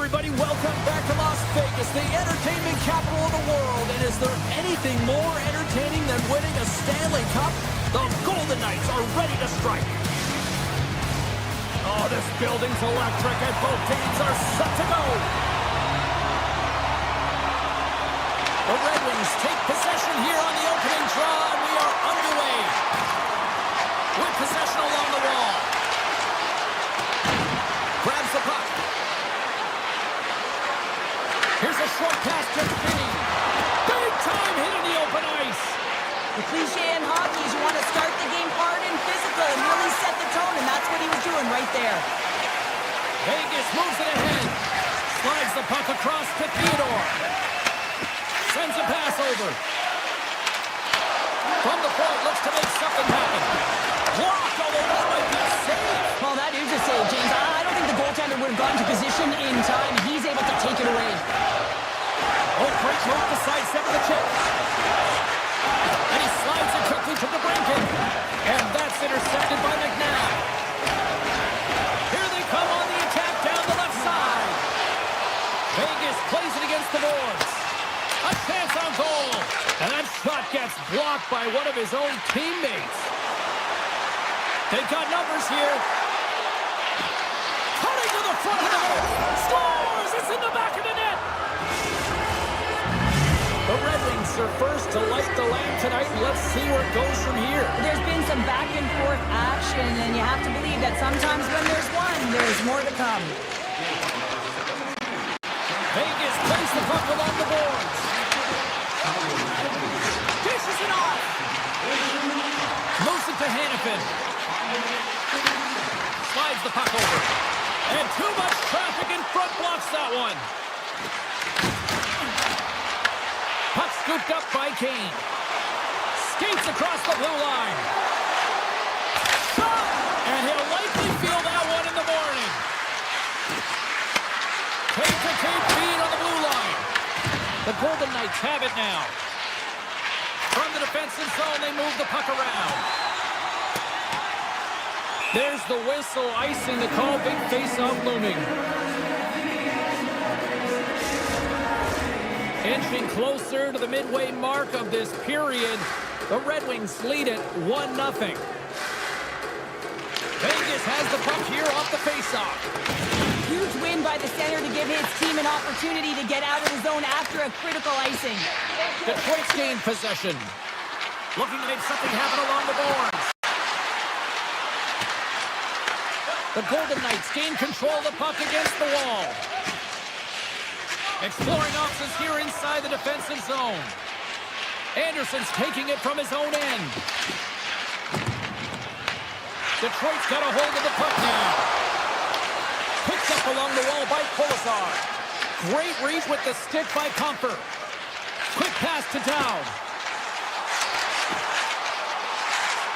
everybody. Welcome back to Las Vegas, the entertainment capital of the world. And is there anything more entertaining than winning a Stanley Cup? The Golden Knights are ready to strike. Oh, this building's electric, and both teams are set to go. The Red Wings take possession here on the opening draw, and we are underway. With possession along the wall. Grabs the puck. Here's a short pass to Finney. Big time hit in the open ice. The cliche in hockey is you want to start the game hard and physical and really set the tone, and that's what he was doing right there. Vegas moves it ahead. Slides the puck across to Theodore. Sends a pass over. From the point, looks to make something happen. Blocked, although that might be a save. Well, that is a save, James. I don't think the goaltender would have gotten to position in time. He's able to take it away. Oh, great move to sidestep the chip. And he slides it quickly to the Brinken. And that's intercepted by McNabb. Here they come on the attack down the left side. Vegas plays it against the boards. A chance on goal. And that shot gets blocked by one of his own teammates. They've got numbers here. Cutting to the front of the net. Scores! It's in the back of the net. The Red Wings are first to light the lamp tonight. Let's see where it goes from here. There's been some back and forth action, and you have to believe that sometimes when there's one, there's more to come. Vegas plays the puck along the boards. Dishes it off. Moves it to Hannafin. Slides the puck over. And too much traffic in front blocks that one. Puck scooped up by Kane. Skates across the blue line. Shot! And he'll likely feel that one in the morning. Tape-to-tape feed on the blue line. The Golden Knights have it now. From the defensive zone, they move the puck around. There's the whistle, icing the call, big face-off looming. Inching closer to the midway mark of this period, the Red Wings lead it 1-0. Vegas has the puck here off the face-off. Huge win by the center to give his team an opportunity to get out of the zone after a critical icing. Detroit's gained possession. Looking to make something happen along the boards. The Golden Knights gain control of the puck against the wall. Exploring options here inside the defensive zone. Anderson's taking it from his own end. Detroit's got a hold of the puck now. Picked up along the wall by Kolesar. Great reach with the stick by Comfer. Quick pass to Dowd.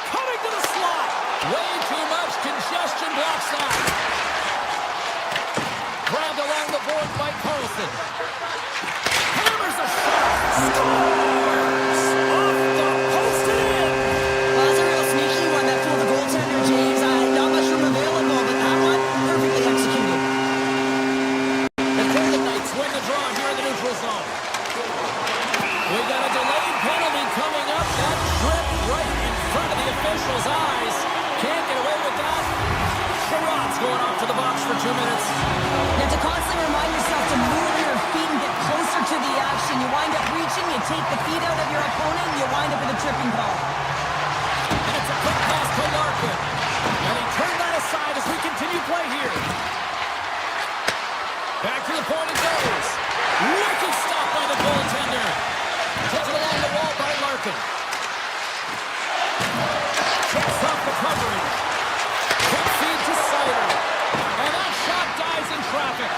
Coming to the slot. Way too much congestion blocks that. Grabbed along the board by Carlson. Hammers a shot. Scores! Off the post and in. Well, that's a real sneaky one that fooled the goaltender, James. Not much room available, but that one perfectly executed. The Golden Knights win the draw here in the neutral zone. We got a delayed penalty coming up. That tripped right in front of the official's eyes. Can't get away with that. Sherrod's going off to the box for 2 minutes. You have to constantly remind yourself to move your feet and get closer to the action. You wind up reaching, you take the feet out of your opponent, and you wind up with a tripping call. And it's a quick pass to Larkin. And he turned that aside as we continue play here. Back to the point it goes. Wicked stop by the goaltender. Taken along the wall by Larkin. Checks off the coverage. Quick feed to Sider. And that shot dies in traffic.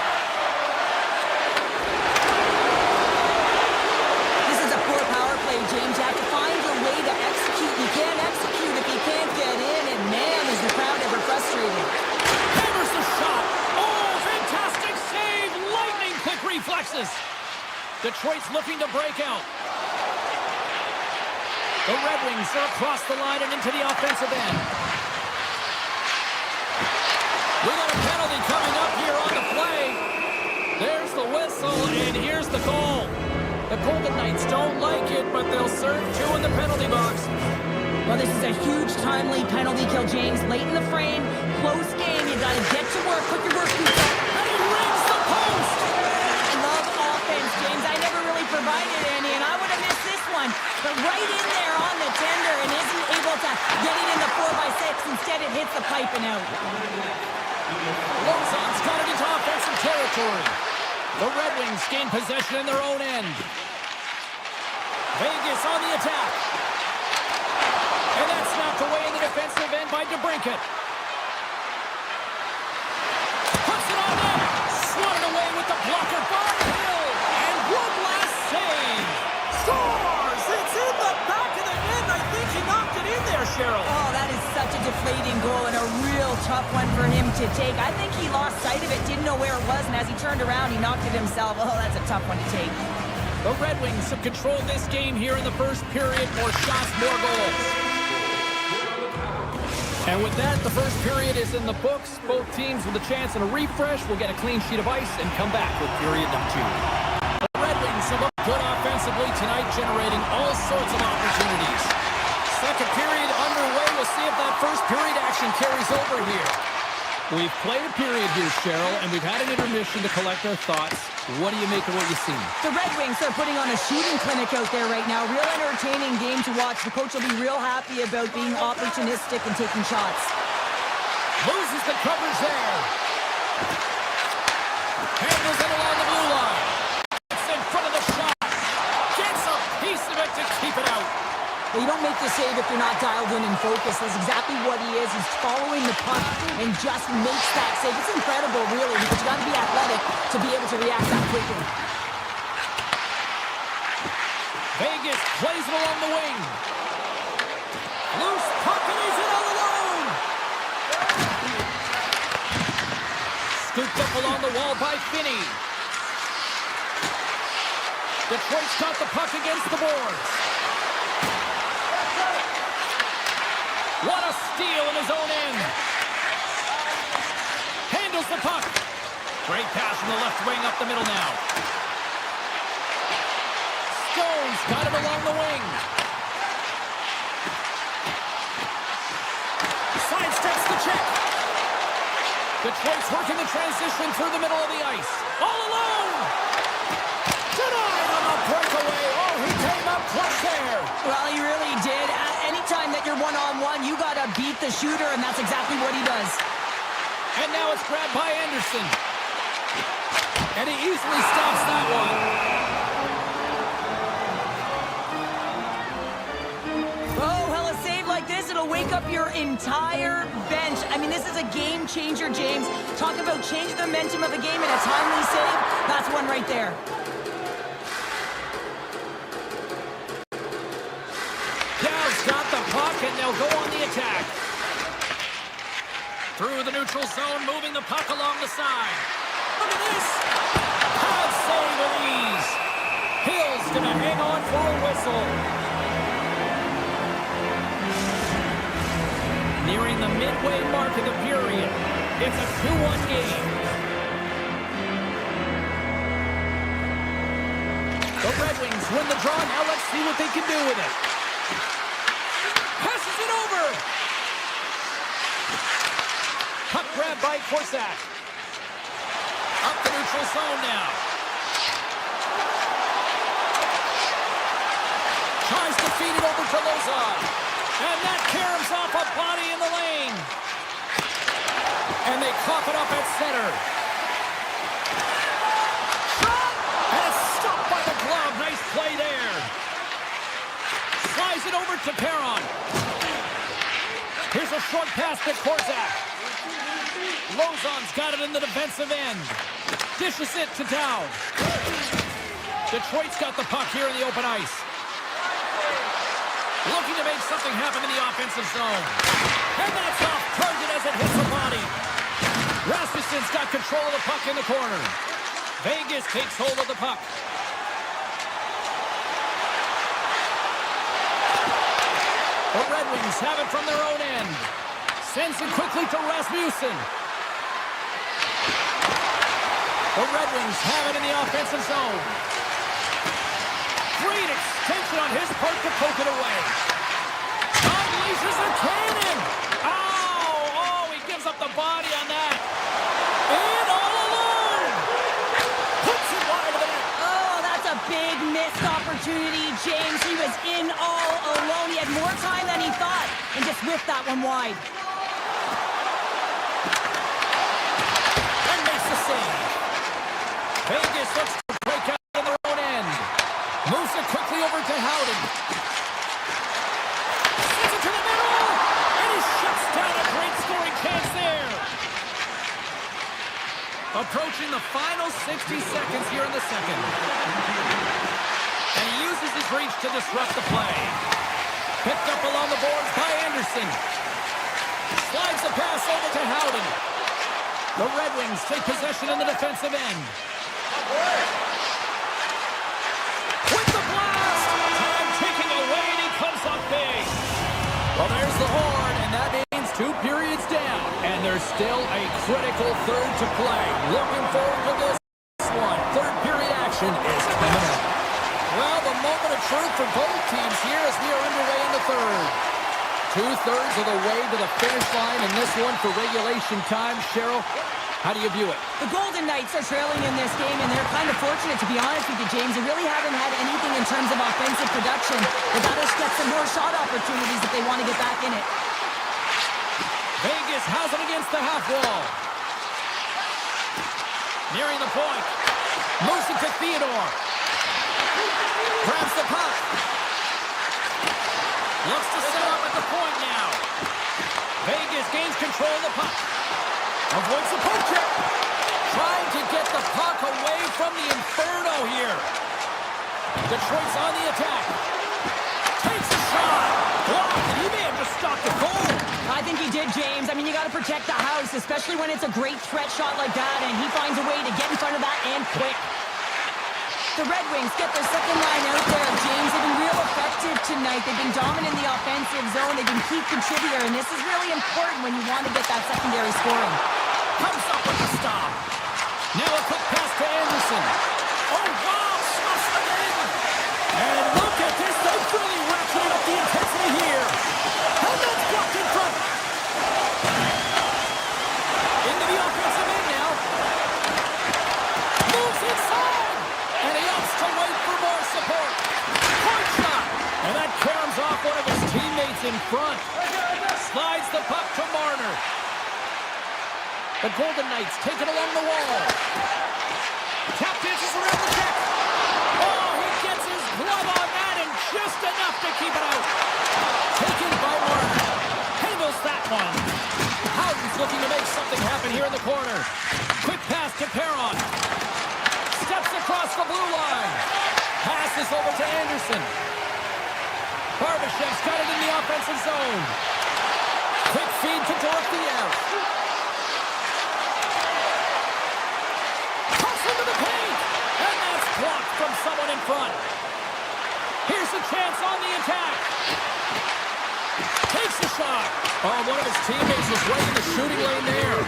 This is a poor power play, James. You have to find a way to execute. You can't execute if you can't get in, and man, is the crowd ever frustrated. Hammers the shot. Oh, fantastic save. Lightning quick reflexes. Detroit's looking to break out. The Red Wings are across the line and into the offensive end. We got a penalty coming up here on the play. There's the whistle, and here's the goal. The Golden Knights don't like it, but they'll serve 2 in the penalty box. Well, this is a huge, timely penalty kill, James. Late in the frame, close game. You got to get to work, put your work boots up, and he rings the post. I love offense, James. I never really provided any, and I would have missed this one. But right in there on the tender and isn't able to get it in the 4x6. Instead, it hits the pipe and out. Lozon's got it into offensive territory. The Red Wings gain possession in their own end. Vegas on the attack. And that's knocked away in the defensive end by DeBrincat. Puts it on net. Swatted away with the blocker by Hill. And one last save. Scores! It's in the back of the net. I think he knocked it in there, Cheryl. Oh, that is such a deflating goal and a real tough one for him to take. I think he lost sight of it, didn't know where it was, and as he turned around, he knocked it himself. Oh, that's a tough one to take. The Red Wings have controlled this game here in the first period. More shots, more goals. And with that, the first period is in the books. Both teams with a chance and a refresh will get a clean sheet of ice and come back with period number 2. The Red Wings have looked good offensively tonight, generating all sorts of opportunities. Second period underway. We'll see if that first period action carries over here. We've played a period here, Cheryl, and we've had an intermission to collect our thoughts. What do you make of what you've seen? The Red Wings are putting on a shooting clinic out there right now. Real entertaining game to watch. The coach will be real happy about being opportunistic and taking shots. Loses the coverage there. Handles it along the blue line. It's in front of the shot. Gets a piece of it to keep it out. Well, you don't make the save if you're not dialed in and focused. That's exactly what he is. He's following the puck and just makes that save. It's incredible, really, because you got to be athletic to be able to react that quickly. Vegas plays it along the wing. Loose puck, and he's in all alone. Scooped up along the wall by Finney. Detroit's got the puck against the boards. What a steal in his own end. Handles the puck. Great pass from the left wing up the middle now. Stone's got it along the wing. Sidesteps the check. Detroit's working the transition through the middle of the ice. All alone. Denied on the breakaway. Oh, he came up clutch there. Well, he really did. Anytime that you're one-on-one, you got to beat the shooter, and that's exactly what he does. And now it's grabbed by Anderson. And he easily stops that one. Oh, well, a save like this, it'll wake up your entire bench. I mean, this is a game changer, James. Talk about changing the momentum of a game in a timely save. That's one right there. Got the puck, and they'll go on the attack. Through the neutral zone, moving the puck along the side. Look at this! Hard save with ease. Hill's going to hang on for a whistle. Nearing the midway mark of the period. It's a 2-1 game. The Red Wings win the draw. Now let's see what they can do with it. Passes it over. Puck grab by Korsak. Up the neutral zone now. Tries to feed it over to Lozon. And that caroms off a body in the lane. And they cough it up at center. Shot! And it's stopped by the glove. Nice play there. Slides it over to Perron. Here's a short pass to Korsak. Lozon's got it in the defensive end. Dishes it to Dowd. Detroit's got the puck here in the open ice. Looking to make something happen in the offensive zone. And that's off target as it hits the body. Rasmussen's got control of the puck in the corner. Vegas takes hold of the puck. The Red Wings have it from their own end. Sends it quickly to Rasmussen. The Red Wings have it in the offensive zone. Great extension on his part to poke it away. Unleashes a cannon. Oh, he gives up the body on that. And all alone. Puts it wide of the net. Oh, that's a big missed opportunity, James. He was in all alone. He had more time than he thought and just whipped that one wide. And makes the save. Vegas looks to break out in their own end. Moves it quickly over to Howden. Sends it to the middle. And he shuts down a great scoring chance there. Approaching the final 60 seconds here in the second. And he uses his reach to disrupt the play. Picked up along the boards by Anderson. Slides the pass over to Howden. The Red Wings take possession in the defensive end. With the blast! Time ticking away, and he comes up big. Well, there's the horn, and that means 2 periods down. And there's still a critical third to play. Looking forward to this one. Third period action is coming up. Well, the moment of truth for both teams here as we are underway in the third. 2/3 of the way to the finish line in this one for regulation time. Cheryl, how do you view it? The Golden Knights are trailing in this game, and they're kind of fortunate, to be honest with you, James. They really haven't had anything in terms of offensive production. They've got to get some more shot opportunities if they want to get back in it. Vegas has it against the half wall. Nearing the point. Moves it to Theodore. Grabs the puck. Looks to set up at the point now. Vegas gains control of the puck. Avoids the poke check. Trying to get the puck away from the Inferno here. Detroit's on the attack. Takes a shot. Blocked, and he may have just stopped the goal. I think he did, James. I mean, you got to protect the house, especially when it's a great threat shot like that, and he finds a way to get in front of that and quick. The Red Wings get their second line out there, James. They've been real effective tonight. They've been dominant in the offensive zone. They've been key contributor, and this is really important when you want to get that secondary scoring. Comes up with the stop. Now a quick pass to Anderson. Oh, wow, smuffs them in. And look at this. They've really ratcheted up the intensity here. And that's blocked in front. Into the offensive end now. Moves inside. And he opts to wait for more support. Point shot. And that caroms off one of his teammates in front. Slides the puck to Marner. The Golden Knights take it along the wall. Tap dances around the deck. Oh, he gets his glove on that and just enough to keep it out. Taken by Marner. Handles that one. Howden's looking to make something happen here in the corner. Quick pass to Perron. Steps across the blue line. Passes over to Anderson. Barbashev's got it in the offensive zone. Quick feed to Dorofeev. Pucks into the paint. And that's blocked from someone in front. Here's a chance on the attack. Takes the shot. Oh, one of his teammates was right in the shooting lane there.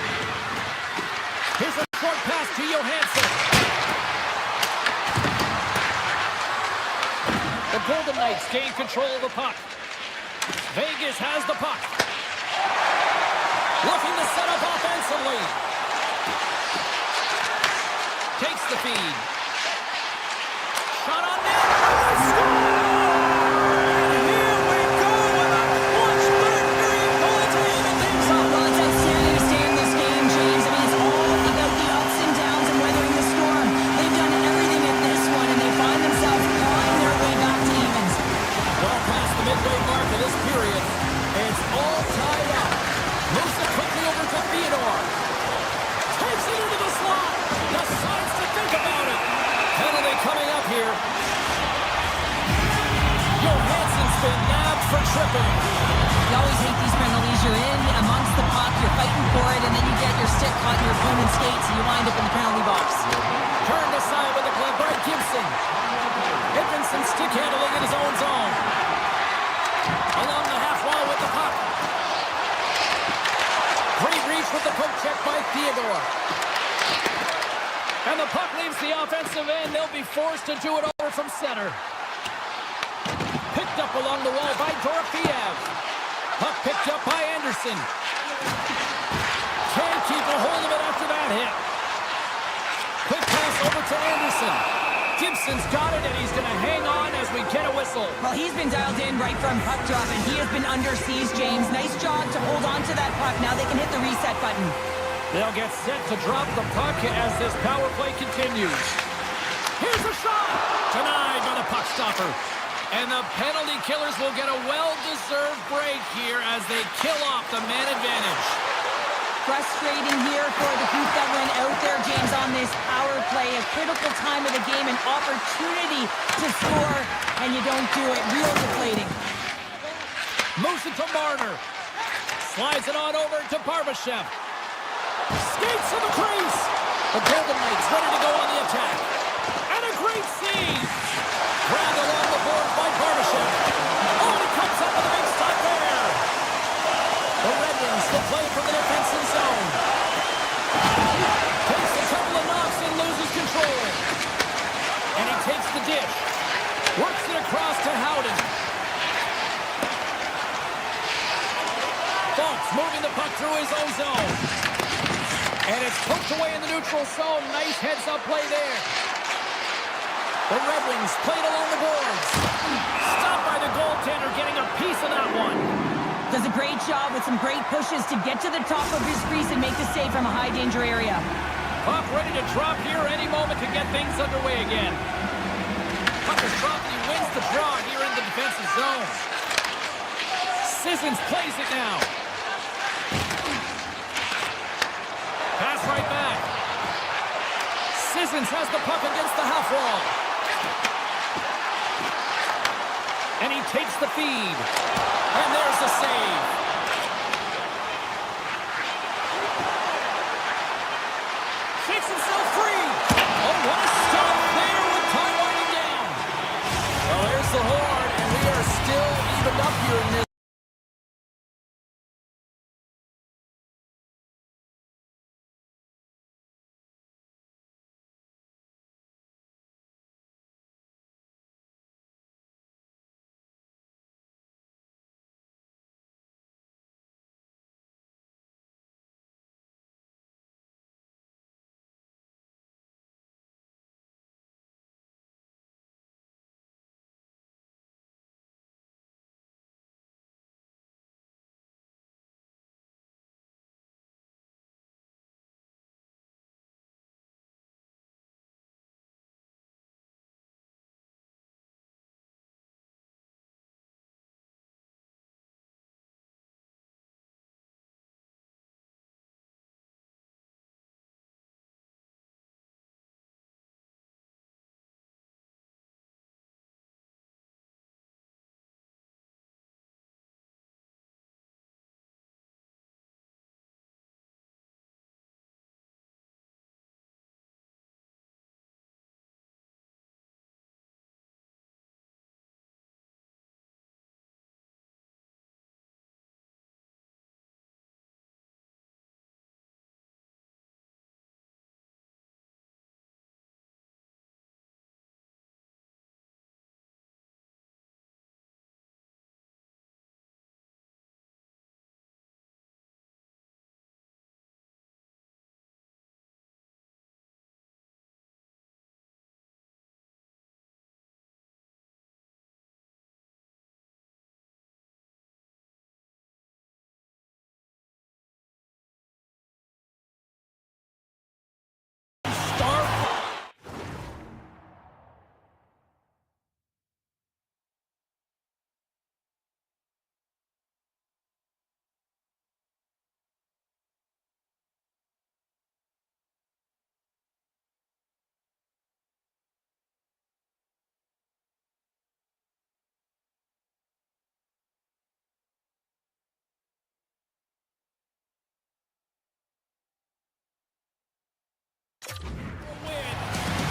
Here's a short pass to Johansson. The Golden Knights gain control of the puck. Vegas has the puck. Looking to set up offensively. Takes the feed. Shot on net. Score! And here we go with a clutch third period goaltending and things up. Well, it's outstanding to stay in this game, James. I mean, it's all about the ups and downs and weathering the storm. They've done everything in this one, and they find themselves clawing their way back to evens. Well past the midway mark of this period. It's all tied up. Moves it quickly over to Theodore. Takes it into the slot. Decides to think about it. Penalty coming up here. Johansson's been nabbed for tripping. You always hate these penalties. You're in amongst the puck, you're fighting for it, and then you get your stick caught in your opponent's skates, and you wind up in the penalty box. Turned aside with a glove by Gibson. Edmondson stick handling in his own zone. Along the half wall with the puck. Great reach with the poke check by Theodore. And the puck leaves the offensive end. They'll be forced to do it over from center. Picked up along the wall by Dorofiev. Puck picked up by Anderson. Can't keep a hold of it after that hit. Quick pass over to Anderson. Gibson's got it, and he's going to hang on as we get a whistle. Well, he's been dialed in right from puck drop, and he has been under siege, James. Nice job to hold on to that puck. Now they can hit the reset button. They'll get set to drop the puck as this power play continues. Here's a shot! Denied by the puck stopper. And the penalty killers will get a well-deserved break here as they kill off the man advantage. Frustrating here for the group that went out there, James, on this power play. A critical time of the game, an opportunity to score, and you don't do it. Real deflating. Moves it to Marner. Slides it on over to Barbashev. Skates to the crease. The Golden Knights ready to go on the attack. And a great save. Grabbed along the board by Barbashev. Oh, and he comes up with a big stop there. The Red Wings will play from the defensive zone. Takes a couple of knocks and loses control. And he takes the dish. Works it across to Howden. Fultz moving the puck through his own zone. And it's poked away in the neutral zone. Nice heads-up play there. The Red Wings played along the boards. Stopped by the goaltender, getting a piece of that one. Does a great job with some great pushes to get to the top of his crease and make the save from a high-danger area. Puck ready to drop here any moment to get things underway again. Puck is dropped and he wins the draw here in the defensive zone. Sissons plays it now. Pass right back. Sissons has the puck against the half wall. And he takes the feed. And there's the save. Shakes himself free. Oh, what a stop there with time winding down. Well, there's the horn, and we are still evened up here in this.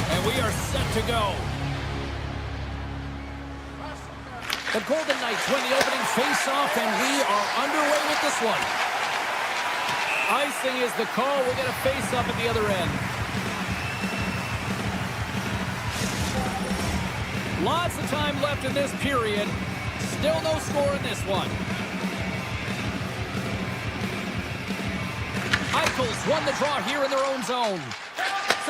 And we are set to go. The Golden Knights win the opening face-off, and we are underway with this one. Icing is the call. We'll get a face-off at the other end. Lots of time left in this period. Still no score in this one. Eichels won the draw here in their own zone.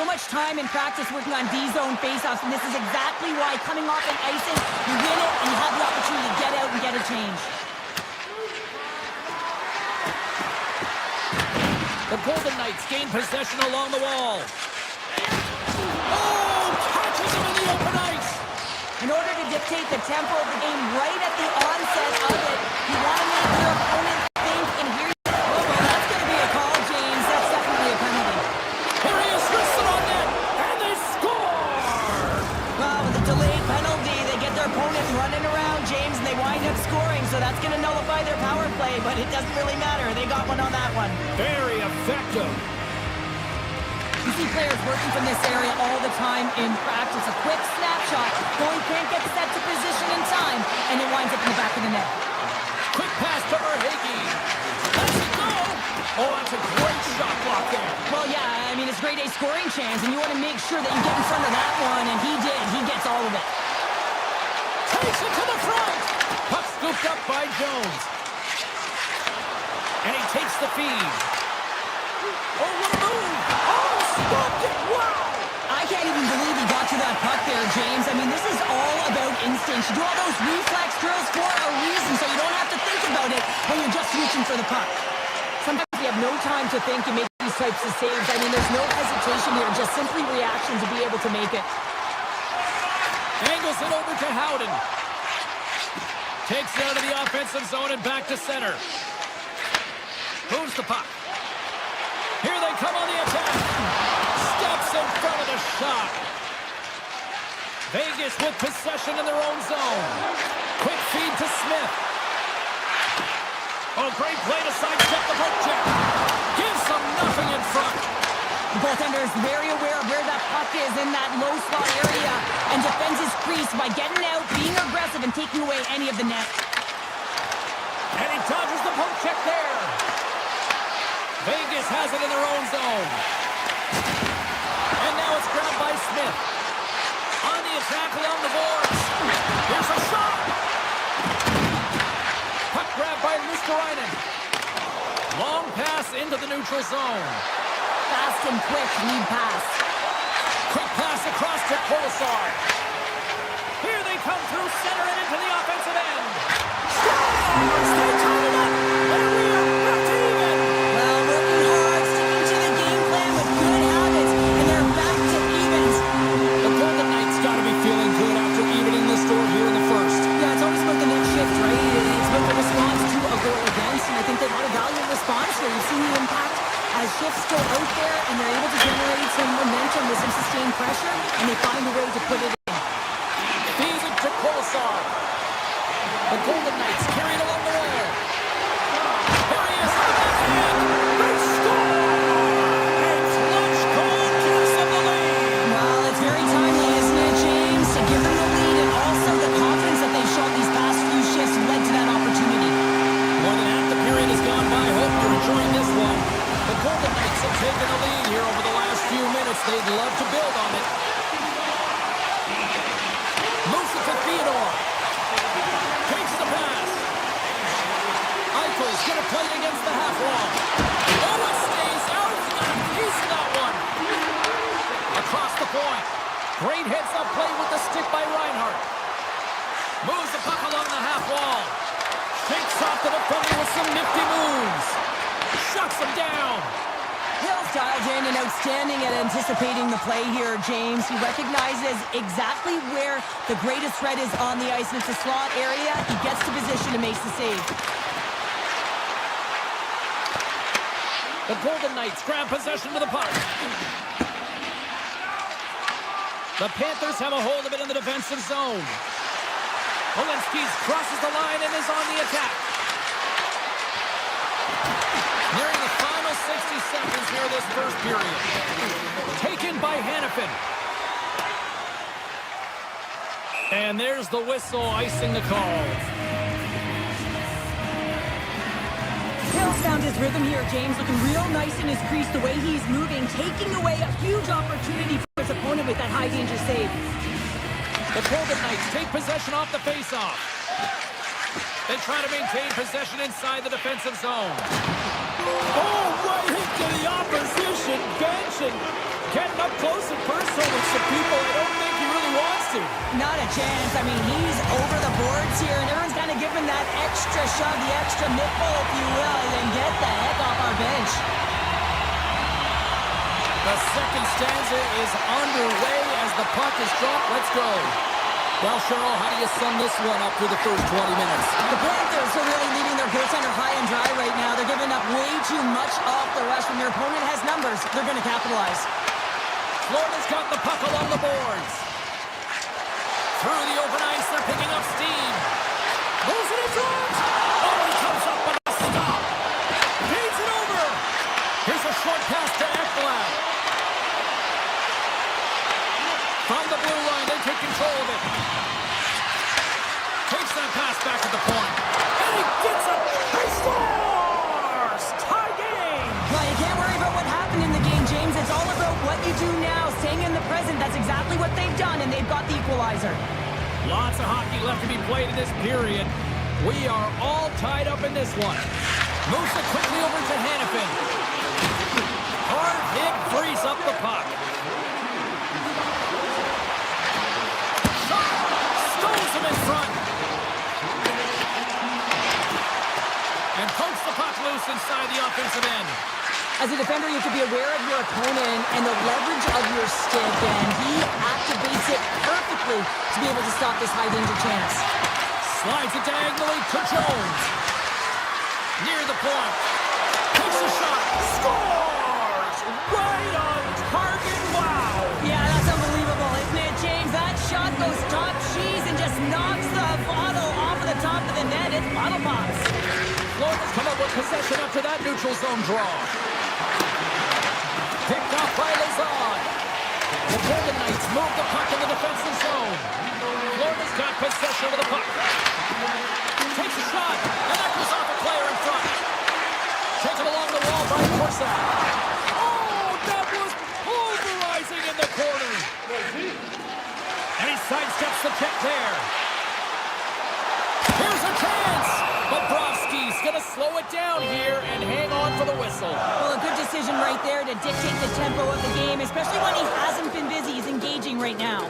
So much time in practice working on D-zone faceoffs, and this is exactly why coming off an icing, you win it and you have the opportunity to get out and get a change. The Golden Knights gain possession along the wall. Oh, catches him in the open ice. In order to dictate the tempo of the game right at the onset of it, you want to make your opponent think, and here you go. Oh, that's going to be a call, James. That's definitely a penalty. Here he is, wristed on net, and they score! Well, with a delayed penalty, they get their opponent running around, James, and they wind up scoring, so that's going to nullify their power play, but it doesn't really matter. They got one on that one. Very effective. You see players working from this area all the time in practice. A quick snapshot, goalie can't get set to position in time, and it winds up in the back of the net. Quick pass to Verhaeghe. Let's it go! Oh, that's a great shot block there. Well, yeah, I mean, it's grade A scoring chance, and you want to make sure that you get in front of that one, and he did. He gets all of it. Takes it to the front. Puck scooped up by Jones. And he takes the feed. Oh, what a move! Oh, stopped it! Wow! I can't even believe he got to that puck there, James. I mean, this is all about instinct. You do all those reflex drills for a reason, so you don't have to think about it when you're just reaching for the puck. Sometimes you have no time to think and make these types of saves. I mean, there's no hesitation here, just simply reaction to be able to make it. Angles it over to Howden. Takes it out of the offensive zone and back to center. Moves the puck. Here they come on the attack. Steps in front of the shot. Vegas with possession in their own zone. Quick feed to Smith. Oh, great play to sidestep the poke check. Gives them nothing in front. The goaltender is very aware of where that puck is in that low slot area and defends his crease by getting out, being aggressive, and taking away any of the net. And he dodges the poke check there. Vegas has it in their own zone. And now it's grabbed by Smith. On the attack along the boards. Here's a shot. Puck grabbed by Luskarainen. Long pass into the neutral zone. Fast and quick lead pass. Quick pass across to Kolesar. Here they come through center and into the offensive end. Scores! They tie it up. And we are back to even. Well, working hard, sticking to the game plan with good habits, and they're back to evens. The Golden Knights got to be feeling good after evening the score here in the first. Yeah, it's always about the next shift, right? It's about the response to a goal against, and I think they got a valiant response here. You've seen the impact as shifts go out there, and they're able to generate some momentum with some sustained pressure, and they find a way to put it in. Feeds it to Kolesar. The Golden Knights carried along the wall. Here he is on the backhand. They score! A clutch goal gives them the lead. Well, it's very timely, isn't it, James? To give them the lead, and also the confidence that they've shown these past few shifts led to that opportunity. More than half the period has gone by. Hope you're enjoying this one. The Golden Knights have taken the lead here over the last few minutes. They'd love to build on it. Moves it to Theodore. Takes the pass. Eichel's going to play it against the half wall. Oh, it stays out. He got a piece of that one. Across the point. Great heads-up play with the stick by Reinhart. Moves the puck along the half wall. Shakes off the defender with some nifty moves. Shuts him down. Hill's dialed in and outstanding at anticipating the play here, James. He recognizes exactly where the greatest threat is on the ice, and it's a slot area. He gets to position and makes the save. The Golden Knights grab possession to the puck. The Panthers have a hold of it in the defensive zone. Walensky's crosses the line and is on the attack. Nearing the final 60 seconds here this first period. Taken by Hannafin. And there's the whistle icing the call. Hill's found his rhythm here, James, looking real nice in his crease, the way he's moving, taking away a huge opportunity for his opponent with that high danger save. The Golden Knights take possession off the faceoff. They try to maintain possession inside the defensive zone. Oh, right into the opposition bench and getting up close and personal with some people I don't think he really wants to. Not a chance. I mean, he's over the boards here, and everyone's kind of giving that extra shove, the extra nipple, if you will, and then get the heck off our bench. The second stanza is underway as the puck is dropped. Let's go. Well, Cheryl, how do you sum this one up through the first 20 minutes? The Panthers are really leaving their goaltender high and dry right now. They're giving up way too much off the rush. When your opponent has numbers, they're going to capitalize. Florida's got the puck along the boards. Through the open ice, they're picking up steam. Moves it in front. Oh, he comes up with a stop. Feeds it over. Here's a short pass to Ekblad. From the blue line, they take control of it. Takes that pass back at the point. And he gets it. He scores! Tie game! Well, you can't worry about what happened in the game, James. It's all about what you do now, staying in the present. That's exactly what they've done, and they've got the equalizer. Lots of hockey left to be played in this period. We are all tied up in this one. Moves it quickly over to Hannafin. Hard hit, frees up the puck. In front. And pokes the puck loose inside the offensive end. As a defender, you have to be aware of your opponent and the leverage of your stick, and he activates it perfectly to be able to stop this high-danger chance. Slides it diagonally to Jones. Near the point. Takes a shot. Scores! Right on target. Wow! Yeah, that's unbelievable, isn't it, James? That shot goes top cheese and just knocks the bottle off of the top of the net. It's bottle pops. Florida's come up with possession after that neutral zone draw. Picked off by Lazard. The Golden Knights move the puck in the defensive zone. Florida's got possession of the puck. Takes a shot, and that goes off a player in front. Taken along the wall by Corsac. Oh, that was pulverizing in the corner. And he sidesteps the check there. Here's a chance. Bobrovsky's going to slow it down here and hang on for the whistle. Well, a good decision right there to dictate the tempo of the game, especially when he hasn't been busy. He's engaging right now.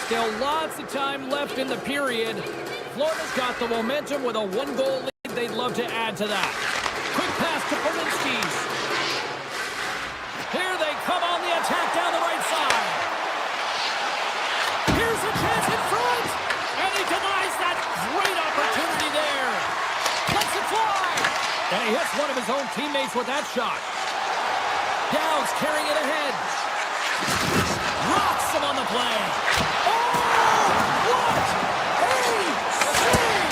Still lots of time left in the period. Florida's got the momentum with a one-goal lead. They'd love to add to that. Quick pass to Berlinskis. Here they come on the attack down the right side. Here's a chance in front. And he denies that great opportunity there. Lets it fly. And he hits one of his own teammates with that shot. Downs carrying it ahead. Rocks him on the play. Oh, what a save!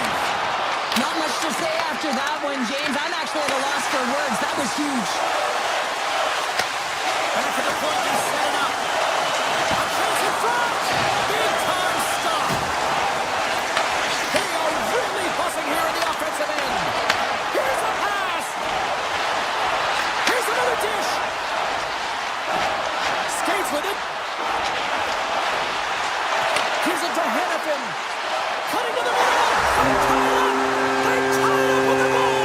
Not much to say after that one, James. I'm actually at a loss for words. That was huge. Back to the point, they set it up. A chance in front. Big time stop. They are really buzzing here in the offensive end. Here's a pass. Here's another dish. Skates with it. Gives it to Hannafin. Cutting to the middle. They tie up with the goal.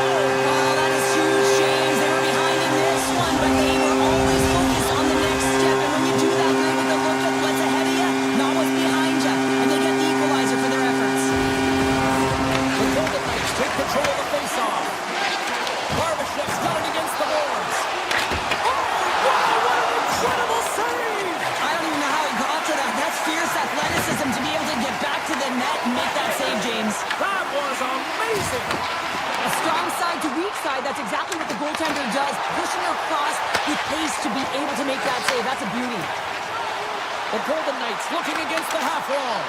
Oh, that is huge, James. They were behind in this one, but they were always focused on the next step. And when you do that, you're able to look at what's ahead of you, not what's behind you. And they get the equalizer for their efforts. The Golden Knights take control of the faceoff. Barbashev's got it against the boards. Oh, wow, what an incredible save! I don't even know how he got to that. That's fierce athleticism to be able to get back to the net and make that save, James. That was amazing! A strong side to weak side, that's exactly what the goaltender does. Pushing across with pace to be able to make that save. That's a beauty. The Golden Knights looking against the half wall.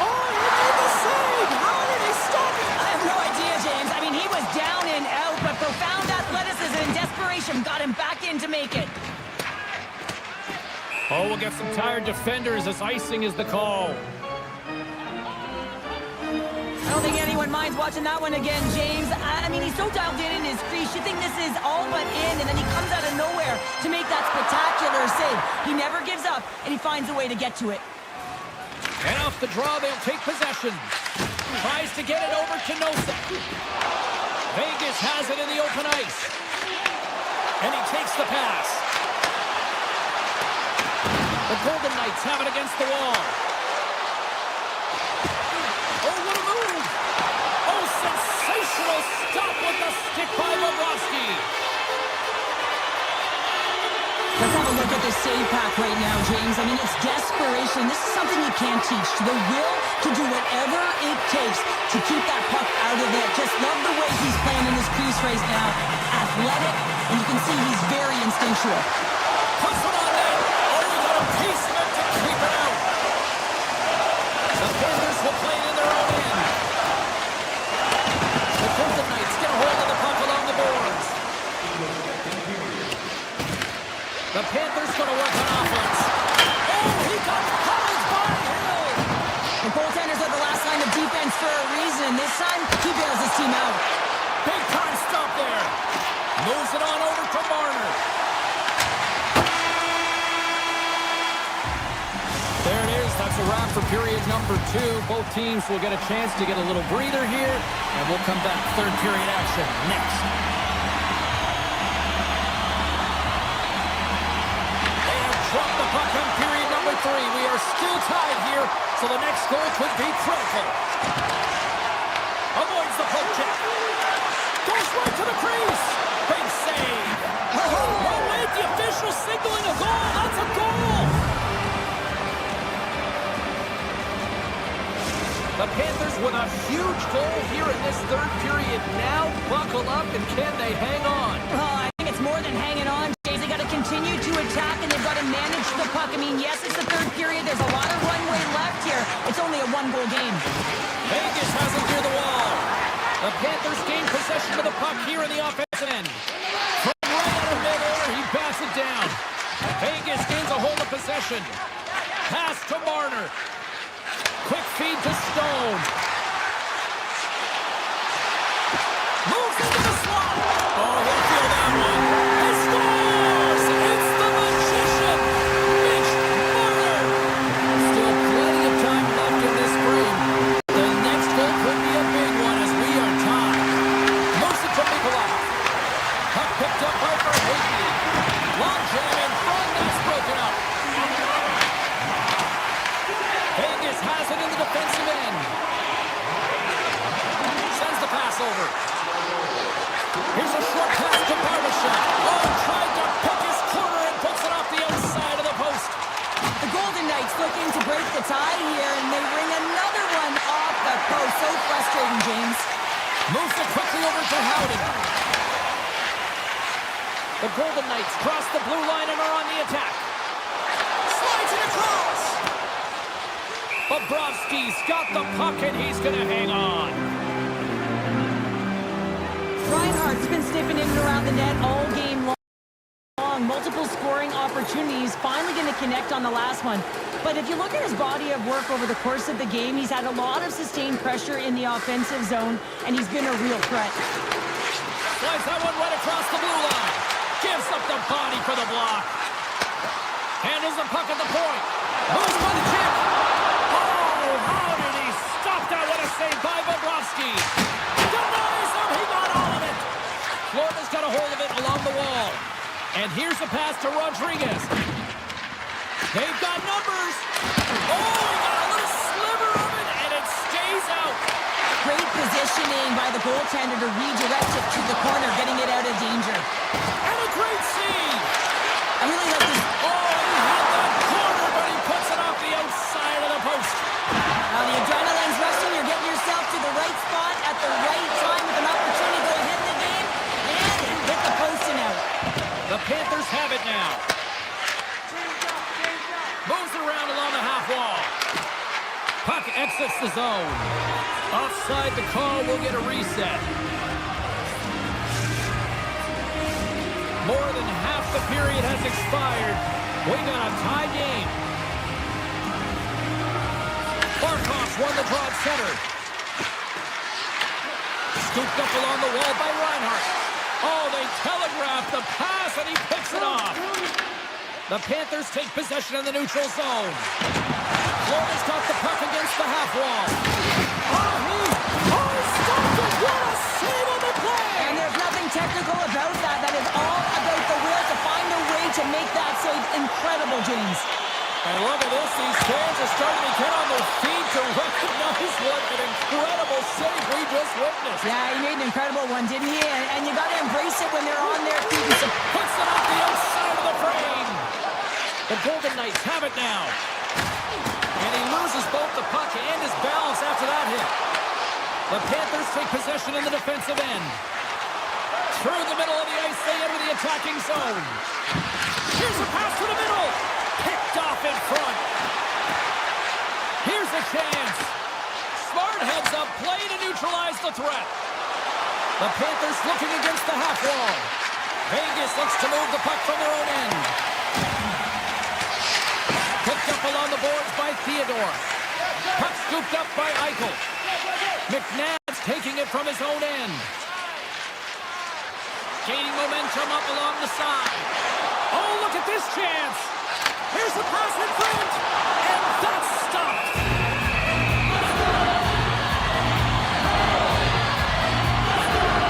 Oh, he made the save! How did he stop it? I have no idea, James. I mean, he was down and out, but profound athleticism and desperation got him back in to make it. Oh, we'll get some tired defenders as icing is the call. I don't think anyone minds watching that one again, James. I mean, he's so dialed in his crease. You think this is all but in, and then he comes out of nowhere to make that spectacular save. He never gives up, and he finds a way to get to it. And off the draw, they'll take possession. Tries to get it over to Nosa. Vegas has it in the open ice. And he takes the pass. The Golden Knights have it against the wall. Oh, what a move! Oh, sensational stop with the stick by Bobrovsky. Let's have a look at this save pack right now, James. I mean, it's desperation. This is something you can't teach. The will to do whatever it takes to keep that puck out of it. Just love the way he's playing in this crease right now. Athletic, and you can see he's very instinctual. Puts it on there. Oh, he got a piece of it to keep it out. The Panthers will play it in their own end. The Golden Knights get a hold of the puck along the boards. The Panthers going to work on offense. Oh, he got held by Hill. The goaltenders are the last line of defense for a reason. This time, he bails his team out. Big time stop there. Moves it on over to Marner. There it is. That's a wrap for period number 2. Both teams will get a chance to get a little breather here, and we'll come back third period action next. Drop the puck on period number 3. We are still tied here, so the next goal could be critical. Avoids the poke check. Goes right to the crease. Big save. Oh, wait, the official signaling a goal. That's a goal. The Panthers with a huge goal here in this third period. Now buckle up, and can they hang on? Oh, I think it's more than hanging on. They got to continue to attack, and they've got to manage the puck. I mean, yes, it's the third period. There's a lot of runway left here. It's only a one-goal game. Vegas has it near the wall. The Panthers gain possession of the puck here in the offensive end. From right out of midair, he bats it down. Vegas gains a hold of possession. Pass to Marner. Quick feed to Stone. Moves into the slot. Oh, he'll feel that one. He scores! It's the magician, Mitch Marner. Still plenty of time left in this frame. The next goal could be a big one as we are tied. Moves it to Nikolai. Puck picked up by Verhaeghe. Long jam in front. That's broken up. Vegas has it in the defensive end. Sends the pass over. Here's a short pass to Barbashev. Oh, tried to pick his corner and puts it off the outside of the post. The Golden Knights looking to break the tie here, and they ring another one off the post. So frustrating, James. Moves it quickly over to Howden. The Golden Knights cross the blue line and are on the attack. Slides it across. Bobrovsky's got the puck, and he's going to hang on. Reinhart's been sniffing in and around the net all game long. Multiple scoring opportunities. Finally going to connect on the last one. But if you look at his body of work over the course of the game, he's had a lot of sustained pressure in the offensive zone, and he's been a real threat. Slides that one right across the blue line. Gives up the body for the block. Handles the puck at the point. Moves by the chip. Oh, how did he stop that? What a save by Bobrovsky. Denies him. He got all of it. Florida's got a hold of it along the wall. And here's a pass to Rodriguez. They've got numbers. Oh, he got a little sliver of it, and it stays out. Great positioning by the goaltender to redirect it to the corner, getting it out of danger. And a great save. I really like this. Oh, he had that corner, but he puts it off the outside of the post. Now the adrenaline's rushing. You're getting yourself to the right spot at the right time with an opportunity to go ahead in the game and hit the post and out. The Panthers have it now. Moves it around along the half wall. Puck exits the zone. Offside the call will get a reset. More than half the period has expired. We got a tie game. Barkov's won the draw at center. Scooped up along the wall by Reinhart. Oh, they telegraphed the pass, and he picks it off. The Panthers take possession in the neutral zone. Florida's got the puck James. And look at this. These fans are starting to get on their feet to recognize what an incredible save we just witnessed. Yeah, he made an incredible one, didn't he? And you got to embrace it when they're on their feet. And puts it off the outside of the frame. The Golden Knights have it now. And he loses both the puck and his balance after that hit. The Panthers take possession in the defensive end. Through the middle of the ice, they enter the attacking zone. Here's a pass to the middle. Picked off in front. Here's a chance. Smart heads up play to neutralize the threat. The Panthers looking against the half wall. Vegas looks to move the puck from their own end. Picked up along the boards by Theodore. Puck scooped up by Eichel. McNabb's taking it from his own end. Gaining momentum up along the side. Oh, look at this chance. Here's the pass in front. And that's stopped.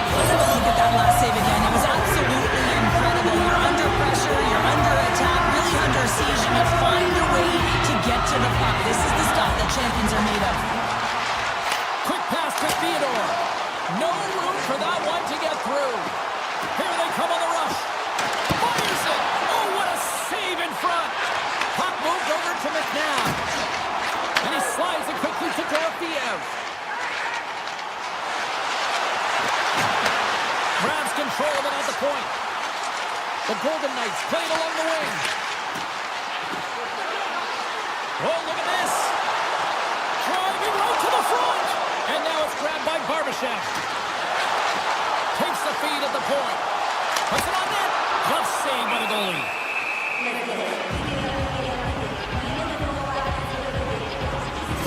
Let's have a look at that last save again. It was absolutely incredible. You're under pressure. You're under attack. Really under siege. And you find a way to get to the puck. This is the stuff that champions are made of. Quick pass to Theodore. No room for that one to get through. Here they come on the rush. Fires it. Oh, what a save in front. Puck moved over to McNabb. And he slides it quickly to Dorofiev. Grabs control of it at the point. The Golden Knights played along the wing. Oh, look at this. Driving right to the front. And now it's grabbed by Barbashev. Takes the feed at the point. Puts it on net. Glove save by the goalie.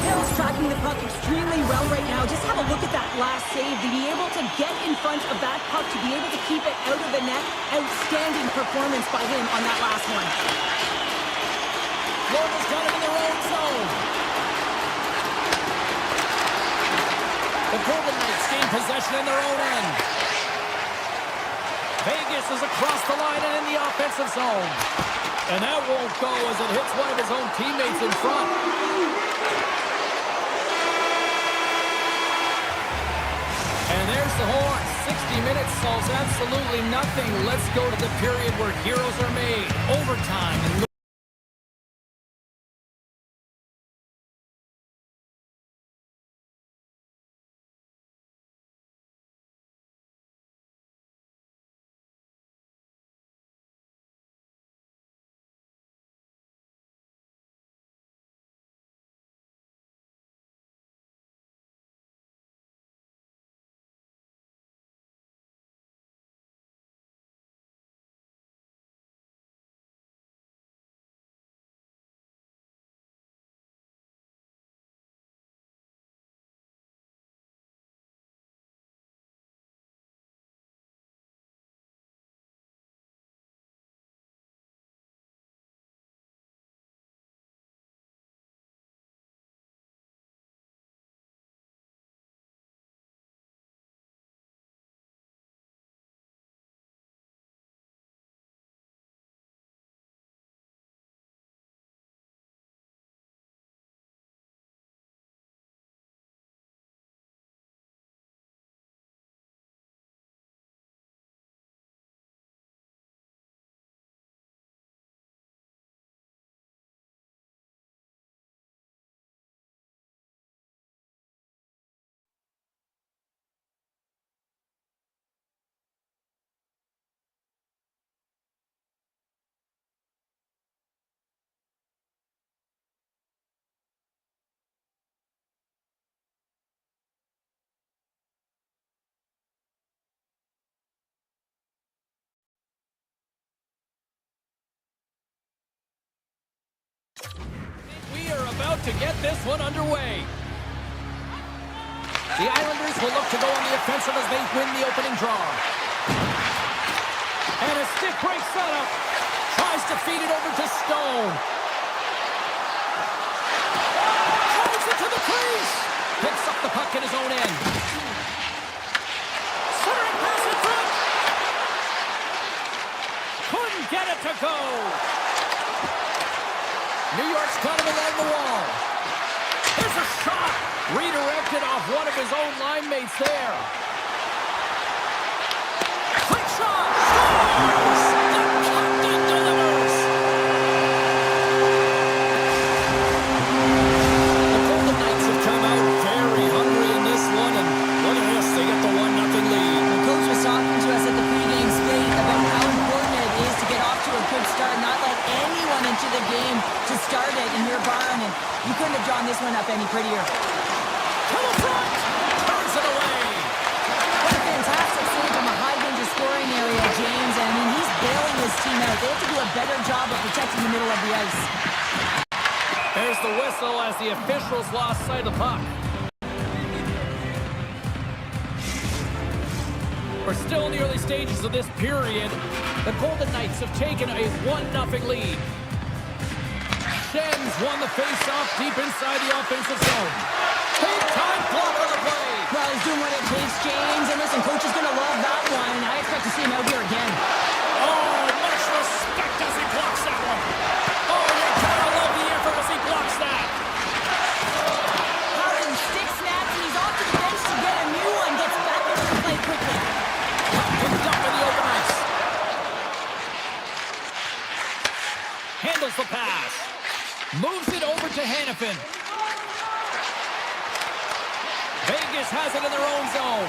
Hill's tracking the puck extremely well right now. Just have a look at that last save. To be able to get in front of that puck, to be able to keep it out of the net. Outstanding performance by him on that last one. Florida's got it in their own zone. The Golden Knights gain possession in their own end. Vegas is across the line and in the offensive zone. And that won't go as it hits one of his own teammates in front. And there's the horn. 60 minutes solves absolutely nothing. Let's go to the period where heroes are made. Overtime. And we are about to get this one underway. The Islanders will look to go on the offensive as they win the opening draw. And a stick break setup. Tries to feed it over to Stone. Drives it to the crease. Picks up the puck in his own end. Centering pass in front. Couldn't get it to go. New York's got him along the wall. Here's a shot. Redirected off one of his own line mates there. Quick shot. Scores! The captain delivers. The Golden Knights have come out very hungry in this one, and look at this. They get the 1-0 lead. The coach was talking to us at the pregame skate about how important it is to get off to a good start, not let anyone into the game to start it in your barn, and you couldn't have drawn this one up any prettier. To the front. Turns it away. What a fantastic save from a high-danger scoring area, James. I mean, he's bailing his team out. They have to do a better job of protecting the middle of the ice. There's the whistle as the officials lost sight of the puck. We're still in the early stages of this period. The Golden Knights have taken a 1-0 lead. Schenns won the face-off deep inside the offensive zone. Big-time block on the play. Well, he's doing what it takes, James. And listen, coach is going to love that one. I expect to see him out here again. Oh, much respect as he blocks that one. Oh, you gotta love the effort as he blocks that. Howard stick snaps, and he's off to the bench to get a new one. Gets back into the play quickly. Picked up in the open ice. Handles the pass. Moves it over to Hanifin. Vegas has it in their own zone.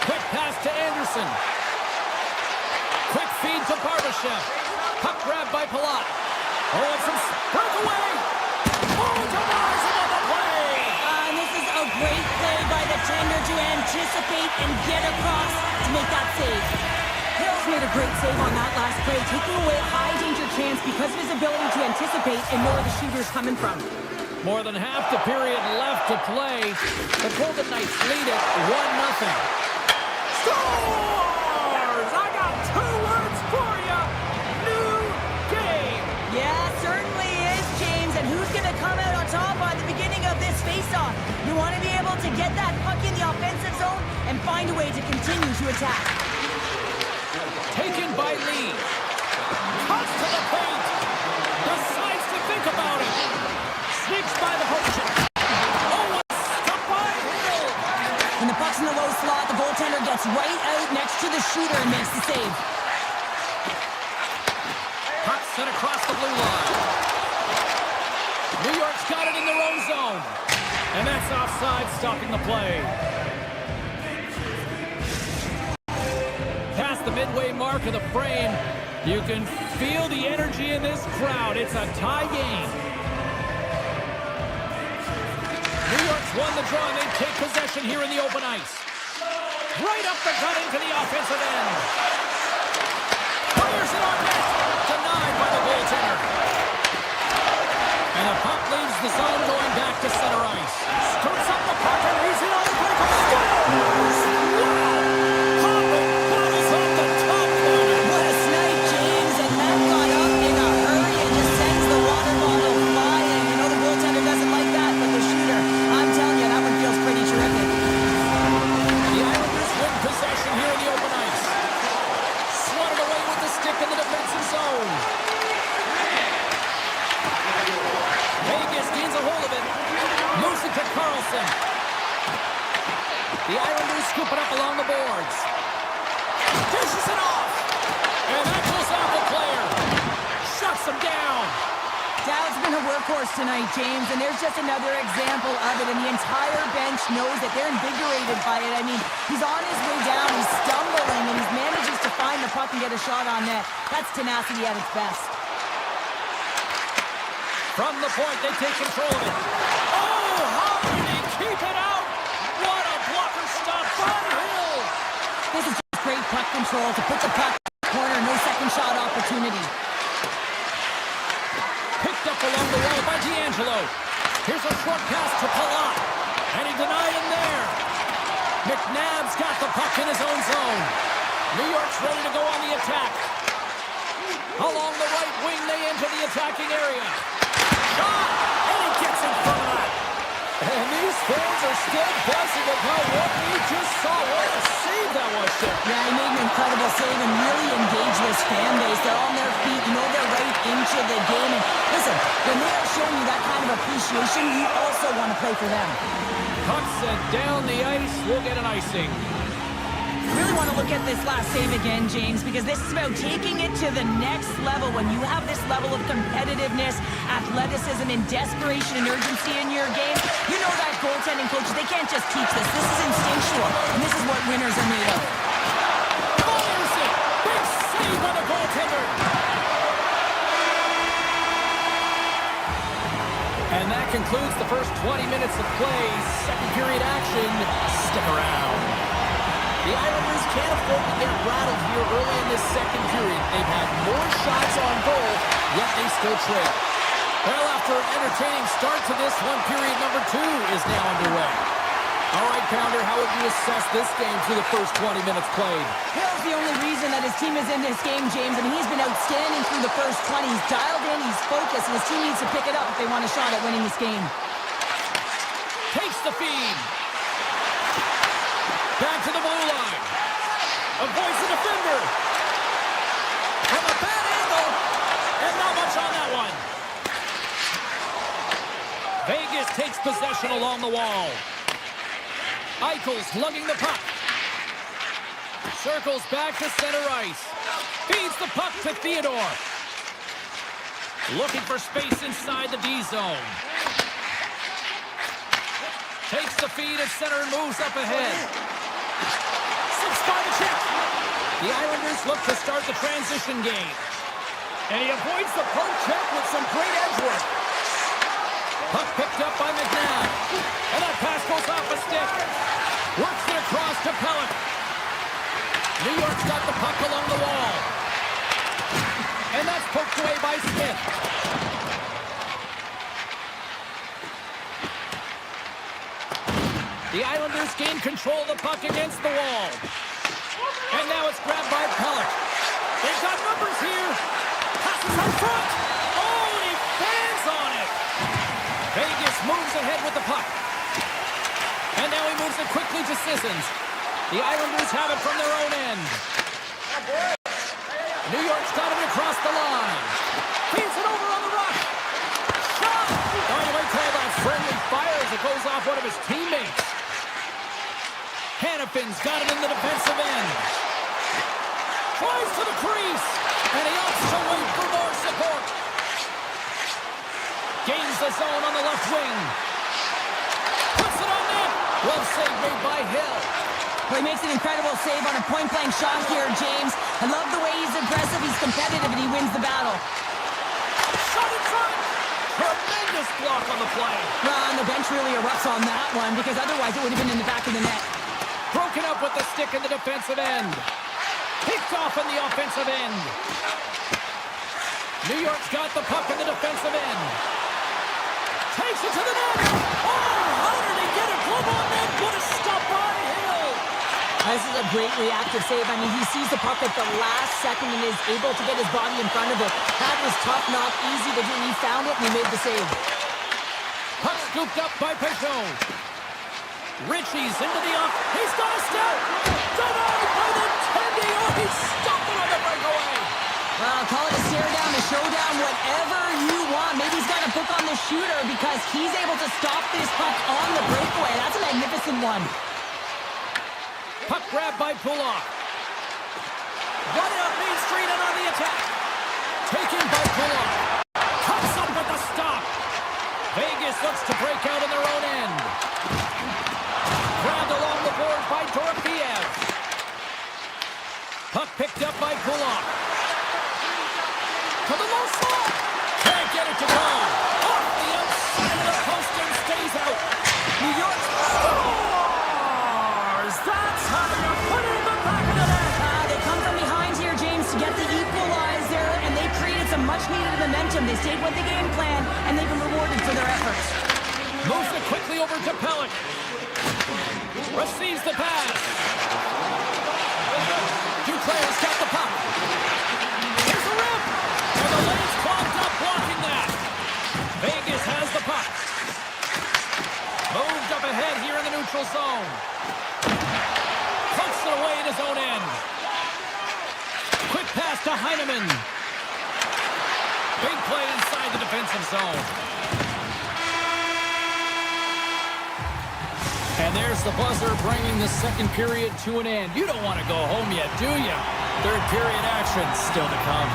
Quick pass to Anderson. Quick feed to Barbashev. Puck grab by Palat. Oh, it's some breakaway. Oh, denies him on the play. And this is a great play by the tender to anticipate and get across to make that save. Hill's made a great save on that last play, taking away a high-danger chance because of his ability to anticipate and know where the shooter's coming from. More than half the period left to play. The Golden Knights lead it 1-0. Scores! I got 2 words for you. New game. Yeah, certainly is, James. And who's going to come out on top by the beginning of this face-off? You want to be able to get that puck in the offensive zone and find a way to continue to attack. Taken by Lee. Cuts to the paint. Decides to think about it. Sneaks by the hook check. Oh, stop by Hill. When the puck's in the low slot, the goaltender gets right out next to the shooter and makes the save. Puck sent across the blue line. New York's got it in their own zone. And that's offside, stopping the play. Past the midway mark of the frame, you can feel the energy in this crowd. It's a tie game. New York's won the draw, and they take possession here in the open ice. Right up the gut into the offensive end. Fires it on net. Denied by the goaltender. And the puck leaves the zone going back to center ice. Skirts up the puck and leaves it on the breakaway. Scores! Wow! Hopping bottles off the top corner. What a snipe, James, and that got up in a hurry and just sends the water bottle flying. You know the goaltender doesn't like that, but the shooter, I'm telling you, that one feels pretty terrific. The Islanders win possession here in the open ice. Swatted away with the stick in the defensive zone. Vegas gains a hold of it. Moves it to Carlson. The Islanders scoop it up along the boards. Dishes it off. And that goes off the player. Shuts him down. Dowd's been a workhorse tonight, James, and there's just another example of it, and the entire bench knows that they're invigorated by it. I mean, he's on his way down, he's stumbling, and he manages to find the puck and get a shot on net. That's tenacity at its best. From the point, they take control of it. Oh, how did he keep it out? What a blocker stop by Hill. This is just great puck control to put the puck in the corner, no second shot opportunity. Picked up along the wall by D'Angelo. Here's a short pass to Palat. And he denied him there. McNabb's got the puck in his own zone. New York's ready to go on the attack. Along the right wing, they enter the attacking area. Shot! And he gets in front of that. And these fans are still buzzing about what we just saw. What a save that that was, Chip. Yeah, he made an incredible save and really engaged this fan base. They're on their feet. You know they're right into the game. And listen, when they are showing you that kind of appreciation, you also want to play for them. Puck sent down the ice. We'll get an icing. Really want to look at this last save again, James, because this is about taking it to the next level. When you have this level of competitiveness, athleticism, and desperation and urgency in your game, you know that goaltending coaches, they can't just teach this. This is instinctual, and this is what winners are made of. Fires it! Big save by the goaltender! And that concludes the first 20 minutes of play. Second period action. Stick around. The Islanders can't afford to get rattled here early in this second period. They've had more shots on goal, yet they still trail. Well, after an entertaining start to this one, period number 2 is now underway. All right, Pounder, how would you assess this game through the first 20 minutes played? Hill's the only reason that his team is in this game, James, and he's been outstanding through the first 20. He's dialed in, he's focused, and his team needs to pick it up if they want a shot at winning this game. Takes the feed. Back to the blue line. Avoids the defender. From a bad angle. And not much on that one. Vegas takes possession along the wall. Eichel's lugging the puck. Circles back to center ice. Feeds the puck to Theodore. Looking for space inside the D zone. Takes the feed at center and moves up ahead. Slips by the check. The Islanders look to start the transition game. And he avoids the poke check with some great edge work. Puck picked up by McNabb. And that pass goes off a stick. Works it across to Pellet. New York's got the puck along the wall. And that's poked away by Smith. The Islanders gain control of the puck against the wall. And now it's grabbed by Pellet. They've got numbers here. Passes out front. Oh, he fans on it. Vegas moves ahead with the puck. And now he moves it quickly to Sissons. The Islanders have it from their own end. New York's got it across the line. Feeds it over on the rush. Shot! Oh, you might call that friendly fire as it goes off one of his teammates. Hannafin's got it in the defensive end. Tries to the crease. And he opts to wait for more support. Gains the zone on the left wing. Puts it on net. Well saved made by Hill. Well, he makes an incredible save on a point-blank shot here, James. I love the way he's aggressive, he's competitive, and he wins the battle. Shot in front. Tremendous block on the play. Well, and the bench really erupts on that one, because otherwise it would have been in the back of the net. Broken up with the stick in the defensive end. Picked off in the offensive end. New York's got the puck in the defensive end. Takes it to the net. Oh, how did he get it? Global net. What a stop by Hill. This is a great reactive save. I mean, he sees the puck at the last second and is able to get his body in front of it. That was tough, not easy to do. He found it and he made the save. Puck scooped up by Peugeot. Ritchie's into the off. He's got a step. Denied by the Tendy. Oh, he stopped it on the breakaway. Well, call it a stare down, a showdown, whatever you want. Maybe he's got a book on the shooter because he's able to stop this puck on the breakaway. That's a magnificent one. Puck grabbed by Pulock. Running up Main Street and on the attack. Taken by Pulock. Comes up with the stop. Vegas looks to break out in their own end. Grabbed along the boards by Dorofiev. Puck picked up by Pulock. To the low slot. Can't get it to go. Off the outside of the post and stays out. New York scores. That's how you put it in the back of the net. They come from behind here, James, to get the equalizer, and they created some much-needed momentum. They stayed with the game plan, and they've been rewarded for their efforts. Moves it quickly over to Pellet. Receives the pass. Duclair's got the puck. Here's a rip. And the lane's clogged up blocking that. Vegas has the puck. Moved up ahead here in the neutral zone. Pokes it away between his own end. Quick pass to Heineman. Big play inside the defensive zone. And there's the buzzer bringing the second period to an end. You don't want to go home yet, do you? Third period action still to come.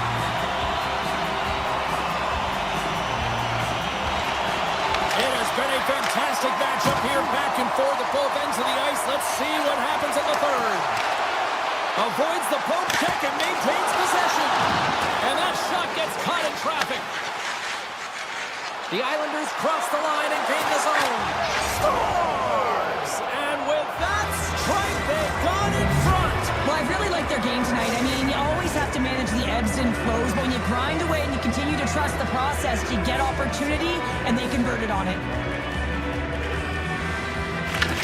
It has been a fantastic matchup here, back and forth at both ends of the ice. Let's see what happens in the third. Avoids the poke check and maintains possession. And that shot gets caught in traffic. The Islanders cross the line and gain the zone. Scores! And with that strike, they got in front. Well, I really like their game tonight. I mean, you always have to manage the ebbs and flows. But when you grind away and you continue to trust the process, you get opportunity, and they converted on it.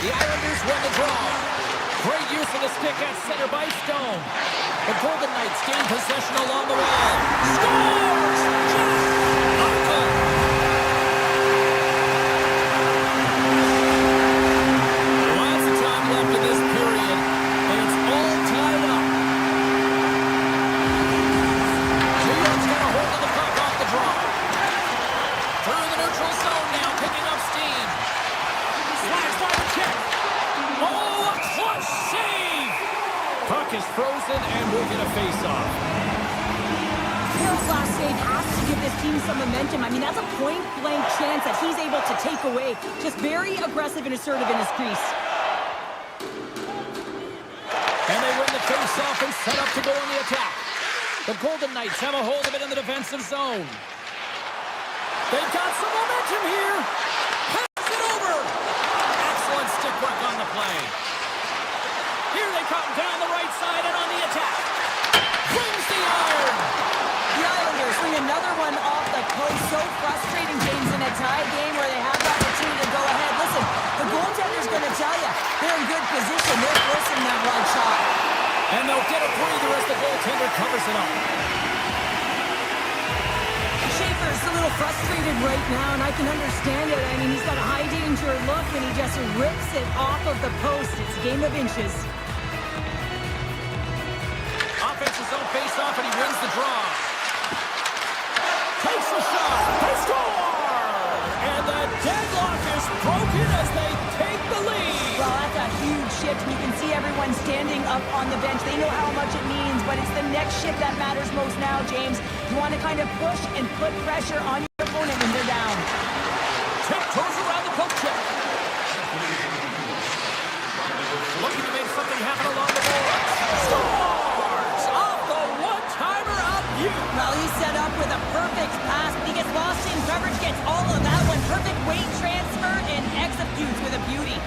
The Islanders win the draw. Great use of the stick at center by Stone. The Golden Knights gain possession along the wall. Scores! Jack Eichel! Lots of time left in this period, and it's all tied up. New York's got a hold of the puck off the draw. Through the neutral zone now, picking up steam. Slides by the check. Oh, a clutch save! Puck is frozen, and we'll get a face-off. Hill's last save has to give this team some momentum. I mean, that's a point-blank chance that he's able to take away. Just very aggressive and assertive in his crease. And they win the face-off and set up to go on the attack. The Golden Knights have a hold of it in the defensive zone. They've got some momentum here. Pass it over. Excellent stick work on the play. Here they come down the right side and on the attack. Wins the iron. The Islanders bring another one off the post. So frustrating, James, in a tie game where they have the opportunity to go ahead. Listen, the goaltender's going to tell you they're in good position. They're forcing that right shot. And they'll get a breather as the goaltender covers it up. Schaefer's a little frustrated right now, and I can understand it. I mean, he's got a high danger look, and he just rips it off of the post. It's a game of inches. Offensive zone face-off, and he wins the draw. Takes a shot. They score! And the deadlock is broken as they take the lead. Well, that's a huge shift. You can see everyone standing up on the bench. They know how much it means, but it's the next shift that matters most now, James. You want to kind of push and put pressure on your opponent when they're down. Tiptoes around the poke check. Looking to make something happen along the boards. Scores! Off the one-timer out you. Well, he's set up with a perfect pass, but he gets lost in coverage, gets all of that one. Perfect weight transfer and executes with a beauty.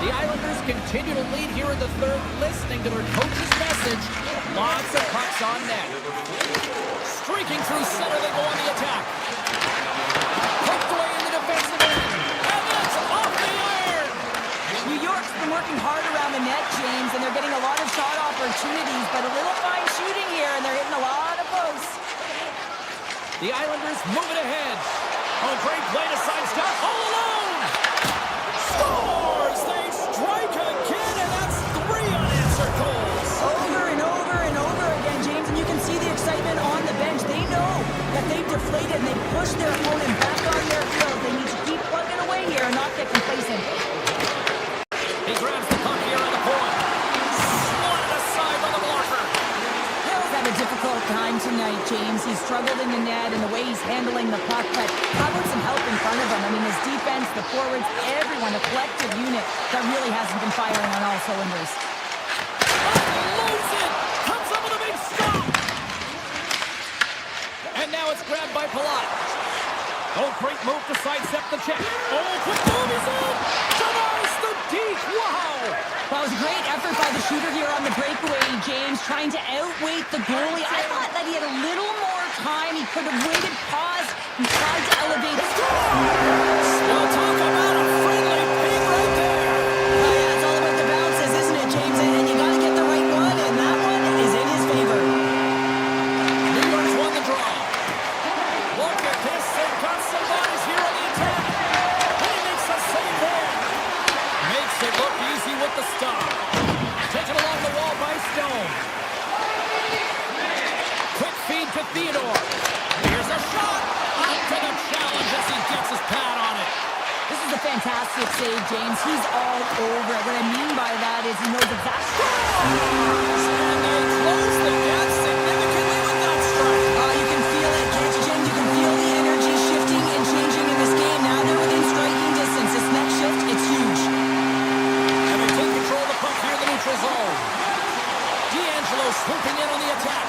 The Islanders continue to lead here in the third, listening to their coach's message. Lots of pucks on net. Streaking through center, they go on the attack. Poked away in the defensive end. And that's off the iron! New York's been working hard around the net, James, and they're getting a lot of shot opportunities, but a little fine shooting here, and they're hitting a lot of posts. The Islanders move it ahead. Oh, great play to sidestep. All alone! Scores! They strike again, and that's 3 unanswered goals. Over and over and over again, James, and you can see the excitement on the bench. They know that they've deflated and they pushed their opponent back on their field. They need to keep plugging away here and not get complacent. He grabs the puck here on the point. Swatted aside by the blocker. Hill's had a difficult time tonight, James. He's struggled in the net and the way he's handling the puck, but how about some help in front of him? I mean, his defense, the forwards, everyone, a collective unit that really hasn't been firing on all cylinders. Unloads it! Comes up with a big stop! And now it's grabbed by Palat. Oh, great move to sidestep the check. Oh, quick move, he's in! Denies the deep! Wow! Well, it was a great effort by the shooter here on the breakaway, James, trying to outweight the goalie. I thought that he had a little more time. He could have waited, paused, and tried to elevate. Scores! Well, talk about a friendly ping right there! Oh, yeah, it's all about the bounces, isn't it, James? And you got to get the right one, and that one is in his favor. New York's won the draw. Look at this, they've got some bodies here on the attack. And he makes a save there. Makes it look easy with the stop. Taken along the wall by fantastic save, James. He's all over it. What I mean by that is he knows exactly... And they close the gap significantly with that strike. You can feel it, can't you, James? You can feel the energy shifting and changing in this game. Now they're within striking distance. This next shift, it's huge. And they take control of the puck here in the neutral zone. D'Angelo swooping in on the attack.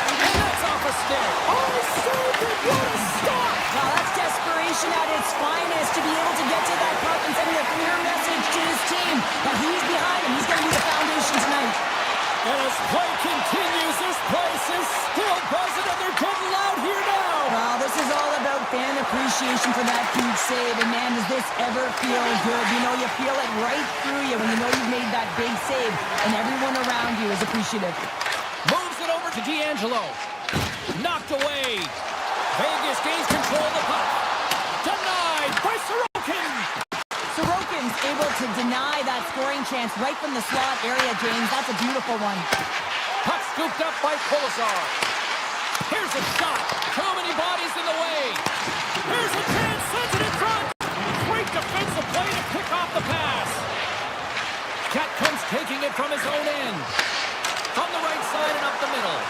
And that's off a stick. Oh, saved it. What a stop. Wow, that's desperation at its finest to be able to get to that puck and send a clear message to his team that he's behind him. He's going to be the foundation tonight. And as play continues, this place is still buzzing and they're getting loud here now. Well, this is all about fan appreciation for that huge save. And man, does this ever feel good. You know, you feel it right through you when you know you've made that big save and everyone around you is appreciative. Moves it over to D'Angelo. Knocked away. Vegas gains control of the puck. Denied by Sorokin. Sorokin's able to deny that scoring chance right from the slot area, James. That's a beautiful one. Puck scooped up by Kolesar. Here's a shot. Too many bodies in the way. Here's a chance. Sends it in front. Great defensive play to pick off the pass. Cat comes taking it from his own end. From the right side and up the middle.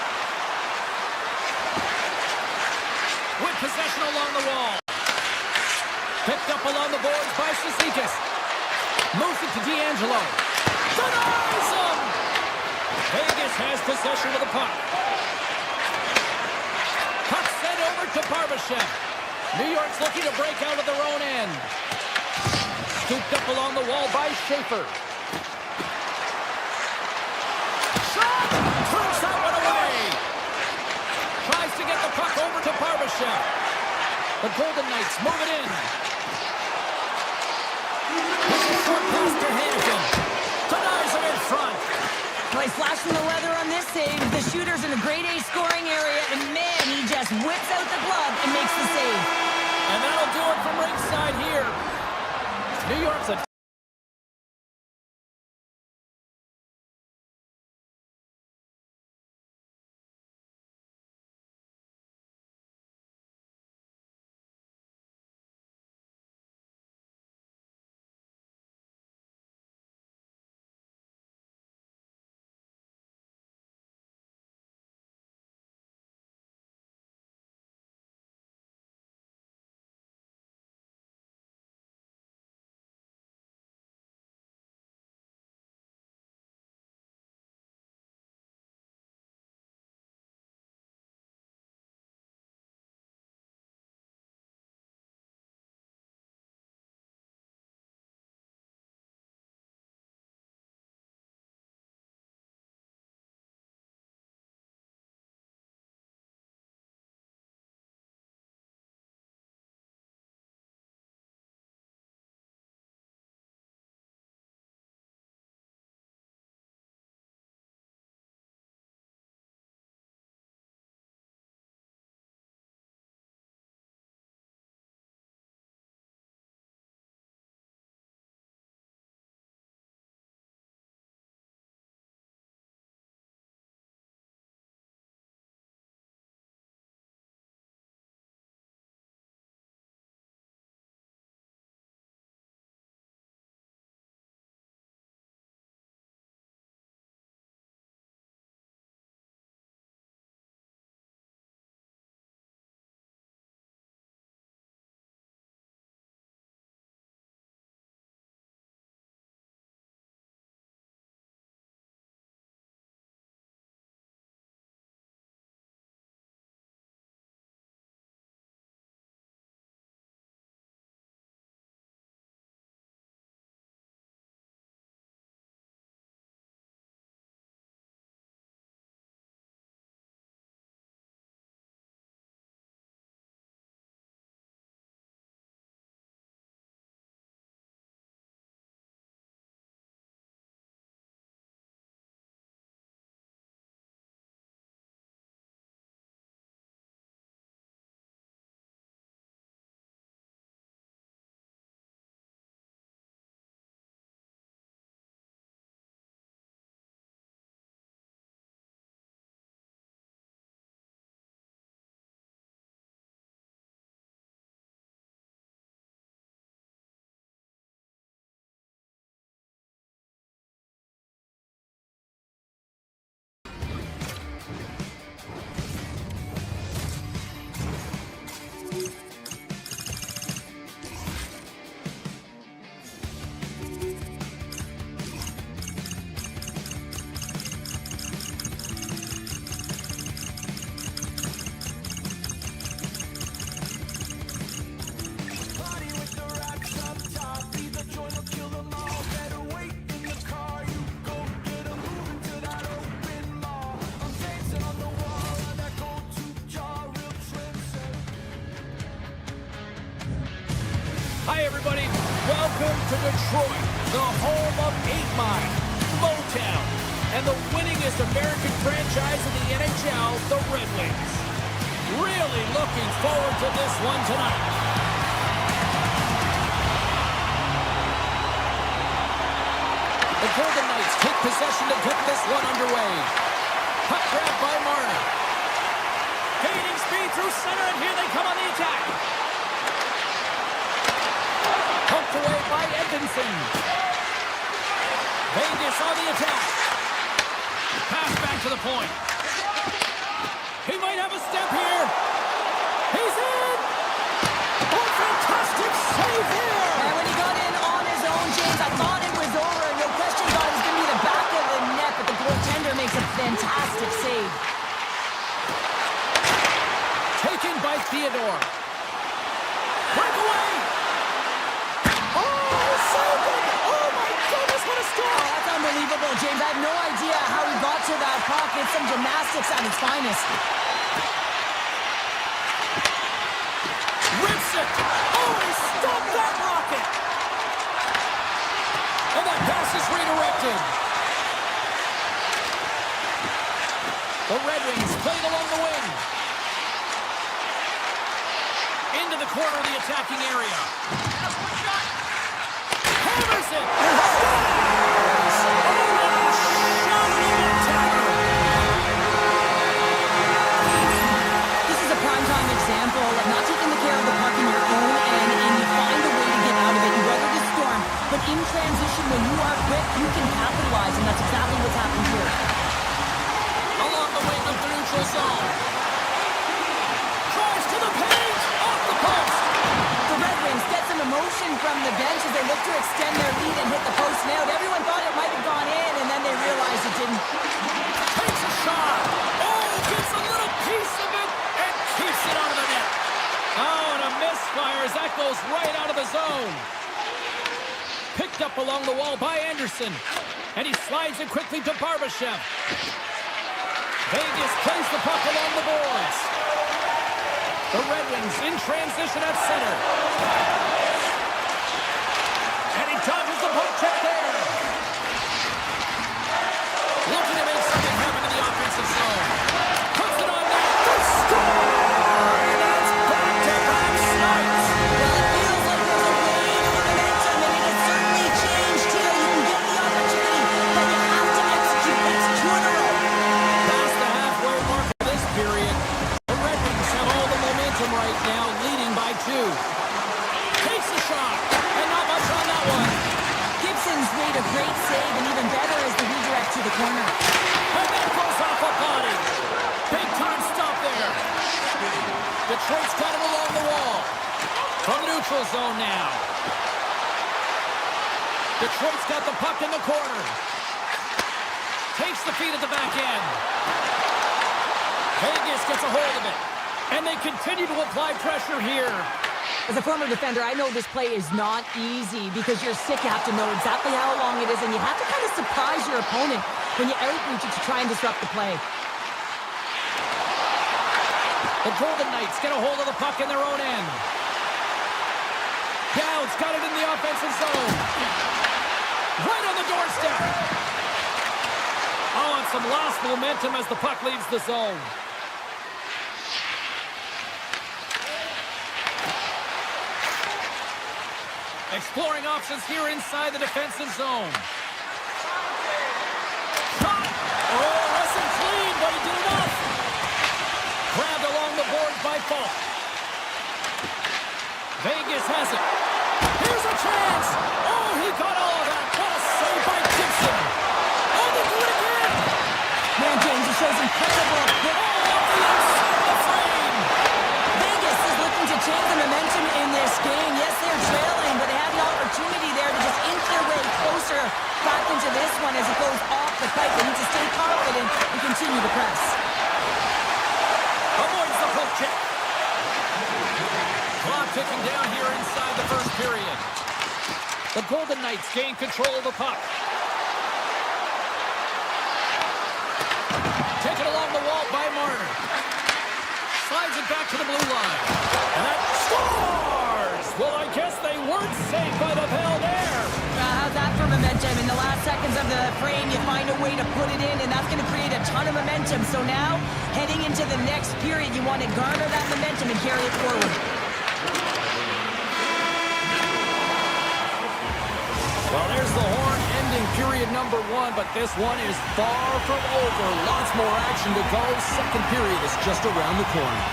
With possession along the wall. Picked up along the boards by Cizikas. Moves it to D'Angelo. Denies him! Vegas has possession of the puck. Puck sent over to Barbashev. New York's looking to break out of their own end. Scooped up along the wall by Schaefer. Shot! Turns that one away. Tries to get the puck over to Barbashev. The Golden Knights move it in. Short pass to Hannigan. Denies him in front. Well, he's flashing the leather on this save. The shooter's in a grade A scoring area, and man, he just whips out the glove and makes the save. And that'll do it from ringside here. New York's a Hi, everybody. Welcome to Detroit, the home of 8 Mile, Motown, and the winningest American franchise in the NHL, the Red Wings. Really looking forward to this one tonight. The Golden Knights take possession to get this one underway. Puck grab by Marner. Gaining speed through center, and here they come on the attack. Poked away by Edmondson. Vegas on the attack. Pass back to the point. He might have a step here. He's in! Oh, fantastic save here! And when he got in on his own, James, I thought it was over. No question thought it was going to be the back of the net, but the goaltender makes a fantastic save. Taken by Theodore. Breakaway! Oh, saved it! Oh, my goodness, what a Oh, stop! that's unbelievable, James. I have no idea how he got to that puck. It's some gymnastics at its finest. Rips it! Oh, he stopped that rocket! And that pass is redirected. The Red Wings played along the wing. Into the corner of the attacking area. Hammers it! This is a primetime example of not taking the care of the puck in your own end, and you find a way to get out of it. You weather the storm, but in transition, when you are quick, you can capitalize, and that's exactly what's happened here. Along the wing of the neutral zone. Drives to the paint! Off the post! The Red Wings get some emotion from the bench as they look to extend their lead and hit the post now. Everyone thought it might have gone in, and then they realized it didn't. Takes a shot! Oh, gets a little piece of it and keeps it out of the net. Oh, and a misfire as that goes right out of the zone. Picked up along the wall by Anderson. And he slides it quickly to Barbashev. Vegas plays the puck along the boards. The Red Wings in transition at center. And he dodges the poke check there. Looking to make something happen in the offensive zone. Puts it on net. The score! And it's back-to-back snipes. Well, it feels like there's a wave of momentum, and it has certainly changed here. You can get the opportunity, but you have to execute. That's 2 in a row. Past the halfway mark of this period, the Red Wings have all the momentum right now, leading by 2. Takes the shot, and not much on that one. Gibson's made a great save, and even better is the redirect to the corner. And that goes off a body. Big time stop there. Detroit's got it along the wall. From the neutral zone now. Detroit's got the puck in the corner. Takes the feed at the back end. Vegas gets a hold of it. And they continue to apply pressure here. As a former defender, I know this play is not easy because you're sick. You have to know exactly how long it is, and you have to kind of surprise your opponent when you outreach it to try and disrupt the play. The Golden Knights get a hold of the puck in their own end. Dowd's got it in the offensive zone. Right on the doorstep. Oh, and some lost momentum as the puck leaves the zone. Exploring options here inside the defensive zone. Shot! Oh, wasn't clean, but he did enough. Grabbed along the boards by Falk. Vegas has it. Here's a chance. Oh, he got all of that. What a save by Gibson. Oh, they do it again. Man, James, it shows incredible quick. Oh, off the inside of the frame. Vegas is looking to change the momentum in this game. Yes, they're trailing, but they have the opportunity there to just inch their way closer back into this one as it goes off the pipe. They need to stay confident and continue to press. Avoids the poke check. Clock ticking down here inside the first period. The Golden Knights gain control of the puck. Taken along the wall by Marner. Slides it back to the blue line. And that scores! Well, I guess they were Smart save by the Bell there. How's that for momentum? In the last seconds of the frame, you find a way to put it in, and that's going to create a ton of momentum. So now, heading into the next period, you want to garner that momentum and carry it forward. Well, there's the horn ending period number 1, but this one is far from over. Lots more action to go. Second period is just around the corner.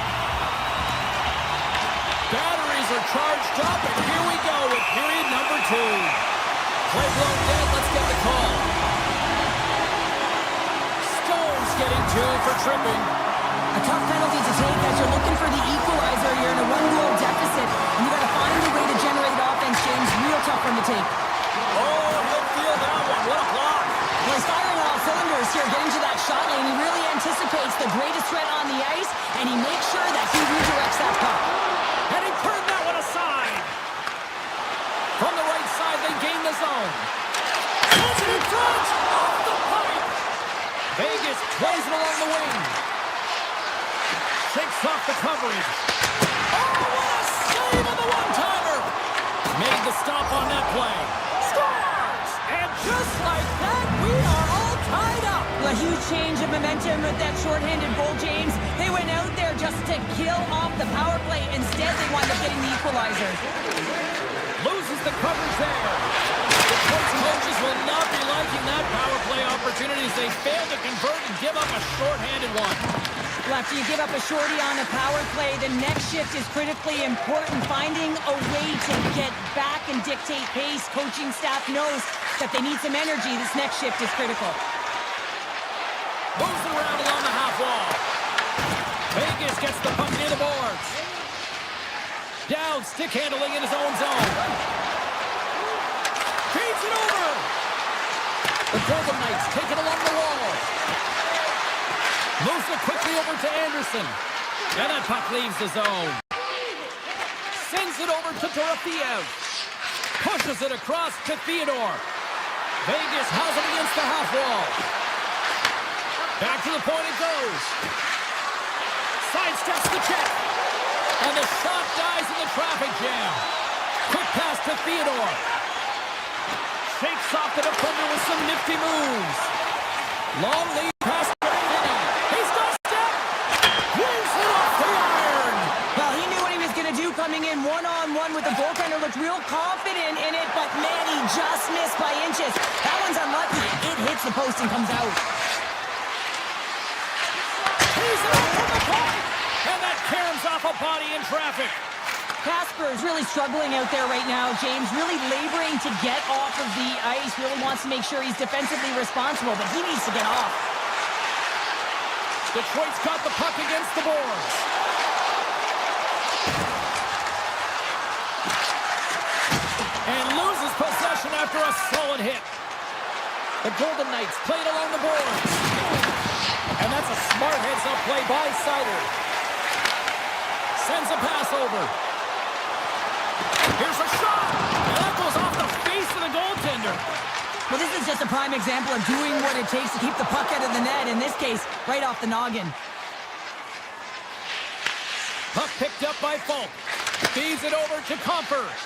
Batteries are charged up, and here we go with period number 2. Play blown dead, let's get the call. Stone's getting 2 for tripping. A tough penalty to take as you're looking for the equalizer. You're in a 1-goal deficit, and you got to find a way to generate offense, James. Real tough one to take. Oh, he'll feel that one. What a block. Well, he's firing on all cylinders here, getting to that shot lane. He really anticipates the greatest threat on the ice, and he makes sure that he redirects that puck. And he turned that one aside. From the right side, they gain the zone. Puts it in front. Off the pipe. Vegas plays it along the wing. Shakes off the coverage. Oh, what a save on the one-timer. Made the stop on that play. Scores! And just like that, we are all tied up. A huge change of momentum with that shorthanded goal, James. They went out there just to kill off the power play. Instead, they wound up getting the equalizer. Loses the coverage there. The coaches will not be liking that power play opportunity as they fail to convert and give up a shorthanded one. Well, after you give up a shorty on a power play, the next shift is critically important. Finding a way to get back and dictate pace. Coaching staff knows that they need some energy. This next shift is critical. Moves around along the half wall. Vegas gets the puck near the boards. Down, stick handling in his own zone. Feeds it over. The Golden Knights take it along the wall. Moves it quickly over to Anderson. And that puck leaves the zone. Sends it over to Dorofeev. Pushes it across to Theodore. Vegas has it against the half wall. Back to the point it goes. Sidesteps the check. And the shot dies in the traffic jam. Quick pass to Theodore. Shakes off the defender with some nifty moves. Long lead pass to Finney. He's got step. Wins it off the iron. Well, he knew what he was going to do coming in one-on-one with the goaltender. Looked real confident in it, but man, he just missed by inches. That one's unlucky. It hits the post and comes out. He's out from the point. And that caroms off a body in traffic. Casper is really struggling out there right now, James. Really laboring to get off of the ice. Really wants to make sure he's defensively responsible, but he needs to get off. Detroit's got the puck against the boards. And loses possession after a solid hit. The Golden Knights play it along the boards. And that's a smart heads-up play by Sider. Sends a pass over. Here's a shot. And that goes off the face of the goaltender. Well, this is just a prime example of doing what it takes to keep the puck out of the net. In this case, right off the noggin. Puck picked up by Falk. Feeds it over to Comfort.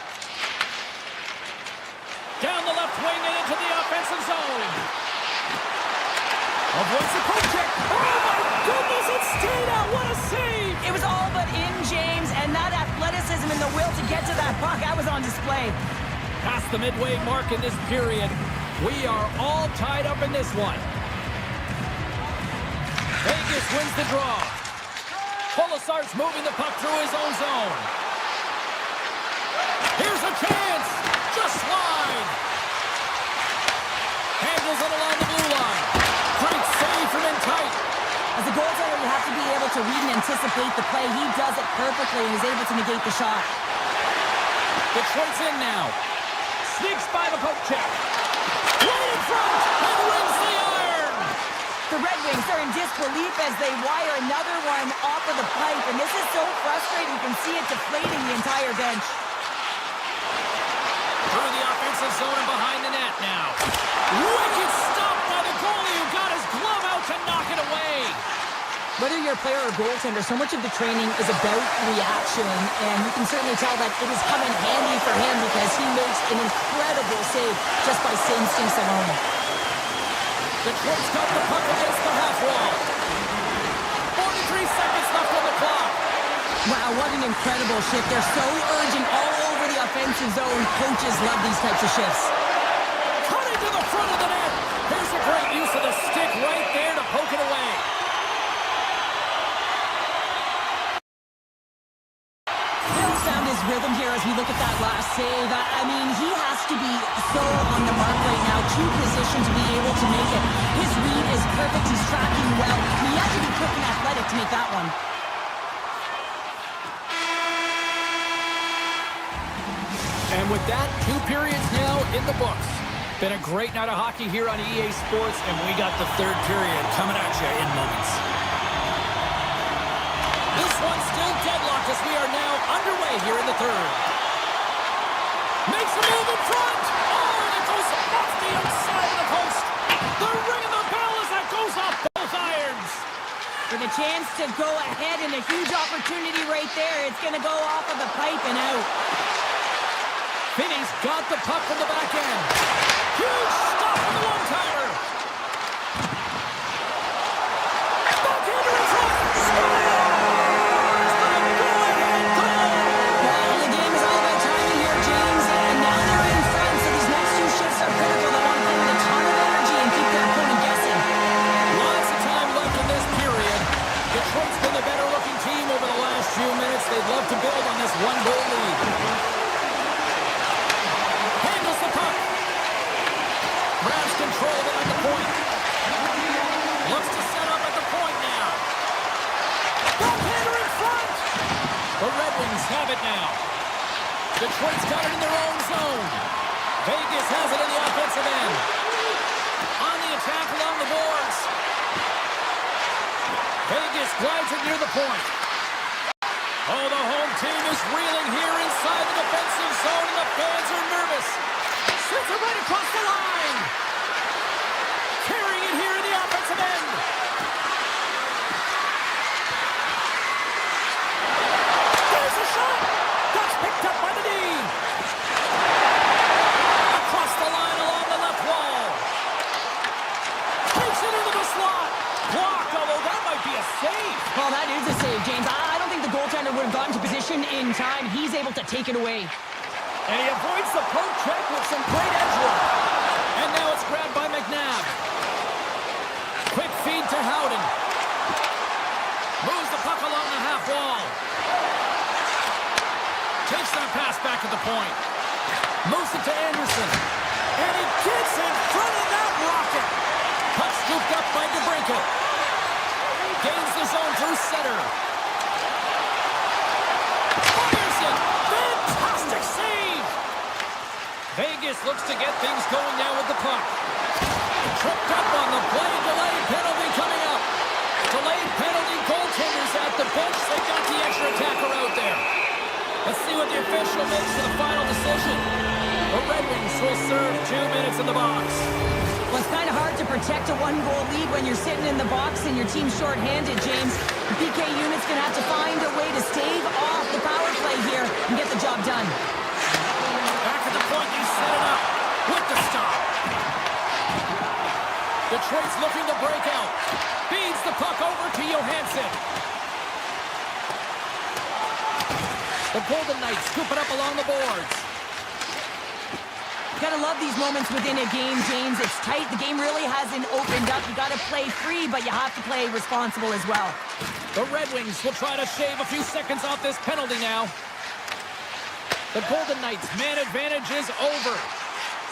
Down the left wing and into the offensive zone. Avoids the poke check. Oh, my goodness, it stayed out. What a save. It was all but in, James, and that athleticism and the will to get to that puck, that was on display. Past the midway mark in this period, we are all tied up in this one. Vegas wins the draw. Polisar's moving the puck through his own zone. Here's a chance. Just slide. Handles it along the blue line. Great save from in tight. As a goaltender, you have to be able to read and anticipate the play. He does it perfectly and is able to negate the shot. Detroit's in now. Sneaks by the poke check. Right in front and wins the iron. The Red Wings are in disbelief as they wire another one off of the pipe, and this is so frustrating. You can see it deflating the entire bench. Through the offensive zone and behind the net now. Wicked stop by the goalie who got his glove out to knock it away. Whether you're a player or goaltender, so much of the training is about reaction, and you can certainly tell that it has come in handy for him because as he makes an incredible save just by instincts alone. Detroit's got the puck against the half wall. 43 seconds left on the clock. Wow, what an incredible shift. They're so urgent all over the offensive zone. Coaches love these types of shifts. Cutting to the front of the net. There's a great use of the stick right there to poke it away. Phil's found his rhythm here as we look at that last save. I mean, he has to be so on the mark right now. Two positions to be able to make it. His read is perfect. He's tracking well. He had to be quick and athletic to make that one. And with that, 2 periods now in the books. Been a great night of hockey here on EA Sports, and we got the 3rd period coming at you in moments. This one's still deadlocked as we are now underway here in the 3rd. Makes a move in front. Oh, and it goes off the outside of the post. The ring of the bell as that goes off both irons. With a chance to go ahead and a huge opportunity right there. It's going to go off of the pipe and out. Finney's got the puck from the back end. Huge stop on the one-timer. Backhander in front. Scores! The go-ahead goal! Well, the game is all about timing here, James. And now they're in front, so these next 2 shifts are critical. They want to put in a ton of energy and keep their opponent guessing. Lots of time left in this period. Detroit's been the better-looking team over the last few minutes. They'd love to build on this 1-goal lead. Grabs control of it at the point. Looks to set up at the point now. Backhander in front. The Red Wings have it now. Detroit's got it in their own zone. Vegas has it in the offensive end. On the attack along the boards. Vegas glides it near the point. Oh, the home team is reeling here inside the defensive zone, and the fans are nervous. Shoots it right across the line. Carrying it here in the offensive end. There's a shot. That's picked up by the D. Across the line along the left wall. Takes it into the slot. Blocked, although that might be a save. Well, that is a save, James. I don't think the goaltender would have gotten to position in time. He's able to take it away. And he avoids the poke check with some great edge work. And now it's grabbed by McNabb. Quick feed to Howden. Moves the puck along the half wall. Takes that pass back to the point. Moves it to Anderson. And he gets in front of that rocket. Puck scooped up by DeBrincat. Gains the zone through center. Fires it. Fantastic save. Vegas looks to get things going now with the puck. Tripped up on the play. Delayed penalty coming up. Delayed penalty. Goaltenders at the bench. They got the extra attacker out there. Let's see what the official makes for the final decision. The Red Wings will serve 2 minutes in the box. Well, it's kind of hard to protect a 1-goal lead when you're sitting in the box and your team's shorthanded, James. The PK unit's going to have to find a way to stave off the power play here and get the job done. Back at the point, you set it up with the stop. Detroit's looking to break out. Feeds the puck over to Johansson. The Golden Knights scoop it up along the boards. You gotta love these moments within a game, James. It's tight. The game really hasn't opened up. You gotta play free, but you have to play responsible as well. The Red Wings will try to shave a few seconds off this penalty now. The Golden Knights' man advantage is over.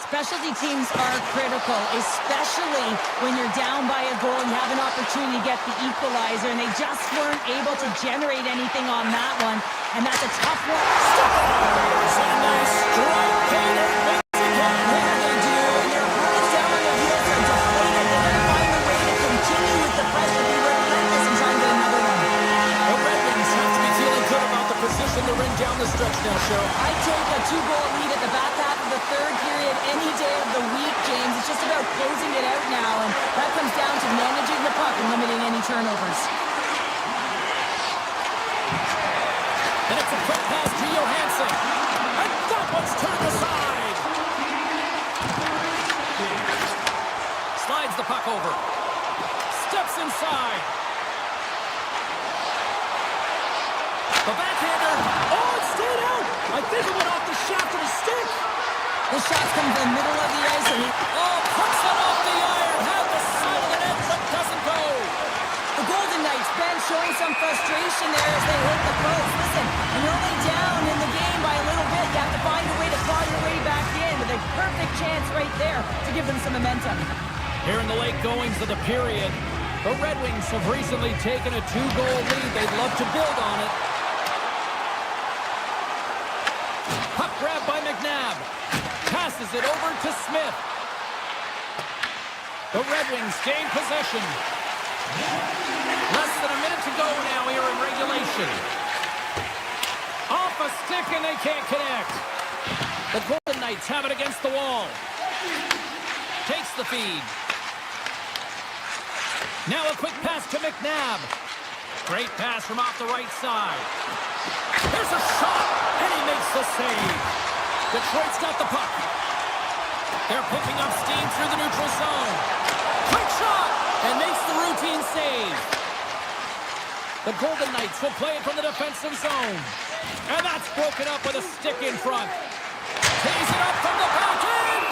Specialty teams are critical, especially when you're down by a goal and you have an opportunity to get the equalizer, and they just weren't able to generate anything on that one, and that's a tough one. It's a nice strike. In the ring down the stretch now, Show. I'd take a 2-goal lead at the back half of the 3rd period any day of the week, James. It's just about closing it out now, and that comes down to managing the puck and limiting any turnovers. And it's a quick pass to Johansson. And that one's turned aside. side. The backhander. Oh, it stayed out. I think it went off the shaft of his stick. The shot's come to the middle of the ice, and he Puts it off the iron. Had the side of the net, but doesn't go. The Golden Knights, Ben, showing some frustration there as they hit the post. Listen, when you're only down in the game by a little bit, you have to find a way to claw your way back in with a perfect chance right there to give them some momentum. Here in the late goings of the period, the Red Wings have recently taken a 2-goal lead. They'd love to build on it. Puck grab by McNabb. Passes it over to Smith. The Red Wings gain possession. Less than a minute to go now here in regulation. Off a stick and they can't connect. The Golden Knights have it against the wall. Takes the feed. Now a quick pass to McNabb. Great pass from off the right side. There's a shot, and he makes the save. Detroit's got the puck. They're picking up steam through the neutral zone. Quick shot, and makes the routine save. The Golden Knights will play it from the defensive zone. And that's broken up with a stick in front. Tees it up from the back end.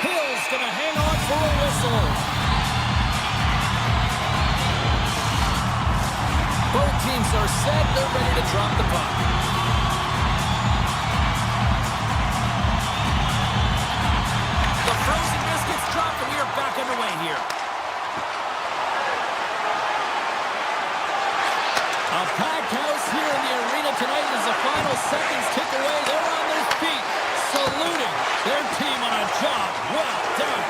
Hill's going to hang on for a whistle. Both teams are set. They're ready to drop the puck. The frozen biscuits dropped, and we are back underway here. A packed house here in the arena tonight as the final seconds tick away. They're on their feet, saluting their team on a job well done.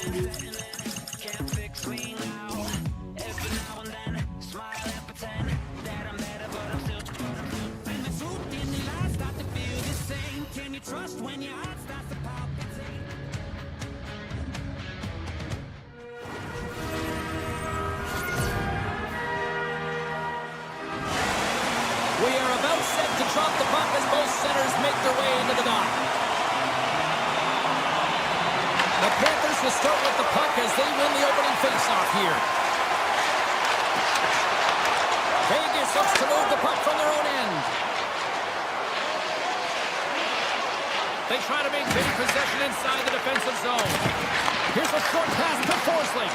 Can't fix me now. Every now and then, smile and pretend that I'm better, but I'm still. When the truth and the lies start to feel the same, can you trust when your heart starts to palpitate? We are about set to drop the puck as both centers make their way into the dock. The Panthers will start with the puck as they win the opening faceoff here. Vegas looks to move the puck from their own end. They try to maintain possession inside the defensive zone. Here's a short pass to Forsling.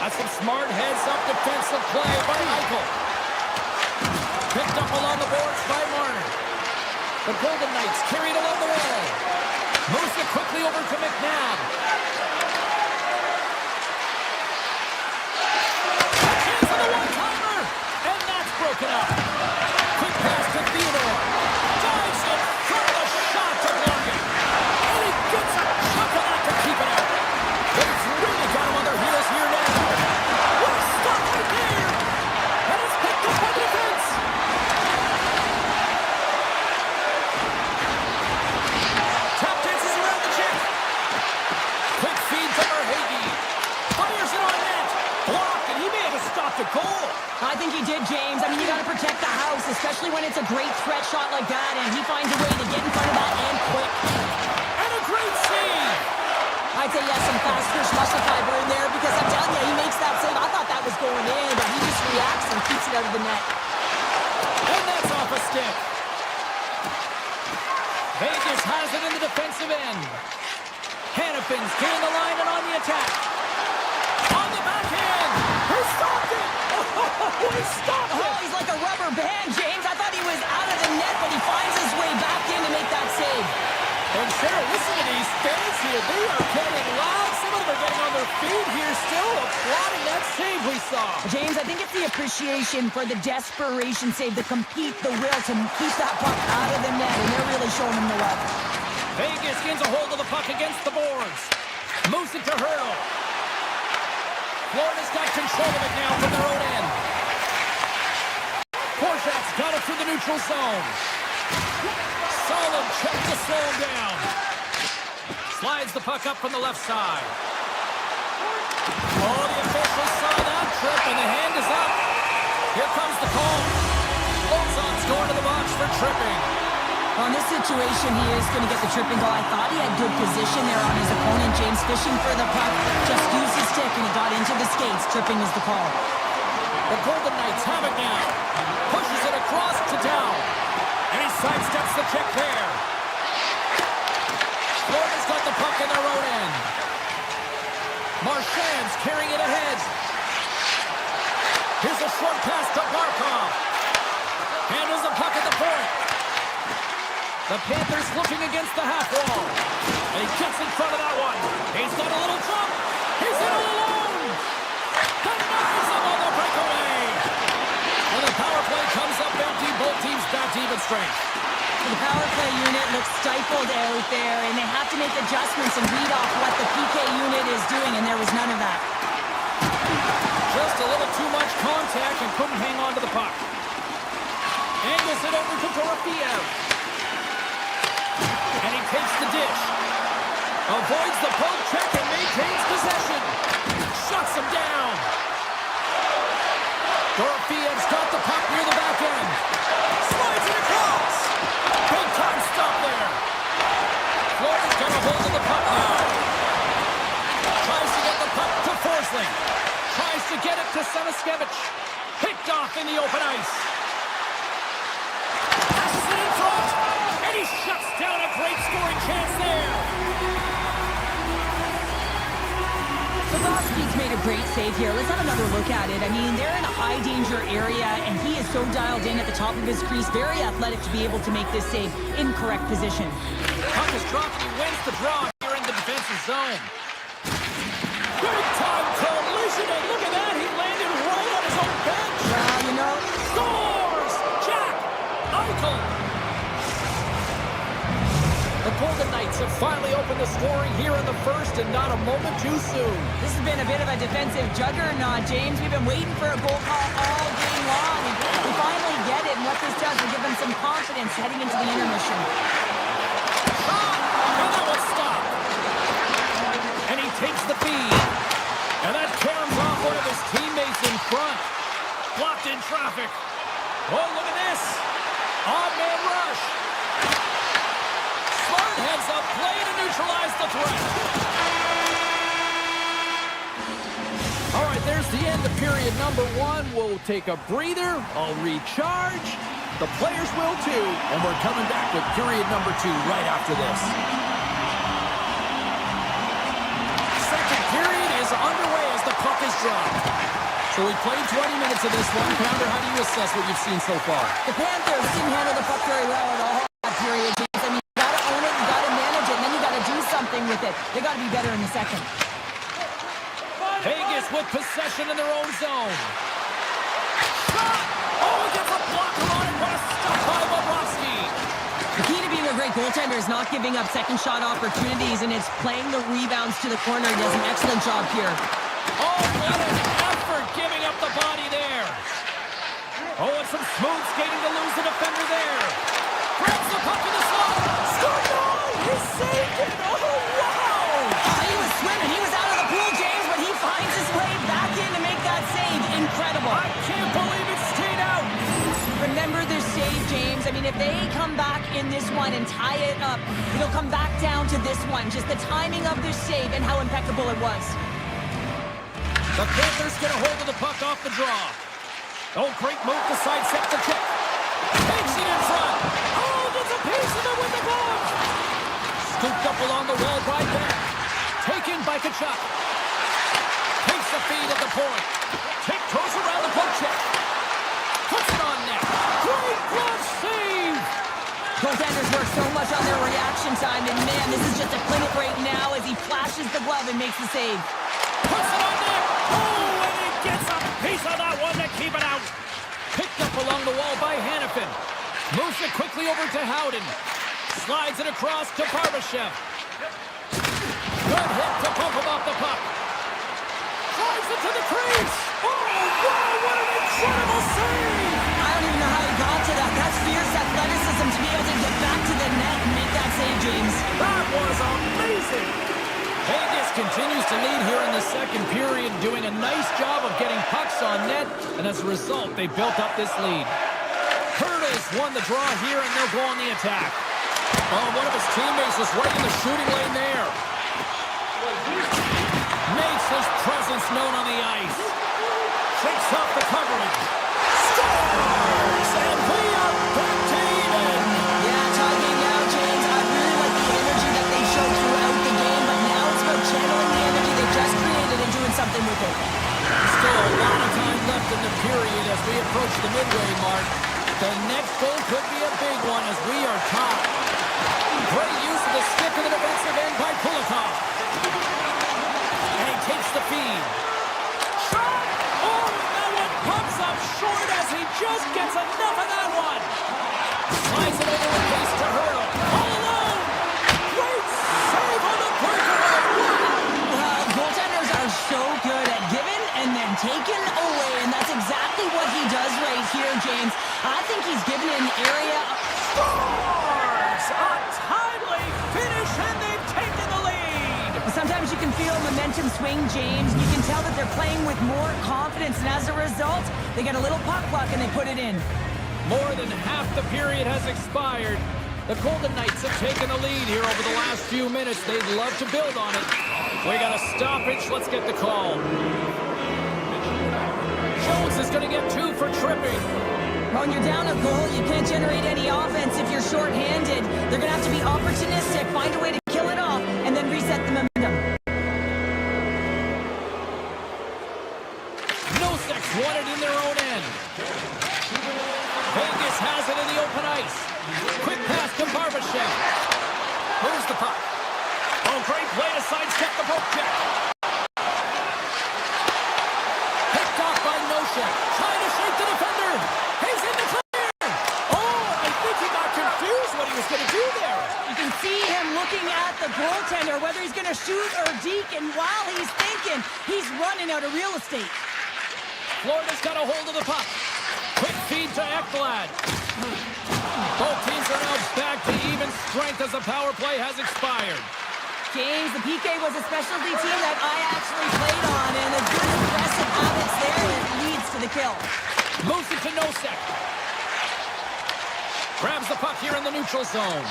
That's some smart heads-up defensive play by Eichel. Picked up along the boards by Marner. The Golden Knights carried along the wall. Moves it quickly over to McNabb. A chance on the one-timer! And that's broken up. Quick pass to Theodore. Dives in front of the shot to block it. And he gets a chunk of that to keep it out. They've really got him on their heels here now. What a stop right there! And it's picked up by the defense. Tap dances around the check. Quick feed to Verhaeghe. Fires it on net. Blocked, and he may have stopped a goal. I think he did, James. I mean, you got to protect the house, especially when it's a great threat shot like that, and he finds a way to get in front of that and quick. And a great save. I'd say, yes, some fast fish muscle fiber in there because I'm telling you, he makes that save. I thought that was going in, but he just reacts and keeps it out of the net. And that's off a stick. Vegas has it in the defensive end. Hannafin's gained the line and on the attack. On the backhand. He stopped it. Oh, he stopped it. Oh, he's like a rubber band, James. I thought he was out of the net, but he finds his way back in to make that save. And Sarah, listen to these fans here. They are getting loud. Some of them are getting on their feet here still, applauding that save we saw. James, I think it's the appreciation for the desperation save, the compete, the will to keep that puck out of the net, and they're really showing him the love. Vegas gains a hold of the puck against the boards. Moves it to Hurdle. Florida's got control of it now from their own end. Korczak's got it through the neutral zone. Solid check to slow him down. Slides the puck up from the left side. Oh, the officials saw that trip, and the hand is up. Here comes the call. Lozon's going to the box for tripping. Well, in this situation, he is going to get the tripping goal. I thought he had good position there on his opponent. James fishing for the puck. Just used his stick, and he got into the skates. Tripping is the call. The Golden Knights have it now. Pushes it across to Dow. And he sidesteps the check there. Florida's got the puck in their own end. Marchand's carrying it ahead. Here's a short pass to Barkov. Handles the puck at the point. The Panthers looking against the half wall. And he gets in front of that one. He's got a little jump. He's in all alone. Denies him on the breakaway. When the power play comes up empty, both teams back to even strength. The power play unit looks stifled out there, and they have to make adjustments and read off what the PK unit is doing, and there was none of that. Just a little too much contact and couldn't hang on to the puck. Angles it over to Dorofiev. And he takes the dish. Avoids the poke check and maintains possession. Shuts him down. Dorofiev's got the puck near the back end. Slides it across. Big time stop there. Florida's got a hold of the puck now. Tries to get the puck to Forsling. Tries to get it to Sanaskevich. Picked off in the open ice. Passes it in front. And he shuts down a great scoring chance there. Slavkovsky's made a great save here. Let's have another look at it. I mean, they're in a high-danger area, and he is so dialed in at the top of his crease. Very athletic to be able to make this save in correct position. Puck is dropped. He wins the draw here in the defensive zone. Big time collision, and look at that. He landed right on his own bench. Well, you know, Scores! Jack Eichel. The Golden Knights Knights have finally opened the scoring here in the first, and not a moment too soon. This has been a bit of a defensive juggernaut, James. We've been waiting for a goal call all game long. We finally get it, and what this does will give them some confidence heading into the intermission. And that was stopped. And he takes the feed. And that caroms off one of his teammates in front. Blocked in traffic. Oh, look at this. Odd man rush. Smart heads up play to neutralize the threat. All right, there's the end of period number one. We'll take a breather. I'll recharge. The players will too. And we're coming back with period number two right after this. Second period is underway as the puck is dropped. So we played 20 minutes of this one. Pounder, how do you assess what you've seen so far? The Panthers didn't handle the puck very well at all that period, James. I mean, you got to own it, you got to manage it, and then you got to do something with it. They got to be better in the second. Vegas with possession in their own zone. Shot! Oh, he gets a blocker on it. What a stop by Bobrovsky. The key to being a great goaltender is not giving up second shot opportunities, and it's playing the rebounds to the corner. He does an excellent job here. Oh, what an effort giving up the body there. Oh, and some smooth skating to lose the defender there. Grabs the puck in the slot. Scored goal! He saved it! Oh, wow! He was swimming. He was out of the pool, James, but he finds his way back in to make that save. Incredible. I can't believe it stayed out. Remember their save, James. I mean, if they come back in this one and tie it up, it'll come back down to this one. Just the timing of their save and how impeccable it was. The Panthers get a hold of the puck off the draw. Oh, great move to sidestep the check. Takes it in front. Oh, gets a piece of it with the glove. Scooped up along the wall by Beck. Taken by Kachuk. Takes the feed at the point. Tiptoes around the poke check. Puts it on net. Great glove save. Goaltenders work so much on their reaction time, and man, this is just a clinic right now as he flashes the glove and makes the save. Puts it on net. Oh, and he gets a piece of that one to keep it out. Picked up along the wall by Hannafin. Moves it quickly over to Howden. Slides it across to Barbashev. Good hit to bump him off the puck. Drives it to the crease. Oh, wow, what an incredible save. I don't even know how he got to that. That's fierce athleticism to be able to get back to the net and make that save, James. That was amazing. Vegas continues to lead here in the second period, doing a nice job of getting pucks on net, and as a result, they built up this lead. Curtis won the draw here, and they'll go on the attack. Oh, one of his teammates was right in the shooting lane there. Makes his presence known on the ice. Shakes off the coverage. Scores! And we are back to even. Yeah, talking now, James. I really like the energy that they showed throughout the game, but now it's about channeling the energy they just created and doing something with it. Still a lot of time left in the period as we approach the midway mark. The next goal could be a big one as we are tied. Great use of the stick in the defensive end by Kulikov. And he takes the feed. Shot! Oh, that one pops up short as he just gets enough of that one. Slides it over with pace to Hurdle. All alone! Great save on the breakaway! Goaltenders are so good at giving and then taking away, and that's exactly what he does right here, James. I think he's given an area. Scores! A timely finish, and they've taken the lead! Sometimes you can feel momentum swing, James. You can tell that they're playing with more confidence, and as a result, they get a little puck luck and they put it in. More than half the period has expired. The Golden Knights have taken the lead here over the last few minutes. They'd love to build on it. We got a stoppage. Let's get the call. Jones is going to get 2 for tripping. When you're down a goal, you can't generate any offense if you're shorthanded. They're going to have to be opportunistic, find a way to kill it off, and then reset the momentum. Nosek won it in their own end. Vegas has it in the open ice. Quick pass to Barbashev. Moves the puck. Oh, great play to sidestep the poke check. Picked off by Nosek. Trying to shake the defender. He's in the clear. Oh, I think he got confused what he was going to do there. You can see him looking at goaltender, whether he's going to shoot or deke, and while he's thinking, he's running out of real estate. Florida's got a hold of the puck. Quick feed to Ekblad. Both teams are now back to even strength as the power play has expired. James, the PK was a specialty team that I actually played on, and a good aggressive habits there that leads to the kill. Moves it to Nosek. Grabs the puck here in the neutral zone.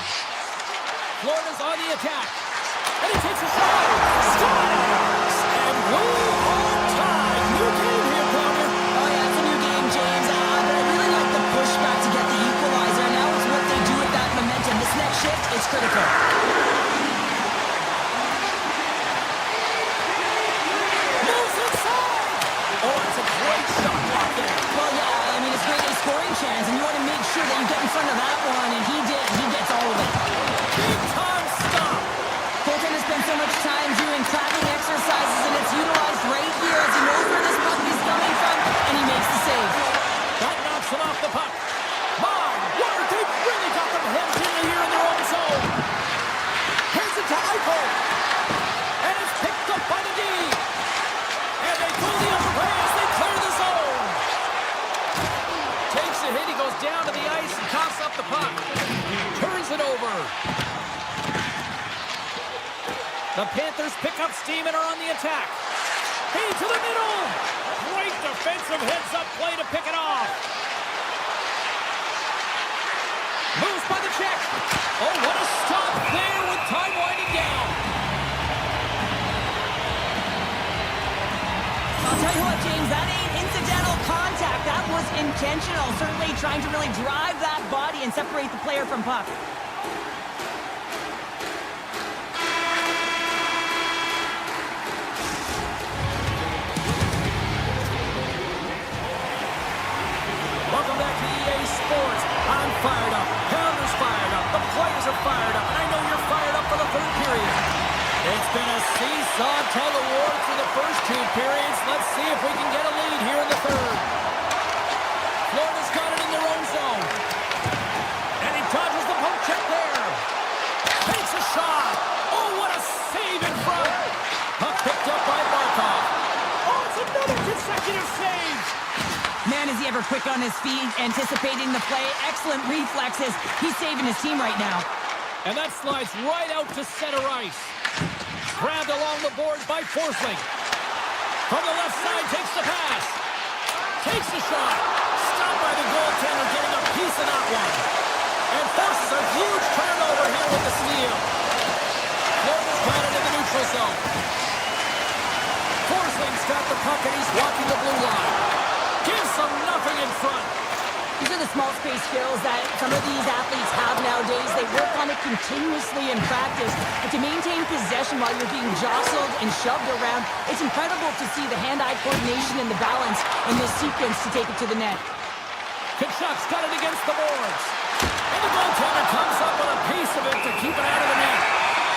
Florida's on the attack. And he takes a shot. Scores! And Blue on time. New game here, Connor. Oh, yeah, it's a new game, James. But I really like the pushback to get the equalizer. Now it's what they do with that momentum. This next shift is critical. Moves inside. Oh, it's a great shot right there. Well, yeah, I mean, it's great a scoring chance, and you want to make sure that you get in front of that one, and he did. He gets all of it. Big time stop. Goaltender spends so much time doing tracking exercises, and it's utilized right here as he knows where this puck is coming from, and he makes the save. That knocks him off the puck. My word, they've really got them hemmed in here in their own zone. Hands it to Eichel. And it's picked up by the D. And they pull the upper play as they clear the zone. Takes a hit, he goes down to the ice and coughs up the puck. Turns it over. The Panthers pick up steam and are on the attack. Feed to the middle. Great defensive heads-up play to pick it off. Moves by the check. Oh, what a stop there with time winding down. I'll tell you what, James, that ain't incidental contact. That was intentional, certainly trying to really drive that body and separate the player from puck. Welcome back to EA Sports. I'm fired up. Panthers fired up. The players are fired up. And I know you're fired up for the third period. It's been a seesaw tug of war through the first two periods. Let's see if we can get a lead here in the third. Florida's got it in their own zone. And he dodges the poke check there. Takes a shot. Oh, what a save in front. Puck picked up by Barkov. Oh, it's another consecutive save. Man, is he ever quick on his feet, anticipating the play. Excellent reflexes. He's saving his team right now. And that slides right out to center ice. Grabbed along the boards by Forsling. From the left side, takes the pass. Takes the shot. Stopped by the goaltender, getting a piece of that one. And forces a huge turnover here with the steal. Florida's got it in the neutral zone. Forsling's got the puck and he's walking the blue line. Gives them nothing in front. These are the small space skills that some of these athletes have nowadays. They work on it continuously in practice. But to maintain possession while you're being jostled and shoved around, it's incredible to see the hand-eye coordination and the balance in this sequence to take it to the net. Kachuk's got it against the boards. And the goaltender comes up with a piece of it to keep it out of the net.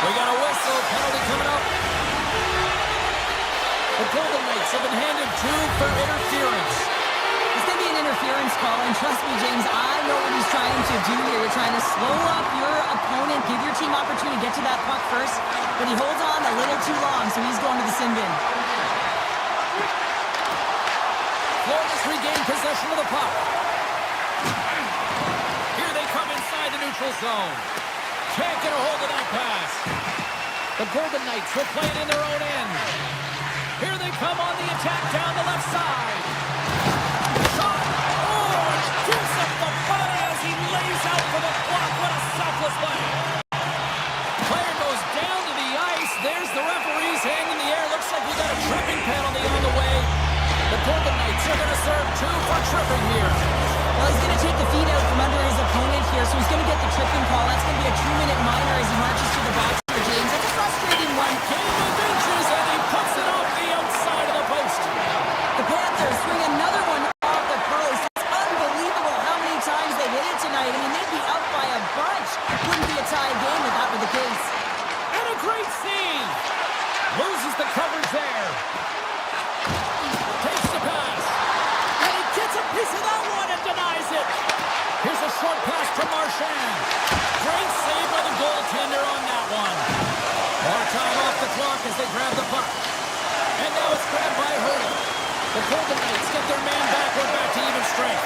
We got a whistle, penalty coming up. The Golden Knights have been handed two for interference. It's going to be an interference call, and trust me, James, I know what he's trying to do here. You're trying to slow up your opponent, give your team opportunity to get to that puck first, but he holds on a little too long, so he's going to the sin bin. Florida's regained possession of the puck. Here they come inside the neutral zone. Can't get a hold of that pass. The Golden Knights will play it in their own end. Here they come on the attack down the left side. Shot! Oh, and gives up the body as he lays out for the block. What a selfless play. Player goes down to the ice. There's the referee's hand in the air. Looks like we got a tripping penalty on the way. The Golden Knights are going to serve two for tripping here. Well, he's going to take the feet out from under his opponent here, so he's going to get the tripping call. That's going to be a 2-minute minor as he marches to the box for James. It's a frustrating one. Game of inches, and he puts it off the outside of the post. The Panthers swing another one off the post. It's unbelievable how many times they hit it tonight. I mean, they'd be up by a bunch. It wouldn't be a tie game if that were the case. And a great save. Loses the coverage there. Takes the pass. And he gets a piece of that one and denies it. Here's a short pass to Marchand. Great save by the goaltender. Golden Knights get their man back. We're back to even strength.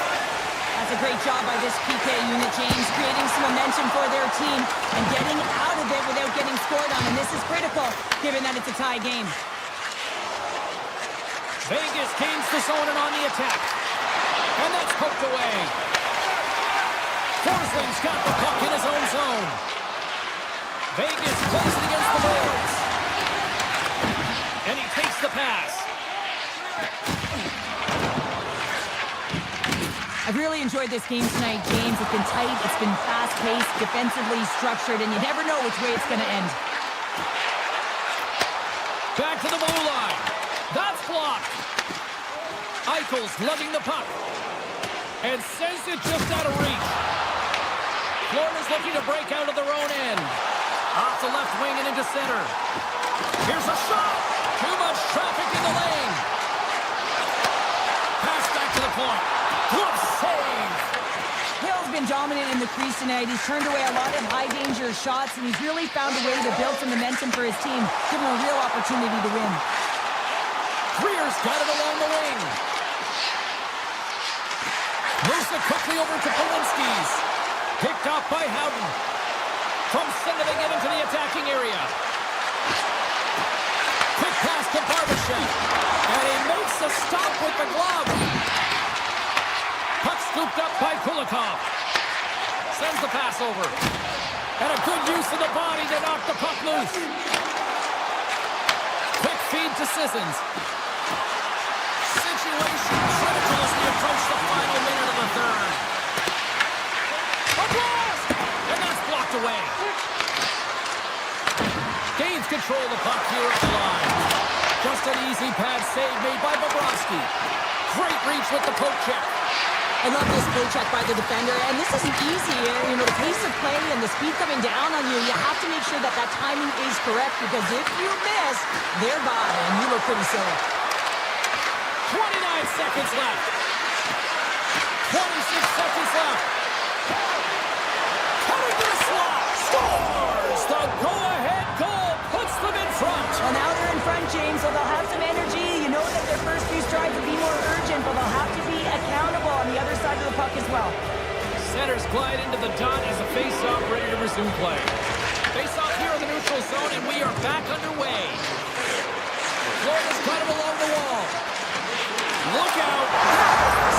That's a great job by this PK unit, James, creating some momentum for their team and getting out of it without getting scored on. And this is critical, given that it's a tie game. Vegas gains the zone and on the attack. And that's poked away. Forsling's got the puck in his own zone. Vegas plays it against the boards. And he takes the pass. I've really enjoyed this game tonight, James. It's been tight, it's been fast-paced, defensively structured, and you never know which way it's going to end. Back to the blue line. That's blocked. Eichel's lugging the puck. And sends it just out of reach. Florida's looking to break out of their own end. Off the left wing and into center. Here's a shot. Too much traffic in the lane. Pass back to the point. Good save. Hill's been dominant in the crease tonight. He's turned away a lot of high-danger shots, and he's really found a way to build some momentum for his team, give him a real opportunity to win. Greer's got it along the wing. Moves it quickly over to Polinski's. Picked off by Howden. From center they get into the attacking area. Quick pass to Barbashev. And he makes a stop with the glove. Puck scooped up by Kulikov. Sends the pass over. And a good use of the body to knock the puck loose. Quick feed to Sissons. Situation critical as we approach the final minute of the third. A blast! And that's blocked away. Gains control of the puck here at the line. Just an easy pad save made by Bobrovsky. Great reach with the poke check. I love this poke check by the defender, and this isn't easy. You know, the pace of play and the speed coming down on you, you have to make sure that that timing is correct, because if you miss, they're by, and you look pretty silly. 29 seconds left. 26 seconds left. Coming to the slot. Scores! The go-ahead goal puts them in front. Well, now they're in front, James, so they'll have some energy. You know that their first few strides will be more urgent, but they'll have to be accountable on the other side of the puck as well. Centers glide into the dot as a face-off ready to resume play. Face-off here in the neutral zone, and we are back underway. Florida's got him along the wall. Look out!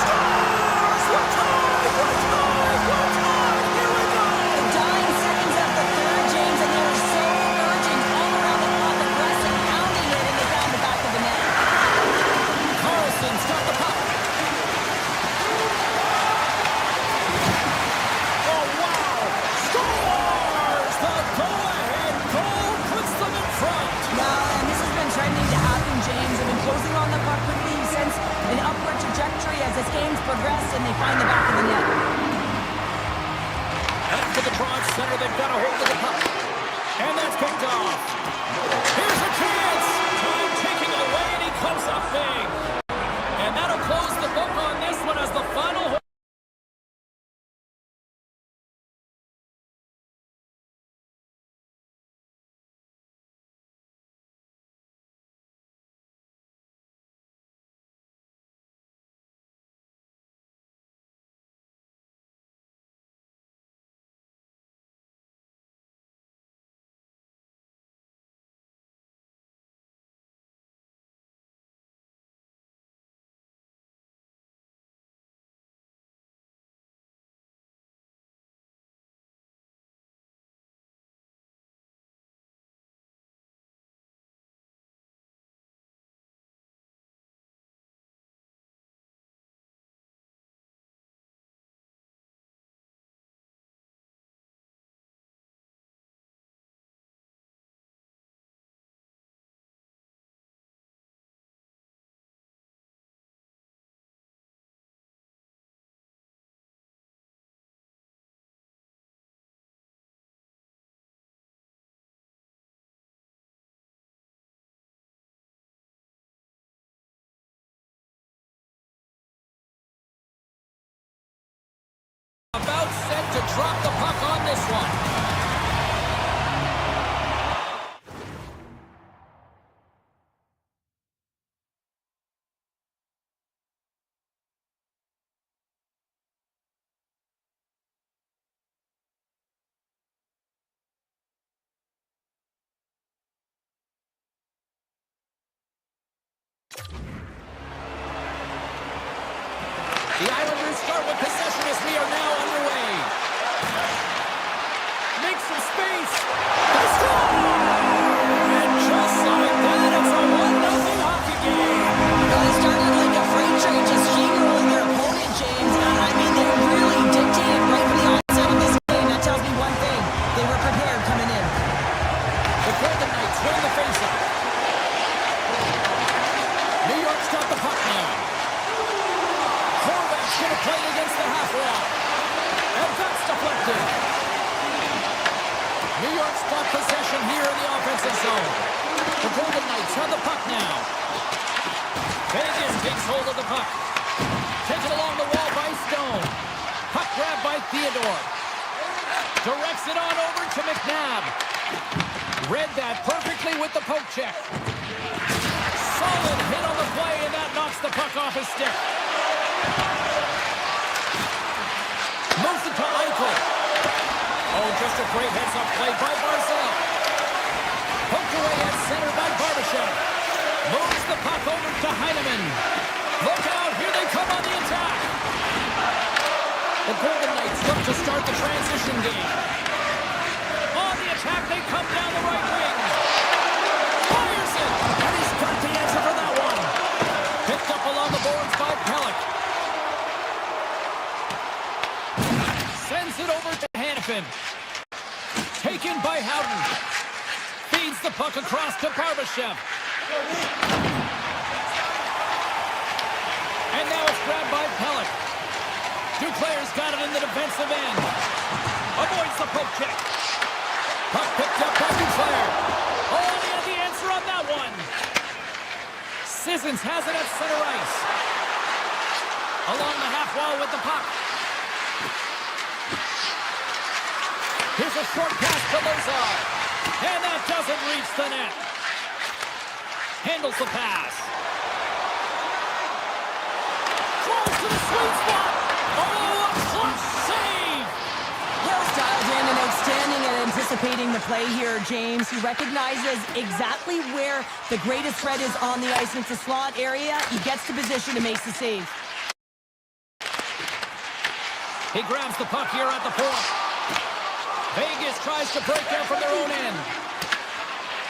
Scores! We're tied! We're tied! We're tied! Here we go! Dying seconds of the third, James, and they were so urgent all around the puck, aggressive, pounding it, and they found the back of the net. Carlson's got the puck. Oh, wow! Scores! The go-ahead goal puts them in front. Yeah, and this has been trending to happen, James. They've been closing on the puck quickly since an upward trajectory as this game's progressed, and they find the back of the net. After the draw at center, they've got a hold of the puck. And that's picked off. Here's a chance. Time taking away, and he comes up big. And that'll close the book on this one as the final about set to drop the puck on this one. have possession here in the offensive zone. The Golden Knights have the puck now. Vegas takes hold of the puck. Taken along the wall by Stone. Puck grabbed by Theodore. Directs it on over to McNabb. Read that perfectly with the poke check. Solid hit on the play, and that knocks the puck off his stick. Moves it to Eichel. Oh, just a great heads-up play by Barzal. Poked away at center by Barbashev. Moves the puck over to Heineman. Look out, here they come on the attack. The Golden Knights look to start the transition game. On the attack, they come down the right wing. Fires it, and he's got the answer for that one. Picked up along the boards by Pellick. Sends it over to Hanifin. Taken by Howden. Feeds the puck across to Barbashev. And now it's grabbed by Pellick. Duclair's got it in the defensive end. Avoids the poke check. Puck picked up by Duclair. Oh, he had the answer on that one. Sissons has it at center ice. Along the half wall with the puck. Here's a short pass to Lozar. And that doesn't reach the net. Handles the pass. Throws to the sweet spot. Oh, a clutch save. Well dialed in and outstanding at anticipating the play here, James. He recognizes exactly where the greatest threat is on the ice. It's a slot area. He gets to position and makes the save. He grabs the puck here at the point. Vegas tries to break out from their own end.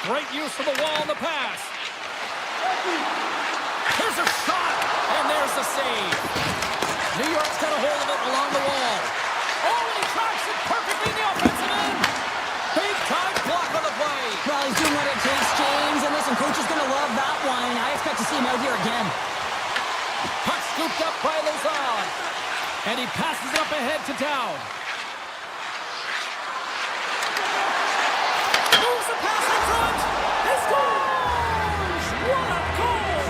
Great use of the wall on the pass. Here's a shot, and there's the save. New York's got a hold of it along the wall. Oh, and he tracks it perfectly in the offensive end. Big time block on the play. Well, he's doing what it takes, James. And listen, coach is going to love that one. I expect to see him out here again. Puck scooped up by Lozar. And he passes it up ahead to Dowd. Moves the pass in front. He scores! What a goal!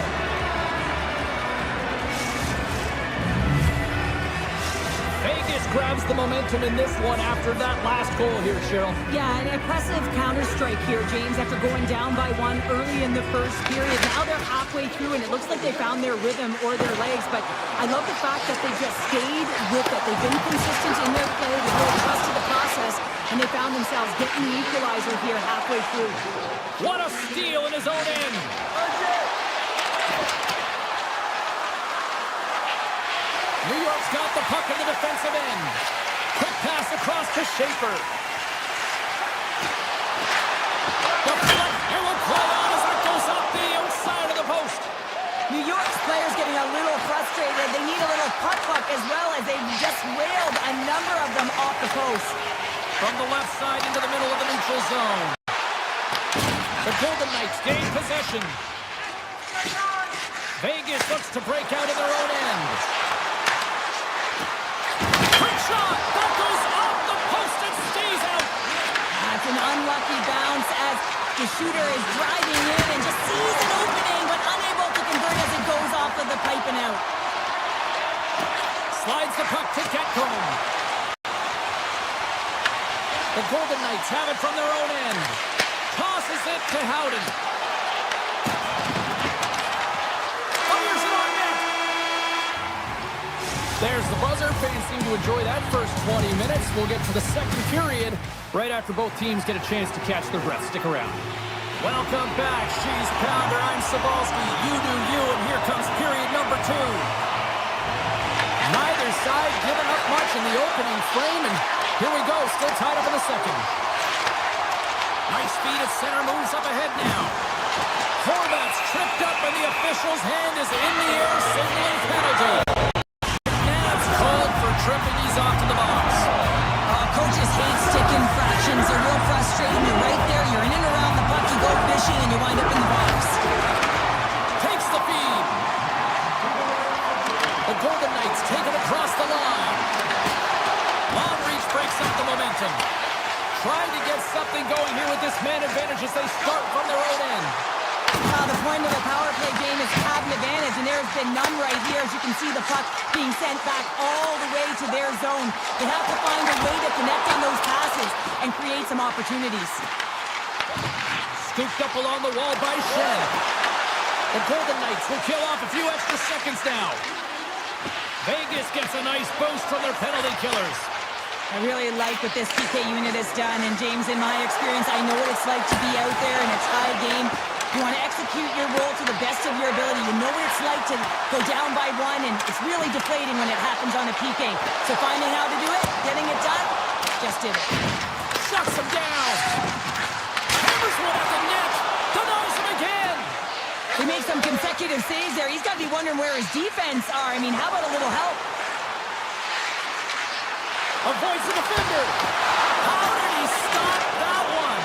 Vegas grabs the momentum in this one after that last goal here, Cheryl. Yeah, an impressive counter-strike here, James, after going down by one early in the first period. Now they're halfway through, and it looks like they found their rhythm or their legs, but I love the fact that they just stayed with it. They've been consistent in their play. They really trusted the process, and they found themselves getting the equalizer here halfway through. What a steal in his own end. New York's got the puck in the defensive end. Quick pass across to Schaefer. The puck, it will play on as it goes up the outside of the post. New York's players getting a little frustrated. They need a little puck luck as well as they just railed a number of them off the post. From the left side into the middle of the neutral zone. The Golden Knights gain possession. Vegas looks to break out of their own end. Quick shot! That goes off the post and stays out. That's an unlucky bounce as the shooter is driving in and just sees an opening but unable to convert as it goes off of the pipe and out. Slides the puck to Getcomb. The Golden Knights have it from their own end. Tosses it to Howden. Fires it on net. There's the buzzer. Fans seem to enjoy that first 20 minutes. We'll get to the second period right after both teams get a chance to catch their breath. Stick around. Welcome back, Cheese Pounder. I'm Sabalski. You do you, and here comes period number 2. Neither side giving up much in the opening frame, and here we go, still tied up in the second. Nice feed at center, moves up ahead now. Horvat's tripped up, and the official's hand is in the air, signaling penalty. Nab's called for tripping, he's off to the box. Coaches hate stick infractions. They're real frustrating. You're right there, you're in and around the puck, you go fishing, and you wind up in the box. Takes the feed. The Golden Knights take it across the line. Long reach breaks up the momentum. trying to get something going here with this man advantage as they start from their own end. The point of the power play game is to have an advantage, and there's been none right here. As you can see, the puck being sent back all the way to their zone. They have to find a way to connect on those passes and create some opportunities. Scooped up along the wall by Shen. The Golden Knights will kill off a few extra seconds now. Vegas gets a nice boost from their penalty killers. I really like what this PK unit has done, and James, in my experience, I know what it's like to be out there in a tie game. You want to execute your role to the best of your ability. You know what it's like to go down by one, and it's really deflating when it happens on a PK. So finding how to do it, getting it done, just did it. Shuts him down. Hammers one at the net. Denies him again. He makes some consecutive saves there. He's got to be wondering where his defense are. I mean, how about a little help? Avoids the defender. How did he stop that one?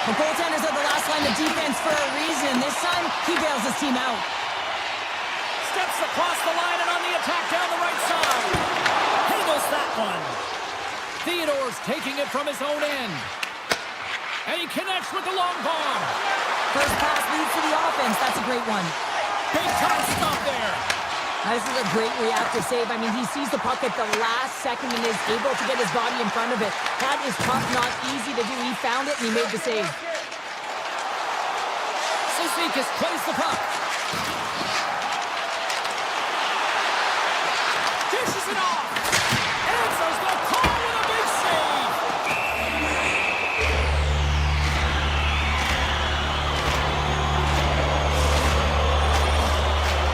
The goaltenders are the last line of defense for a reason. This time, he bails his team out. Steps across the line and on the attack down the right side. Handles that one. Theodore's taking it from his own end. And he connects with the long bomb. First pass leads to the offense. That's a great one. Big time stop there. This is a great reactive save. I mean, he sees the puck at the last second and is able to get his body in front of it. That is tough, not easy to do. He found it and he made the save. Cizikas plays the puck. Dishes it off. Answers the call with a big save.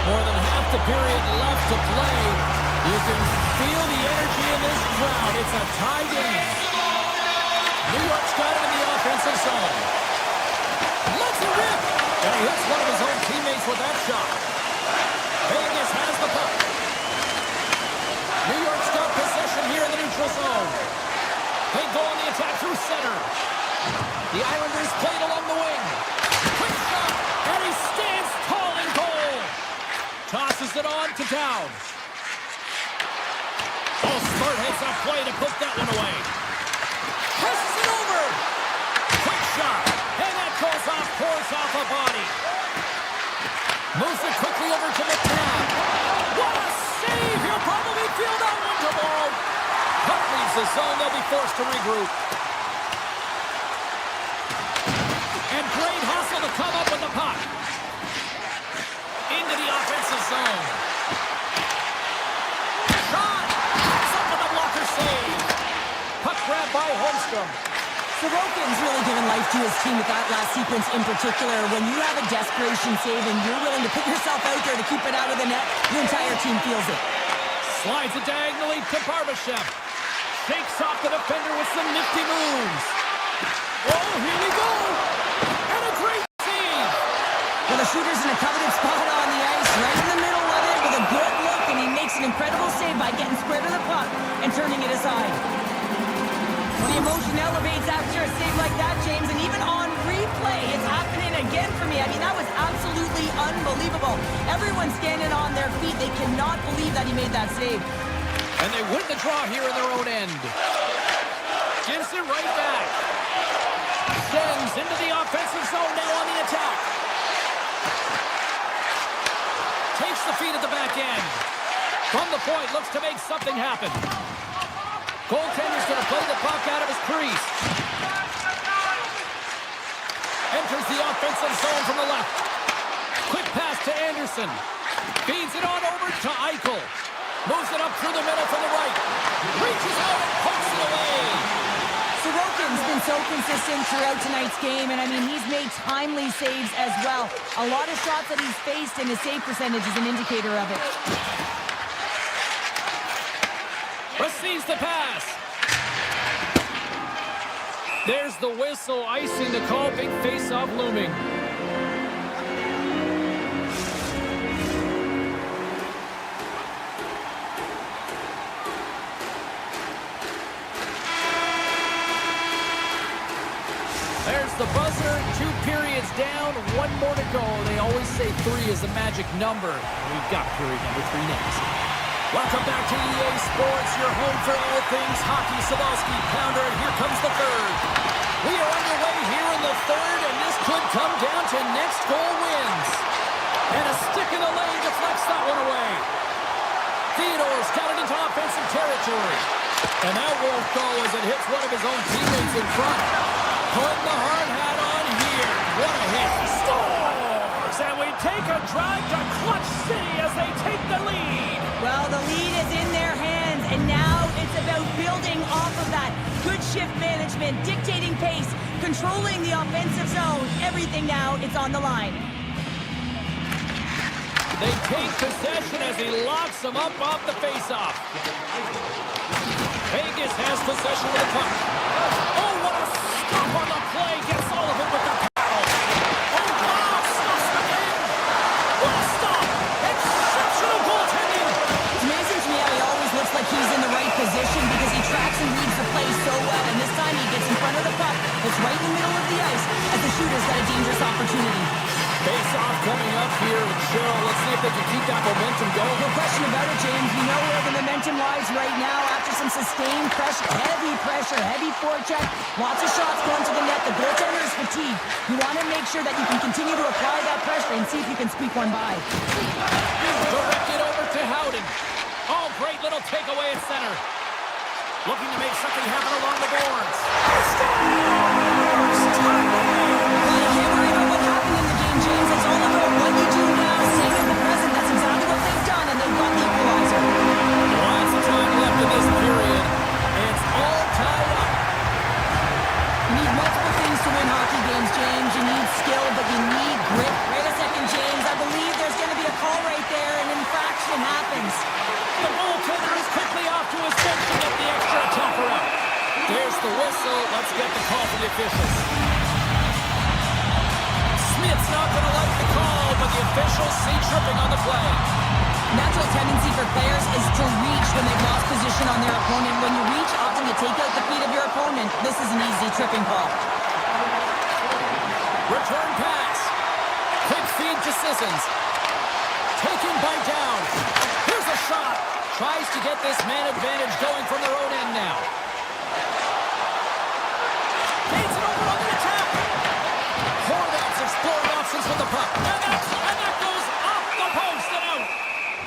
More than half the period left to play. You can feel the energy in this crowd. It's a tie game. New York's got it in the offensive zone. Let's rip. And he hits one of his own teammates with that shot. Vegas has the puck. New York's got possession here in the neutral zone. They go on the attack through center. The Islanders played along the wing. Quick shot, and he stands tall in goal. Tosses it on to Dowd. Oh, smart heads-up play to put that one away. Presses it over. Quick shot, and that goes off, pours off a body. Moves it quickly over to McNabb. What a save! He'll probably feel that one tomorrow. Puck leaves the zone. They'll be forced to regroup. And great hustle to come up with the puck. Into the offensive zone. Shot! Picks up with a blocker save. Puck grab by Holmstrom. Sorokin's really given life to his team with that last sequence in particular. When you have a desperation save and you're willing to put yourself out there to keep it out of the net, the entire team feels it. Slides it diagonally to Barbashev. Shakes off the defender with some nifty moves. Oh, here we go! And a great save! Well, the shooter's in a coveted spot on the ice, right in the middle of it with a good look, and he makes an incredible save by getting square to the puck and turning it aside. The emotion elevates after a save like that, James, and even on replay, it's happening again for me. I mean, that was absolutely unbelievable. Everyone's standing on their feet. They cannot believe that he made that save. And they win the draw here in their own end. Gives it right back. Sends into the offensive zone now on the attack. Takes the feed at the back end. From the point, looks to make something happen. Goaltender's going to play the puck out of his crease. Enters the offensive zone from the left. Quick pass to Anderson. Feeds it on over to Eichel. Moves it up through the middle from the right. Reaches out and pokes it away. Sorokin's been so consistent throughout tonight's game, and I mean, he's made timely saves as well. A lot of shots that he's faced, and his save percentage is an indicator of it. Receives the pass. There's the whistle, icing the call, big face-off looming. There's the buzzer, 2 periods down, 1 more to go. They always say 3 is a magic number. We've got period number 3 next. Welcome back to EA Sports, your home for all things hockey. Sabalski, pounder, and here comes the third. We are underway here in the third, and this could come down to next goal wins. And a stick in the lane deflects that one away. Theodore's got it into offensive territory. And that won't go as it hits one of his own teammates in front. Putting the hard hat on here. What a hit. Scores! And we take a drive to Clutch City as they take the lead. Well, the lead is in their hands, and now it's about building off of that. Good shift management, dictating pace, controlling the offensive zone. Everything now, it's on the line. They take possession as he locks them up off the faceoff. Vegas has possession of the puck. Oh, what a stop on the play. Gets all of it with the paddle. Oh, wow, stops the game. What a stop. Exceptional goaltending. It's amazing to me how he always looks like he's in the right position because he tracks and reads the play so well. And this time he gets in front of the puck. It's right in the middle of the ice as the shooter's got a dangerous opportunity. Face-off coming up here with Cheryl. Let's see if they can keep that momentum going. No question about it, James. We know where the momentum lies right now after some sustained pressure, heavy forecheck. Lots of shots going to the net. The goaltender is fatigued. You want to make sure that you can continue to apply that pressure and see if you can squeak one by. Direct it over to Howden. Oh, great little takeaway at center. Looking to make something happen along the boards. James, it's all about what you do now, staying in the present. That's exactly what they've done, and they've got the equalizer. Lots of time left in this period. It's all tied up. You need multiple things to win hockey games, James. You need skill, but you need grit. Wait a second, James. I believe there's going to be a call right there, and an infraction happens. The goaltender is quickly off to his bench to get the extra attacker out. There's the whistle. Let's get the call from the officials. Smith's not going to like the call, but the officials see tripping on the play. Natural tendency for players is to reach when they've lost position on their opponent. When you reach, often you take out the feet of your opponent. This is an easy tripping call. Return pass. Quick feed to Sissons. Taken by Down. Here's a shot. Tries to get this man advantage going from their own end now. Gains it over on the attack. Horvat's exploring options with the puck. And that goes off the post and out.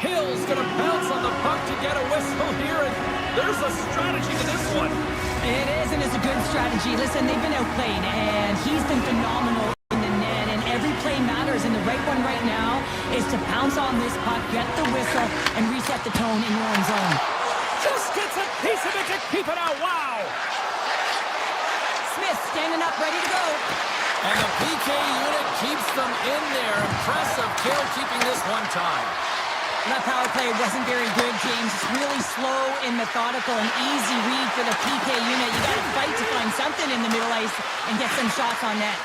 Hill's going to bounce on the puck to get a whistle here. And there's a strategy to this one. It is, and it's a good strategy. Listen, they've been outplayed, and he's been phenomenal in the net, and every play matters, and the right one right now is to pounce on this puck, get the whistle, and reset the tone in your own zone. Just gets a piece of it to keep it out. Wow. Smith standing up, ready to go. And the PK unit keeps them in there. Impressive kill keeping this one time. That power play wasn't very good, James. It's really slow and methodical, an easy read for the PK unit. You got to fight to find something in the middle ice and get some shots on net.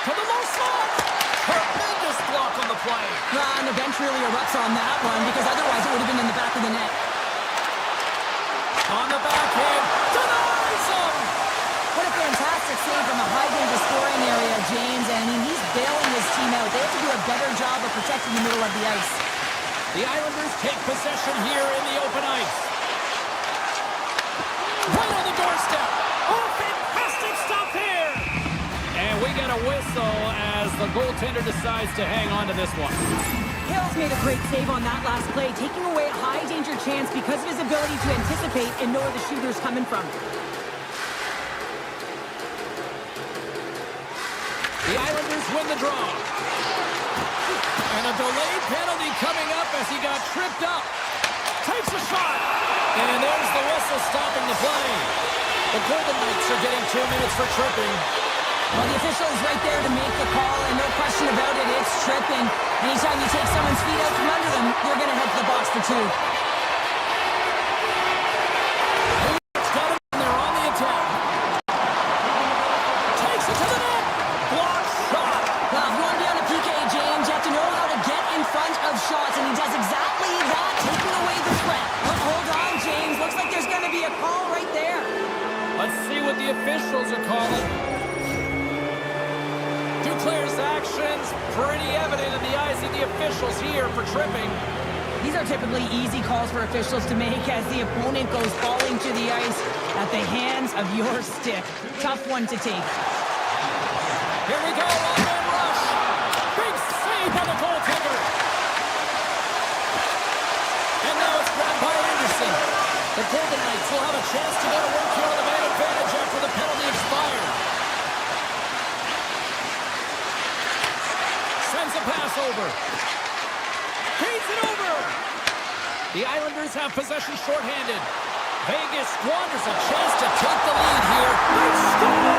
To the low slot. Tremendous block on the play. And the bench really erupts on that one because otherwise it would have been in the back of the net. On the backhand. Denies him. What a fantastic save from a high-danger scoring area, James. I mean, he's bailing his team out. They have to do a better job of protecting the middle of the ice. The Islanders take possession here in the open ice. Right on the doorstep. Oh, fantastic stop here. And we get a whistle as the goaltender decides to hang on to this one. Hill's made a great save on that last play, taking away a high-danger chance because of his ability to anticipate and know where the shooter's coming from. The Islanders win the draw. And a delayed penalty coming up as he got tripped up. Takes a shot. And there's the whistle stopping the play. The Golden Knights are getting 2 minutes for tripping. Well, the official is right there to make the call, and no question about it, it's tripping. Anytime you take someone's feet out from under them, you're going to head to the box for two. Got him, and they're on the attack. Takes it to the net. Block shot. Well, if you want to be on a PK, James, you have to know how to get in front of shots, and he does exactly that, taking away the threat. Well, hold on, James. Looks like there's going to be a call right there. Let's see what the officials are calling. Duclair's actions pretty evident in the eyes of the officials here for tripping. The These are typically easy calls for officials to make as the opponent goes falling to the ice at the hands of your stick. Tough one to take. Here we go, one-man rush. Big save by the goaltender. And now it's grabbed by Anderson. The Golden Knights will have a chance to go to work here on the man advantage after the penalty expired. Sends a pass over. Feeds it over. The Islanders have possession shorthanded. Vegas squanders a chance to take the lead here. They score!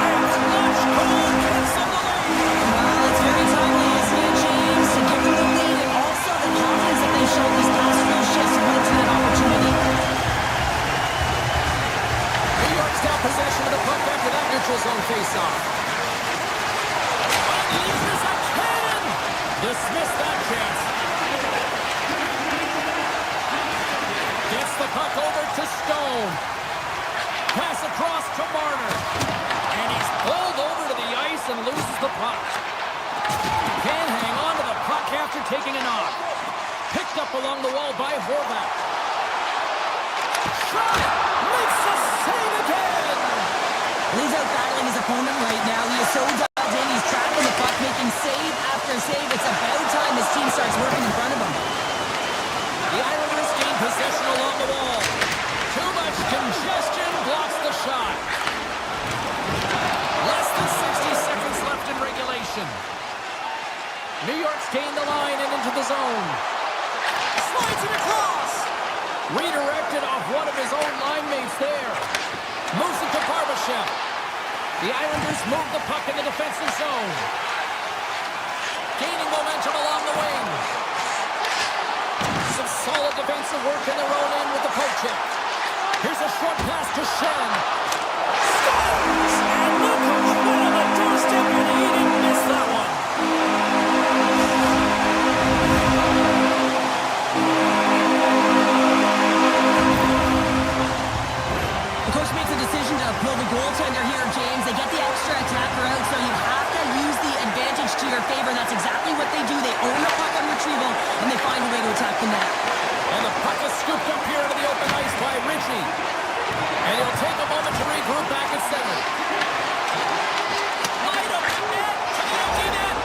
And clutch goal gets them the lead. Well, it's very timely, isn't it, James? To give them the lead and also the confidence that they showed these past few shifts went to that opportunity. New York's got possession of the puck after that neutral zone faceoff. Unleashes a cannon! Dismiss that chance. Gets the puck over to Stone. Pass across to Marner. And he's pulled over to the ice and loses the puck. Can't hang on to the puck after taking a knock. Picked up along the wall by Horvat. Shot! Makes the save again! He's out battling his opponent right now. He is so dialed in. He's tracking the puck, making save after save. It's about time his team starts working in front of him. The Islanders gain possession along the wall. Too much congestion blocks the shot. Less than 60 seconds left in regulation. New York's gained the line and into the zone. Slides it across. Redirected off one of his own line mates there. Moves it to Barbashev. The Islanders move the puck in the defensive zone. Gaining momentum along the wing. Some solid defensive work in their own end with the poke check. Here's a short pass to Shen. Scores! And look who's right on the doorstep, and he didn't miss that one. The coach makes a decision to pull the goaltender here, James. They get the extra attacker out, so you have to use the advantage to your favor. That's exactly what they do. They own the puck on retrieval, and they find a way to attack the net. And the puck is scooped up here into the open ice by Ritchie. And he'll take a moment to regroup back at center. Light up the net to the empty net.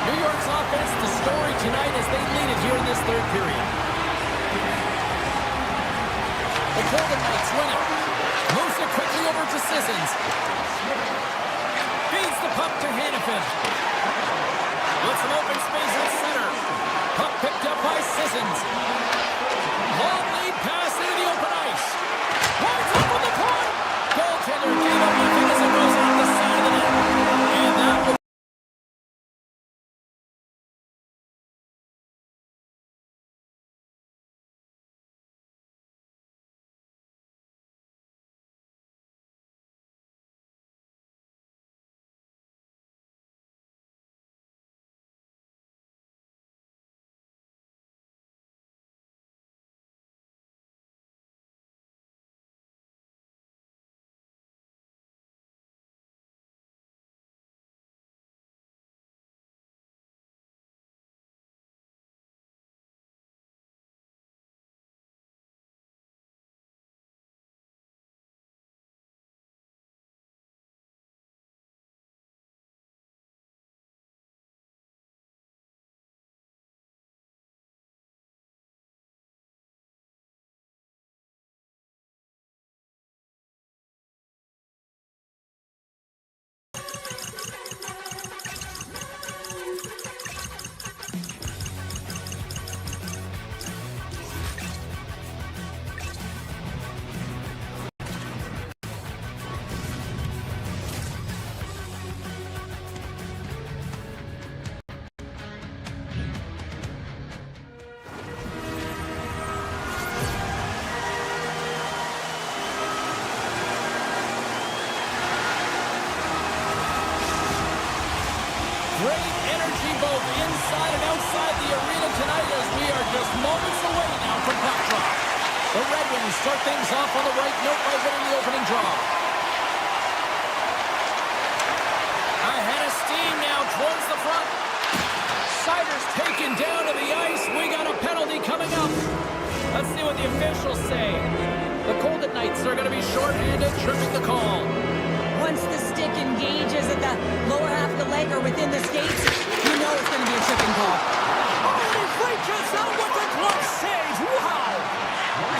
New York's offense, the story tonight as they lead it here in this third period. The Golden Knights win it. Moves it quickly over to Sissons. Feeds the puck to Hannafin. With some open space at center. Puck picked up by Sissons. Long lead pass into the open ice. Winds up on the point. Goaltender gave up nothing as it goes out the side of the net. And that will great energy both inside and outside the arena tonight as we are just moments away now from puck drop. The Red Wings start things off on the right note by winning the opening draw. Ahead of steam now towards the front. Sider's taken down to the ice. We got a penalty coming up. Let's see what the officials say. The Golden Knights are going to be shorthanded, tripping the call. Once the stick engages at the lower half of the leg or within the skates, you know it's going to be a tripping call. Oh, he reaches out with the glove save. Wow!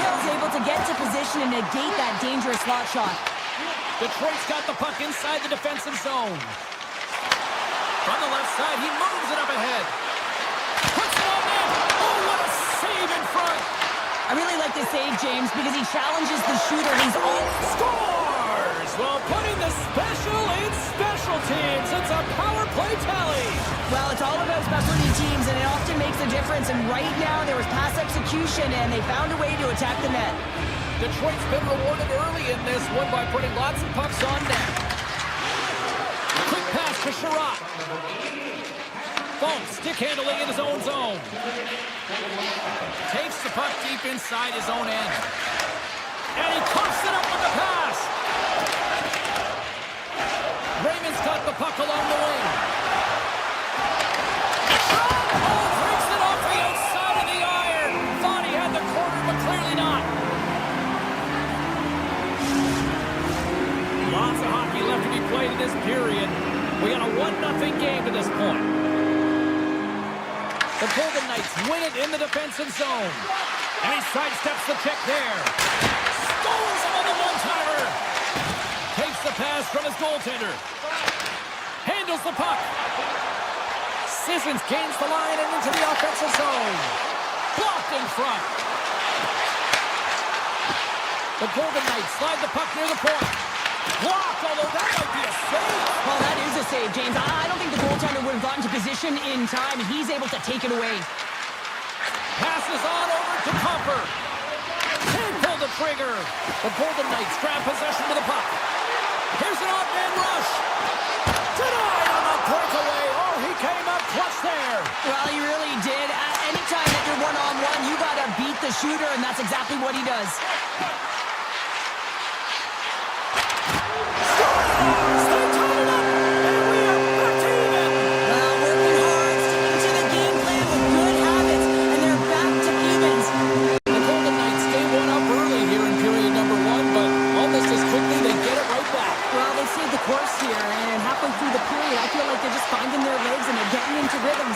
Hill's able to get to position and negate that dangerous slot shot. Detroit's got the puck inside the defensive zone. From the left side, he moves it up ahead. Puts it on net. Oh, what a save in front. I really like this save, James, because he challenges the shooter. He's all... Scores! Well, putting the special in special teams. It's a power play tally. Well, it's all about specialty teams, and it often makes a difference. And right now, there was pass execution, and they found a way to attack the net. Detroit's been rewarded early in this one by putting lots of pucks on net. Quick pass to Sherratt. Funk stick handling in his own zone. Takes the puck deep inside his own end. And he coughs it up with the pass. Raymond's got the puck along the wing. Oh, breaks it off the outside of the iron. Thought he had the corner, but clearly not. Lots of hockey left to be played in this period. We got a 1-0 game to this point. The Golden Knights win it in the defensive zone. And he sidesteps the check there. Scores him on the one-timer. Takes the pass from his goaltender. Handles the puck. Sissons gains the line and into the offensive zone. Blocked in front. The Golden Knights slide the puck near the point. Blocked, although that might be a save. Well, that is a save, James. I don't think the goaltender would have gotten to position in time, and he's able to take it away. Passes on over to Copper. Can't pull the trigger. The Golden Knights grab possession with the puck. Here's an off-man rush. Denied on the breakaway. Oh, he came up clutch there. Well, he really did. Anytime that you're one-on-one, you got to beat the shooter, and that's exactly what he does.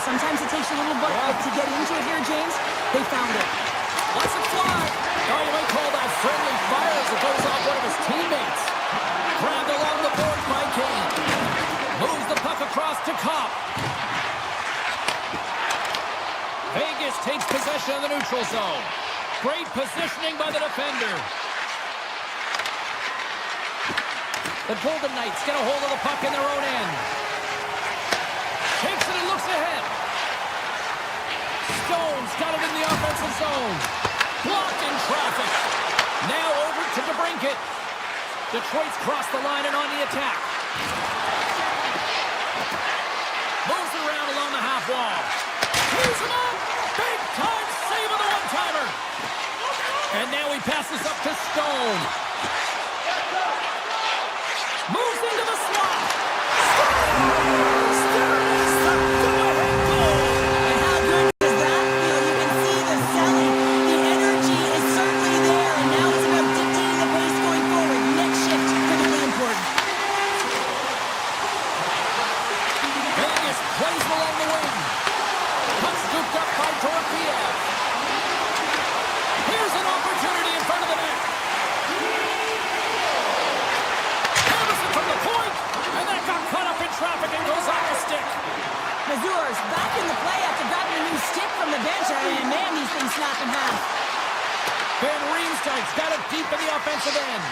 Sometimes it takes a little bit to get into it here, James. They found it. Let's it fly. Oh, you might call that friendly fire as it goes off one of his teammates. Grabbed along the boards by Kane. Moves the puck across to Kopp. Vegas takes possession of the neutral zone. Great positioning by the defender. The Golden Knights get a hold of the puck in their own end. Takes it and looks ahead. Stone's got it in the offensive zone. Blocked in traffic. Now over to DeBrincat. Detroit's crossed the line and on the attack. Moves it around along the half wall. He's him up. Big time save of the one-timer. And now he passes up to Stone. Moves into the slot. Stone! Got it deep in the offensive end.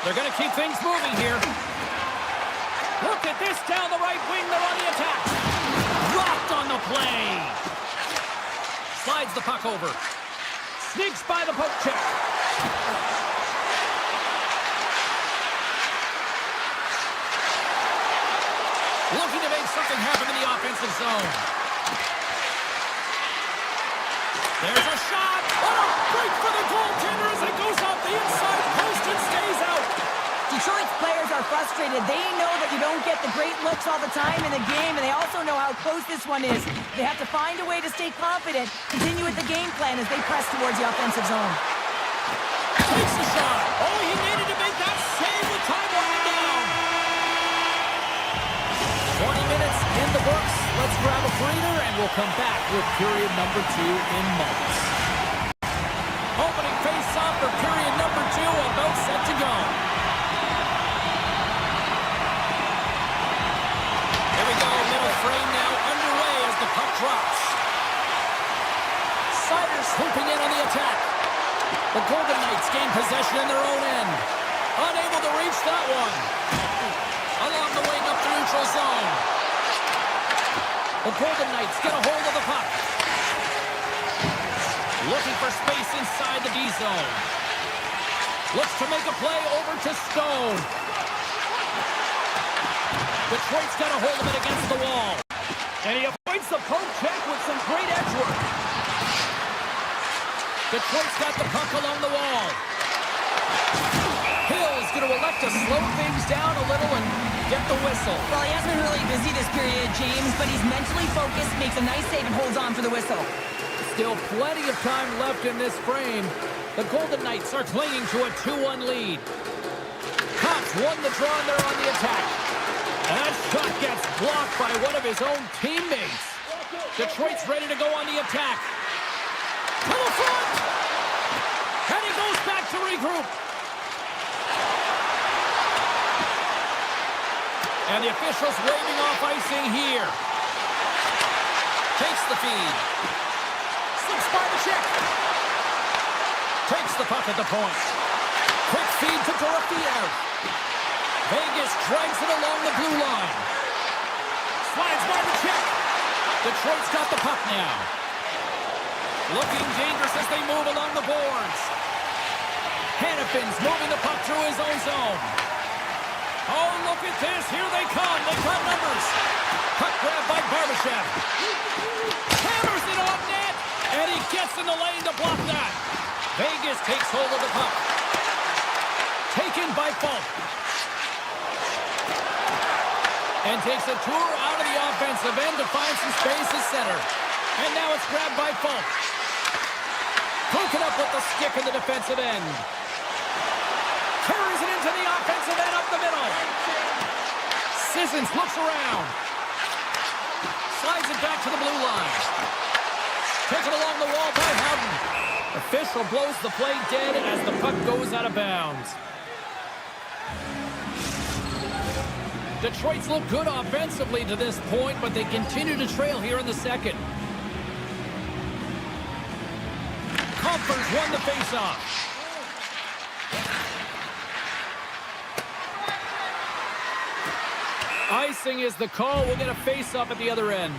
They're going to keep things moving here. Look at this down the right wing. They're on the attack. Dropped on the play. Slides the puck over. Sneaks by the poke check. Looking to make something happen in the offensive zone. There's a shot. Oh, break for the goaltender as it goes off the inside post and stays out. Detroit's players are frustrated. They know that you don't get the great looks all the time in the game, and they also know how close this one is. They have to find a way to stay confident, continue with the game plan as they press towards the offensive zone. Takes the shot. Oh, he needed to make that save with time winding down. 20 minutes in the books. Let's grab a breather, and we'll come back with period number 2 in moments. Opening face-off for period number 2, about set to go. Here we go, middle frame now underway as the puck drops. Siders swooping in on the attack. The Golden Knights gain possession in their own end. Unable to reach that one. Along the wing up the neutral zone. The Golden Knights get a hold of the puck. Looking for space inside the D zone. Looks to make a play over to Stone. Detroit's got a hold of it against the wall. And he avoids the poke check with some great edge work. Detroit's got the puck along the wall. Hill's going to elect to slow things down a little and get the whistle. Well, he hasn't been really busy this period, James, but he's mentally focused, makes a nice save, and holds on for the whistle. Still plenty of time left in this frame. The Golden Knights are clinging to a 2-1 lead. Cops won the draw and they're on the attack. That shot gets blocked by one of his own teammates. Detroit's ready to go on the attack. To the front! And he goes back to regroup. And the officials waving off icing here. Takes the feed. Slips by the check. Takes the puck at the point. Quick feed to Dorofeev. Vegas drags it along the blue line. Slides by the check. Detroit's got the puck now. Looking dangerous as they move along the boards. Hannafin's moving the puck through his own zone. Oh, look at this. Here they come. They got numbers. Puck grab by Barbashev. Hammers it on net. And he gets in the lane to block that. Vegas takes hold of the puck. Taken by Falk. And takes a tour out of the offensive end to find some space at center. And now it's grabbed by Falk. Broken up with the stick in the defensive end. Carries it into the offensive end up the middle. Sissons looks around. Slides it back to the blue line. Taken along the wall by Howden. Official blows the play dead as the puck goes out of bounds. Detroit's looked good offensively to this point, but they continue to trail here in the second. Compher's won the faceoff. Icing is the call. We'll get a face-off at the other end.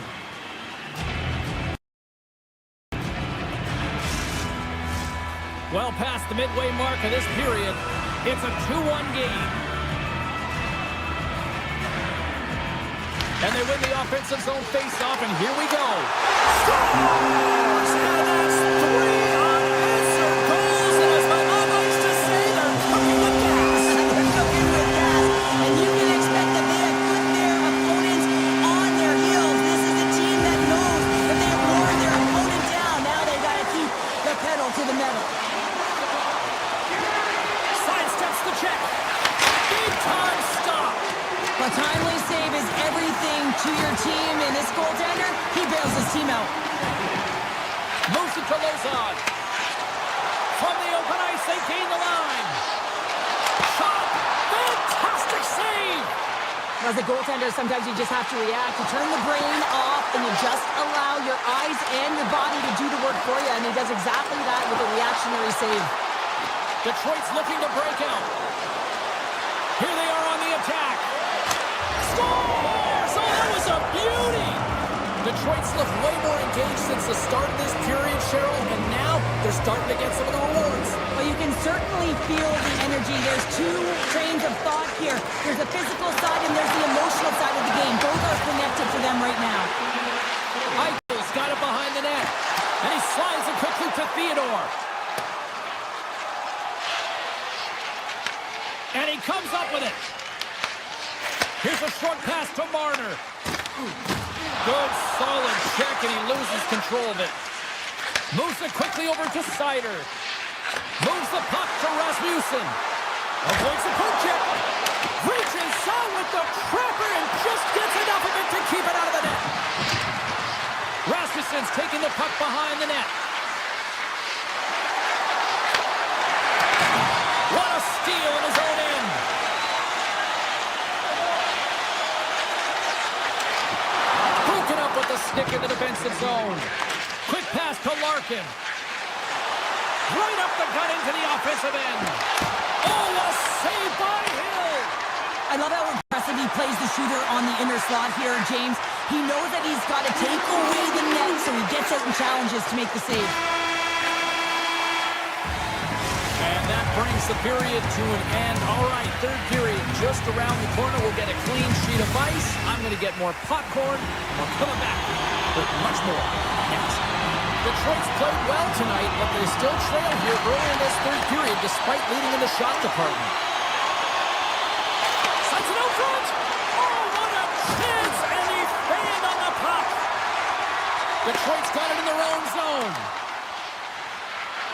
Well past the midway mark of this period, it's a 2-1 game. And they win the offensive zone face-off, and here we go. Scores! And that's 3 unanswered goals, and as my mom likes to say, they're cooking with gas. They're cooking with gas, and you can expect that they have put their opponents on their heels. This is a team that knows that they have worn their opponent down. Now they've got to keep the pedal to the metal. Sidesteps the check. Big time stop. A timely save is everything to your team, and this goaltender, he bails his team out. Moves it to Lozon. From the open ice, they gain the line. Shot! Fantastic save! As a goaltender, sometimes you just have to react. You turn the brain off, and you just allow your eyes and your body to do the work for you, and he does exactly that with a reactionary save. Detroit's looking to break out. Here they are on the attack. Scores! Oh, that was a beauty! Detroit's looked way more engaged since the start of this period, Cheryl, and now they're starting to get some of the rewards. Well, you can certainly feel the energy. There's two trains of thought here. There's the physical side and there's the emotional side of the game. Both are connected for them right now. Eichel's got it behind the net, and he slides it quickly to Theodore. And he comes up to Marner. Good, solid check, and he loses control of it. Moves it quickly over to Sider. Moves the puck to Rasmussen. Avoids the poke check. Reaches on with the trapper and just gets enough of it to keep it out of the net. Rasmussen's taking the puck behind the net. What a steal in his own end. Broken up with the stick in the defensive zone. Quick pass to Larkin. Right up the gut into the offensive end. Oh, a save by Hill. I love how aggressive he plays the shooter on the inner slot here, James. He knows that he's got to take away the net, so he gets out and challenges to make the save. And that brings the period to an end. All right, third period just around the corner. We'll get a clean sheet of ice. I'm going to get more popcorn. We're coming back with much more next. Detroit's played well tonight, but they still trail here early in this third period despite leading in the shot department. Sends it out front. Oh, what a chance, and he fanned on the puck. Detroit's got it in their own zone.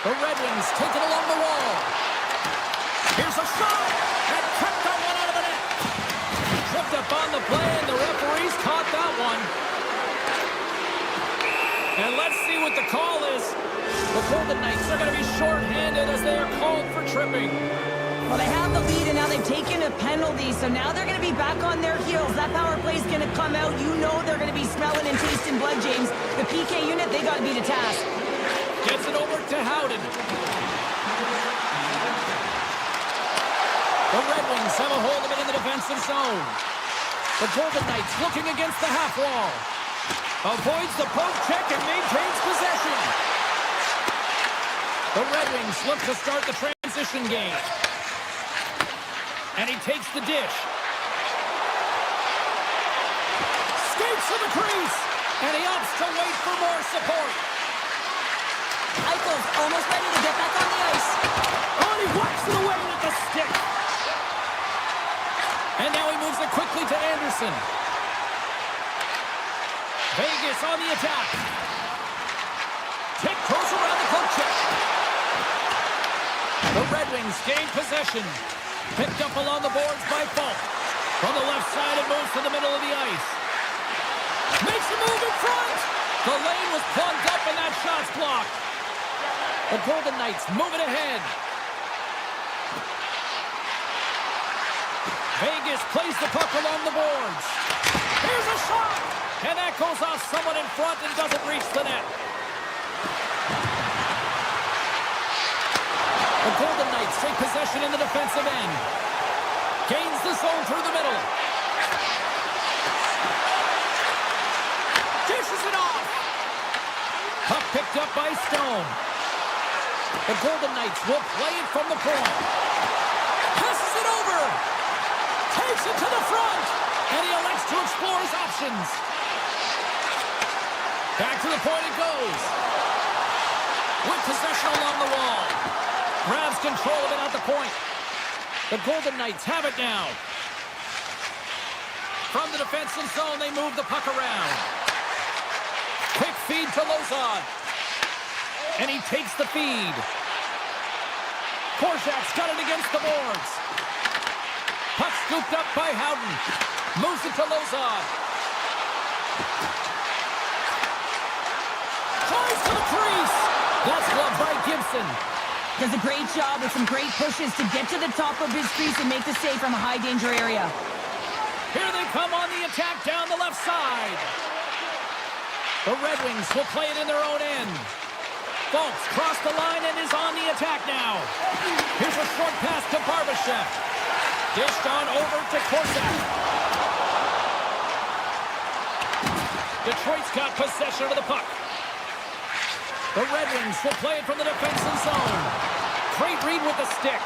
The Red Wings take it along the wall. Here's a shot, and kept that one out of the net. Tripped up on the play, and the referees caught that one. And let's see what the call is. The Golden Knights are going to be shorthanded as they are called for tripping. Well, they have the lead, and now they've taken a penalty, so now they're going to be back on their heels. That power play is going to come out. You know they're going to be smelling and tasting blood, James. The PK unit, they got to beat a task. Gets it over to Howden. The Red Wings have a hold of it in the defensive zone. The Golden Knights looking against the half wall. Avoids the poke check and maintains possession. The Red Wings look to start the transition game. And he takes the dish. Skates to the crease. And he opts to wait for more support. Eichel's almost ready to get back on the ice. Oh, and he whacks it away with the stick. And now he moves it quickly to Anderson. Vegas on the attack. Tick goes around the poke check. The Red Wings gain possession. Picked up along the boards by Falk. From the left side, it moves to the middle of the ice. Makes a move in front. The lane was plugged up and that shot's blocked. The Golden Knights move it ahead. Vegas plays the puck along the boards. Here's a shot. And that goes off someone in front and doesn't reach the net. The Golden Knights take possession in the defensive end. Gains the zone through the middle. Dishes it off. Puck picked up by Stone. The Golden Knights will play it from the point. Passes it over. Takes it to the front. And he elects to explore his options. Back to the point it goes. With possession along the wall. Grabs control of it at the point. The Golden Knights have it now. From the defensive zone, they move the puck around. Quick feed to Lozon. And he takes the feed. Korczak's got it against the boards. Puck scooped up by Howden. Moves it to Lozon. Tries to the crease. That's gloved by Gibson. Does a great job with some great pushes to get to the top of his crease and make the save from a high danger area. Here they come on the attack down the left side. The Red Wings will play it in their own end. Fultz crossed the line and is on the attack now. Here's a short pass to Barbashev. Dished on over to Korczak. Detroit's got possession of the puck. The Red Wings will play it from the defensive zone. Great read with the stick.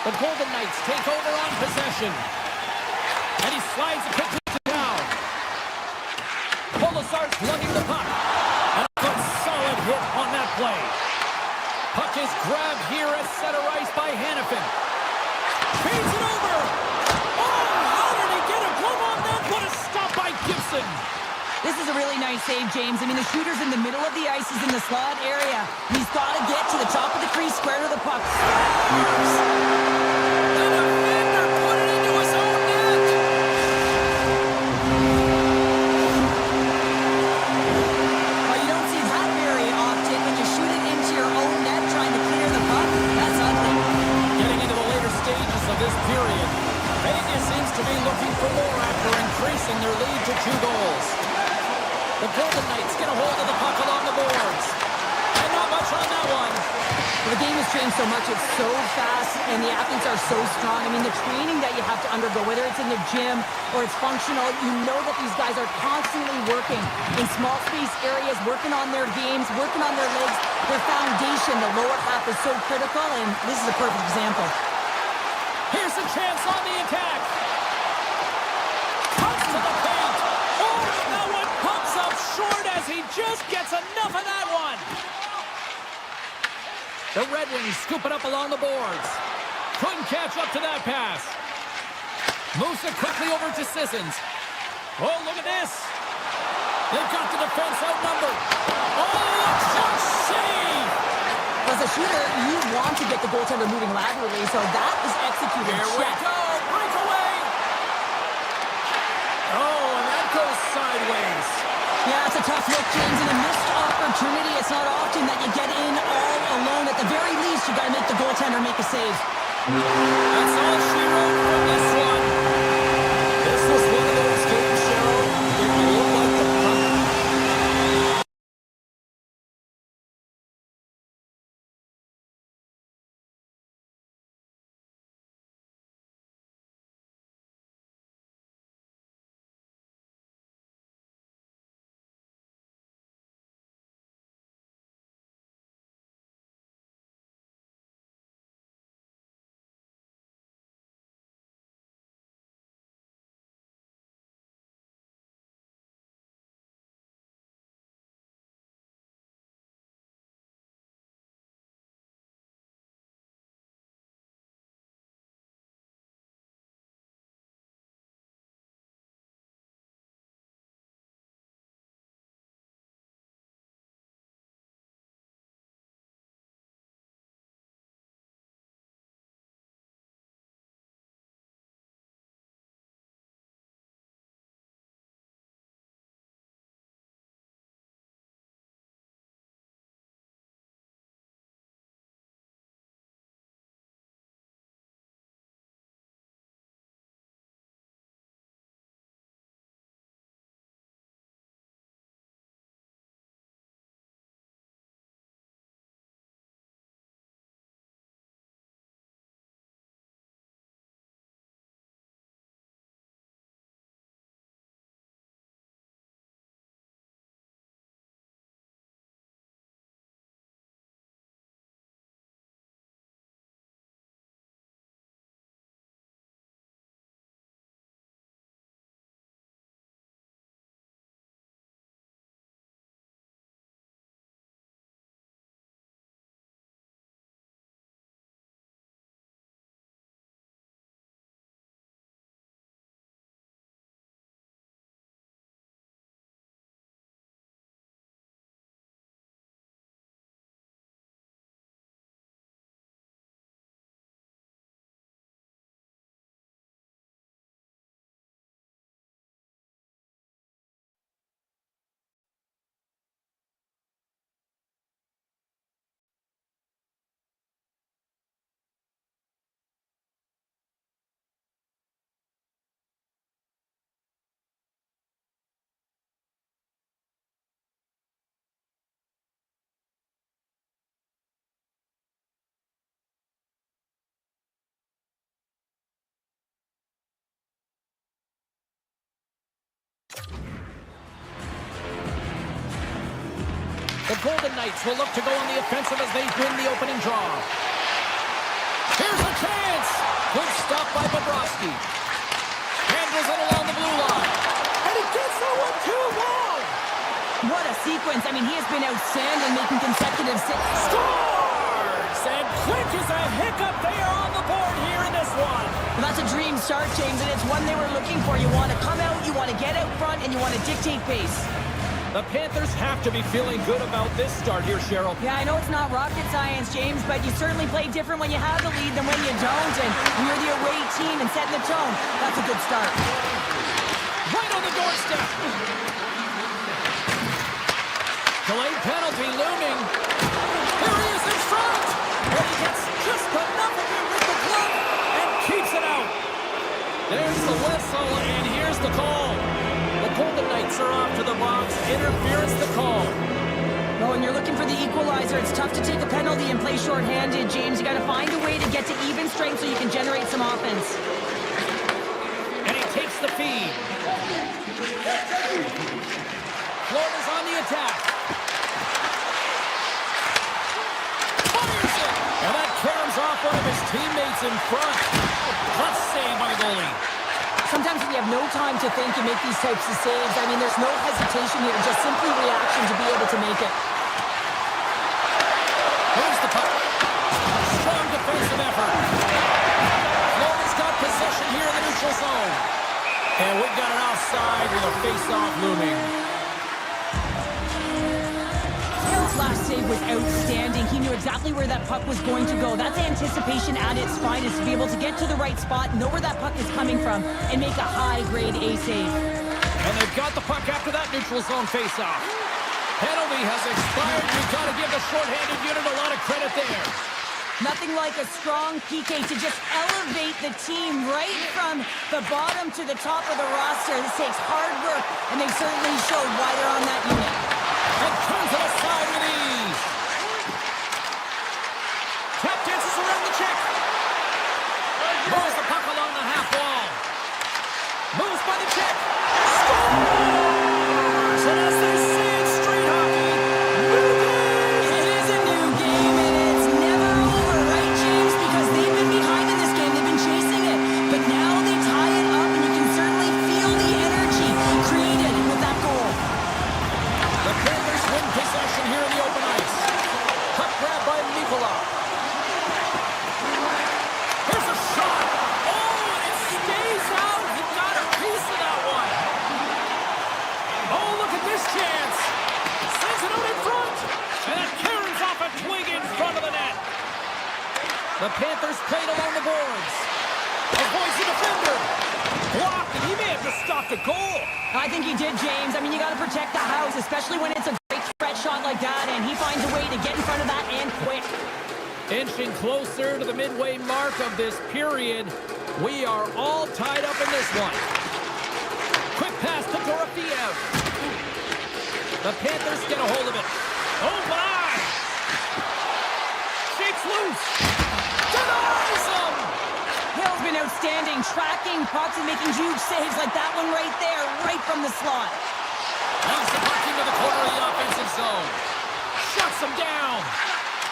The Golden Knights take over on possession. And he slides it quickly down. Polasar's lugging the puck. And a good solid hit on that play. Puck is grabbed here at center ice by Hanifin. Feeds it over. Oh, how did he get a glove on that? What a nice save, James. I mean, the shooter's in the middle of the ice. He's in the slot area. He's got to get to the top of the crease, square to the puck. The defender put it into his own net. Well, you don't see that very often when you shoot it into your own net trying to clear the puck. That's ugly. Getting into the later stages of this period, Vegas seems to be looking for more after increasing their lead to 2 goals. The Golden Knights get a hold of the puck along the boards. And not much on that one. The game has changed so much. It's so fast, and the athletes are so strong. I mean, the training that you have to undergo, whether it's in the gym or it's functional, you know that these guys are constantly working in small space areas, working on their games, working on their legs. Their foundation, the lower half, is so critical, and this is a perfect example. Here's a chance on the attack. Comes to the paint. Oh, that one pumps up short as he just gets enough of that one. The Red Wings scoop it up along the boards. Couldn't catch up to that pass. Moves it quickly over to Sissons. Oh, look at this. They've got the defense outnumbered. Oh, shot save. As a shooter, you want to get the goaltender moving laterally, so that is executed. Here we Check. go. Breakaway. Oh, and that goes sideways. Yeah, it's a tough look, James, and a missed opportunity. It's not often that you get in all alone. At the very least, you got to make the goaltender make a save. That's all she wrote from this one. This was one of those games, Cheryl. It looked like the puck. The Golden Knights will look to go on the offensive as they win the opening draw. Here's a chance. Good stop by Bobrovsky. Handles it along the blue line. And he gets that one too long. What a sequence. I mean, he has been outstanding, making consecutive saves. Scores! And quick as a hiccup, they are on the board here in this one. Well, that's a dream start, James, and it's one they were looking for. You want to come out, you want to get out front, and you want to dictate pace. The Panthers have to be feeling good about this start here, Cheryl. Yeah, I know it's not rocket science, James, but you certainly play different when you have the lead than when you don't. And when you're the away team and setting the tone, that's a good start. Right on the doorstep. Delayed penalty looming. Here he is in front. And he gets just enough of it with the glove and keeps it out. There's the whistle, and here's the call. The Golden Knights are off to the box. Interference the call. Oh, and you're looking for the equalizer. It's tough to take a penalty and play shorthanded, James. You got to find a way to get to even strength so you can generate some offense. And he takes the feed. Florida's on the attack. Fires it! And that caroms off one of his teammates in front. Tough save by the goalie. Sometimes when you have no time to think, you make these types of saves. I mean, there's no hesitation here, just simply reaction to be able to make it. Here's the puck. Strong defensive effort. Florida's got possession here in the neutral zone. And we've got an offside with a face-off looming. Hill's last save was outstanding. He knew exactly where that puck was going to go. That's anticipation at its finest, to be able to get to the right spot, know where that puck is coming from, and make a high-grade A save. And they've got the puck after that neutral zone face-off. Penalty has expired. You've got to give the shorthanded unit a lot of credit there. Nothing like a strong PK to just elevate the team right from the bottom to the top of the roster. This takes hard work, and they've certainly showed why they're on that unit. And turns it aside with ease. Tap dances around the check. Moves the puck along the half wall. Moves by the check. Scores! And as they say in street hockey, new game! It is a new game, and it's never over, right, James? Because they've been behind in this game. They've been chasing it. But now they tie it up, and you can certainly feel the energy created with that goal. The Panthers win possession here in the open ice. Puck grab by Nicola. Here's a shot. Oh, and it stays out. He got a piece of that one. Oh, look at this chance. Sends it out in front. And it caroms off a twig in front of the net. The Panthers played along the boards. Avoids the defender. Blocked, and he may have just stopped a goal. I think he did, James. I mean, you got to protect the house, especially when it's a great threat shot like that, and he finds a way to get in front of that and quick. Inching closer to the midway mark of this period. We are all tied up in this one. Quick pass to Dorofiev. The Panthers get a hold of it. Oh, my! Shakes loose. Denies him! Hill's been outstanding, tracking pucks and making huge saves like that one right there, right from the slot. Moves the puck into the corner of the offensive zone. Shuts him down.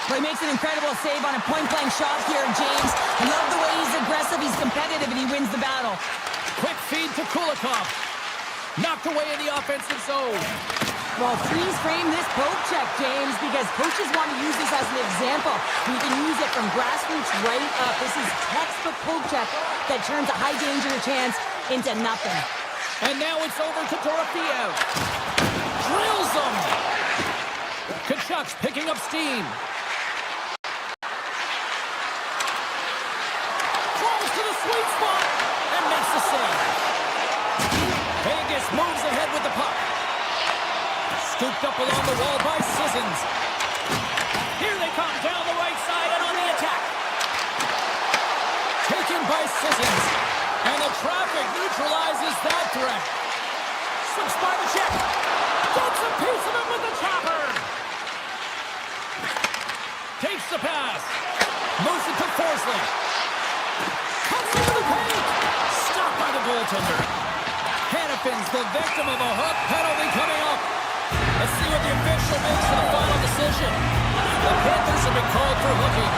Well, he makes an incredible save on a point-blank shot here, James. I love the way he's aggressive, he's competitive, and he wins the battle. Quick feed to Kulikov. Knocked away in the offensive zone. Well, freeze frame this poke check, James, because coaches want to use this as an example. You can use it from grassroots right up. This is textbook poke check that turns a high-danger chance into nothing. And now it's over to Dorofiev. Drills him. Kachuk's picking up steam. Crawls to the sweet spot and makes the save. Vegas moves ahead with the puck. Scooped up along the wall by Sissons. Here they come down the right side and on the attack. Taken by Sissons. And the traffic neutralizes that threat. Slips by the check. Gets a piece of it with the chopper. Takes the pass. Moves it to Forsley. Cuts into the paint. Stopped by the goaltender. Hannafin's the victim of a hook penalty coming up. Let's see what the official makes for the final decision. The Panthers have been called for hooking.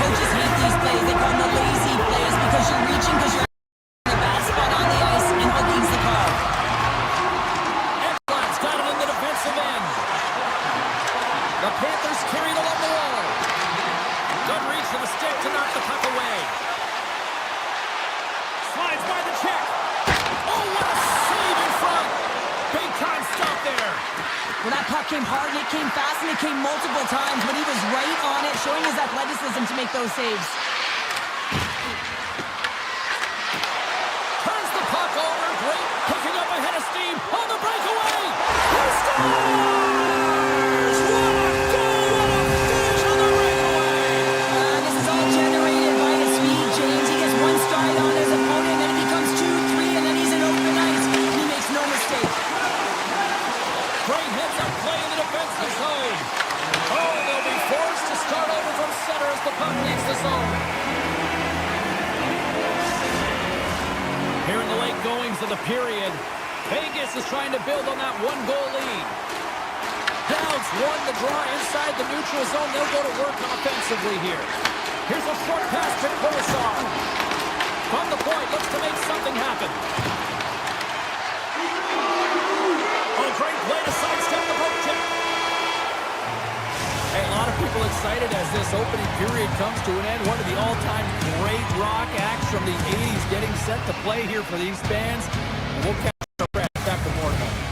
Coaches hate these plays. They call them the lazy plays because you're reaching because you're in the bad spot on the ice, and hooking's the call. Ekblad's got it in the defensive end. The Panthers carried along the wall. Good reach for the stick to knock the puck away. Slides by the check. Oh, what a save in front. Big time stop there. came hard, and it came fast, and it came multiple times, but he was right on it, showing his athleticism to make those saves. Turns the puck over. Great. Picking up ahead of steam. On the breakaway. He scores! What a goal! What a finish on the breakaway! This is all generated by his speed, James. He gets one stride on his opponent, and then it becomes 2-3, and then he's in open ice. He makes no mistake. Great heads-up play in the defensive zone. Oh, they'll be forced to start over from center as the puck leaves the zone. Here in the late goings of the period, Vegas is trying to build on that one-goal lead. Downs won the draw inside the neutral zone. They'll go to work offensively here. Here's a short pass to Coruscant. From the point, looks to make something happen. Oh, great play to sidestep the poke check. Hey, a lot of people excited as this opening period comes to an end. One of the all-time great rock acts from the 80s getting set to play here for these fans. And we'll catch up back to more in a moment.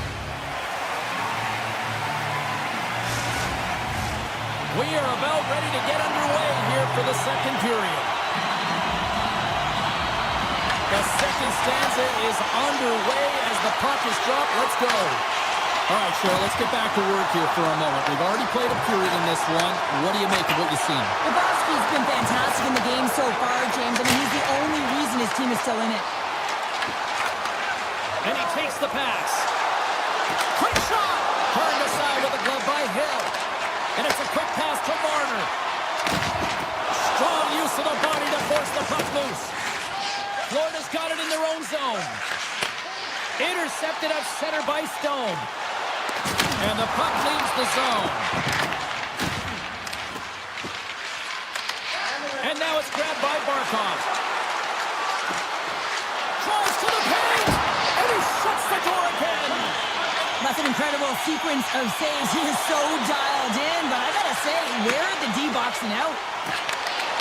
We are about ready to get underway here for the second period. The second stanza is underway as the puck is dropped. Let's go. All right, Cheryl, let's get back to work here for a moment. We've already played a period in this one. What do you make of what you've seen? Bobrovsky's been fantastic in the game so far, James. I mean, he's the only reason his team is still in it. And he takes the pass. Quick shot! Turned aside with a glove by Hill. And it's a quick pass to Marner. Strong use of the body to force the puck loose. Florida's got it in their own zone. Intercepted up center by Stone. And the puck leaves the zone. And now it's grabbed by Barkov. Drives to the paint. And he shuts the door again. That's an incredible sequence of saves. He is so dialed in, but I gotta say, where are the D-boxing out?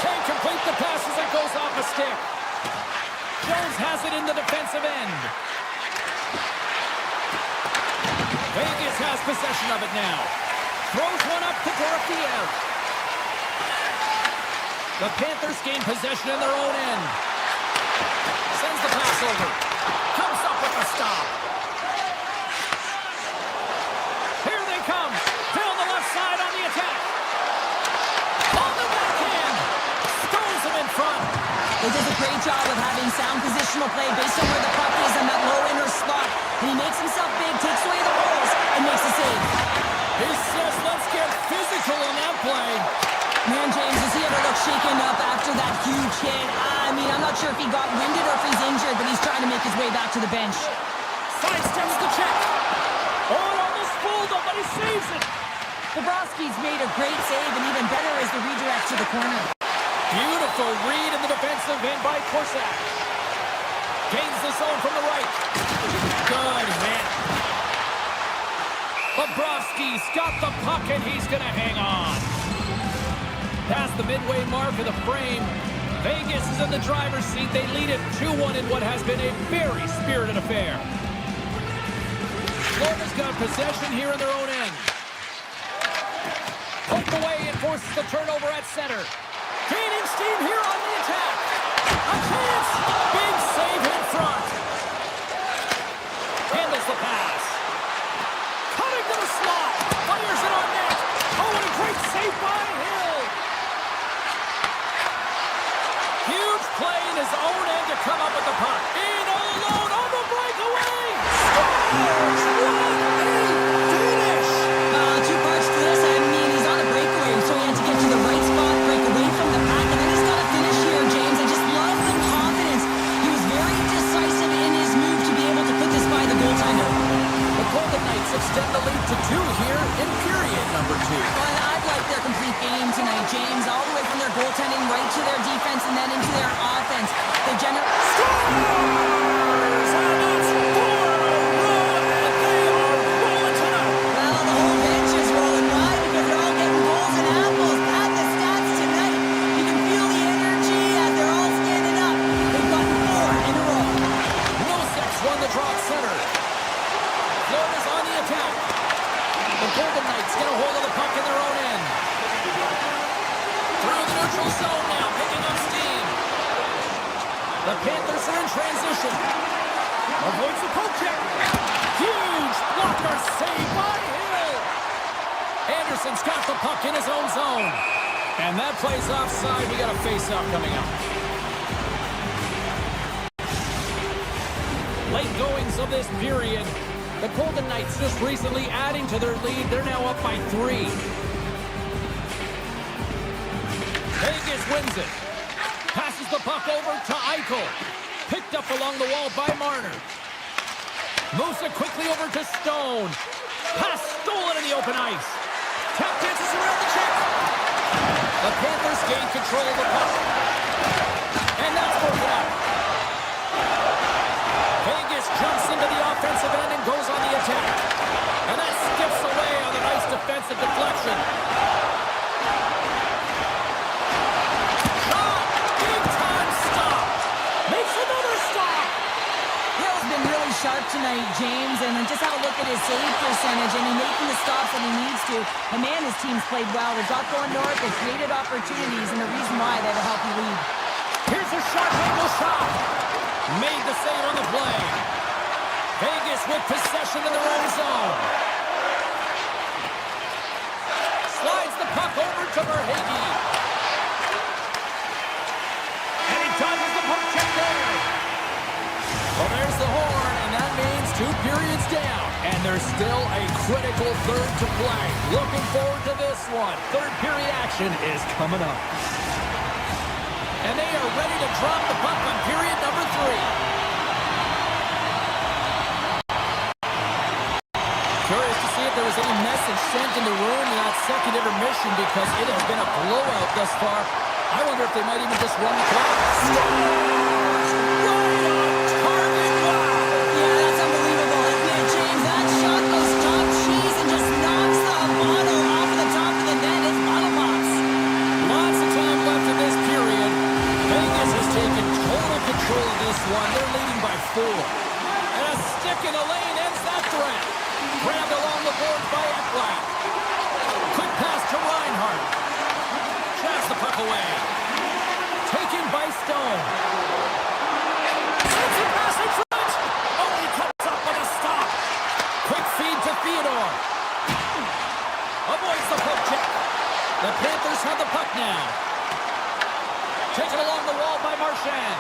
Can't complete the pass as it goes off a stick. Jones has it in the defensive end. Vegas has possession of it now. Throws one up to Dorofiev. The Panthers gain possession in their own end. Sends the pass over. Comes up with the stop. Here they come. Down the left side on the attack. On the backhand. Stones him in front. He does a great job of having sound positional play based on where the puck is in that low inner slot. And he makes himself big, takes away the holes, and makes a save. He says, let's get physical on that play. Man, James, does he ever look shaken up after that huge hit? I mean, I'm not sure if he got winded or if he's injured, but he's trying to make his way back to the bench. Sidesteps the check. Oh, it almost fooled him, but he saves it. Bobrovsky's made a great save, and even better is the redirect to the corner. Beautiful read in the defensive end by Corsac. Gains the zone from the right. Good hit. Bobrovsky's got the puck, and he's going to hang on. Past the midway mark of the frame, Vegas is in the driver's seat. They lead it 2-1 in what has been a very spirited affair. Florida's got possession here in their own end. Poked away and forces the turnover at center. Gaining steam here on the attack. A chance. Big save in front. Handles the pass. Coming to the slot. Fires it on net. Oh, and a great save by Hill. Huge play in his own end to come up with the puck. In alone on the breakaway. Scores! What a finish! Two parts to this. I mean, he's on a breakaway, so he had to get to the right spot, break away from the pack, and then he's got to finish here, James. I just love the confidence. He was very decisive in his move to be able to put this by the goaltender. The Golden Knights extend the lead to 2 here in period number 2. Well, I'd like their complete game tonight, James, all the way from their goaltending right to their defense and then into their offense. They generate... Scores! And it's 4 run, and they are rolling tonight. Well, the whole bench is rolling wide because they're all getting goals and apples. Add the stats tonight. You can feel the energy as they're all standing up. They've got 4 in a row. Noseks won the draw at center. Florida's on the attack. The The Golden Knights get a hold of the puck in their own end. Through the neutral zone now, picking up steam. The Panthers are in transition. Avoids the poke check. Huge blocker save by Hill. Anderson's got the puck in his own zone. And that plays offside. We got a face-off coming up. Late goings of this period. The Golden Knights just recently adding to their lead. They're now up by 3. Vegas wins it. Passes the puck over to Eichel. Picked up along the wall by Marner. Moves it quickly over to Stone. Pass stolen in the open ice. Tap dances around the check. The Panthers gain control of the puck. And that's broken out. Vegas jumps into the offensive end and goes on the attack. And that skips away on the nice defensive deflection. Shot! Big time stop! Makes another stop! Hill's been really sharp tonight, James, and just have a look at his save percentage, and he's making the stops that he needs to. And man, his team's played well. They've got going north, they've created opportunities, and the reason why they have a healthy lead. Here's a shot, angle shot. Made the save on the play. Vegas with possession in their own zone. Slides the puck over to Verhaeghe. And he dodges the puck check there. Well, there's the horn, and that means 2 periods down. And there's still a critical third to play. Looking forward to this one. Third period action is coming up. And they are ready to drop the puck on period number 3. Curious to see if there was any message sent in the room in that second intermission, because it has been a blowout thus far. I wonder if they might even just run the clock. Scores! Right on target! Wow! Yeah, that's unbelievable, isn't it, James? That shot goes top cheese and just knocks the bottle off of the top of the net. It's bottle pops. Lots of time left in this period. Vegas has taken total control of this one. They're leading by 4. And a stick in the lane ends that threat. Grabbed along the boards by Ekblad. Quick pass to Reinhart. Shafts the puck away. Taken by Stone. Sends it pass in front. Oh, he comes up with a stop. Quick feed to Theodore. Avoids the poke check. The Panthers have the puck now. Taken along the wall by Marchand.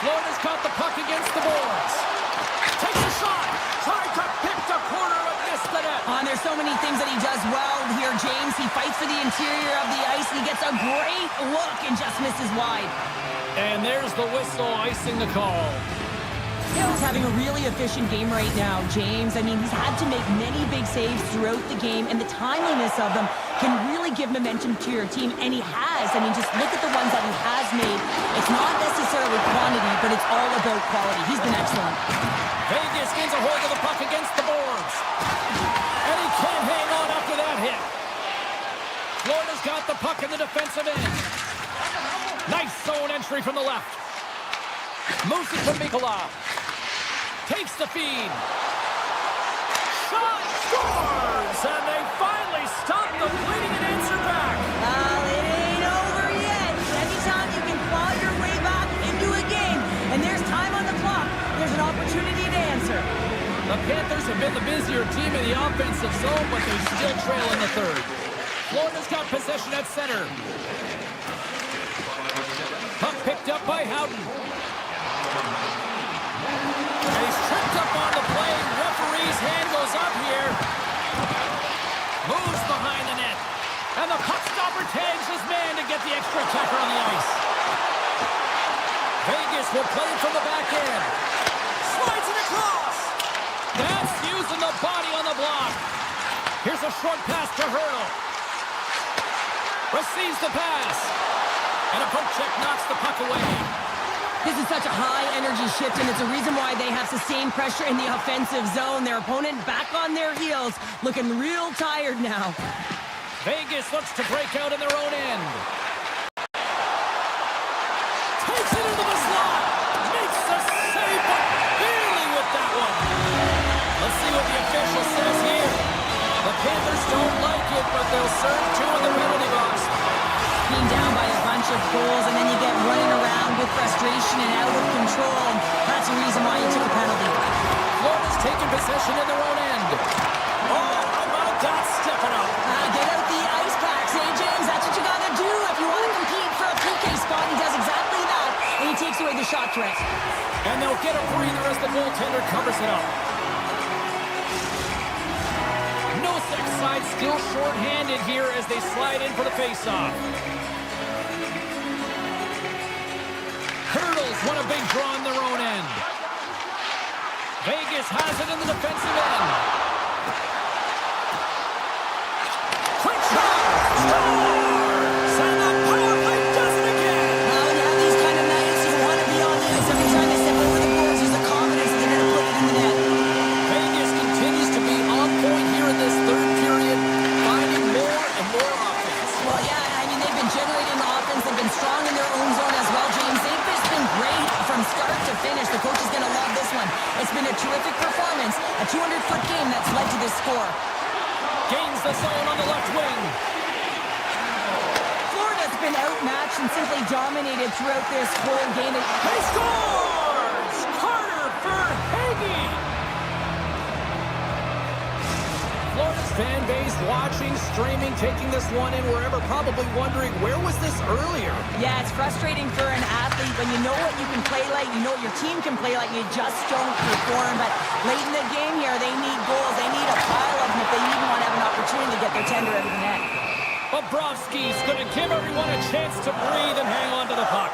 Florida's got the puck against the boards. Takes a shot. Tried to pick the corner and missed the net. There's so many things that he does well here, James. He fights for the interior of the ice, and he gets a great look and just misses wide. And there's the whistle icing the call. Hill's having a really efficient game right now, James. I mean, he's had to make many big saves throughout the game, and the timeliness of them can really give momentum to your team, and he has. I mean, just look at the ones that he has made. It's not necessarily quantity, but it's all about quality. He's been excellent. Vegas gains a hold of the puck against the boards. And he can't hang on after that hit. Florida's got the puck in the defensive end. Nice zone entry from the left. Moves it to Mikula. Takes the feed. Shot! Scores! And they finally stop the bleeding and answer back. It ain't over yet. Anytime you can claw your way back into a game, and there's time on the clock, there's an opportunity to answer. The Panthers have been the busier team in the offensive zone, but they still trail in the third. Florida's got possession at center. Puck picked up by Houghton. And he's tripped up on the play. Referee's hand goes up here. Moves behind the net. And the puck stopper tags his man to get the extra attacker on the ice. Vegas will play it from the back end. Slides it across. That's using the body on the block. Here's a short pass to Hurdle. Receives the pass. And a poke check knocks the puck away. This is such a high-energy shift, and it's a reason why they have sustained pressure in the offensive zone. Their opponent back on their heels, looking real tired now. Vegas looks to break out in their own end. Takes it into the slot. Makes the save, but barely with that one. Let's see what the official says here. don't like it, but they'll serve two in the penalty box. Being down by a bunch of goals, and then you get running around with frustration and out of control. And that's the reason why you took a penalty. Florida's taking possession in their own end. Oh, how about that stepping up? Get out the ice packs, eh, James? That's what you gotta do if you want to compete for a PK spot. He does exactly that, and he takes away the shot threat. And they'll get a breather as the goaltender covers it up. No Sex side still short-handed here as they slide in for the face-off. Hurdles won a big draw in their own end. Vegas has it in the defensive end. Quick shot! Scores! And the power play does it again! Now, when you have these kind of nights, you want to be on the ice. Every time they step over the boards, there's a confidence that they're going to put it in the net. Vegas continues to be on point here in this third period, finding more and more offense. Well, yeah, I mean, they've been generating offense. They've been strong in their own zone as well, James. They've just been great from start to finish. The coach is going to love this one. It's been a terrific performance, a 200-foot game that's led to this score. Gains the zone on the left wing. Florida's been outmatched and simply dominated throughout this whole game. He scores! Carter for Hagee! Florida's fan base watching, streaming, taking this one in wherever, probably wondering, where was this earlier? Yeah, it's frustrating for an athlete when you know what you can play like, you know what your team can play like, you just don't perform. But late in the game here, they need goals. They need a pile of them if they even want to have an opportunity to get their tender out of the net. Bobrovsky's going to give everyone a chance to breathe and hang on to the puck.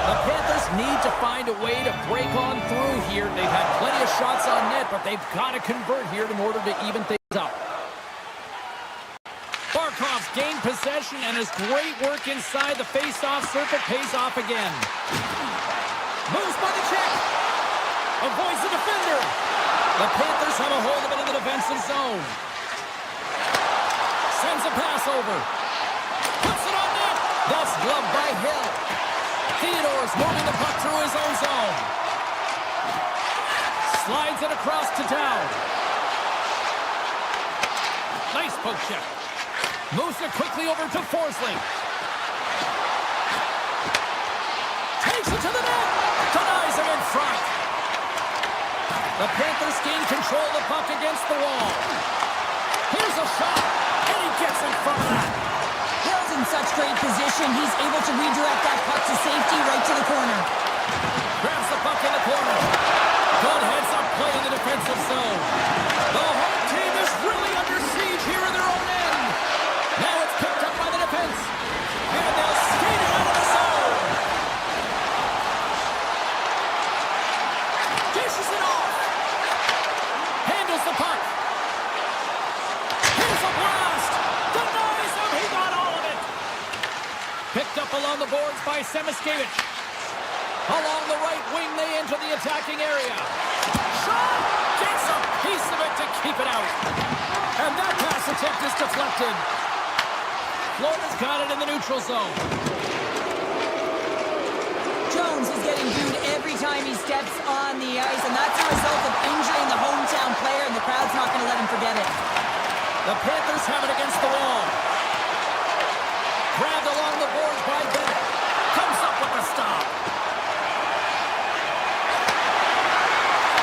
The Panthers need to find a way to break on through here. They've had plenty of shots on net, but they've got to convert here in order to even things up. Barkov's gained possession, and his great work inside the face-off circle pays off again. Moves by the check. Avoids the defender. The Panthers have a hold of it in the defensive zone. Sends a pass over. Puts it on net. That's gloved by Hill. Theodore's moving the puck through his own zone. Slides it across to Dowd. Nice poke check. Moves it quickly over to Forsling. Takes it to the net. Denies him in front. The Panthers gain control of the puck against the wall. Here's a shot, and he gets in front of that. Hill's in such great position. He's able to redirect that puck to safety right to the corner. Grabs the puck in the corner. Good heads-up play in the defensive zone. The home team is really under siege here in their own end. Now it's picked up by the defense. And they'll skate it out of the zone. Dishes it off. Handles the puck. Here's a blast. Denies him. He got all of it. Picked up along the boards by Semiskevich. Along the right wing, they enter the attacking area. Shot! Gets a piece of it to keep it out. And that pass attempt is deflected. Florida's got it in the neutral zone. Jones is getting booed every time he steps on the ice, and that's a result of injuring the hometown player, and the crowd's not going to let him forget it. The Panthers have it against the wall. Grabbed along the boards by Bennett. Comes up with the stop.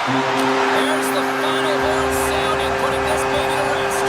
There's the final horn sounding, putting this baby to rest.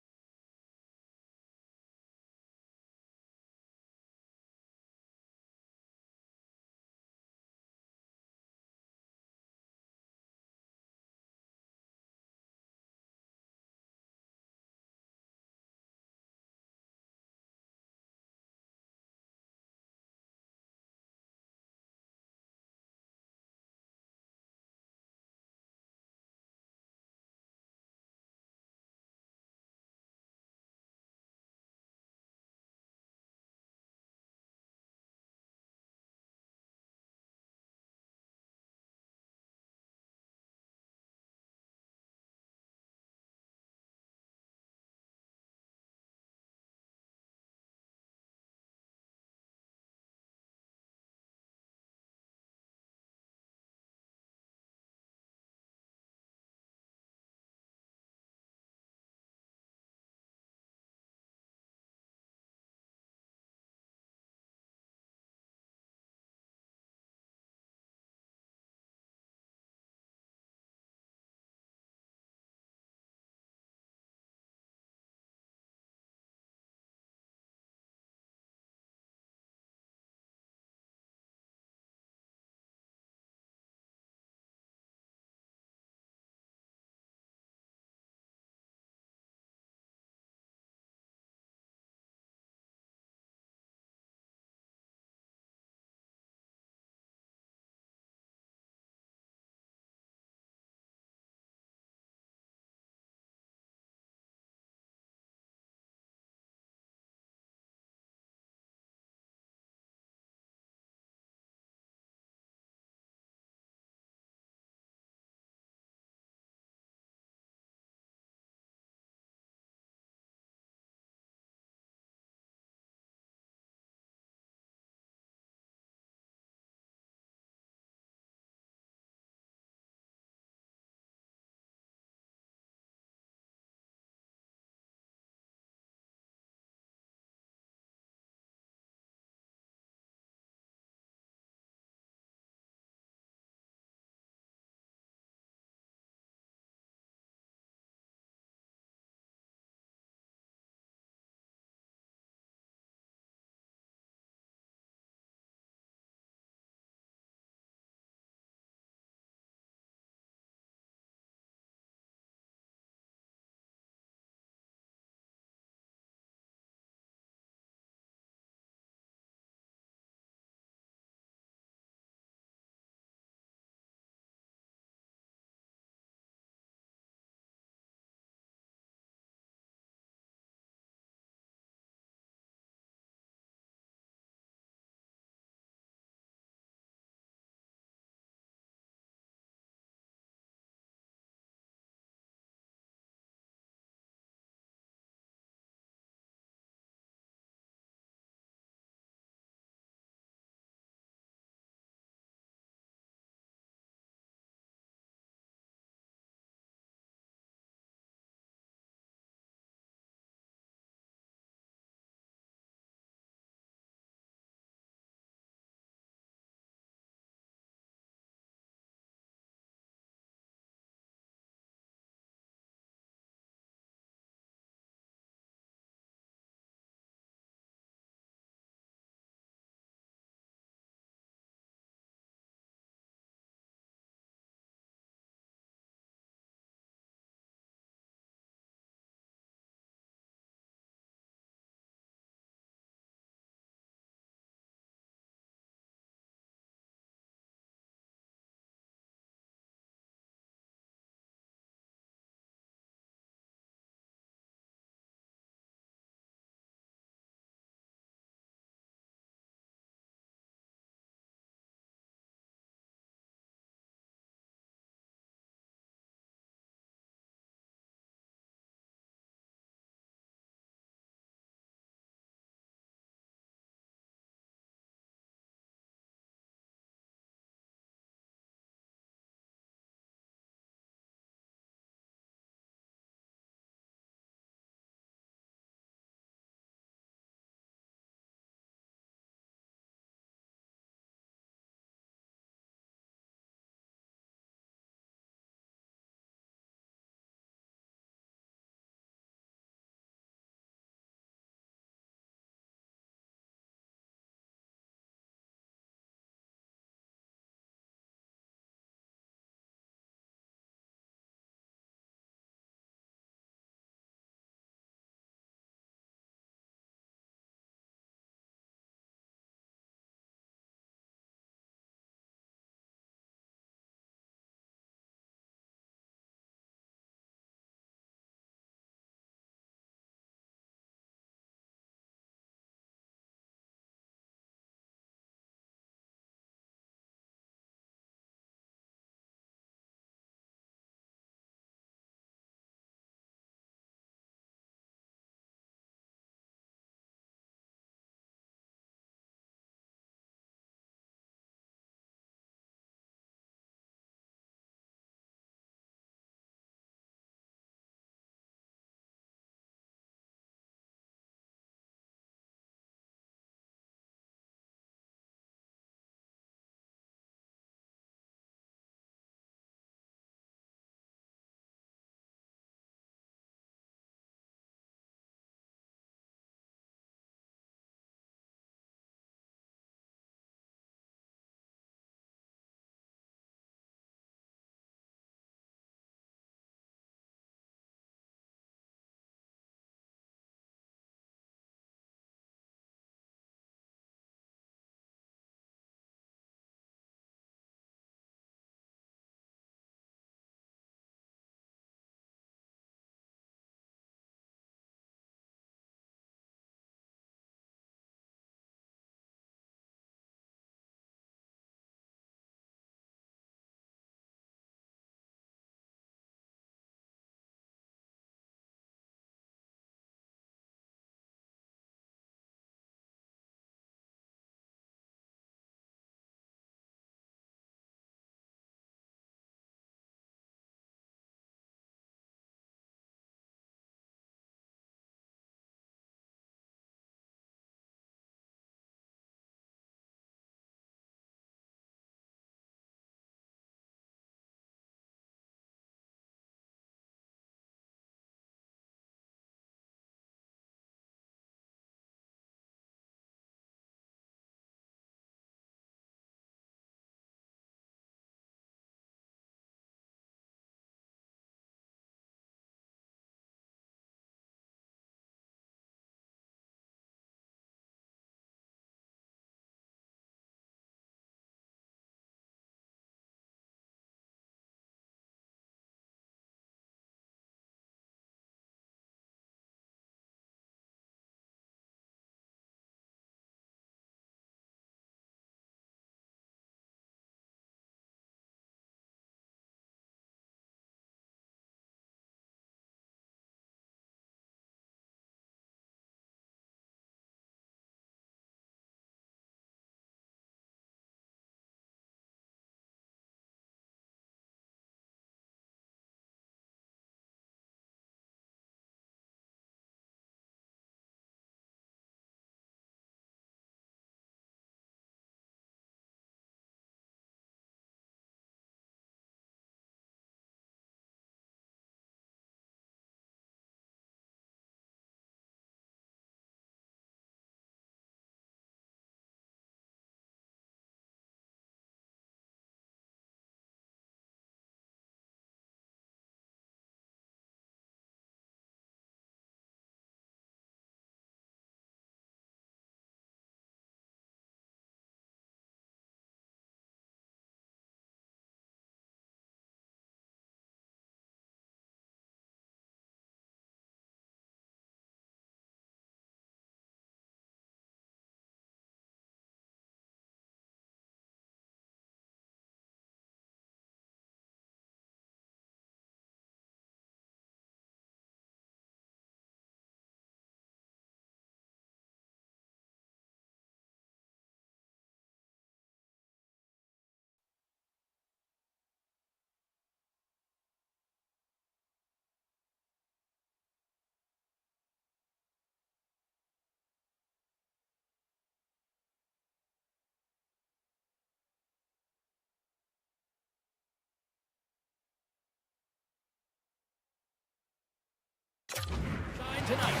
tonight.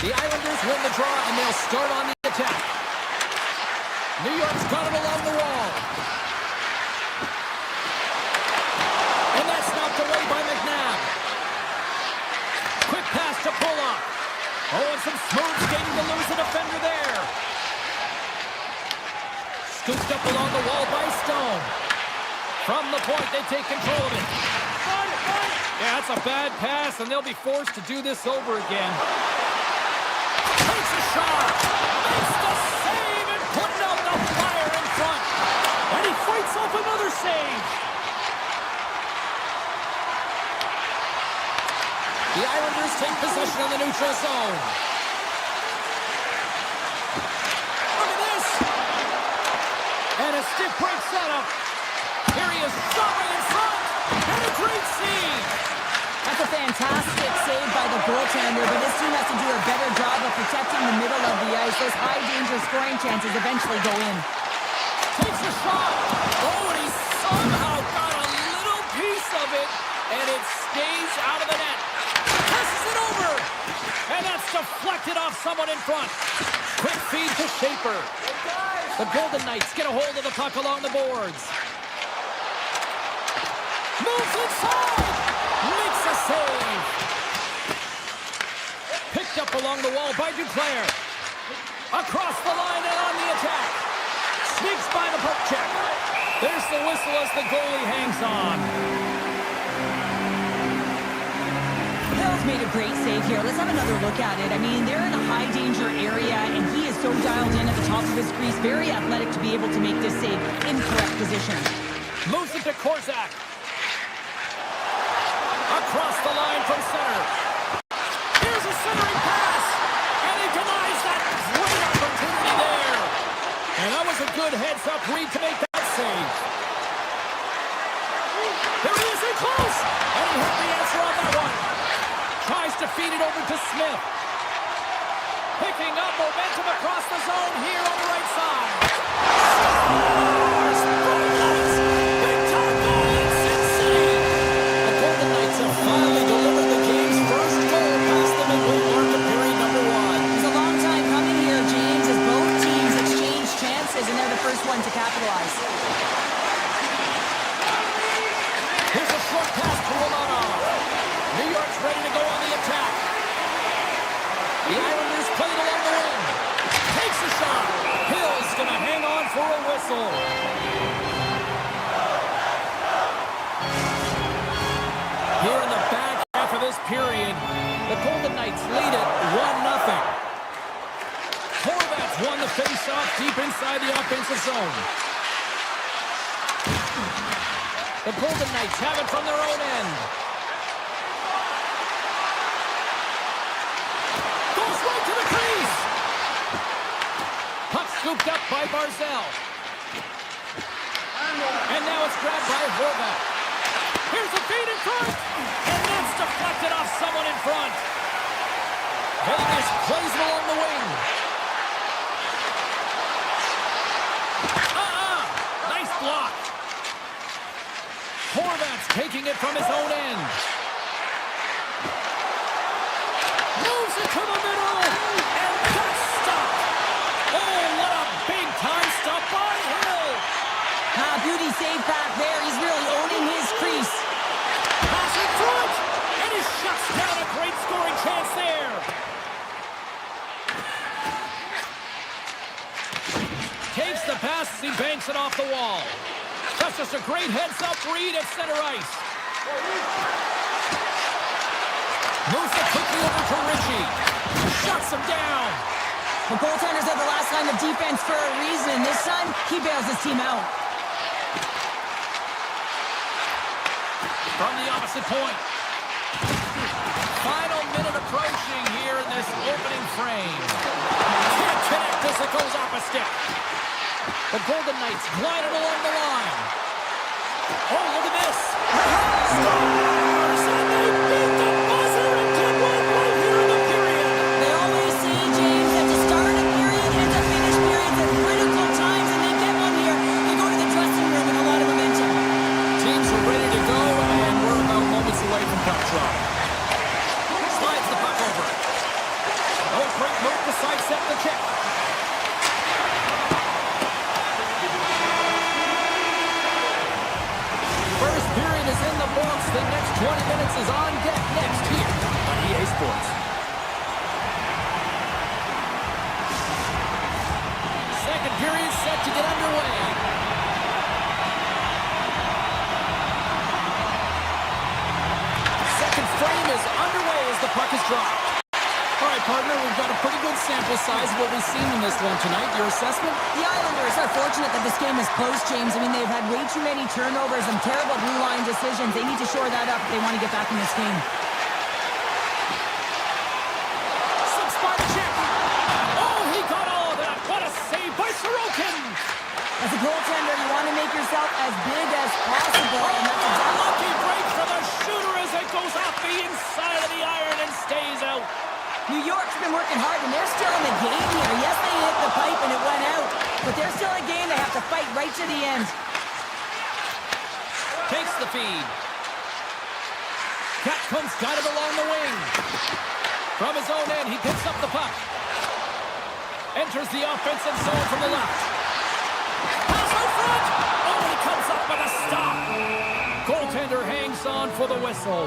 The Islanders win the draw, and they'll start on the attack. New York's got it along the wall. And that's knocked away by McNabb. Quick pass to Pulock. Oh, and some smooth skating to lose the defender there. Scooped up along the wall by Stone. From the point, they take control of it. Yeah, that's a bad pass, and they'll be forced to do this over again. Takes a shot. Makes the save and putting out the fire in front. And he fights off another save. The Islanders take possession of the neutral zone. Look at this. And a stiff break setup. Here he is, shoving in front. And a great save. That's a fantastic save by the goaltender, but this team has to do a better job of protecting the middle of the ice. Those high-danger scoring chances eventually go in. Takes a shot. Oh, and he somehow got a little piece of it, and it stays out of the net. Passes it over. And that's deflected off someone in front. Quick feed to Schaefer. The Golden Knights get a hold of the puck along the boards. Moves inside. Makes a save. Picked up along the wall by Duclair. Across the line and on the attack. Sneaks by the poke check. There's the whistle as the goalie hangs on. Hill's made a great save here. Let's have another look at it. I mean, they're in a high-danger area, and he is so dialed in at the top of his crease. Very athletic to be able to make this save in correct position. Moves it to Korczak. Across the line from center. Here's a centering pass. And he denies that great opportunity there. And that was a good heads-up read to make that save. There he is in close. And he hit the answer on that one. Tries to feed it over to Smith. Picking up momentum across the zone here on the right side. Scores! Golden Knights! Big-time goal in Sin City! The Golden Knights have finally delivered the game's first goal past the midway mark of period number 1. It's a long time coming here, James, as both teams exchange chances, and they're the first one to capitalize. Here's a short pass to Romanov. New York's ready to go on the attack. The Islanders play it along the wing. Takes a shot. Hill's going to hang on for a whistle. Here in the back half of this period, the Golden Knights lead it 1-0. Horvat's won the face-off deep inside the offensive zone. The Golden Knights have it from their own end. Goes right to the crease. Puck scooped up by Barzal. And now it's grabbed by Horvat. Here's a feed in front. And that's deflected off someone in front. Vegas plays it along the wing. Nice block. Horvat's taking it from his own end. Moves it to the middle. And that's stopped. Oh, what a big-time stop by Hill. Beauty save back there. He's really owning his crease. Pass in front. And he shuts down a great scoring chance there. Takes the pass as he banks it off the wall. That's just a great heads-up read at center ice. Moves it quickly over to Ritchie. Shuts him down. The goaltenders are the last line of defense for a reason. This time, he bails his team out. From the opposite point. Final minute approaching here in this opening frame. Can't connect as it goes off a stick. The Golden Knights glided along the line. Oh, look at this. Scores! And they beat the buzzer and took one right here in the period. They always say, James, that to start a period and to finish periods at critical times, and they get one here. They go to the dressing room and a lot of momentum. Teams The next 20 minutes is on deck next here on EA Sports. Second period set to get underway. Second frame is underway as the puck is dropped. All right, partner, we've got a pretty good sample size of what we've seen in this one tonight. Your assessment? The Islanders are fortunate that this game is close, James. I mean, they've had way too many turnovers and terrible blue line decisions. They need to shore that up if they want to get back in this game. Six by the chip. Oh, he got all of that. What a save by Sorokin. As a goaltender, you want to make yourself as big as possible. And that's A exactly lucky break for the shooter as it goes off the inside of the iron and stays out. New York's been working hard, and they're still in the game here. Yes, they hit the pipe and it went out, but they're still in a game. They have to fight right to the end. Takes the feed. Catcomb's got it along the wing. From his own end, he picks up the puck. Enters the offensive zone from the left. Pass out front! Oh, he comes up with a stop. Goaltender hangs on for the whistle.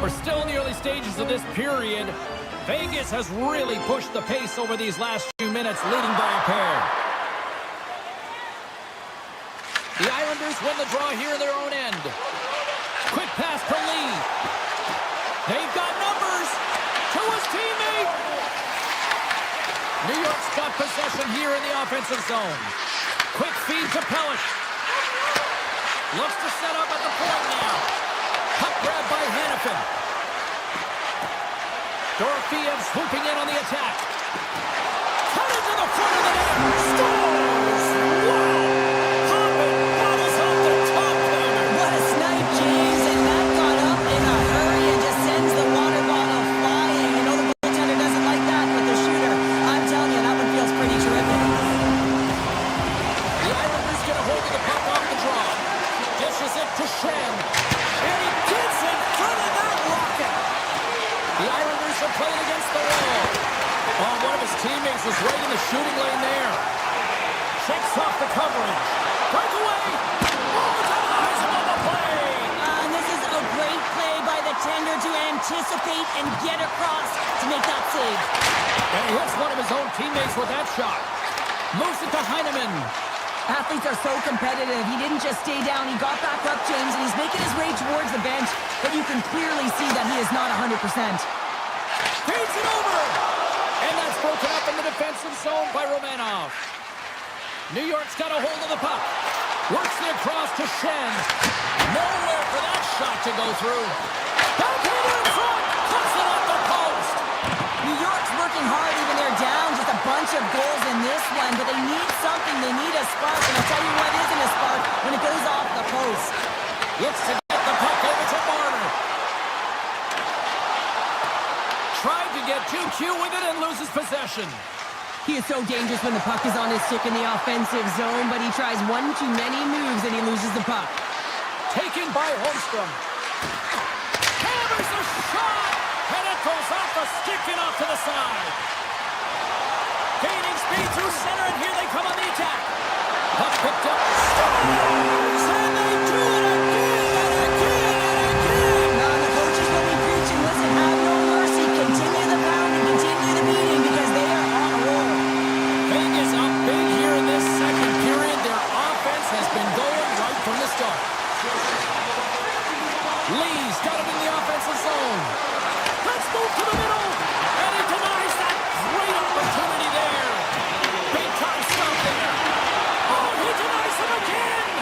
We're still in the early stages of this period. Vegas has really pushed the pace over these last few minutes, leading by a pair. The Islanders win the draw here in their own end. Quick pass to Lee. They've got numbers to his teammate. New York's got possession here in the offensive zone. Quick feed to Pelech. Looks to set up at the point now. Puck grab by Hannafin. Dorofeyev swooping in on the attack. Cut into the front of the net. Scores! Wow! Hopping bottles off the top counter. What a snipe, James, and that got up in a hurry and just sends the water bottle flying. You know the goaltender doesn't like that with the shooter. I'm telling you, that one feels pretty terrific. The Islanders get a hold of the puck off the draw. Dishes it to Shen. And he gets in front of that rocket. The Islanders are playing against the wall. Oh, one of his teammates was right in the shooting lane there. Checks off the coverage. Breakaway. Oh, denies him on the play. And this is a great play by the tender to anticipate and get across to make that save. And he hits one of his own teammates with that shot. Moves it to Heineman. Athletes are so competitive. He didn't just stay down. He got back up, James, and he's making his way towards the bench, but you can clearly see that he is not 100%. Feeds it over. And that's broken up in the defensive zone by Romanov. New York's got a hold of the puck. Works it across to Shen. Nowhere for that shot to go through. Backhand in front. Cuts it off the post. New York's working hard, even they're down just a bunch of goals in this one, but they need something. They need a spark, and I'll tell you what isn't a spark when it goes off the post. Looks to get the puck over to Marner. Tried to get too cute with it and loses possession. He is so dangerous when the puck is on his stick in the offensive zone, but he tries one too many moves and he loses the puck. Taken by Holmstrom. Hammers a shot, and it goes off the stick and off to the side. Gaining speed through center, and here they come on the attack. Puck picked up. Stars! And they do it again and again and again. Now the coaches will be preaching, listen, have no mercy, continue the pounding, continue the beating, because they are on a roll. Vegas up big here in this second period. Their offense has been going right from the start. Lee's got him in the offensive zone. Let's move to the middle. And he denies that great opportunity there. Big time stop there. Oh, he denies him again.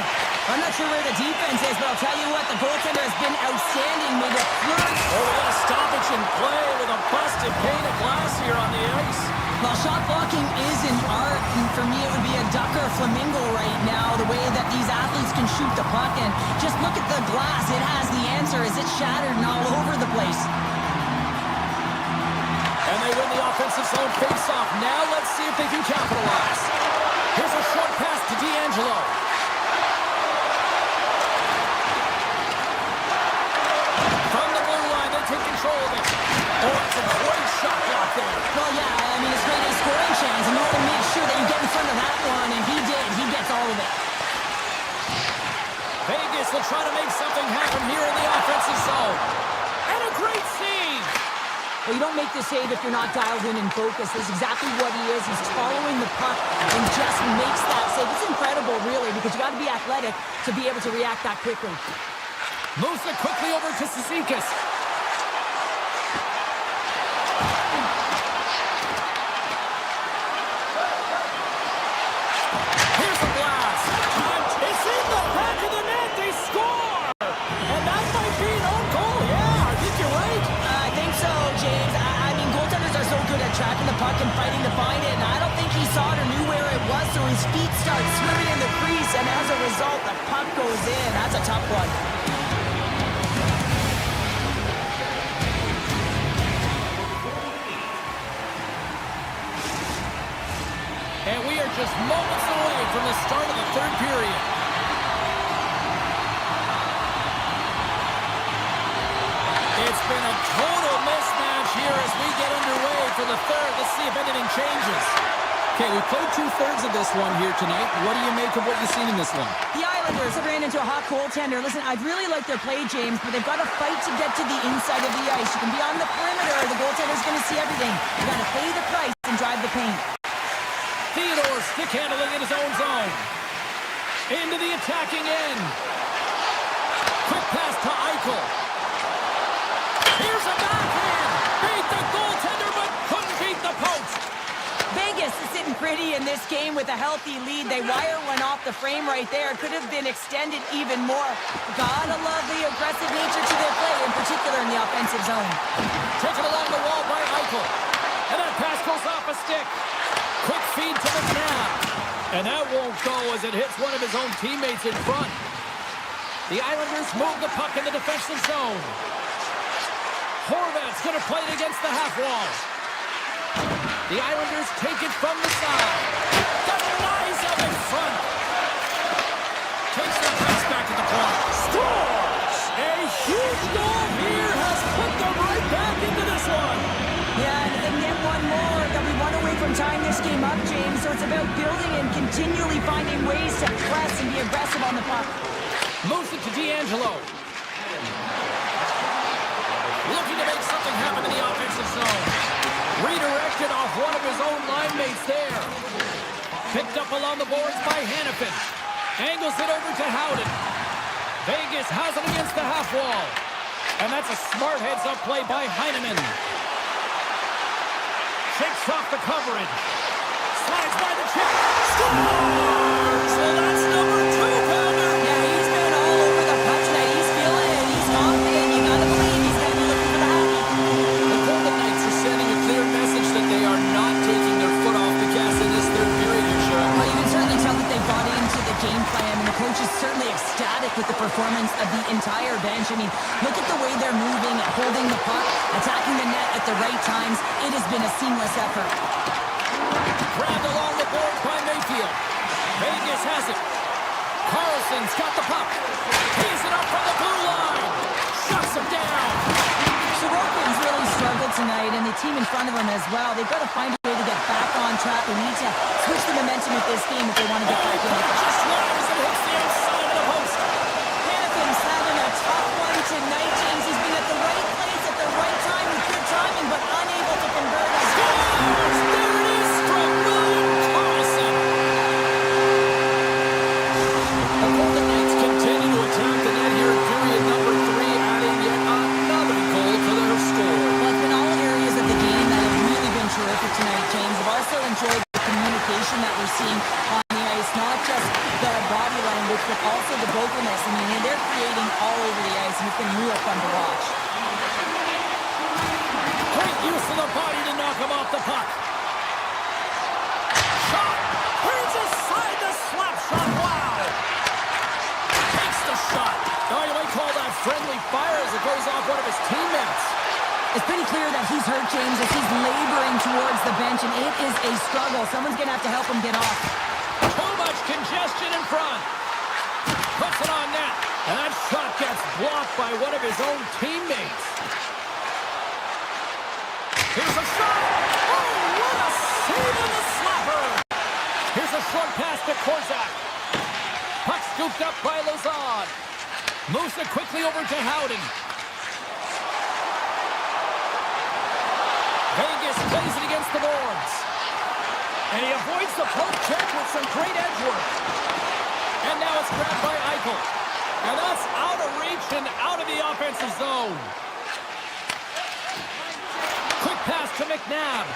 I'm not sure where the defense is, but I'll tell you what, the goaltender has been outstanding. Made a flourish. Oh, we got a stoppage in play with a busted pane of glass here on the ice. Well, shot blocking is an art, and for me it would be a duck or flamingo right now, the way that these athletes can shoot the puck, and just look at the glass. It has the answer as it's shattered and all over the place. And they win the offensive zone face-off. Now let's see if they can capitalize. Here's a short pass to D'Angelo. From the blue line, they take control of it. Oh, it's a great shot block there. Well, yeah, I mean, it's great a scoring chance, and you want to make sure that you get in front of that one, and he did. He gets all of it. will try to make something happen here in the offensive zone. And a great save. Well, you don't make this save if you're not dialed in and focused. That's exactly what he is. He's following the puck and just makes that save. It's incredible, really, because you got to be athletic to be able to react that quickly. Moves it quickly over to Cizikas. Here's a blast. It's in the back of the net. They score. And that might be an own goal. Yeah, I think you're right. I think so, James. I mean, goaltenders are so good at tracking the puck and fighting to find it, and I don't think he saw it or knew where it was, so his feet start swimming in the crease, and as a result, the puck goes in. That's a tough one. And we are just moments away from the start of the third period. It's been a total mismatch here as we get underway for the third. Let's see if anything changes. Okay, we played two-thirds of this one here tonight. What do you make of what you've seen in this one? The Islanders have ran into a hot goaltender. Listen, I really like their play, James, but they've got to fight to get to the inside of the ice. You can be on the perimeter. The goaltender's going to see everything. You got to pay the price and drive the paint. Theodore stick handling in his own zone. Into the attacking end. Quick pass to Eichel. Here's a backhand. Beat the goaltender, but couldn't beat the post. Vegas is sitting pretty in this game with a healthy lead. They wire one off the frame right there. Could have been extended even more. Gotta love the aggressive nature to their play, in particular in the offensive zone. Taken along the wall by Eichel. And that pass goes off a stick. Quick feed to McNabb. And that won't go as it hits one of his own teammates in front. The Islanders move the puck in the defensive zone. Horvat's going to play it against the half wall. The Islanders take it from the side. Denies up in front. Takes the pass back to the corner. Scores! A huge goal here has put them right back into this one. Yeah, and yet one more that we want away from tying this game up, James. So it's about building and continually finding ways to press and be aggressive on the puck. Moves it to D'Angelo. Looking to make something happen in the offensive zone. Redirected off one of his own line mates there. Picked up along the boards by Hannafin. Angles it over to Howden. Vegas has it against the half wall. And that's a smart heads-up play by Heineman. Shakes off the coverage. Slides by the chip. Scores! So that's number 2, Pounder. Yeah, he's been all over the puck tonight. He's feeling it. He's confident. You gotta believe he's gonna be looking for the happy. The Golden Knights are sending a clear message that they are not taking their foot off the gas in this third period here, Sean. Well, you can certainly tell that they bought into the game plan, and the coach is certainly ecstatic with the performance of the entire bench. I mean, look at the way they're moving, holding the puck, attacking the net at the right times. It has been a seamless effort. Grabbed along the boards by Mayfield. Vegas has it. Carlson's got the puck. Tees it up from the blue line. Shuts him down. Sorokin's really struggled tonight, and the team in front of him as well. They've got to find a way to get back on track. They need to switch the momentum of this game if they want to get back in it. Just slides and hits the outside of the post. Hannifin's having a tough one tonight, James. He's been at the right place at the right time with good timing, but unable to convert. Scores! There it is from William Carlson. The Golden Knights continue to attack the net here in period number 3, adding yet another goal to their score. Well, it's been all areas of the game that have really been terrific tonight, James. I've also enjoyed the communication that we're seeing on the ice, not just the body language, but also the vocalness. I mean, they're creating all over the ice, and it's been real fun to watch. Great use of the body to knock him off the puck. Shot! Turns aside the slap shot. Wow! Takes the shot. Now you might call that friendly fire as it goes off one of his teammates. It's pretty clear that he's hurt, James, as he's laboring towards the bench, and it is a struggle. Someone's going to have to help him get off. Too much congestion in front. Puts it on net. And that shot gets blocked by one of his own teammates. Here's a shot. Oh, what a save on the slapper! Here's a short pass to Korzak. Puck scooped up by Lazard. Moves it quickly over to Howden. Vegas plays it against the boards. And he avoids the poke check with some great edge work. And now it's grabbed by Eichel. And that's out of reach and out of the offensive zone. Quick pass to McNabb.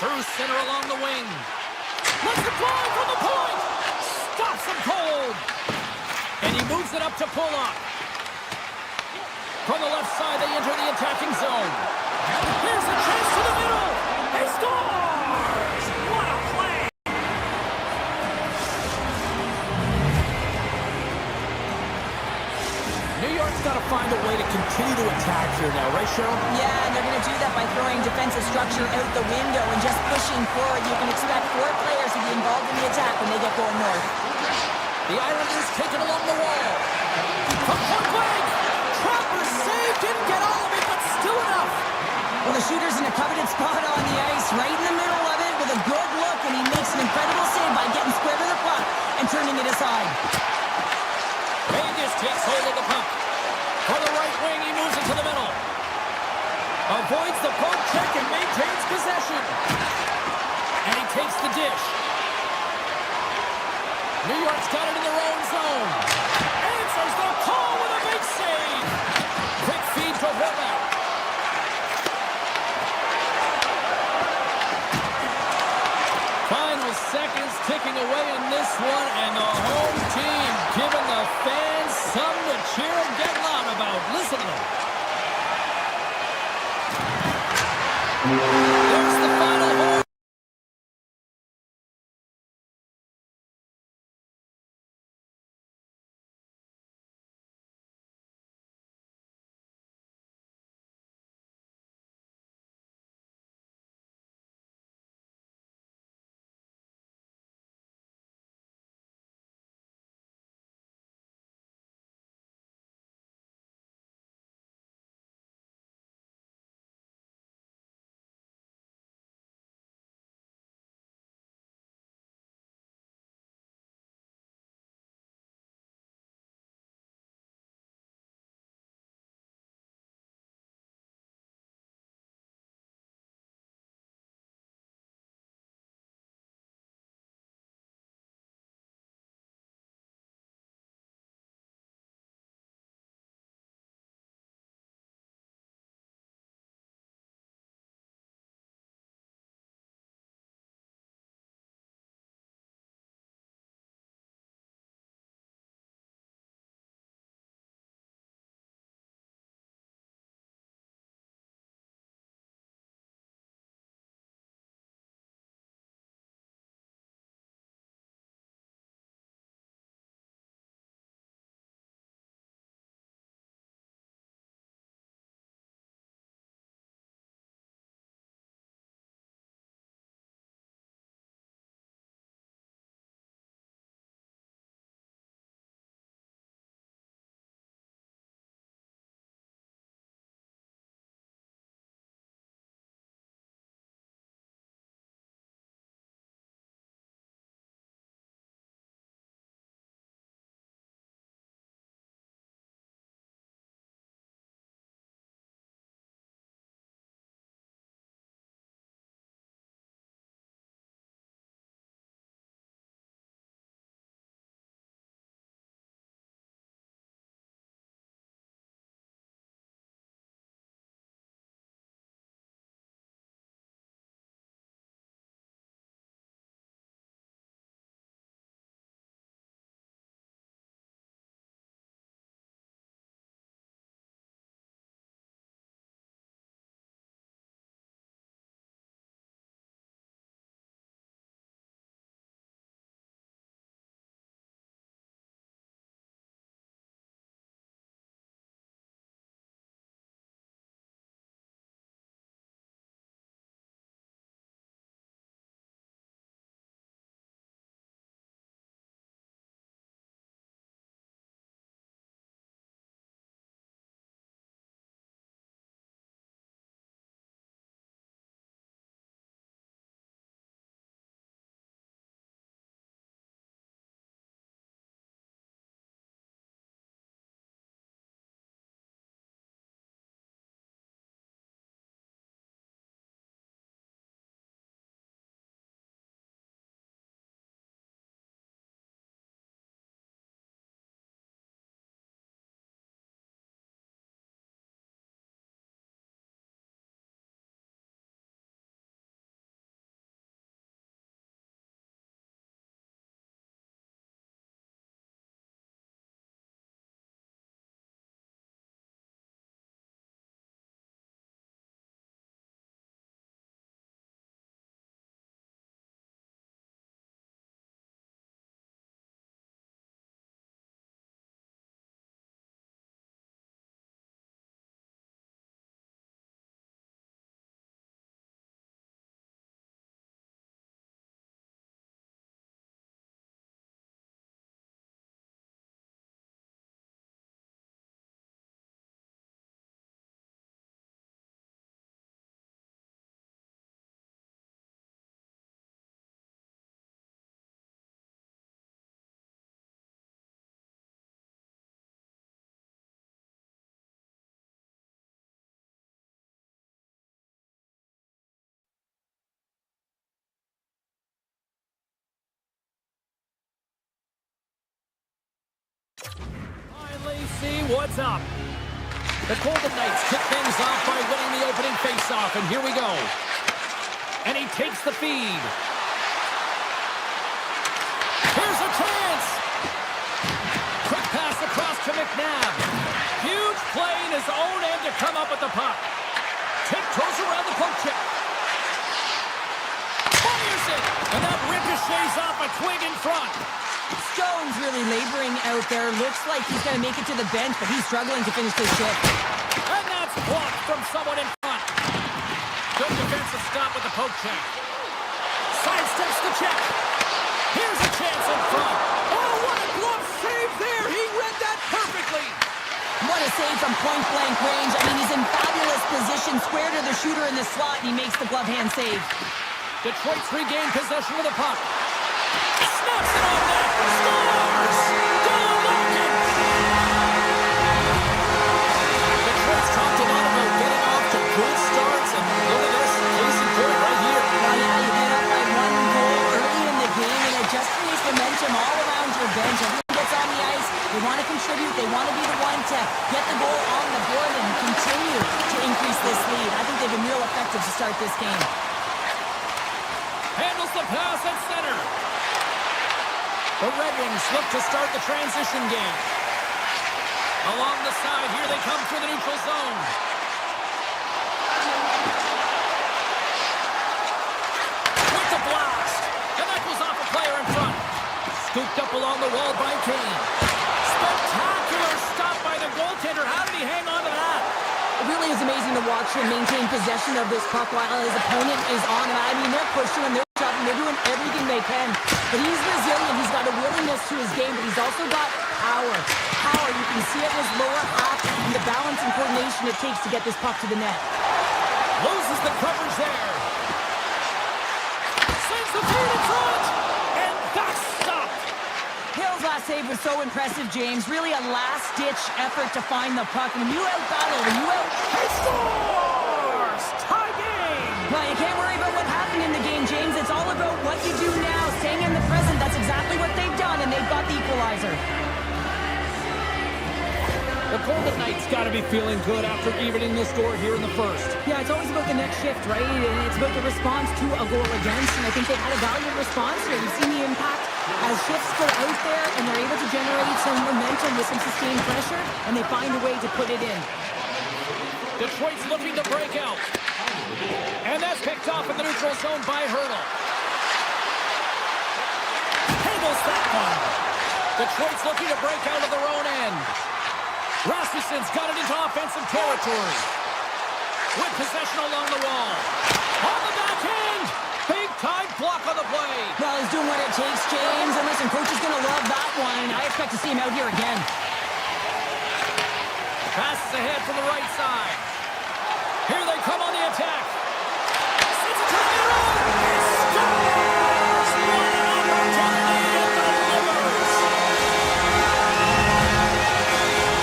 Through center along the wing. Let's it fly from the point. Stops him cold. And he moves it up to Pulock. From the left side, they enter the attacking zone. Here's a chance to the middle. He scores! What a play! New York's got to find a way to continue to attack here now, right, Cheryl? Yeah, and they're going to do that by throwing defensive structure out the window and just pushing forward. You can expect 4 players to be involved in the attack when they get going north. The Islanders taken along the wall. From point blank. Tropper's save didn't get all of it, but still enough. Well, the shooter's in a coveted spot on the ice, right in the middle of it with a good look, and he makes an incredible save by getting square to the puck and turning it aside. Vegas takes hold of the puck. For the right wing, he moves it to the middle. Avoids the poke check and maintains possession. And he takes the dish. New York's got it in their own zone. Answers the call with a big save. Quick feed to Horvath. Final seconds ticking away in this one, and the home team giving the fans something to cheer and get loud about. Listen to them. see what's up. The Golden Knights kick things off by winning the opening faceoff, and here we go. And he takes the feed. Here's a chance. Quick pass across to McNabb. Huge play in his own end to come up with the puck. Tiptoes around the poke check. Fires it, and that ricochets off a twig in front. Stone's really laboring out there. Looks like he's going to make it to the bench, but he's struggling to finish this shift. And that's blocked from someone in front. Good defensive stop with the poke check. Sidesteps the check. Here's a chance in front. Oh, what a glove save there. He read that perfectly. What a save from point-blank range. I mean, he's in fabulous position, square to the shooter in the slot, and he makes the glove hand save. Detroit's regained possession of the puck. Snaps it on net. Scores! Dylan Larkin! Detroit's talked a lot about getting off to good starts, and look at this. Case in point right here. Well, yeah, you get up by 1 goal early in the game, and it just creates momentum all around your bench. Everyone gets on the ice. They want to contribute. They want to be the one to get the goal on the board and continue to increase this lead. I think they've been real effective to start this game. Handles the pass at center. The Red Wings look to start the transition game. Along the side, here they come through the neutral zone. With the blast. And that goes off a player in front. Scooped up along the wall by Kane. Spectacular stop by the goaltender. How did he hang on to that? It really is amazing to watch him maintain possession of this puck while his opponent is on him. I mean, they're pushing him, they're shoving, they're doing everything they can. But he's resilient, he's got a willingness to his game, but he's also got power. Power, you can see it in his lower half and the balance and coordination it takes to get this puck to the net. Loses the coverage there. Sends the feed in front. And that's stopped. Hill's last save was so impressive, James. Really a last-ditch effort to find the puck. When you out-battle, when you out... He scores! Tie game! Well, you can't worry about what happened in the game, James. It's all about what you do now, staying in the present. That's exactly what they've done, and they've got the equalizer. The Golden Knights got to be feeling good after evening the score here in the first. Yeah, it's always about the next shift, right? And it's about the response to a goal against, and I think they've had a valiant response here. You've seen the impact as shifts go out there, and they're able to generate some momentum with some sustained pressure, and they find a way to put it in. Detroit's looking to break out. And that's picked off in the neutral zone by Hurdle. Handles that one. Detroit's looking to break out of their own end. Rasmussen's got it into offensive territory. With possession along the wall. On the backhand. Big-time block on the play. Well, he's doing what it takes, James. And listen, coach is going to love that one. I expect to see him out here again. Passes ahead from the right side. Here they come on the attack. Sends it to the middle. Scores! What an opportunity and delivers.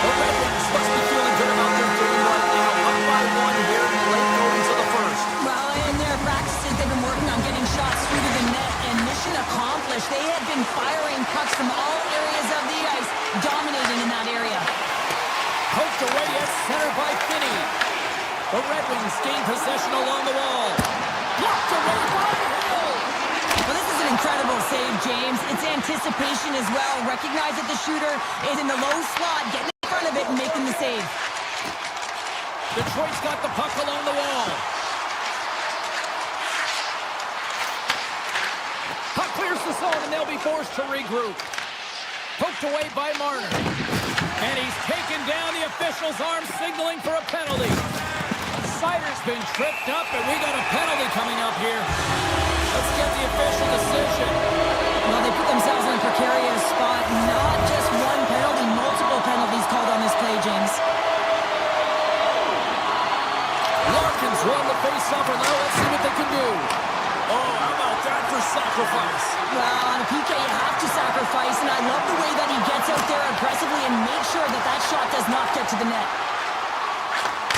The Red Wings must be feeling good about their game right now. Up by 1 here in the late goings of the first. Well, in their practices, they've been working on getting shots through to the net, and mission accomplished. They have been firing pucks from all areas of the ice, dominating in that area. Poked away at center by Finney. The Red Wings gain possession along the wall. Blocked away by Hill. Well, this is an incredible save, James. It's anticipation as well. Recognize that the shooter is in the low slot, getting in front of it and making the save. Detroit's got the puck along the wall. Puck clears the zone, and they'll be forced to regroup. Poked away by Marner. And he's taken down. The official's arm signaling for a penalty. Sider's been tripped up, and we got a penalty coming up here. Let's get the official decision. Well, they put themselves in a precarious spot. Not just one penalty, multiple penalties called on this play, James. Larkin's won the face-off, and now let's see what they can do. Oh, how about that for sacrifice? Well, on a PK, you have to sacrifice, and I love the way that he gets out there aggressively and makes sure that that shot does not get to the net.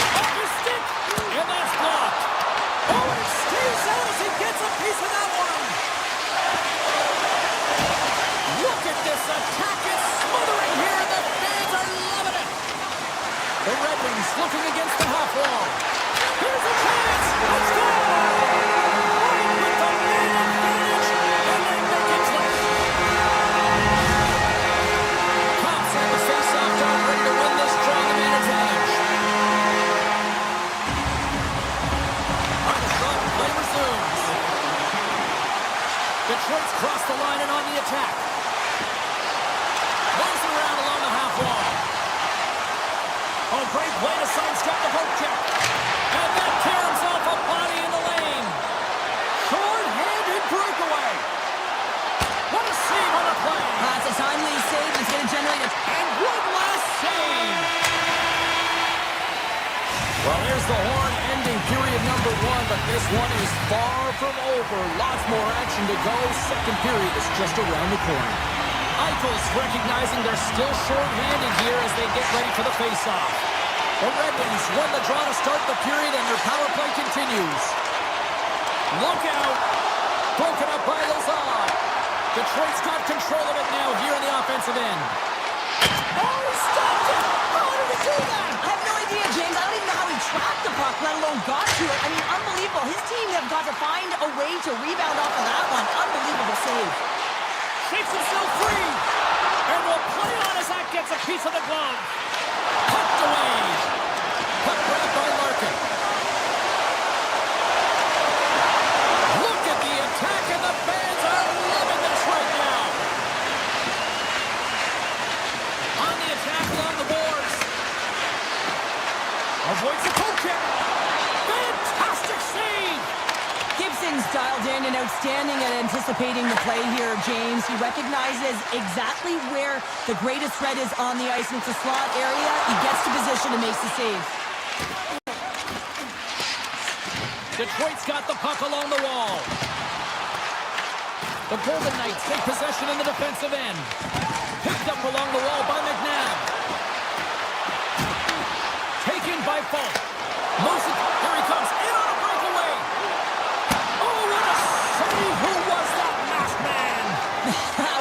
Off his stick, and that's blocked. Oh, and it stays out as he gets a piece of that one. Look at this attack. It's smothering here, and the fans are loving it. looking against the half wall. Here's a chance. Let's go! Right with the man advantage, and they make it click. Cops at the face-off dot, ready to win this trying to man advantage. On the shot, play resumes. Detroit's crossed the line and on the attack. Moves around along the half wall. Oh, great play to sidestep the poke check. And that tears off a body in the lane. Short-handed breakaway. What a save on the play. That's a timely save. It's going to generate a... And one last save. Well, there's the horn ending period number 1, but this one is far from over. Lots more action to go. Second period is just around the corner. Eichel's recognizing they're still short-handed here as they get ready for the face-off. The Red Wings won the draw to start the period, and their power play continues. Look out! Broken up by Lazard. Detroit's got control of it now here in the offensive end. Oh, he stopped it! How did he do that? I have no idea, James. I don't even know how he tracked the puck, let alone got to it. I mean, unbelievable. His team have got to find a way to rebound off of that one. Unbelievable save. Shakes himself free. And will play on as that gets a piece of the glove. Pucked away. Puck grabbed by Larkin. Look at the attack, and the fans are loving this right now. On the attack along the boards. Avoids the poke check. Fantastic save. Gibson's dialed in and outstanding at anticipating the play here, James. He recognizes exactly where the greatest threat is on the ice. And it's a slot area. He gets to position and makes the save. Detroit's got the puck along the wall. The Golden Knights take possession in the defensive end. Picked up along the wall by McNabb. Taken by Falk. Moves it. Here he comes. In on a breakaway. Oh, what a save. Who was that masked man?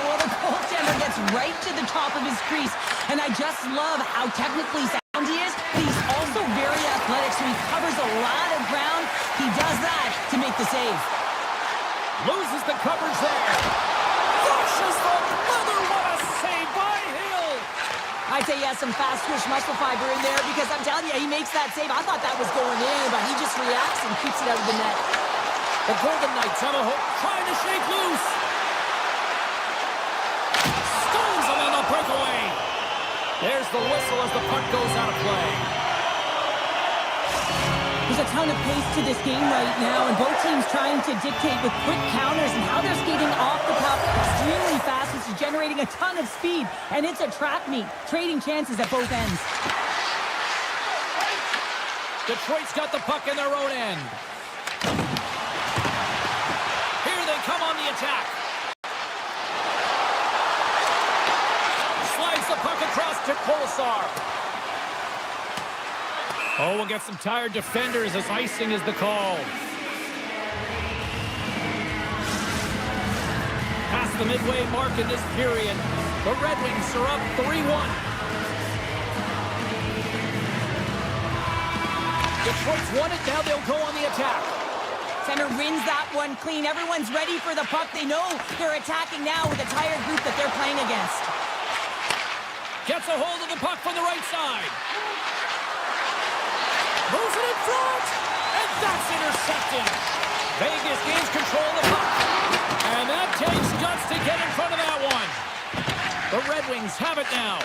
Well, the goaltender gets right to the top of his crease. And I just love how technically sound he is. But he's also very athletic, so he covers a lot of ground. He does that to make the save. Loses the coverage there. Flushes the mother. What a save by Hill. I'd say he has some fast twitch muscle fiber in there because I'm telling you, he makes that save. I thought that was going in, but he just reacts and keeps it out of the net. The Golden Knights have a hook, trying to shake loose. Stones him on the breakaway. There's the whistle as the puck goes out of play. There's a ton of pace to this game right now, and both teams trying to dictate with quick counters and how they're skating off the puck extremely fast, which is generating a ton of speed. And it's a trap meet, trading chances at both ends. Detroit's got the puck in their own end. Here they come on the attack. Slides the puck across to Kolesar. Oh, we'll get some tired defenders as icing is the call. Past the midway mark in this period, the Red Wings are up 3-1. Detroit's won it, now they'll go on the attack. Center wins that one clean. Everyone's ready for the puck. They know they're attacking now with a tired group that they're playing against. Gets a hold of the puck from the right side. Moves it in front, and that's intercepted. Vegas gains control of the puck, and that takes guts to get in front of that one. The Red Wings have it now.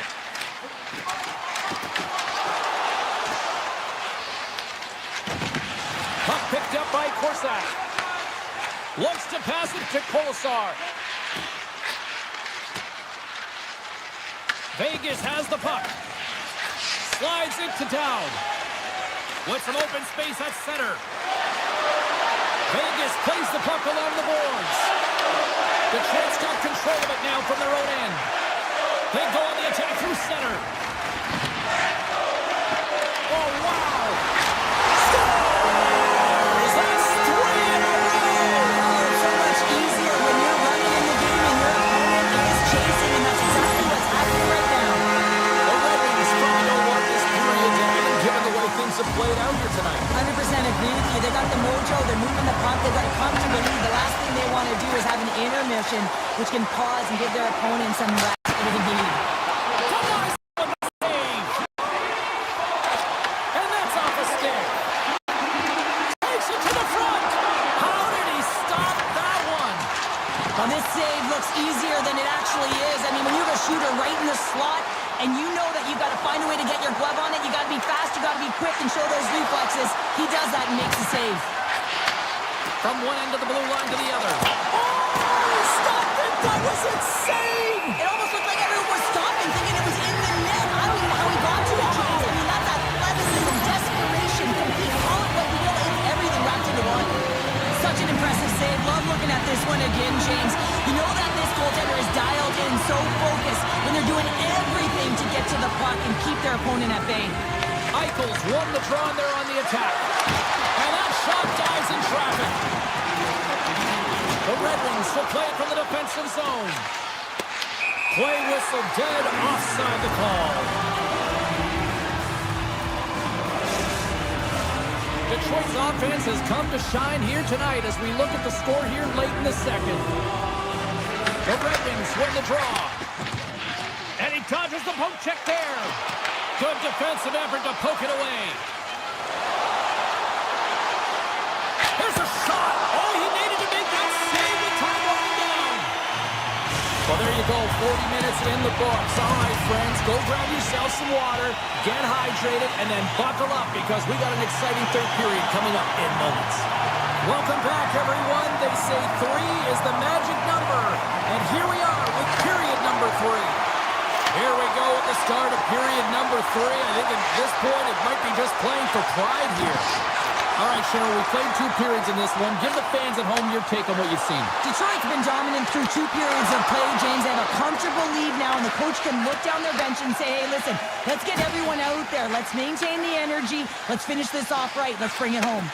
Puck picked up by Korsak. Looks to pass it to Kolesar. Vegas has the puck. Slides it to down. With some open space at center. Vegas plays the puck along the boards. Detroit's got control of it now from their own end. They go on the attack through center. Oh, wow! Scores! That's 3 in a row! So much easier when you're running in the game and your opponent is chasing, and that's exactly what's happening right now. The Red Wings probably don't want this period to end given the way possession, which can pause and give their opponent some rest into the game. Save. And that's off a stick. Takes it to the front. How did he stop that one? Well, this save looks easier than it actually is. I mean, when you have a shooter right in the slot, and you know that you've got to find a way to get your glove on it, you got to be fast, you got to be quick, and show those reflexes. He does that and makes the save. From one end of the blue line to the other. Oh, stop it! That was insane! It almost looked like everyone was stopping, thinking it was in the net. I don't even know how he got to it, James. I mean, that's athleticism, desperation, complete, call it what you will, it's everything wrapped into one. Such an impressive save. Love looking at this one again, James. You know that this goaltender is dialed in, so focused, when they're doing everything to get to the puck and keep their opponent at bay. Eichel's won the draw and they're on the attack. And that shot dies in traffic. The Red Wings will play it from the defensive zone. Play whistle dead, offside the call. Detroit's offense has come to shine here tonight as we look at the score here late in the second. The Red Wings win the draw. And he dodges the poke check there. Good defensive effort to poke it away. There's a shot. Oh, he needed to make that save with time running down. Well, there you go. 40 minutes in the books. All right, friends, go grab yourself some water, get hydrated, and then buckle up because we got an exciting third period coming up in moments. Welcome back, everyone. They say 3 is the magic number. And here we are with period number 3. Here we go at the start of period number 3. I think at this point it might be just playing for pride here. All right, Cheryl, we played 2 periods in this one. Give the fans at home your take on what you've seen. Detroit's been dominant through 2 periods of play, James. They have a comfortable lead now, and the coach can look down their bench and say, hey, listen, let's get everyone out there. Let's maintain the energy. Let's finish this off right. Let's bring it home.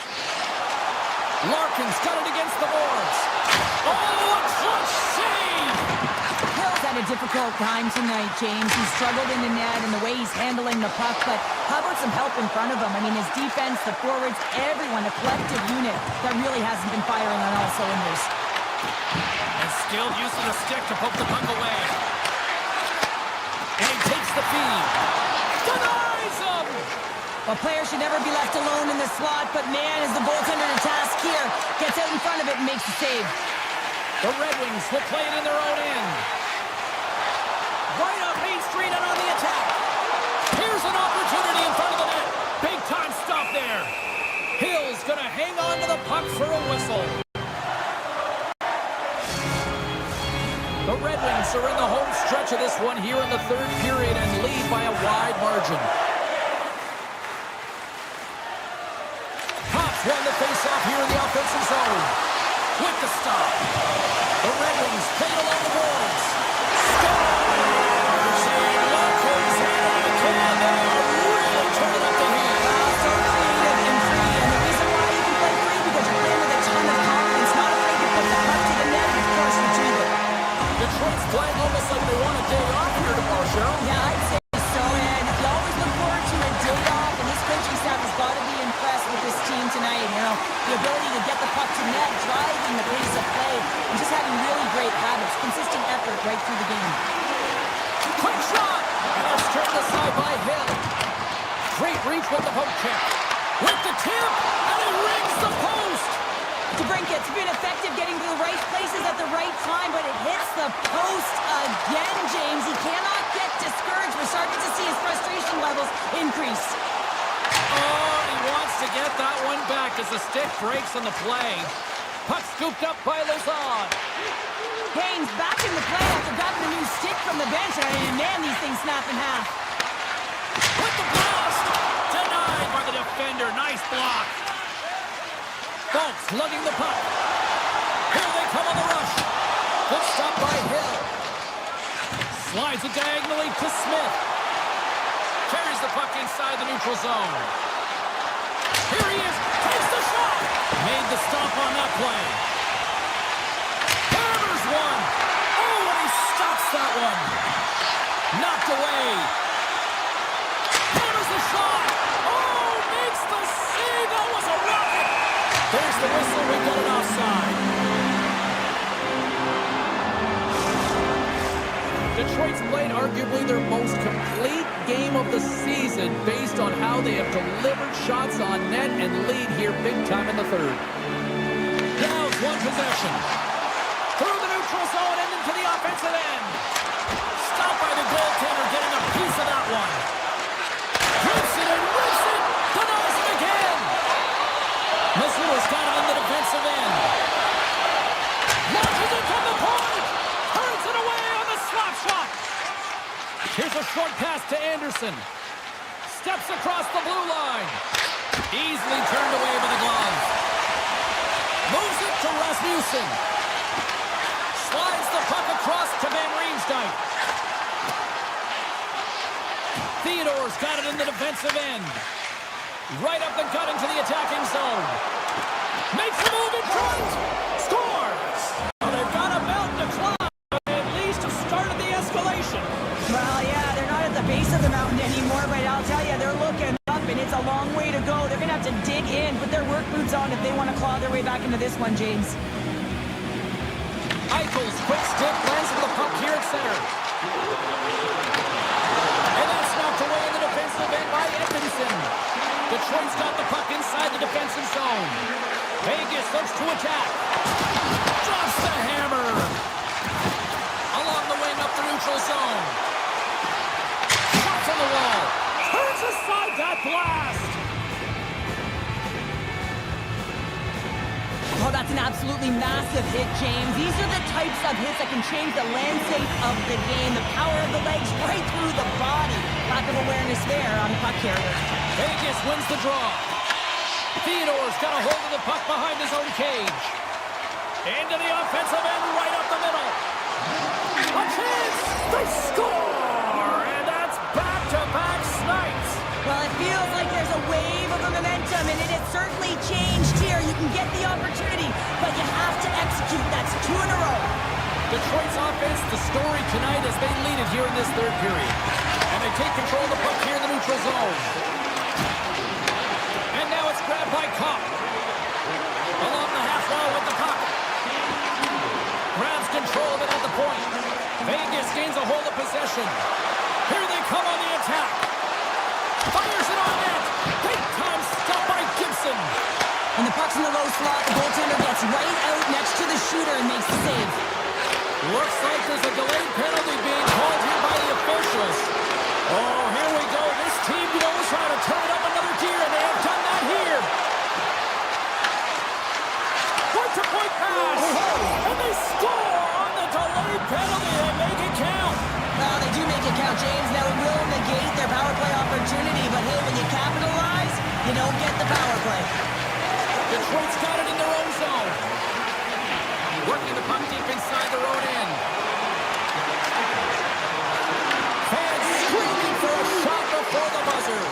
Larkin's got it against the boards. Oh, a clutch save! Hill's had a difficult time tonight, James. He's struggled in the net and the way he's handling the puck, but how about some help in front of him? I mean, his defense, the forwards, everyone, a collective unit that really hasn't been firing on all cylinders. And skilled use of the stick to poke the puck away. And he takes the feed. Denies him! A player should never be left alone in the slot, but man, is the goaltender to task here. Gets out in front of it and makes the save. The Red Wings will play it in their own end. Right up Main Street and on the attack. Here's an opportunity in front of the net. Big time stop there. Hill's going to hang on to the puck for a whistle. The Red Wings are in the home stretch of this one here in the third period and lead by a wide margin. Pops won the faceoff here in the offensive zone. With the stop. The Red Wings play it along the boards. Scores! And Larkin's had it on the can. They are really turning up the heat. So creative and free, and the reason why you can play free because you're playing with a ton of confidence, not afraid to put the puck to the net and of course retrieve it. Detroit's playing almost like they want a day off here tomorrow, Cheryl. Yeah, I'd say so, and you always look forward to a day off, and this coaching staff has got to be impressed with this team tonight. You know, the ability to get the puck to net, driving the pace of play, and just having really great habits, consistent effort right through the game. Quick shot! And it's turned aside by Hill. Great reach with the poke check. With the tip, and he rings the post! DeBrincat's been effective getting to the right places at the right time, but it hits the post again, James. He cannot get discouraged. We're starting to see his frustration levels increase. Oh, he wants to get that one back as the stick breaks on the play. Puck scooped up by Lazard. Haynes back in the play after grabbing a new stick from the bench, and man, these things snap in half. With the blast! Denied by the defender. Nice block. Folks lugging the puck. Here they come on the rush. Good stop by Hill. Slides it diagonally to Smith. Carries the puck inside the neutral zone. Here he is. Takes the shot. Made the stop on that play. Hammers one. Oh, and he stops that one. Knocked away. Hammers the shot. Oh, makes the save. That was a rocket. There's the whistle. We got an offside. Detroit's played arguably their most complete game of the season based on how they have delivered shots on net and lead here big time in the third. Downs one possession. Through the neutral zone and into the offensive end. Stopped by the goaltender, getting a piece of that one. Rips it and rips it. Denies it again. Missoula's got it in the defensive end. Launches it from the point. Turns it away on the slap shot. Here's a short pass to Anderson. Steps across the blue line. Easily turned away by the glove. Moves it to Rasmussen. Slides the puck across to Van Riemsdyk. Theodore's got it in the defensive end. Right up the gut into the attacking zone. Makes the move in front. Scores! Well, they've got a mountain to climb, but they at least have started the escalation. Well, yeah, they're not at the base of the mountain anymore, but I'll tell you, they're looking up, and it's a long way to go. They're going to have to dig in, put their work boots on if they want to claw their way back into this one, James. Eichel's quick stick lands with the puck here at center. And that's knocked away in the defensive end by Edmondson. Detroit's got the puck inside the defensive zone. Vegas looks to attack. Drops the hammer. Along the wing up the neutral zone. Shots on the wall. Turns aside that blast. Oh, that's an absolutely massive hit, James. These are the types of hits that can change the landscape of the game. The power of the legs right through the body. Lack of awareness there on the puck carrier. Vegas wins the draw. Theodore's got a hold of the puck behind his own cage. Into the offensive end, right up the middle. A chance! They score! And that's back-to-back snipes. Well, it feels like there's a wave of momentum, and it has certainly changed here. You can get the opportunity, but you have to execute. That's 2 in a row. Detroit's offense, the story tonight as they lead it here in this third period. And they take control of the puck here in the neutral zone. And now it's grabbed by Kopp. Along the half wall with the puck. Grabs control of it at the point. Vegas gains a hold of possession. Here they come on the attack. Fires it on net. Big time stop by Gibson. When the puck's in the low slot, the goaltender gets right out next to the shooter and makes the save. Looks like there's a delayed penalty being called here by the officials. Oh, here we go. This team knows how to turn it up another gear, and they have done that here. Point-to-point pass. And they score on the delayed penalty. They make it count. Well, they do make it count, James. Now, it will negate their power play opportunity, but hey, when you capitalize, you don't get the power play. Detroit's got it in their own zone. Working the puck deep inside their own end. Fans screaming for a shot before the buzzer.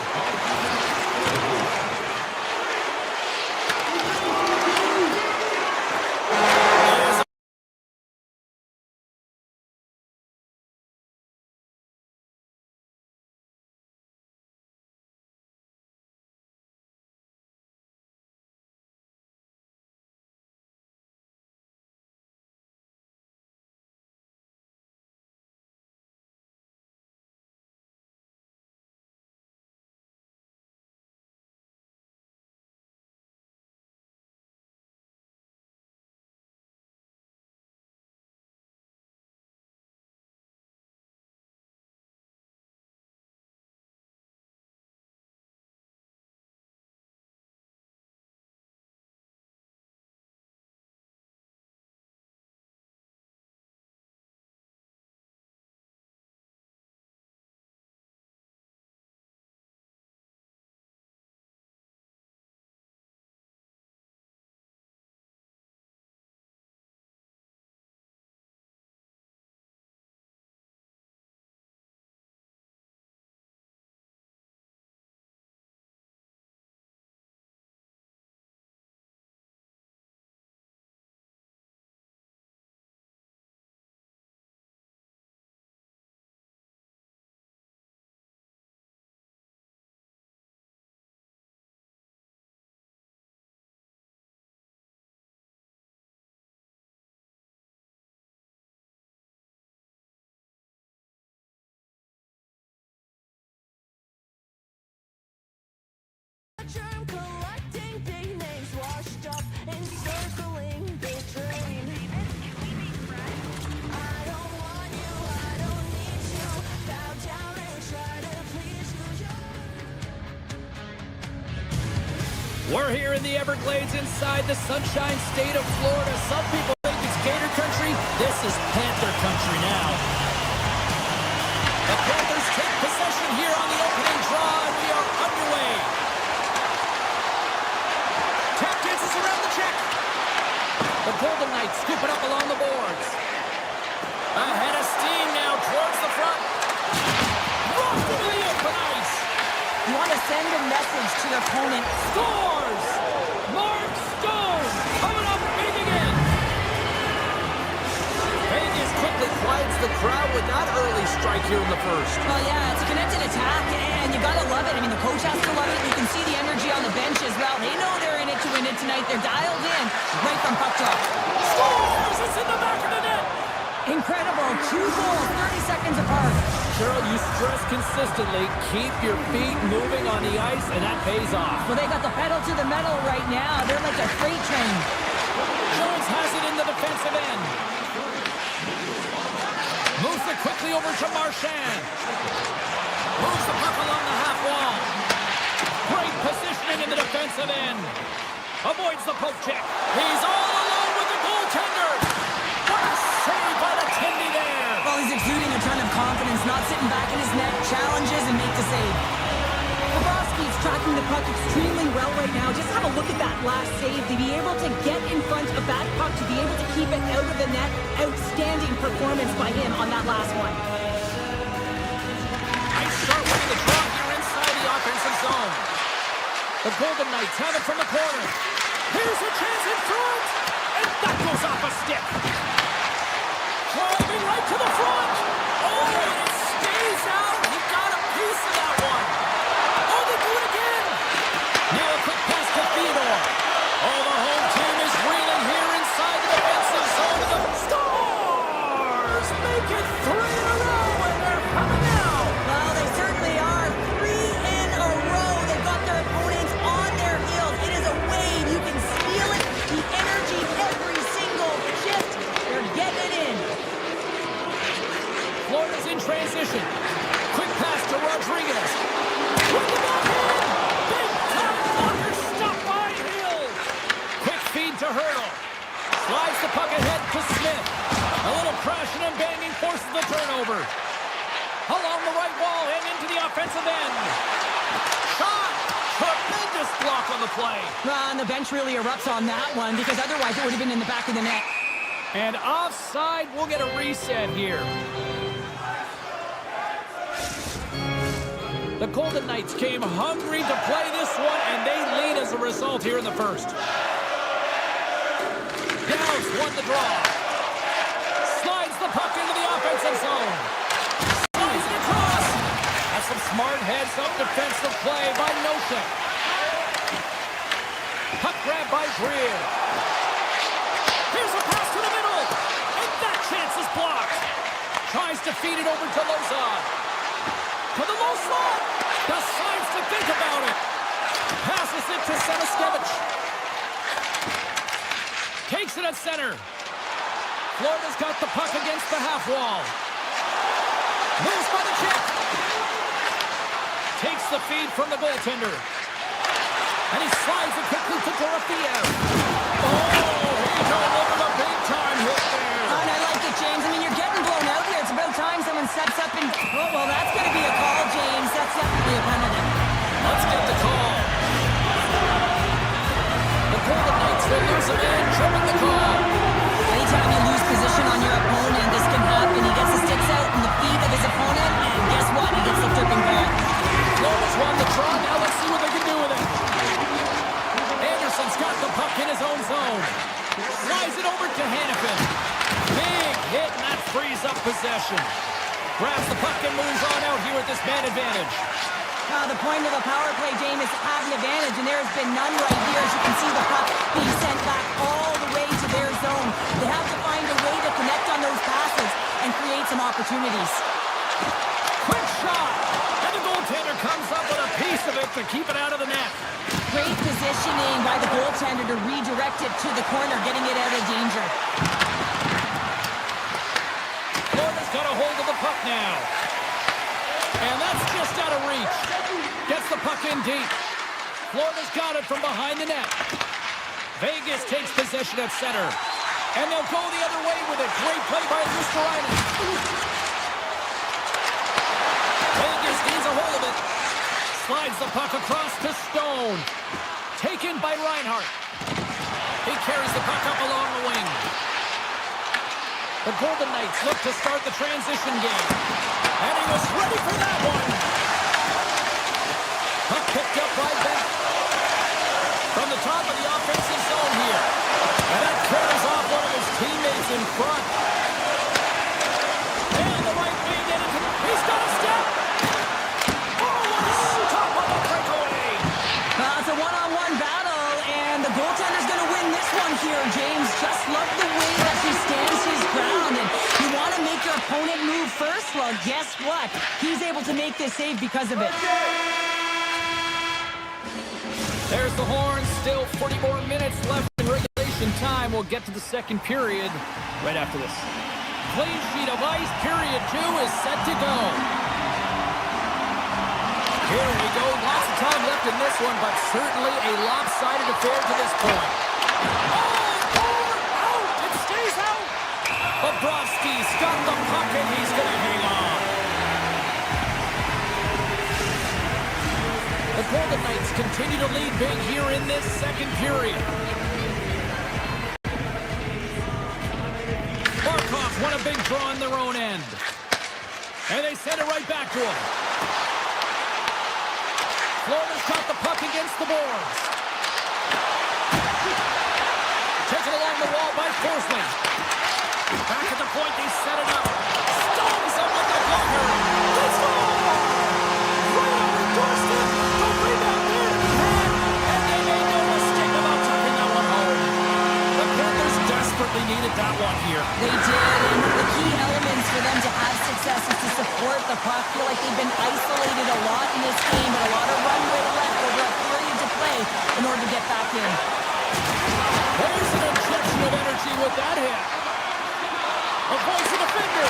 We're here in the Everglades inside the Sunshine State of Florida. Some people think it's Gator country. This is Panther country now. The Panthers take possession here on the opening draw, and we are underway. Tap dances around the check. The Golden Knights scoop it up along the boards. Ahead of steam now towards the front. Rocked into the open ice. You want to send a message to your opponent. Scores! Mark Stone coming up big again. Vegas quickly quiets the crowd with that early strike here in the first. Well, yeah, it's a connected attack, and you got to love it. I mean, the coach has to love it. You can see the energy on the bench as well. They know they're in it to win it tonight. They're dialed in right from puck drop. Scores! It's in the back of the net. Incredible. 2 goals, 30 seconds apart. Cheryl, you stress consistently, keep your feet moving on the ice, and that pays off. Well, they got the pedal to the metal right now. They're like a freight train. Jones has it in the defensive end. Moves it quickly over to Marchand. Moves the puck along the half wall. Great positioning in the defensive end. Avoids the poke check. He's all alone with the goaltender. What a save by the Tendy there. Well, he's exuding a ton of confidence, not sitting back in his net, challenges and make the save. Bobrovsky's tracking the puck extremely well right now. Just have a look at that last save. To be able to get in front of that puck, to be able to keep it out of the net, outstanding performance by him on that last one. Nice start winning the draw here inside the offensive zone. The Golden Knights have it from the corner. Here's a chance in front, and that goes off a stick. Driving right to the front. Oh, and it stays out. He got a piece of that one. Oh, they do it again. Now a quick pass to Theodore. Oh, the home team is reeling here inside the defensive zone of the Stars. Make it 3 in a row, and they're coming out. Well, they certainly are. 3 in a row. They've got their opponents on their heels. It is a wave. You can feel it. The energy every single shift. They're getting it in. Florida's in transition. Quick pass to Rodriguez. With the back in. Big time blocker stopped by Hill. Quick feed to Hurdle. Slides the puck ahead to Smith. A little crashing and banging forces the turnover. Along the right wall and into the offensive end. Shot. Tremendous block on the play. Well, and the bench really erupts on that one because otherwise it would have been in the back of the net. And offside, we'll get a reset here. The Golden Knights came hungry to play this one, and they lead as a result here in the first. Downs won the draw. Slides the puck into the offensive zone. Slides it across. That's some smart heads-up defensive play by Nosek. Puck grab by Greer. Here's a pass to the middle, and that chance is blocked. Tries to feed it over to Lozon. To the low slot. Decides to think about it. Passes it to Seniskevich. Takes it at center. Florida's got the puck against the half wall. Moves by the check. Takes the feed from the goaltender. And he slides it quickly to Dorofeev. Oh, he delivered a big-time hit there. And I like it, James. I mean, you're getting blown out here. It's about time someone steps up and... Oh, well, that's going to be a call, James. That's definitely a penalty. Let's get the call. The Golden Knights will lose a man, tripping the call. Anytime you lose position on your opponent, this can happen. He gets the sticks out in the feet of his opponent, and guess what? He gets the tripping call. Florida's won the draw. Now let's see what they can do with it. Anderson's got the puck in his own zone. Slides it over to Hannafin. Big hit, and that frees up possession. Grabs the puck and moves on out here with this man advantage. The point of the power play, James, is to have an advantage, and there has been none right here. As you can see, the puck being sent back all the way to their zone. They have to find a way to connect on those passes and create some opportunities. Quick shot! And the goaltender comes up with a piece of it to keep it out of the net. Great positioning by the goaltender to redirect it to the corner, getting it out of danger. Florida's got a hold of the puck now. And that's just out of reach. Gets the puck in deep. Florida's got it from behind the net. Vegas takes possession at center. And they'll go the other way with it. Great play by Ristolainen. Vegas gains a hold of it. Slides the puck across to Stone. Taken by Reinhart. He carries the puck up along the wing. The Golden Knights look to start the transition game. And he was ready for that one. Puck picked up by Beck. From the top of the offensive zone here. And that carries off one of his teammates in front. And the right wing into the... He's got a step. Oh, what a top on the breakaway. It's a one-on-one battle, and the goaltender's going to win this one here, James. Just love the way that he stands his ground. And you want to make your opponent move first? Well, guess what? He's able to make this save because of it. There's the horn. Still 40 more minutes left in regulation time. We'll get to the second period right after this. Clean sheet of ice. Period 2 is set to go. Here we go. Lots of time left in this one, but certainly a lopsided affair to this point. Oh, out! It stays out! Bobrovsky's got the puck, and he's going to hang on. The Golden Knights continue to lead big here in this second period. Barkov won a big draw on their own end. And they send it right back to him. Florida's got the puck against the boards. Taken along the wall by Forsling. Back at the point, they set it up. Stones up with the blocker. Let's go! Right on the doorstep. The rebound there to be had. And they made no mistake about tucking that one home. The Panthers desperately needed that one here. They did, and the key elements for them to have success is to support the puck. Feel like they've been isolated a lot in this game, but a lot of runway left over a period to play in order to get back in. There's an injection of energy with that hit. Avoids the defender.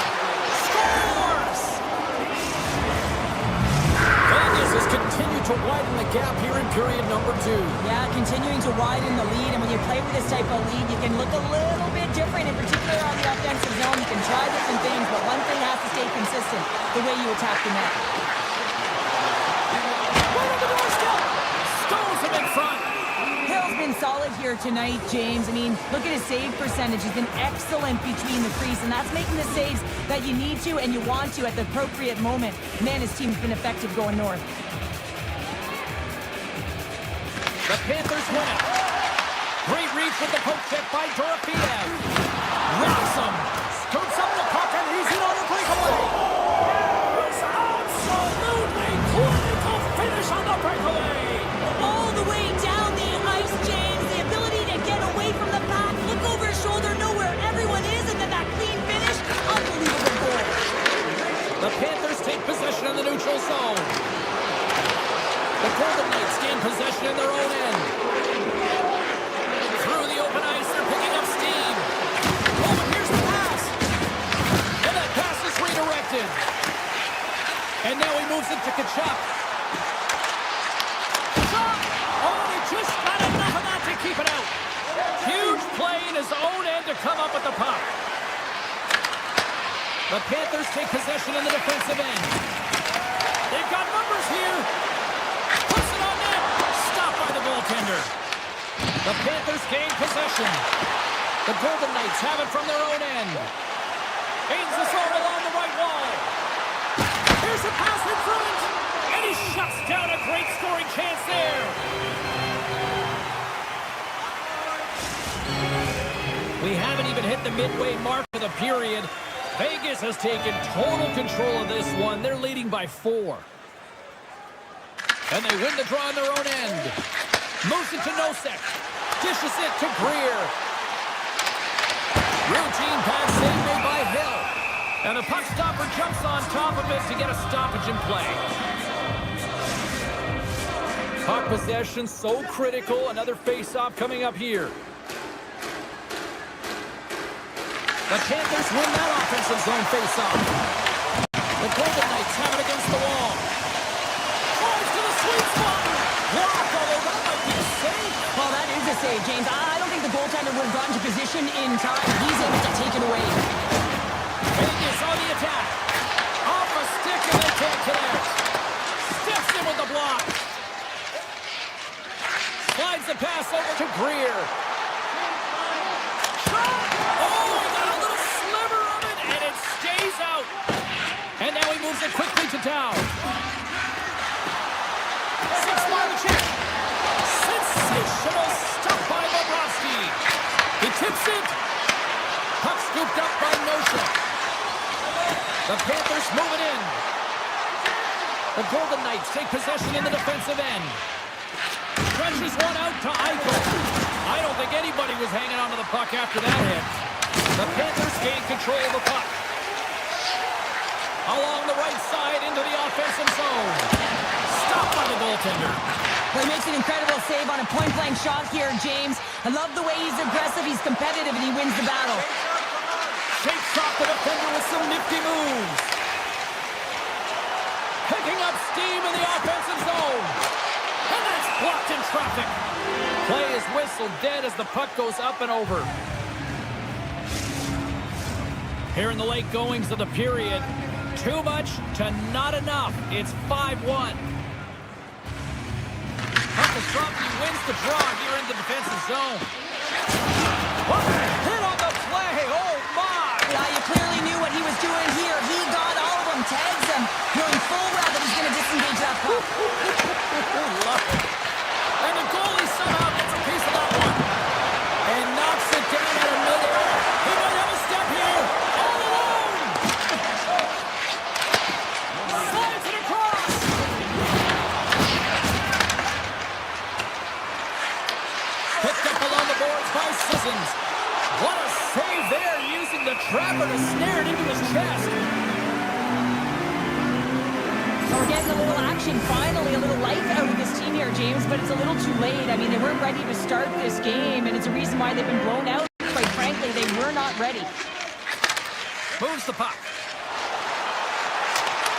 Scores! Vegas has continued to widen the gap here in period number 2. Yeah, continuing to widen the lead, and when you play with this type of lead, you can look a little bit different, in particular on the offensive zone. You can try different things, but one thing has to stay consistent, the way you attack the net. Right on the doorstep. Stones him in front. Hill's been solid here tonight, James. I mean, look at his save percentage. He's been excellent between the crease, and that's making the saves that you need to and you want to at the appropriate moment. Man, his team's been effective going north. The Panthers win it. Great reach with the poke check by Dorofeev. Rocks him. Scoops up the puck, and he's in on the breakaway. It's absolutely clinical finish on the breakaway. All the way down the ice, James. The ability to get away from the pack, look over his shoulder, know where everyone is, and then that clean finish. Unbelievable goal. The Panthers take possession in the neutral zone. The Golden Knights gain possession in their own end. Through the open ice, they're picking up steam. Oh, and here's the pass. And that pass is redirected. And now he moves it to Tkachuk. Shot! Oh, and he just got enough of that to keep it out. Huge play in his own end to come up with the puck. The Panthers take possession in the defensive end. They've got numbers here. Puts it on net. Stopped by the goaltender. The Panthers gain possession. The Golden Knights have it from their own end. Gains the zone along the right wall. Here's a pass in front. And he shuts down a great scoring chance there. We haven't even hit the midway mark of the period. Vegas has taken total control of this one. They're leading by 4. And they win the draw on their own end. Moves it to Nosek. Dishes it to Greer. Routine pass save made by Hill. And the puck stopper jumps on top of it to get a stoppage in play. Puck possession so critical. Another face-off coming up here. The Panthers win that offensive zone face-off. The Golden Knights have it against the wall. Drives to the sweet spot. Blocked, although save, James. I don't think the goaltender would have gotten to position in time. He's able to take it away. Vegas on the attack. Off a stick and they can't connect. Steps in with the block. Slides the pass over to Greer. Shot! Oh, he got a little sliver of it, and it stays out. And now he moves it quickly to Dow. 6-mile check. Sensational stuff by Bobrovsky. He tips it. Puck scooped up by Nosha. The Panthers move it in. The Golden Knights take possession in the defensive end. Stretches one out to Eichel. I don't think anybody was hanging on to the puck after that hit. The Panthers gain control of the puck. Along the right side into the offensive zone. Stopped by the goaltender. Well, he makes an incredible save on a point-blank shot here, James. I love the way he's aggressive, he's competitive, and he wins the battle. Shakes off the defender with some nifty moves. Picking up steam in the offensive zone. And that's blocked in traffic. Play is whistled dead as the puck goes up and over. Here in the late goings of the period, too much to not enough. It's 5-1. Puck is dropped and he wins the draw here in the defensive zone. Oh, hit on the play. Oh, my. Yeah, you clearly knew what he was doing here. He got all of them, tags them, knowing full well that he's going to disengage that puck. Love it. And the goalie somehow gets a piece of that one. And knocks it down out of midair. He might have a step here. All alone. Slides it across. Picked up along the boards by Sissons. What a save there, using the trapper to snare it into his chest. So we're getting a little action, finally, a little life out of this team here, James, but it's a little too late. I mean, they weren't ready to start this game, and it's a reason why they've been blown out. Quite frankly, they were not ready. Moves the puck.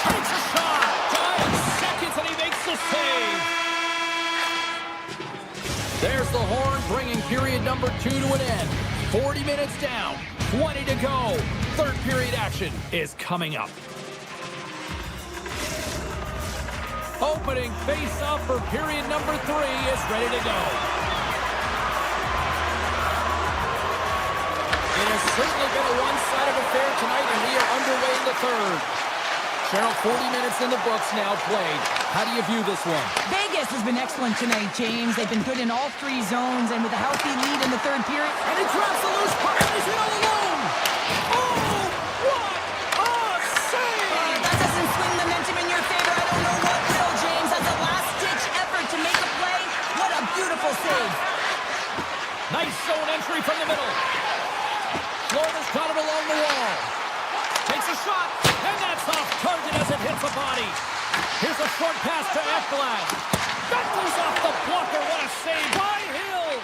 Takes a shot. 5 seconds, and he makes the save. There's the horn, bringing period number 2 to an end. 40 minutes down, 20 to go. Third period action is coming up. Opening face-off for period number 3 is ready to go. It has certainly been a one-sided affair tonight, and we are underway in the third. Cheryl, 40 minutes in the books now played. How do you view this one? Vegas has been excellent tonight, James. They've been good in all 3 zones, and with a healthy lead in the third period. And he drops a loose puck, and he's in all alone. Oh, what a save! That doesn't swing momentum in your favor. I don't know what will, James. That's a last-ditch effort to make a play. What a beautiful save. Nice zone entry from the middle. Florida's got it along the wall. Takes a shot, and that's off target as it hits a body. Here's a short pass to Ekblad. That goes off the blocker. What a save by Hill.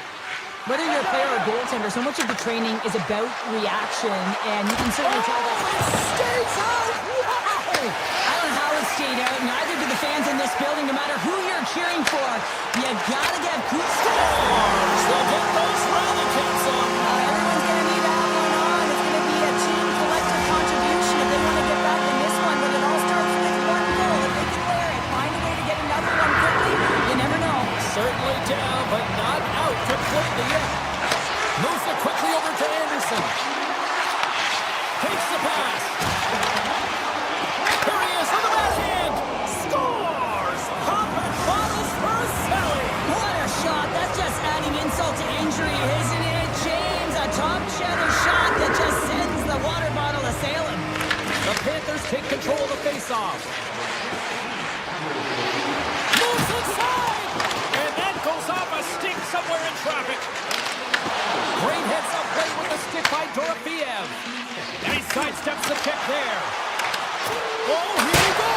Whether you're a player or a goaltender, so much of the training is about reaction, and you can certainly tell that. It stays out. Wow. I don't know how it stayed out. Neither do the fans in this building, no matter who you're cheering for. You gotta get good scores. They'll get those rally caps on. Everyone's gonna need that one on. It's gonna be a team collective contribution if they want to get back in this one. But it all starts with one goal. If they can wear it, find a way to get another one quickly. You never know. Certainly down, but not out completely yet. Moves it quickly over to Anderson. Takes the pass. Here he is with the backhand. Scores! Popping bottles for Sally. What a shot. That's just adding insult to injury, isn't it, James? A top shatter shot that just sends the water bottle a-sailing. The Panthers take control of the faceoff. Moves inside! And that goes off a stick somewhere in traffic. Great heads-up play with the stick by Dorofeev. And he sidesteps the kick there. Oh, here we go!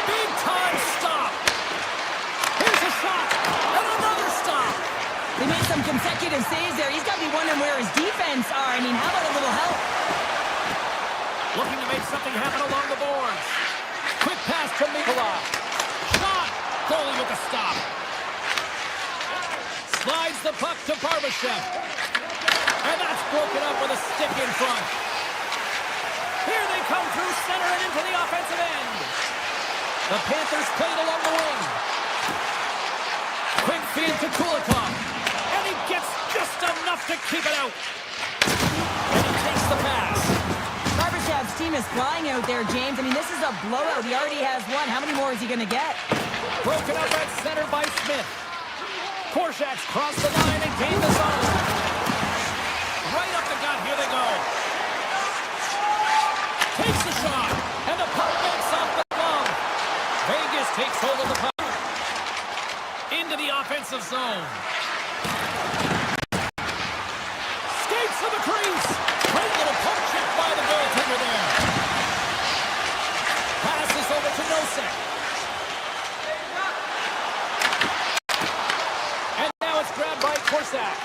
Big-time stop! Here's a shot! And another stop! They made some consecutive saves there. He's got to be wondering where his defense are. I mean, how about a little help? Looking to make something happen along the boards. Quick pass to Mikula. Shot! Goalie with a stop. Slides the puck to Barbashev. And that's broken up with a stick in front. Here they come through center and into the offensive end. The Panthers played along the wing. Quick feed to Kulikov. And he gets just enough to keep it out. And he takes the pass. Barbashev's team is flying out there, James. I mean, this is a blowout. He already has one. How many more is he going to get? Broken up at center by Smith. Korshak's crossed the line and gained the zone. Right up the gut. Here they go. Takes the shot. And the puck makes off the glove. Vegas takes hold of the puck. Into the offensive zone. Skates to the crease. Great little poke check by the goaltender there. Passes over to Nosek. And now it's grabbed by Korsak.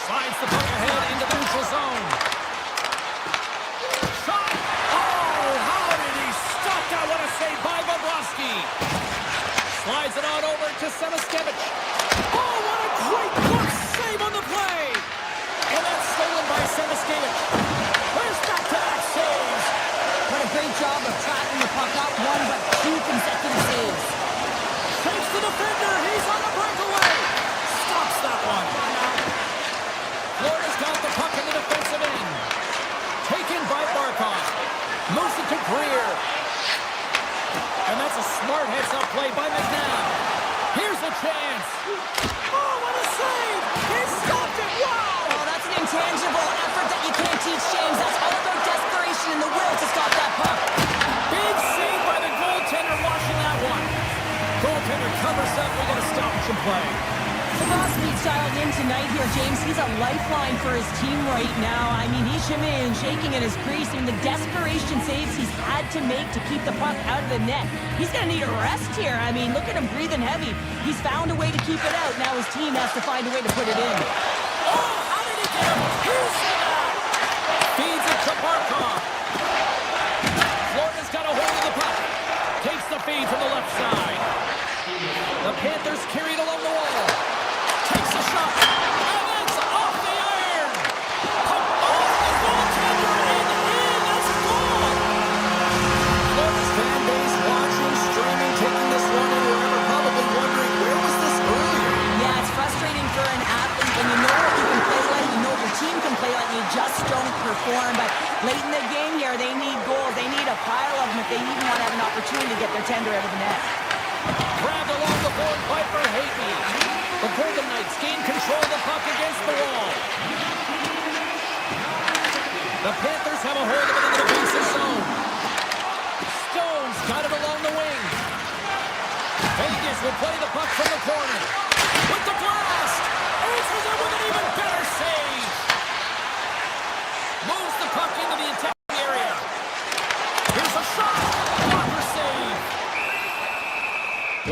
Slides the puck ahead into the neutral zone. Shot. Oh, how did he stop that? What a save by Bobrovsky. Slides it on over to Samaskevich. Oh, what a great glove save on the play. And that's stolen by Samaskevich. Where's back-to-back saves? What a great job of tracking the puck, not one but two consecutive saves. Takes the defender. He's on the breakaway. Stops that one. Florida's got the puck in the defensive end. Taken by Barkov. Moves it to Greer. And that's a smart heads-up play by McNabb. Here's a chance. Oh, what a save. He stopped it. Wow. Oh, that's an intangible effort that you can't teach, James. That's all about desperation and the will to stop that puck. Big save by the goaltender watching that one. Goaltender covers up. We got to stop some play. Bobrovsky's dialed in tonight here, James. He's a lifeline for his team right now. I mean, he's shimmying and shaking in his crease. I mean, the desperation saves he's had to make to keep the puck out of the net. He's going to need a rest here. I mean, look at him breathing heavy. He's found a way to keep it out. Now his team has to find a way to put it in. Oh, how did he get him? Here's that. Feeds it to Barkov. Florida's got a hold of the puck. Takes the feed from the left side. The Panthers carried along the wall. Takes a shot. And it's off the iron. Puck off the goaltender and in. That's a goal. Florida's fan base watching, streaming, taking this one in wherever, probably wondering, where was this earlier? Yeah, it's frustrating for an athlete when you know what you can play like, you know what your team can play like, you just don't perform. But late in the game here, they need goals. They need a pile of them if they even want to have an opportunity to get their tender out of the net. Grabbed along the board by Verhaeghe. The Golden Knights gain control of the puck against the wall. The Panthers have a hold of it in the defensive zone. Stone's got it along the wing. Vegas will play the puck from the corner. With the blast! Answers it with an even better save. Moves the puck into the attacking area. Here's a shot. Blocker save.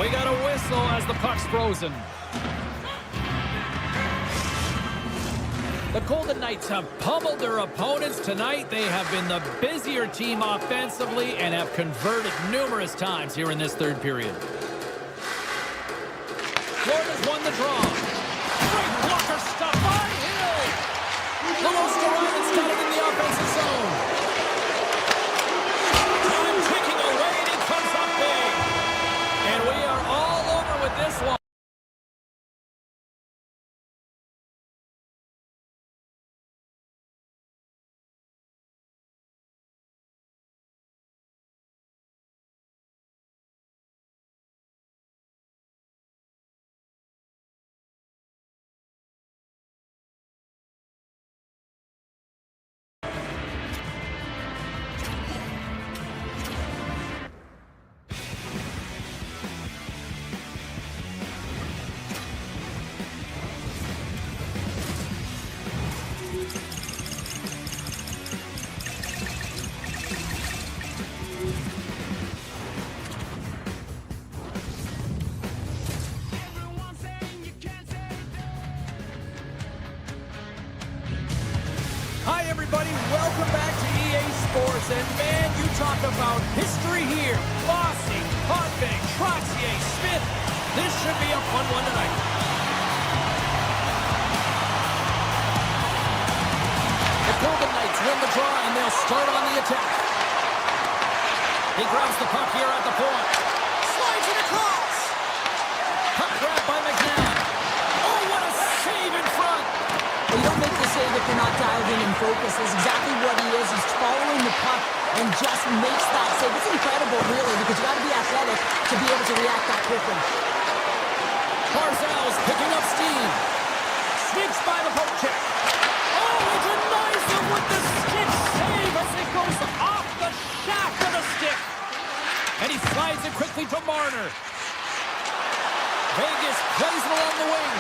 We got a whistle as the puck's frozen. The Golden Knights have pummeled their opponents tonight. They have been the busier team offensively and have converted numerous times here in this third period. Florida's won the draw. Great blocker stop by Hill. Lomostaray's got it in the offensive zone. Time ticking away and he comes up big. And we are all over with this one. Everybody, welcome back to EA Sports, and man, you talk about history here. Bossy, Potvin, Trottier, Smith. This should be a fun one tonight. Golden Knights win the draw, and they'll start on the attack. He grabs the puck here at the point. Slides it across. Puck grab by McNabb. Oh, what a save in front. Well, you don't make the save if you're not dialed in and focused. That's exactly what he is. He's following the puck and just makes that save. It's incredible, really, because you got to be athletic to be able to react that quickly. Barzal's picking up steam. Sneaks by the poke check. Oh, he denies him with the stick save as it goes off the shaft of the stick. And he slides it quickly to Marner. Vegas plays it along the wing.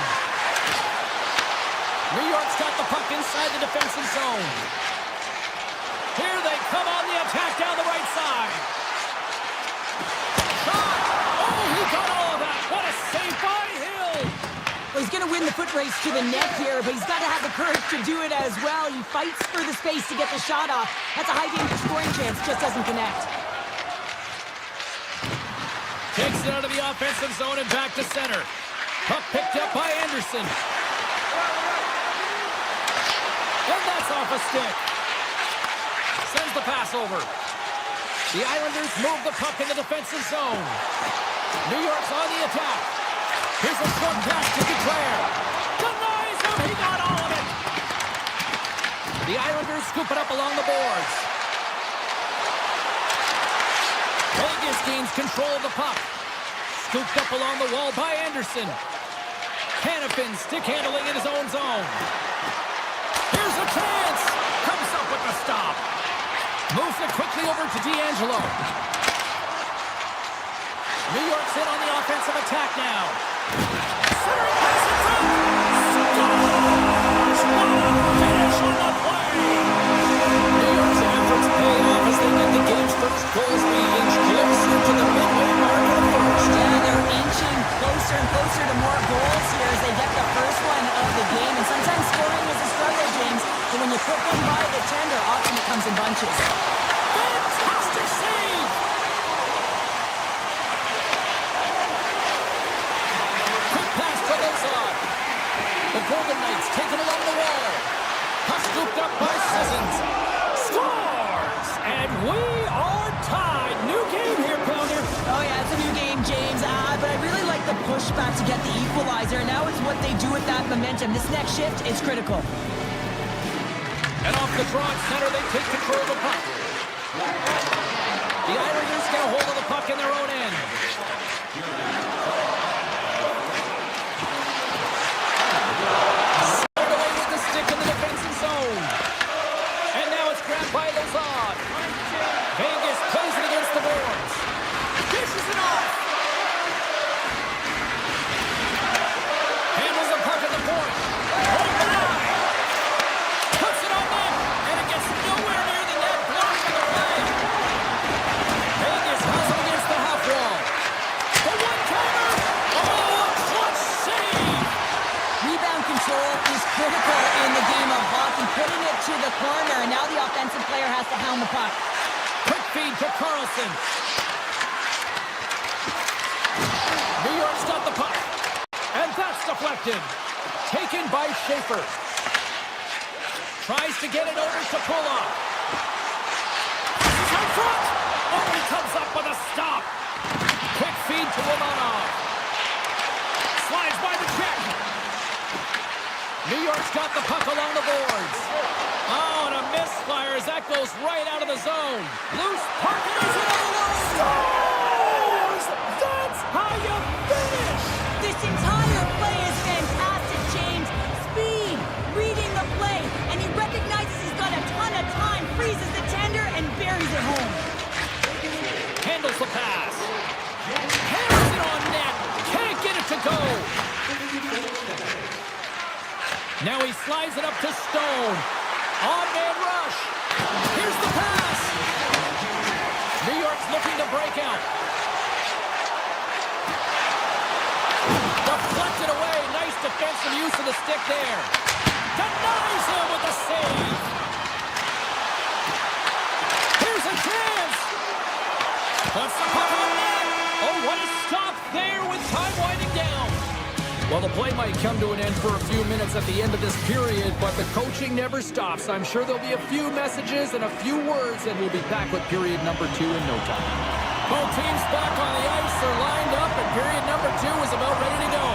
New York's got the puck inside the defensive zone. Here they come on the attack down the right side. Shot! Oh, he got all of that. What a save by Hill! Well, he's going to win the foot race to the net here, but he's got to have the courage to do it as well. He fights for the space to get the shot off. That's a high danger scoring chance, just doesn't connect. Takes it out of the offensive zone and back to center. Puck picked up by Anderson. And that's off a stick. Sends the pass over. The Islanders move the puck in the defensive zone. New York's on the attack. Here's a short pass to Duclair. Denies him. He got all of it. The Islanders scoop it up along the boards. Vegas gains control of the puck. Scooped up along the wall by Anderson. Hanifin stick handling in his own zone. Here's a chance. Comes up with the stop. Moves it quickly over to D'Angelo. New York's in on the offensive attack now. Centering pass in front. Scores! What a finish on the play! New York's efforts pay off as they get the game's first goals being inched closer to the midway mark of the first. Yeah, they're inching closer and closer to more goals here as they get the first one of the game. And sometimes scoring is a struggle, James. But when you put one by the tender, often it comes in bunches. Fantastic save! Quick pass to Lozon. The Golden Knights take it along the wall. Puck scooped up by Sissons. Scores! And we are tied. New game here, Pounder. Oh, yeah, it's a new game, James. But I really like the pushback to get the equalizer. Now it's what they do with that momentum. This next shift is critical. And off the draw at center, they take control of the puck. The Islanders get a hold of the puck in their own end. Slide away with the stick in the defensive zone. And now it's grabbed by Lozon. Vegas plays it against the boards. Dishes it off. Handles the puck at the point. Right line. Puts it on net. And it gets nowhere near the net. Blocked by the play. Vegas has him against the half wall. The one-timer. Oh, a clutch save. Rebound control is critical in the game of hockey. Putting it to the corner, and now the offensive player has to hound the puck. Quick feed to Carlson. New York's got the puck. And that's deflected. Taken by Schaefer. Tries to get it over to Pulock. Passes out front. Oh, he comes up with a stop. Quick feed to Romanov. Slides by the check. New York's got the puck along the boards. Oh, and a misfire as that goes right out of the zone. Loose puck and he's in alone. Scores! That's how you finish! This entire play is fantastic, James. Speed, reading the play, and he recognizes he's got a ton of time, freezes the tender, and buries it home. Handles the pass. Hammers it on net. Can't get it to go. Now he slides it up to Stone. On-man rush. Here's the pass. New York's looking to break out. Deflected away. Nice defensive use of the stick there. Denies him with the save. Here's a chance. Puts the puck on net. Oh, what a stop there with time winding down. Well, the play might come to an end for a few minutes at the end of this period, but the coaching never stops. I'm sure there'll be a few messages and a few words, and we'll be back with period number 2 in no time. Both teams back on the ice. They're lined up, and period number 2 is about ready to go.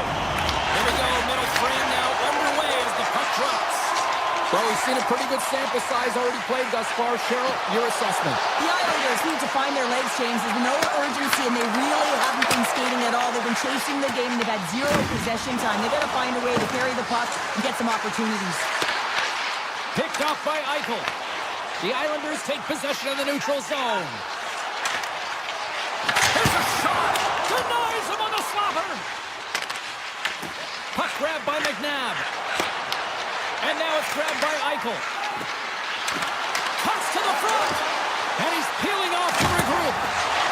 Here we go. Middle frame now underway as the puck drops. Well, we've seen a pretty good sample size already played thus far. Cheryl, your assessment. The Islanders need to find their legs, James. There's no urgency, and they really haven't been skating at all. They've been chasing the game. They've had 0 possession time. They've got to find a way to carry the puck and get some opportunities. Picked off by Eichel. The Islanders take possession of the neutral zone. Here's a shot. Denies him on the slapper. Puck grabbed by McNabb. And now it's grabbed by Eichel. Cuts to the front. And he's peeling off to regroup.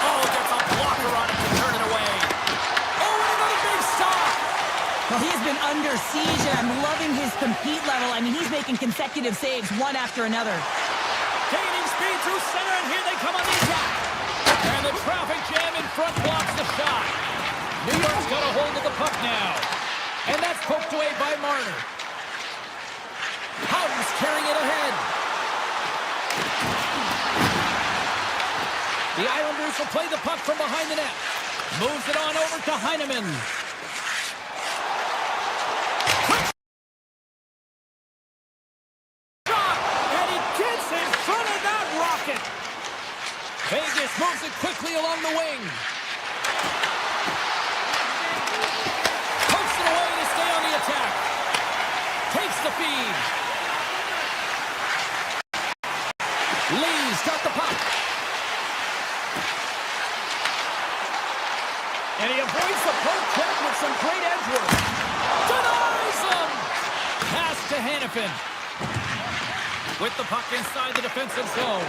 Oh, gets a blocker on it to turn it away. Oh, and another big stop. Well, he has been under siege, and I'm loving his compete level. I mean, he's making consecutive saves, one after another. Gaining speed through center, and here they come on the attack. And the traffic jam in front blocks the shot. New York's got a hold of the puck now. And that's poked away by Marner. Houghton's carrying it ahead. The Islanders will play the puck from behind the net. Moves it on over to Heineman. Shot! And he gets in front of that rocket. Vegas moves it quickly along the wing. Pokes it away to stay on the attack. Takes the feed. Lee's got the puck. And he avoids the poke check with some great edge work. Denies him! Pass to Hannafin. With the puck inside the defensive zone.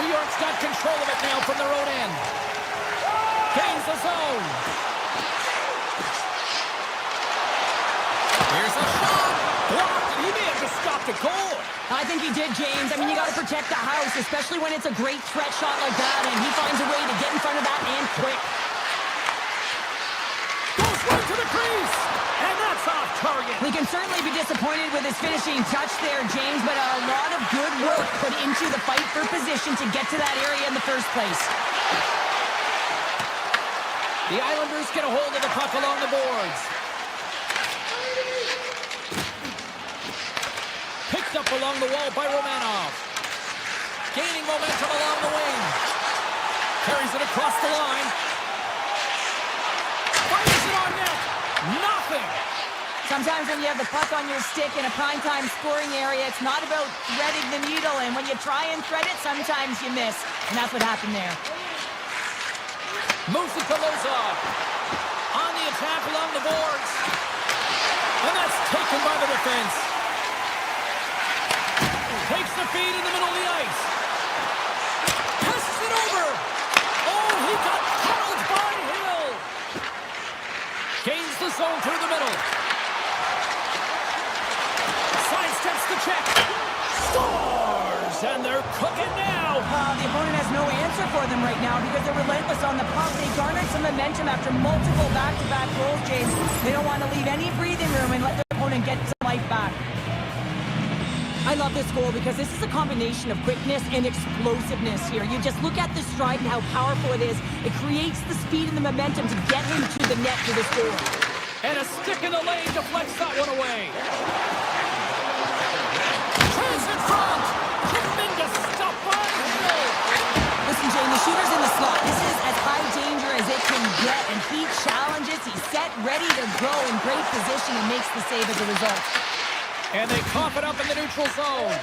New York's got control of it now from their own end. Gains the zone. Here's a shot. Blocked. He may have just stopped a goal. I think he did, James. I mean, you got to protect the house, especially when it's a great threat shot like that, and he finds a way to get in front of that and quick. Goes right to the crease, and that's off target. We can certainly be disappointed with his finishing touch there, James, but a lot of good work put into the fight for position to get to that area in the first place. The Islanders get a hold of the puck along the boards. Picked up along the wall by Romanov. Gaining momentum along the wing. Carries it across the line. Fires it on net. Nothing. Sometimes when you have the puck on your stick in a primetime scoring area, it's not about threading the needle, and when you try and thread it, sometimes you miss. And that's what happened there. Moves it to Lozov. On the attack along the boards. And that's taken by the defense. Takes the feed in the middle of the ice. Passes it over. Oh, he got tunneled by Hill. Gains the zone through the middle. Sidesteps the check. Scores! And they're cooking now. The opponent has no answer for them right now because they're relentless on the puck. They garnered some momentum after multiple back-to-back goals, James. They don't want to leave any breathing room and let their opponent get some life back. I love this goal because this is a combination of quickness and explosiveness here. You just look at the stride and how powerful it is. It creates the speed and the momentum to get him to the net for this goal. And a stick in the lane deflects that one away. Chase in front. Tremendous stuff by Hill. Listen, Jane, the shooter's in the slot. This is as high danger as it can get, and he challenges. He's set, ready to go in great position, and makes the save as a result. And they cough it up in the neutral zone.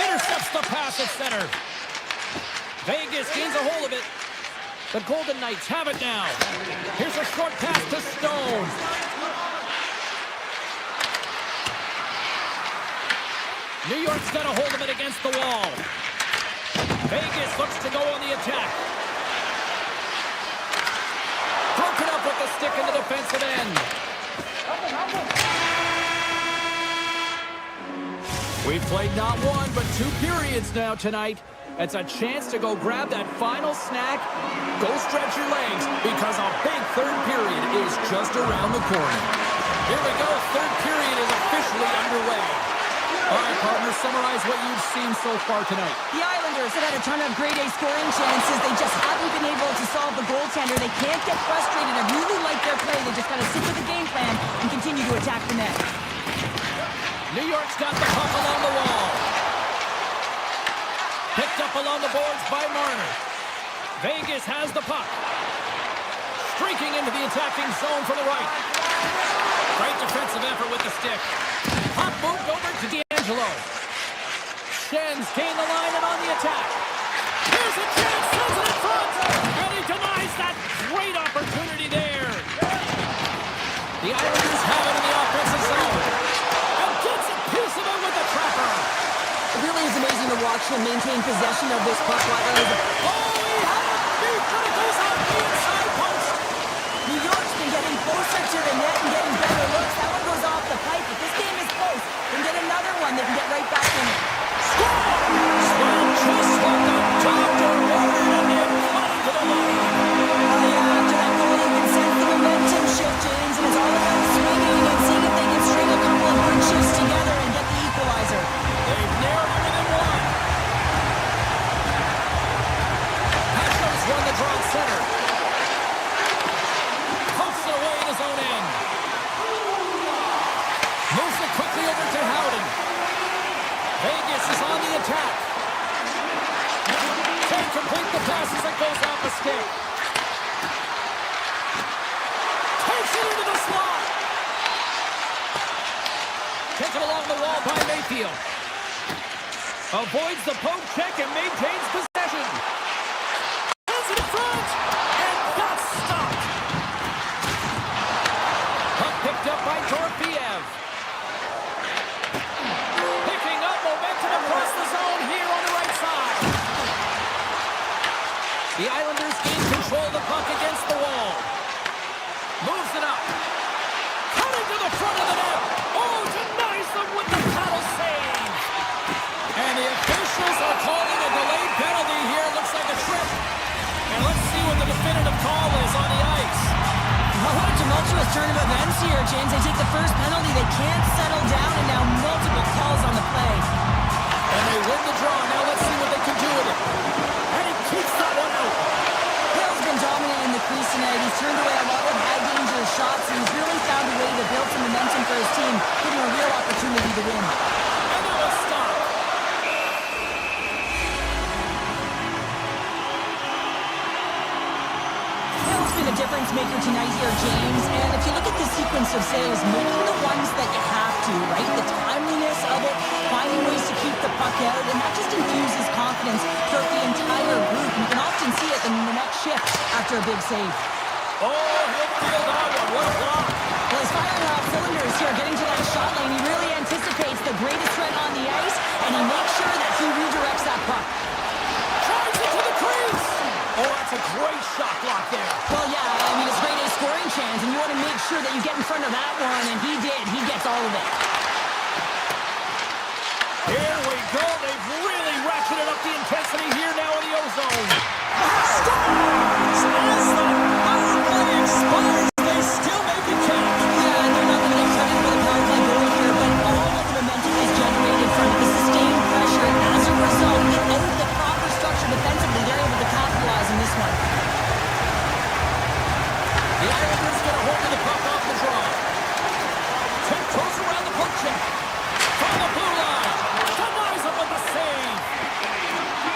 Intercepts the pass at center. Vegas gains a hold of it. The Golden Knights have it now. Here's a short pass to Stone. New York's got a hold of it against the wall. Vegas looks to go on the attack. Broken up with the stick in the defensive end. We've played not one, but two periods now tonight. It's a chance to go grab that final snack, go stretch your legs, because a big third period is just around the corner. Here we go, third period is officially underway. All right, partner, summarize what you've seen so far tonight. The Islanders have had a ton of grade A scoring chances. They just haven't been able to solve the goaltender. They can't get frustrated. I really like their play. They just got to stick with the game plan and continue to attack the net. New York's got the puck along the wall. Picked up along the boards by Marner. Vegas has the puck. Streaking into the attacking zone from the right. Great defensive effort with the stick. Puck moved over to D'Angelo. Shens gain the line and on the attack. Here's a chance, sends it in front. And he denies that great opportunity there. The Islanders have it in the offensive zone. And gets a piece of it with the trapper. It really is amazing to watch him maintain possession of this puck. Oh, he had it beat, but it goes out the inside post. New York's been getting closer to the net and getting better looks. That one goes off the pipe. If this game is close, they can get another one. They can get right back in it. Score! Slam just like a doctor ordered and then flying to the line. Oh, yeah, after that goal, you can sense the momentum shift, James, and it's all about swinging and seeing if they can string a couple of good shifts together and get the equalizer. They've narrowed it within one. Patrick's won the draw center. Pokes it away in his own end. Moves it quickly over to Howden. Vegas is on the attack. Can't complete the pass as it goes off the stick. Takes it into the slot. Taken along the wall by Mayfield. Avoids the poke check and maintains possession. Hands it in front. And that's stopped. Puck picked up by Torpiev. Picking up momentum across the zone here on the right side. The Islanders gain control of the puck against the wall. Moves it up. Cutting to the front of the net. Oh, denies them with the paddle save. And the officials are calling a delayed penalty here. Looks like a trip. And let's see what the definitive call is on the ice. Oh, what a tumultuous turn of events here, James. They take the first penalty. They can't settle down, and now multiple calls on the play. And they win the draw. Now let's see what they can do with it. And he keeps that one out. Hill's been dominant in the crease tonight. He's turned away a lot of high-danger shots, and he's really found a way to build some momentum for his team, giving a real opportunity to win. And now it's stopped. Hill's been a difference maker tonight here, James. And if you look at the sequence of saves, making the ones that you have to, right? The timeliness of it, finding ways to keep the puck out, and that just infuses confidence throughout the entire group. You can often see it in the next shift after a big save. Oh, he'll feel that one. What a block. Well, he's firing off cylinders here, getting to that shot lane. He really anticipates the greatest threat on the ice, and he makes sure that he redirects that puck. Drives it to the crease. Oh, that's a great shot block there. Well, yeah, I mean, it's great a scoring chance, and you want to make sure that you get in front of that one, and he did. He gets all of it. Here we go. They've really ratcheted up the intensity here now in the ozone. Stars! As the power play expires, they still make it count. Yeah, and they're not going to get credit for the power play goal here, but all of the momentum is generated from the sustained pressure, and as a result, without the proper structure defensively, they're able to capitalize on this one. The Islanders get a hold of the puck off the draw. Tiptoes around the poke check. From the blue line. Denies him with the save.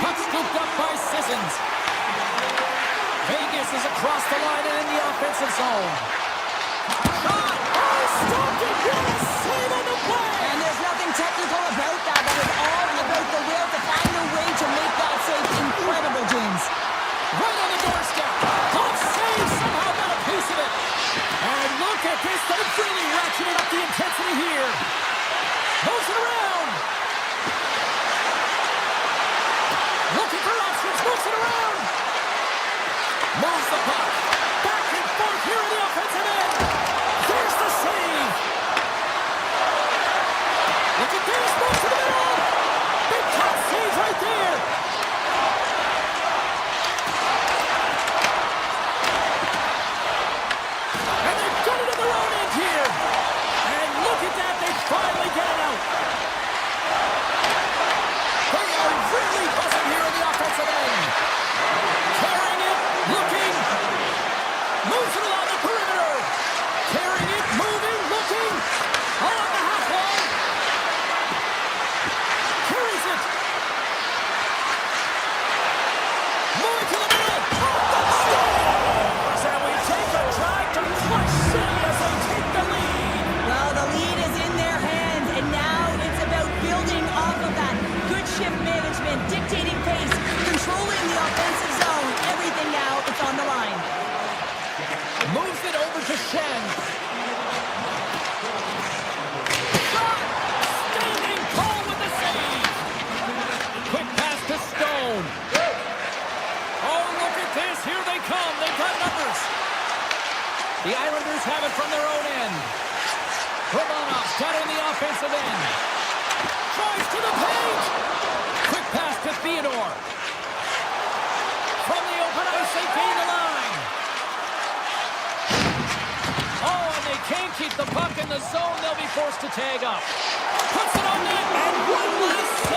Puck scooped up by Sissons. Vegas is across the line and in the offensive zone. Shot! Oh, stopped it! What a save on the play! And there's nothing technical about that. That is all about the will to find a way to make that save incredible, James. Right on the doorstep. Good save. Somehow got a piece of it. And look at this. They've really ratcheted up the intensity here. Moves it around. Looking for options. Moves it around. Moves the puck. Back and forth here in the offensive The Islanders have it from their own end. Romanov got in the offensive end. Drives to the paint. Quick pass to Theodore. From the open ice, they gain the line. Oh, and they can't keep the puck in the zone. They'll be forced to tag up. Puts it on net, and one last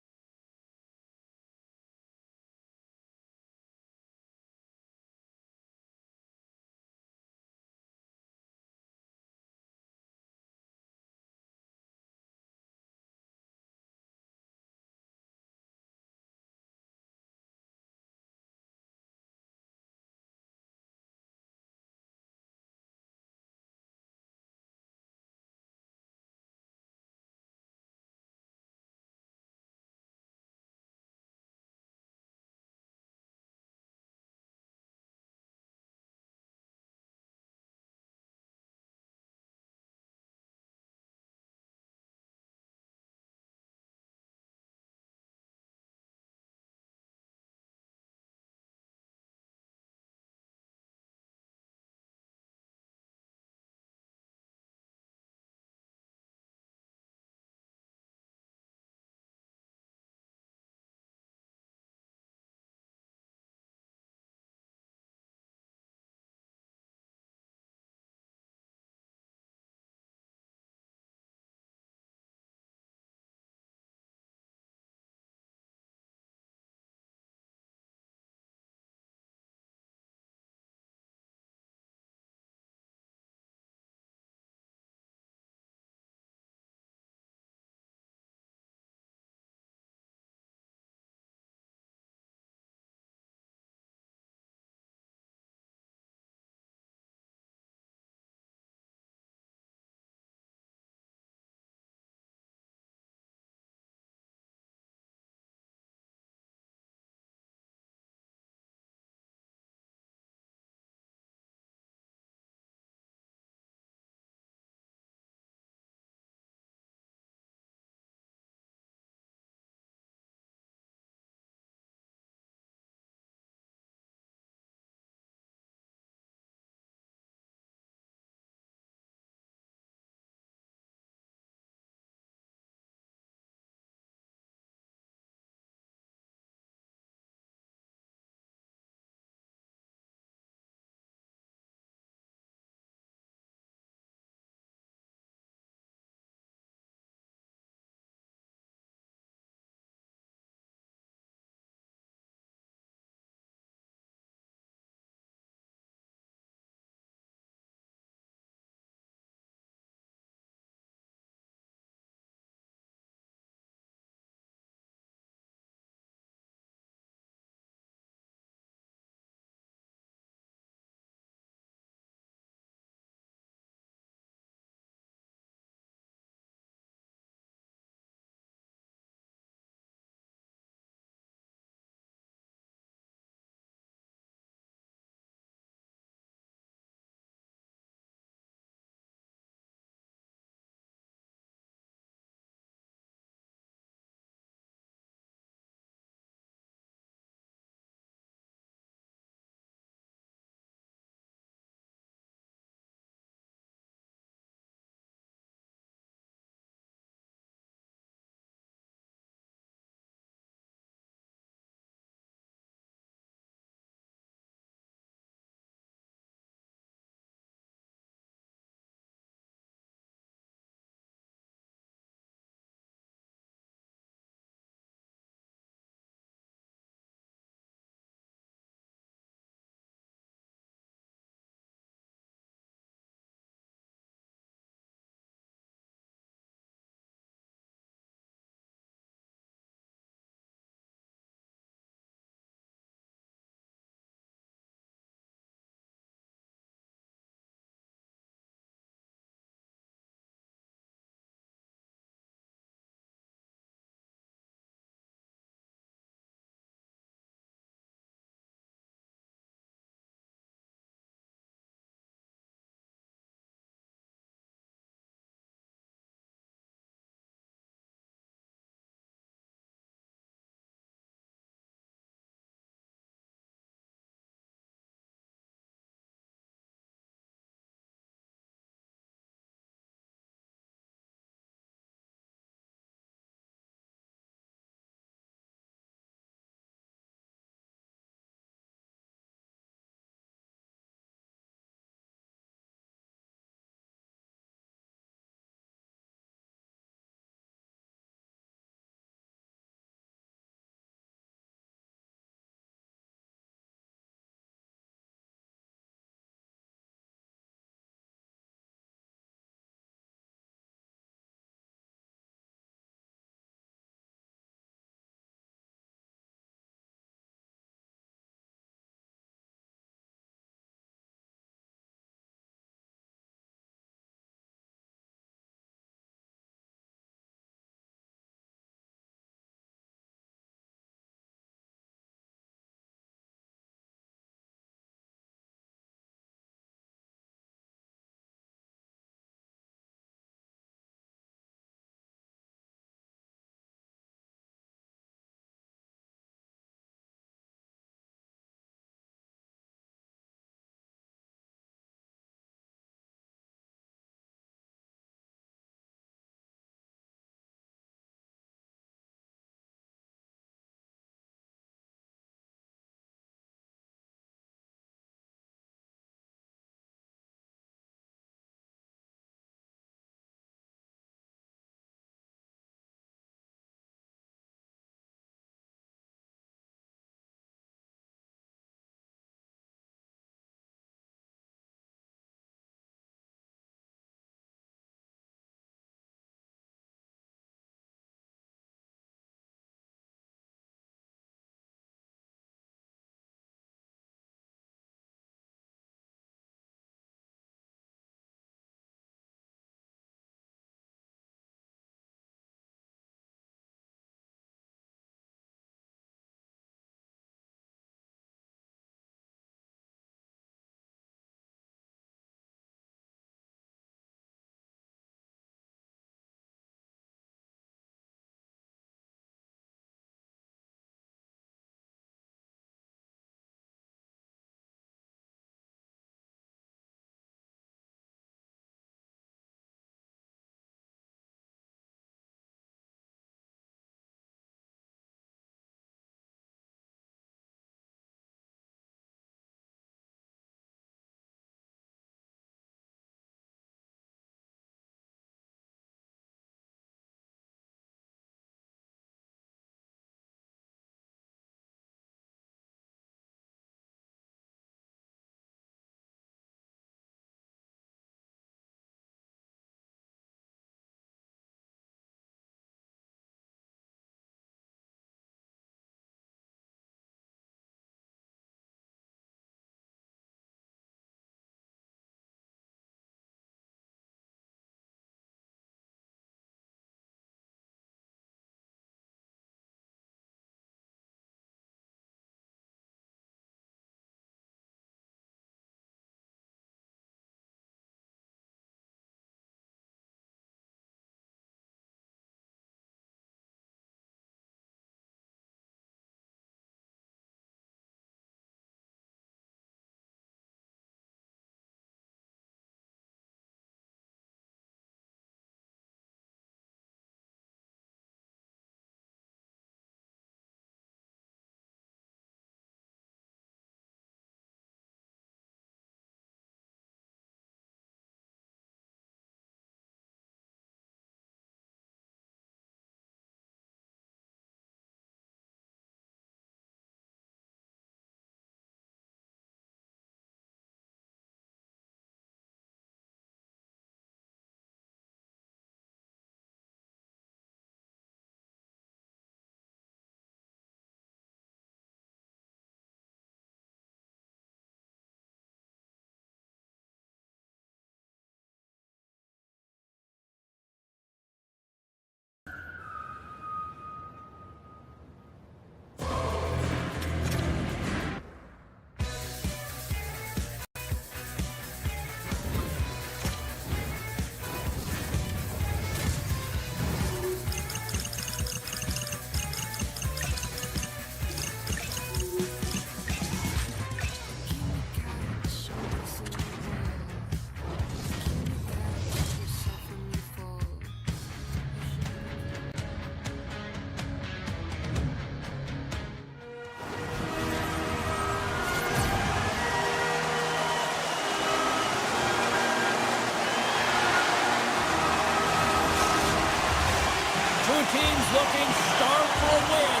looking starved for a win.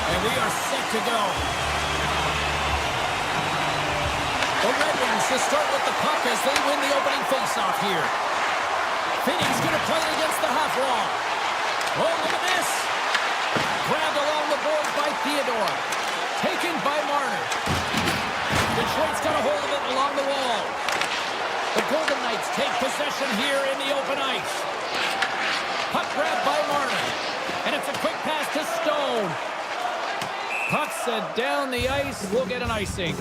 And we are set to go. The Red Wings to start with the puck as they win the opening faceoff here. Finney's going to play it against the half wall. Oh, look at this. Grabbed along the boards by Theodore. Taken by Marner. Detroit's got a hold of it along the wall. The Golden Knights take possession here in the open ice. Puck grabbed by Marner. And it's a quick pass to Stone. Puck set down the ice. We'll get an icing.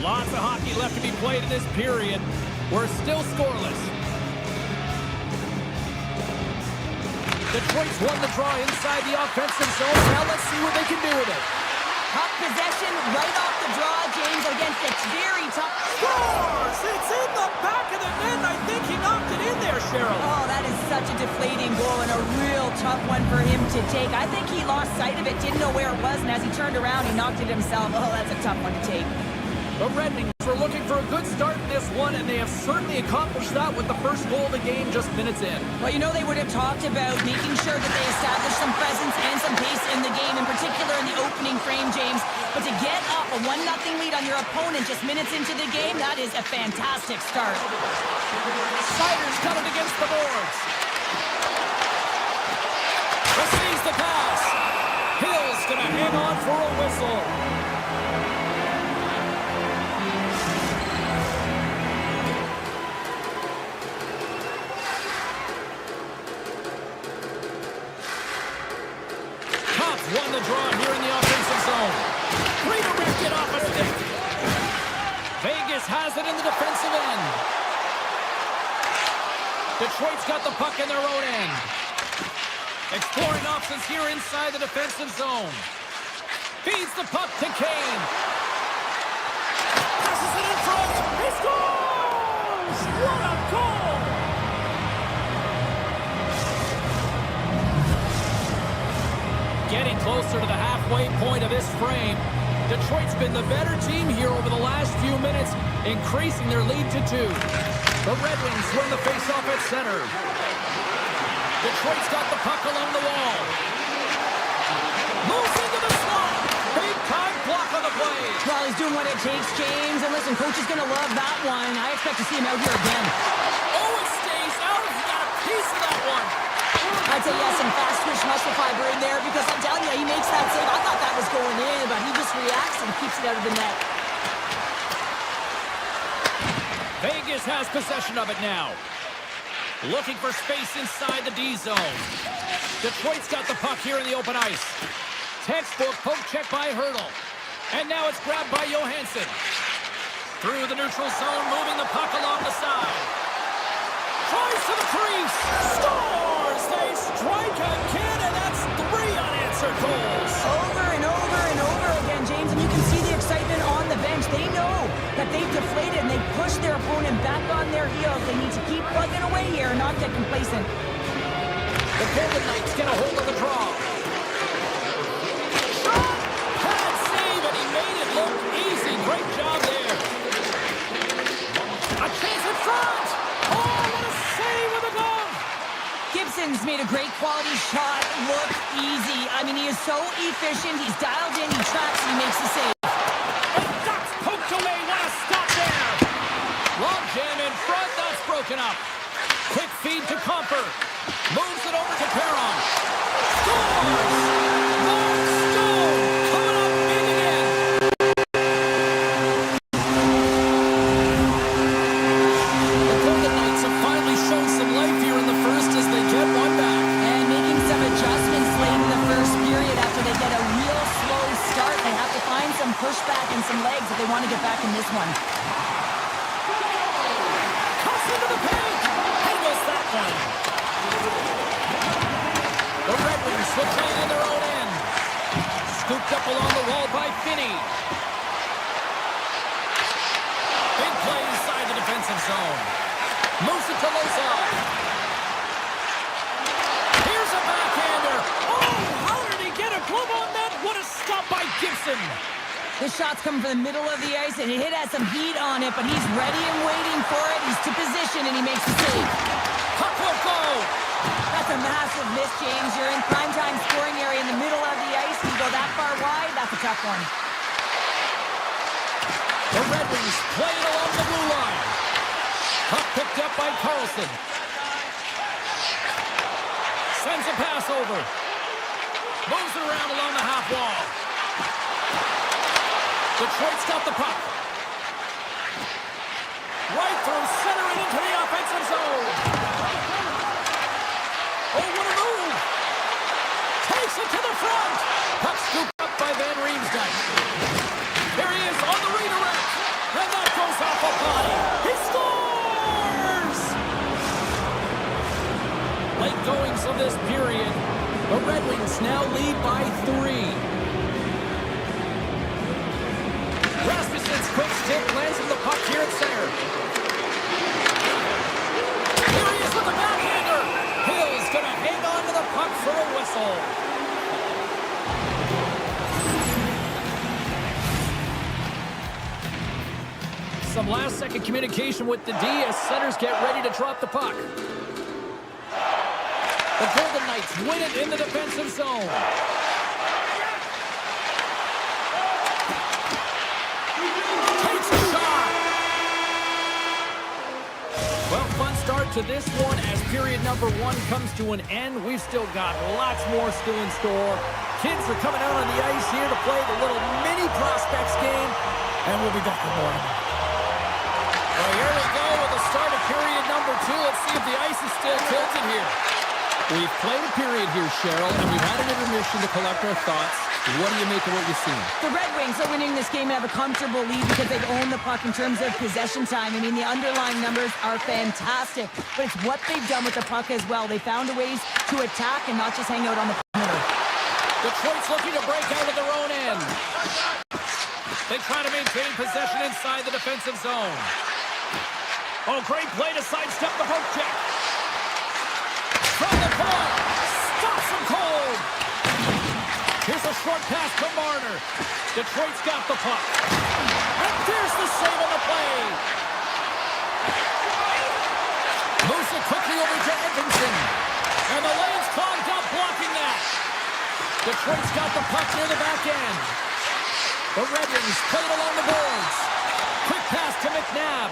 Lots of hockey left to be played in this period. We're still scoreless. Detroit's won the draw inside the offensive zone. Now let's see what they can do with it. Puck possession right off the draw, James, against a very tough... Scores! It's in the back of the net, and I think he knocked it in there, Cheryl. Oh, that is such a deflating goal and a real tough one for him to take. I think he lost sight of it, didn't know where it was, and as he turned around, he knocked it himself. Oh, that's a tough one to take. The Red Wings were looking for a good start in this one, and they have certainly accomplished that with the first goal of the game just minutes in. Well, you know they would have talked about making sure that they establish some presence and some pace in the game, in particular in the opening frame, James. But to get up a 1-0 lead on your opponent just minutes into the game, that is a fantastic start. Sider's got it against the boards. Receives the pass. Hill's going to hang on for a whistle. Won the draw here in the offensive zone. Great to rip it off a stick. Vegas has it in the defensive end. Detroit's got the puck in their own end. Exploring options here inside the defensive zone. Feeds the puck to Kane. Passes it in front. He scores! What a goal! Getting closer to the halfway point of this frame. Detroit's been the better team here over the last few minutes, increasing their lead to 2. The Red Wings win the faceoff at center. Detroit's got the puck along the wall. Moves into the slot. Big time block on the play. Well, he's doing what it takes, James. And listen, coach is going to love that one. I expect to see him out here again. Oh, it stays out. He got a piece of that one. I'd say yes, some fast twitch muscle fiber in there because I'm telling you, he makes that save. I thought that was going in, but he just reacts and keeps it out of the net. Vegas has possession of it now. Looking for space inside the D zone. Detroit's got the puck here in the open ice. Textbook poke check by Hurdle. And now it's grabbed by Johansson. Through the neutral zone, moving the puck along the side. Tries to the crease. Scores! They strike again, and that's 3 unanswered goals. Over and over and over again, James, and you can see the excitement on the bench. They know that they've deflated, and they push their opponent back on their heels. They need to keep plugging away here and not get complacent. The Golden Knights get a hold of the draw. Shot! Pad save, and he made it look easy. Great job there. A chance in front! Oh, what a save with a glove! Gibson's made a great quality shot look easy. I mean, he is so efficient. He's dialed in, he tracks, and he makes the save. And that's poked away. What a stop there! Long jam in front. That's broken up. Quick feed to Comper. Moves it over to Perron. Scores! Mark Stone coming up big again. The Golden Knights have finally shown some life here in the first as they get one back. And making some adjustments late in the first period after they get a real slow start. They have to find some pushback and some legs if they want to get back in this one. Cuts into the paint. Handles that one. The Red Wings will play in their own end. Scooped up along the wall by Finney. Big play inside the defensive zone. Moves it to Lozon. Here's a backhander. Oh, how did he get a glove on that? What a stop by Gibson. The shot's coming from the middle of the ice, and it has some heat on it, but he's ready and waiting for it. He's to position, and he makes the save. Puck will go. That's a massive miss, James. You're in primetime scoring area in the middle of the ice. You go that far wide, that's a tough one. The Red Wings play it along the blue line. Puck picked up by Carlson. Sends a pass over. Moves it around along the half wall. Detroit's got the puck. Right through center and into the offensive zone. Oh, what a move! Takes it to the front. Puck scooped up by Van Riemsdyk. There he is on the redirect. And that goes off a body. He scores! Late goings of this period. The Red Wings now lead by 3. Rasmussen's quick stick lands in the puck here at center. Here he is with the backhander. Hill's going to hang on to the puck for a whistle. Some last-second communication with the D as centers get ready to drop the puck. The Golden Knights win it in the defensive zone. Takes a shot. Well, fun start to this one as period number 1 comes to an end. We've still got lots more still in store. Kids are coming out on the ice here to play the little mini prospects game, and we'll be back with more. Well, here we go with the start of period number 2. Let's see if the ice is still tilted here. We've played a period here, Cheryl, and we've had an intermission to collect our thoughts. What do you make of what you've seen? The Red Wings are winning this game and have a comfortable lead because they've owned the puck in terms of possession time. I mean, the underlying numbers are fantastic, but it's what they've done with the puck as well. They found a ways to attack and not just hang out on the perimeter. Detroit's looking to break out of their own end. They try to maintain possession inside the defensive zone. Oh, great play to sidestep the poke check. From the point, stops him cold. Here's a short pass to Marner. Detroit's got the puck. And there's the save on the play. Moves it quickly over to Edmondson. And the lane's clogged up, blocking that. Detroit's got the puck near the back end. The Red Wings play it along the boards. Quick pass to McNabb.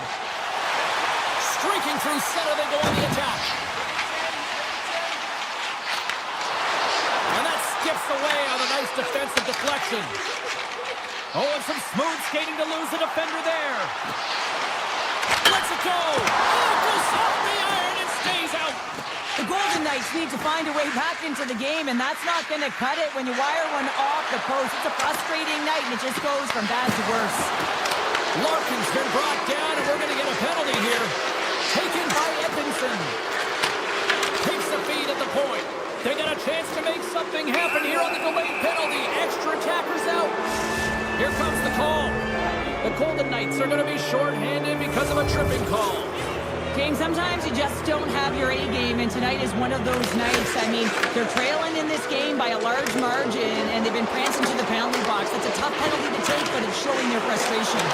Streaking through center, they go on the attack. And that skips away on a nice defensive deflection. Oh, and some smooth skating to lose the defender there. Lets it go. Oh, it goes off the iron and stays out. The Golden Knights need to find a way back into the game, and that's not going to cut it when you wire one off the post. It's a frustrating night, and it just goes from bad to worse. Larkin's been brought down, and we're going to get a penalty here. Taken by Edmondson. Takes the feed at the point. They got a chance to make something happen here on the delayed penalty. Extra attackers out. Here comes the call. The Golden Knights are going to be shorthanded because of a tripping call. James, sometimes you just don't have your A game, and tonight is one of those nights. I mean, they're trailing in this game by a large margin, and they've been prancing to the penalty box. That's a tough penalty to take, but it's showing their frustration.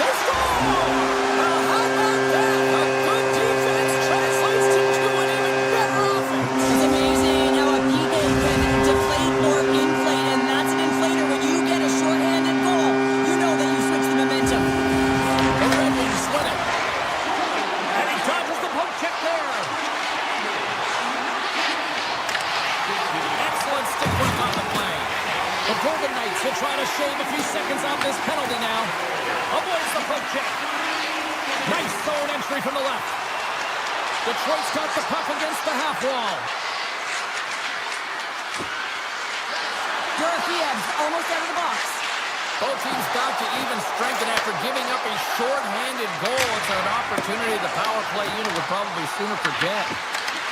They score! Well, how about that? A good defense translates into an even better offense. It's amazing how a PK can deflate or inflate, and that's an inflator. When you get a shorthanded goal, you know that you switch the momentum. The Red Wings win it. And he dodges the poke check there. Excellent stick work on the play. The Golden Knights will try to shave a few seconds off this penalty now. Avoids the poke check. Nice zone entry from the left. Detroit's got the puck against the half wall. Dorotheev's almost out of the box. Both teams back to even strength, and after giving up a short-handed goal, it's an opportunity the power play unit would probably sooner forget.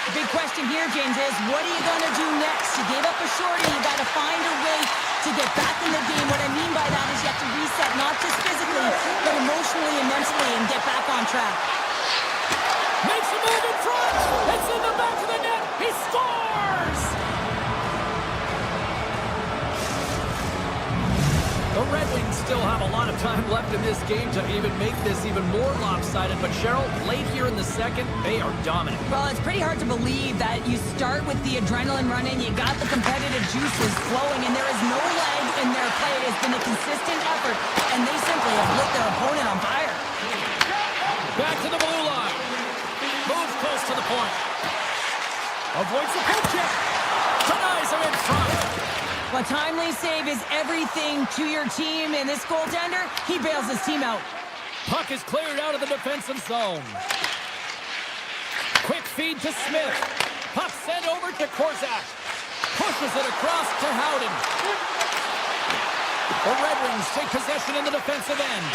The big question here, James, is what are you going to do next? You gave up a shorty. You got to find a way to get back in the game. What I mean by that is you have to reset, not just physically, but emotionally and mentally, and get back on track. Makes a move in front. It's in the back of the net. He scores! The Red Wings still have a lot of time left in this game to even make this even more lopsided. But Cheryl, late here in the second, they are dominant. Well, it's pretty hard to believe that you start with the adrenaline running, you got the competitive juices flowing, and there is no lag in their play. It has been a consistent effort, and they simply have lit their opponent on fire. Back to the blue line. Moves close to the point. Avoids the poke check. Denies him in front. A timely save is everything to your team, and this goaltender, he bails his team out. Puck is cleared out of the defensive zone. Quick feed to Smith. Puck sent over to Korzak. Pushes it across to Howden. The Red Wings take possession in the defensive end.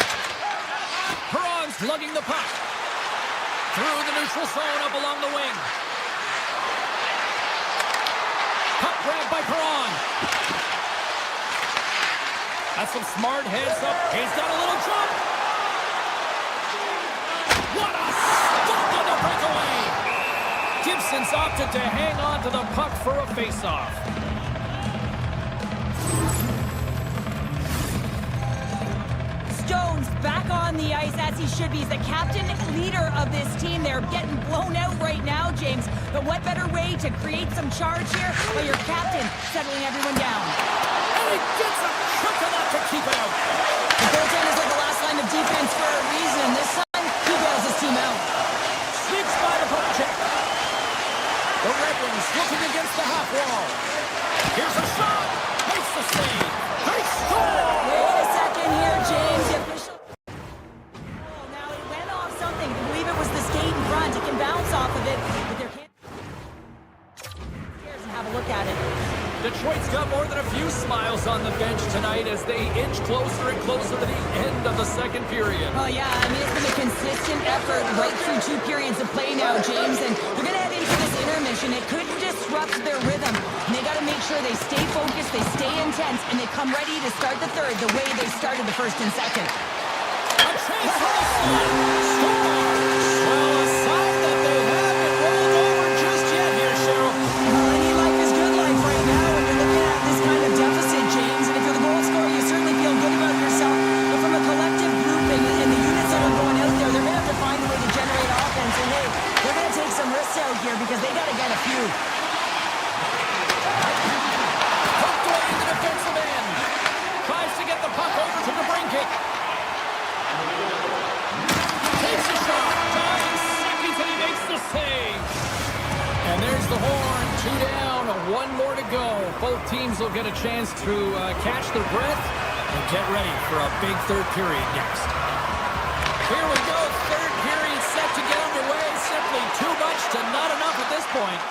Perron's lugging the puck. Through the neutral zone up along the wing. Puck grabbed by Perron. That's some smart heads up. He's got a little jump. What a stop on the breakaway. Gibson's opted to hang on to the puck for a faceoff. Jones back on the ice as he should be. He's the captain leader of this team. They're getting blown out right now, James. But what better way to create some charge here by your captain settling everyone down? And he gets a chunk of that to keep it out. The goaltender's like the last line of defense for a reason. This time, he bails his team out. Sneaks by the puck check. The Red Wings looking against the half wall. Here's a shot. Makes the save. They score! Wait a second here, James. The official... Oh, now it went off something. I believe it was the skate in front. It can bounce off of it, but there can't... and have a look at it. Detroit's got more than a few smiles on the bench tonight as they inch closer and closer to the end of the second period. Oh, yeah. I mean, it's been a consistent effort right through 2 periods of play now, James. And they're going to head into this intermission. It could disrupt their rhythm. And they got to make sure they stay focused, they stay intense, and they come ready to start the third the way they started the first and second. A chance for the score! Well, a sign that they haven't rolled over just yet here, Cheryl. Any life is good life right now when you're looking at this kind of deficit, James. And if you're the goal scorer, you certainly feel good about yourself. But from a collective group and the units that are going out there, they're going to have to find a way to generate offense. And hey, they're going to take some risks out here because they got to get a few. Poked away in the defensive end. Tries to get the puck over to the Brinket. Takes a shot. Dives seconds and he makes the save. And there's the horn. 2 down, 1 more to go. Both teams will get a chance to catch their breath and get ready for a big third period next. Here we go. Third period set to get underway. Simply too much to not enough at this point.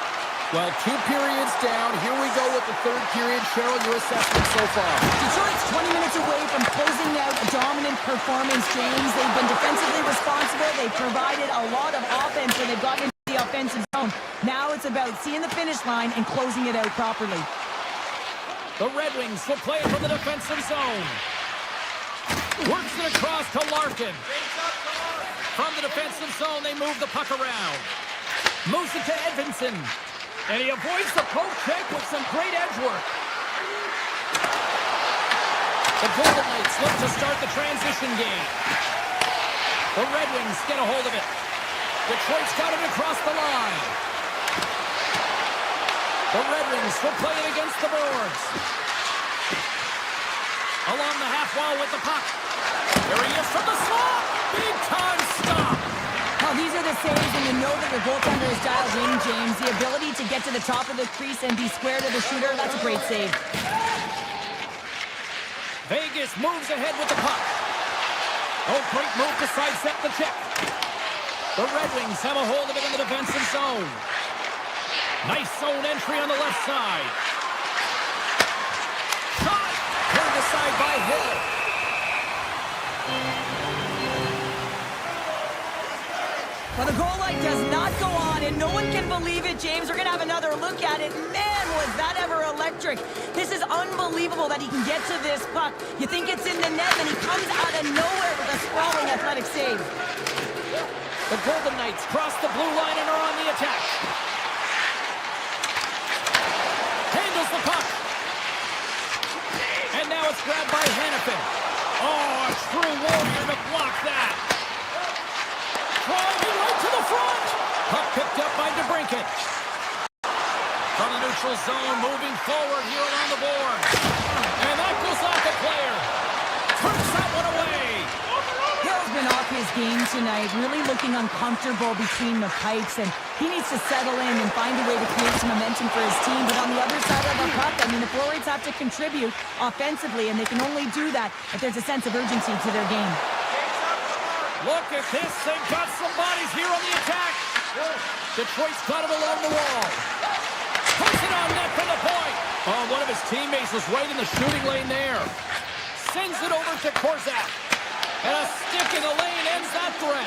Well, 2 periods down. Here we go with the third period. Cheryl, your assessment so far. Detroit's 20 minutes away from closing out a dominant performance, James. They've been defensively responsible. They've provided a lot of offense when they've gotten into the offensive zone. Now it's about seeing the finish line and closing it out properly. The Red Wings will play it from the defensive zone. Works it across to Larkin. From the defensive zone, they move the puck around. Moves it to Edvinson. And he avoids the poke check with some great edge work. The Golden Knights look to start the transition game. The Red Wings get a hold of it. Detroit's got it across the line. The Red Wings will play it against the boards. Along the half wall with the puck. There he is from the slot. Big time stop. Well, these are the saves, and you know that your goaltender is dialed in, James. The ability to get to the top of the crease and be square to the shooter, that's a great save. Vegas moves ahead with the puck. Oh, great move to sidestep the check. The Red Wings have a hold of it in the defensive zone. Nice zone entry on the left side. Shot! Turned aside by Hill. Well, the goal light does not go on, and no one can believe it, James. We're going to have another look at it. Man, was that ever electric. This is unbelievable that he can get to this puck. You think it's in the net, and he comes out of nowhere with a sprawling athletic save. The Golden Knights cross the blue line and are on the attack. Handles the puck. And now it's grabbed by Hannafin. Oh, true warrior to block that. Driving right to the front. Puck picked up by DeBrincat. From the neutral zone, moving forward here along the board. And that goes off the player. Turns that one away. Hill's been off his game tonight, really looking uncomfortable between the pipes, and he needs to settle in and find a way to create some momentum for his team. But on the other side of the puck, I mean, the forwards have to contribute offensively, and they can only do that if there's a sense of urgency to their game. Look at this. They've got some bodies here on the attack. Detroit's got it along the wall. Puts it on net for the point. Oh, one of his teammates was right in the shooting lane there. Sends it over to Korzak. And a stick in the lane ends that threat.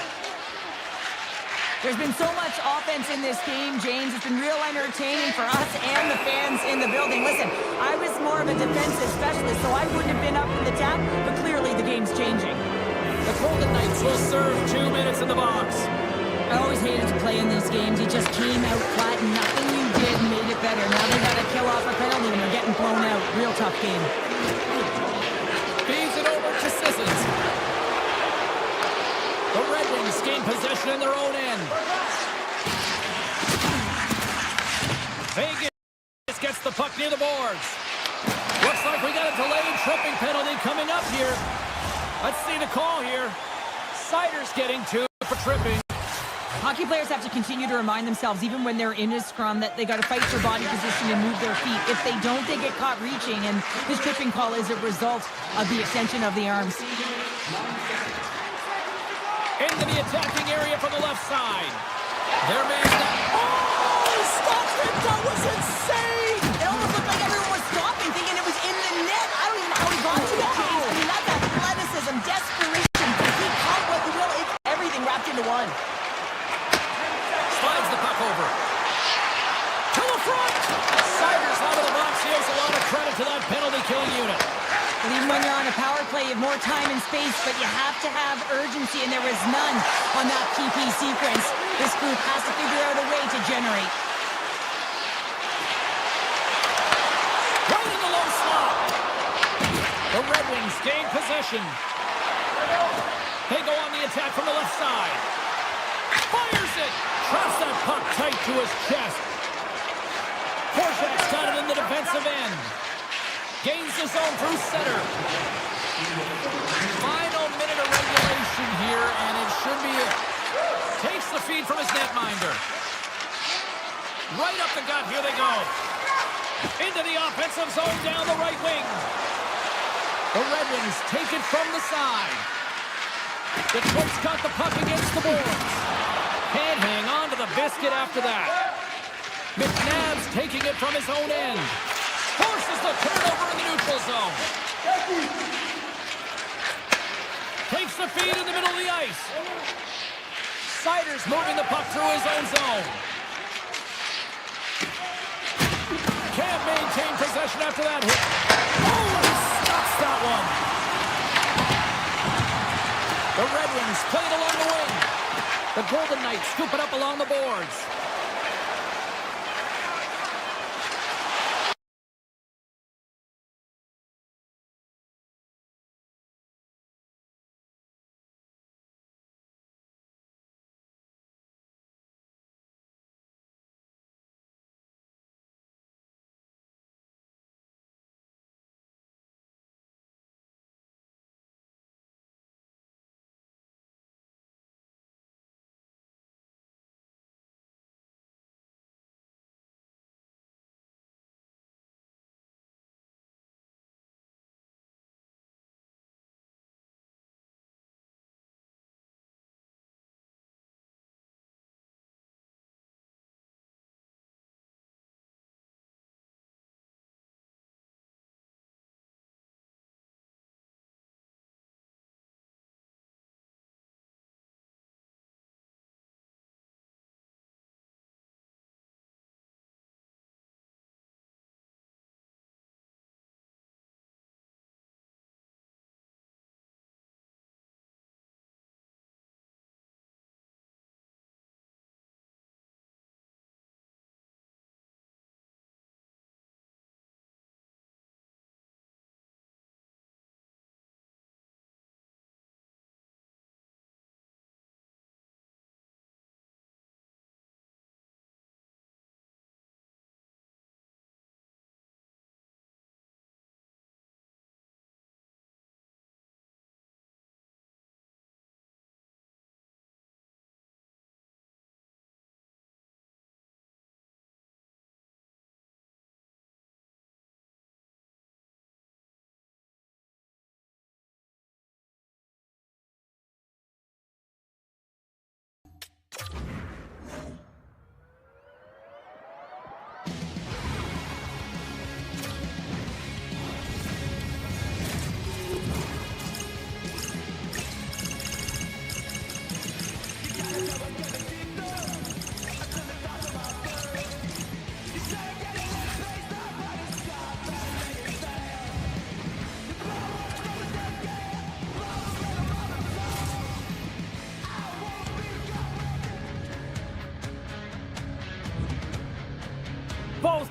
There's been so much offense in this game, James. It's been real entertaining for us and the fans in the building. Listen, I was more of a defensive specialist, so I wouldn't have been up in the tap, but clearly the game's changing. The Golden Knights will serve 2 minutes in the box. I always hated to play in these games. You just came out flat, and nothing you did made it better. Now they got to kill off a penalty when they're getting blown out. Real tough game. Feeds it over to Sissons. The Red Wings gain possession in their own end. Vegas gets the puck near the boards. Looks like we got a delayed tripping penalty coming up here. Let's see the call here. Sider's getting 2 for tripping. Hockey players have to continue to remind themselves, even when they're in a scrum, that they got to fight for body position and move their feet. If they don't, they get caught reaching, and this tripping call is a result of the extension of the arms. Into the attacking area from the left side. Their man. Oh, he stopped it! That was insane! It almost looked like everyone was stopping, thinking it was in the net. I don't even know how he got to it, James. I mean, that's athleticism, desperation, complete count what you will. It's everything wrapped into one. Slides the puck over. To the front! Siders out of the box. He owes a lot of credit to that penalty killing unit. And even when you're on a power play, you have more time and space, but you have to have urgency, and there was none on that PP sequence. This group has to figure out a way to generate. Right in the low slot. The Red Wings gain possession. They go on the attack from the left side. Fires it. Traps that puck tight to his chest. Korzak's got it in the defensive end. Gains the zone through center. Final minute of regulation here, and it should be it. Takes the feed from his netminder. Right up the gut, here they go. Into the offensive zone down the right wing. The Red Wings take it from the side. Detroit's got the puck against the boards. Can't hang on to the biscuit after that. McNabb's taking it from his own end. Forces the turnover in the neutral zone. Takes the feed in the middle of the ice. Sider's moving the puck through his own zone. Can't maintain possession after that hit. Oh, he stops that one. The Red Wings play it along the wing. The Golden Knights scoop it up along the boards.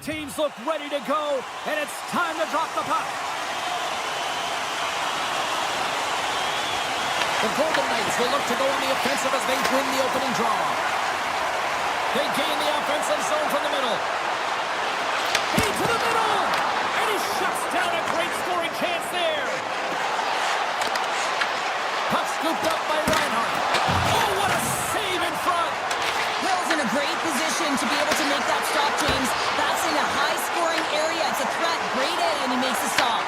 Both teams look ready to go, and it's time to drop the puck. The Golden Knights will look to go on the offensive as they win the opening draw. They gain the offensive zone from the middle. Into the middle! And he shuts down a great scoring chance there. Puck scooped up by Reinhart. Oh, what a save in front! Hill's in a great position to be able to make that stop, James. That's in a high-scoring area. It's a threat. Great A, and he makes the stop.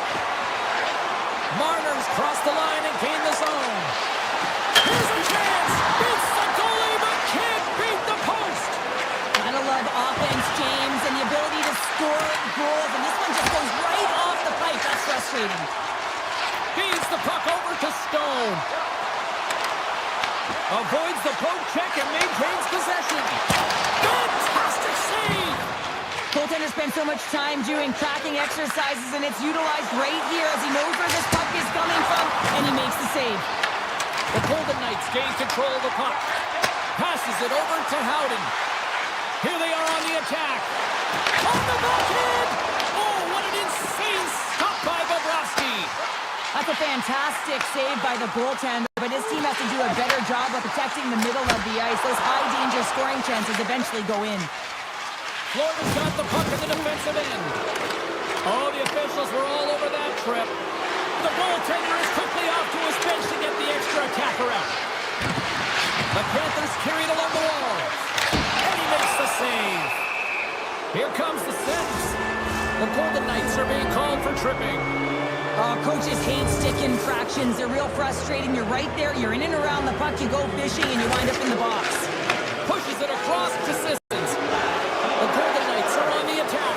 Marner's crossed the line and gained the zone. Here's a chance! Beats the goalie, but can't beat the post! Gotta love offense, James, and the ability to score goals. And this one just goes right off the pipe. That's frustrating. Feeds the puck over to Stone. Avoids the poke check and maintains possession. Fantastic save! Goaltender spent so much time doing tracking exercises, and it's utilized right here as he knows where this puck is coming from, and he makes the save. The Golden Knights gain control of the puck. Passes it over to Howden. Here they are on the attack. On the backhand! Oh, what an insane stop by Bobrovsky! That's a fantastic save by the goaltender, but his team has to do a better job of protecting the middle of the ice. Those high-danger scoring chances eventually go in. Florida's got the puck at the defensive end. Oh, the officials were all over that trip. The goaltender is quickly off to his bench to get the extra attacker out. The Panthers carry it along the wall. And he makes the save. Here comes the sentence. The Golden Knights are being called for tripping. Coaches hate stick infractions. They're real frustrating. You're right there. You're in and around the puck. You go fishing, and you wind up in the box. Pushes it across to Sissons. The Golden Knights are on the attack.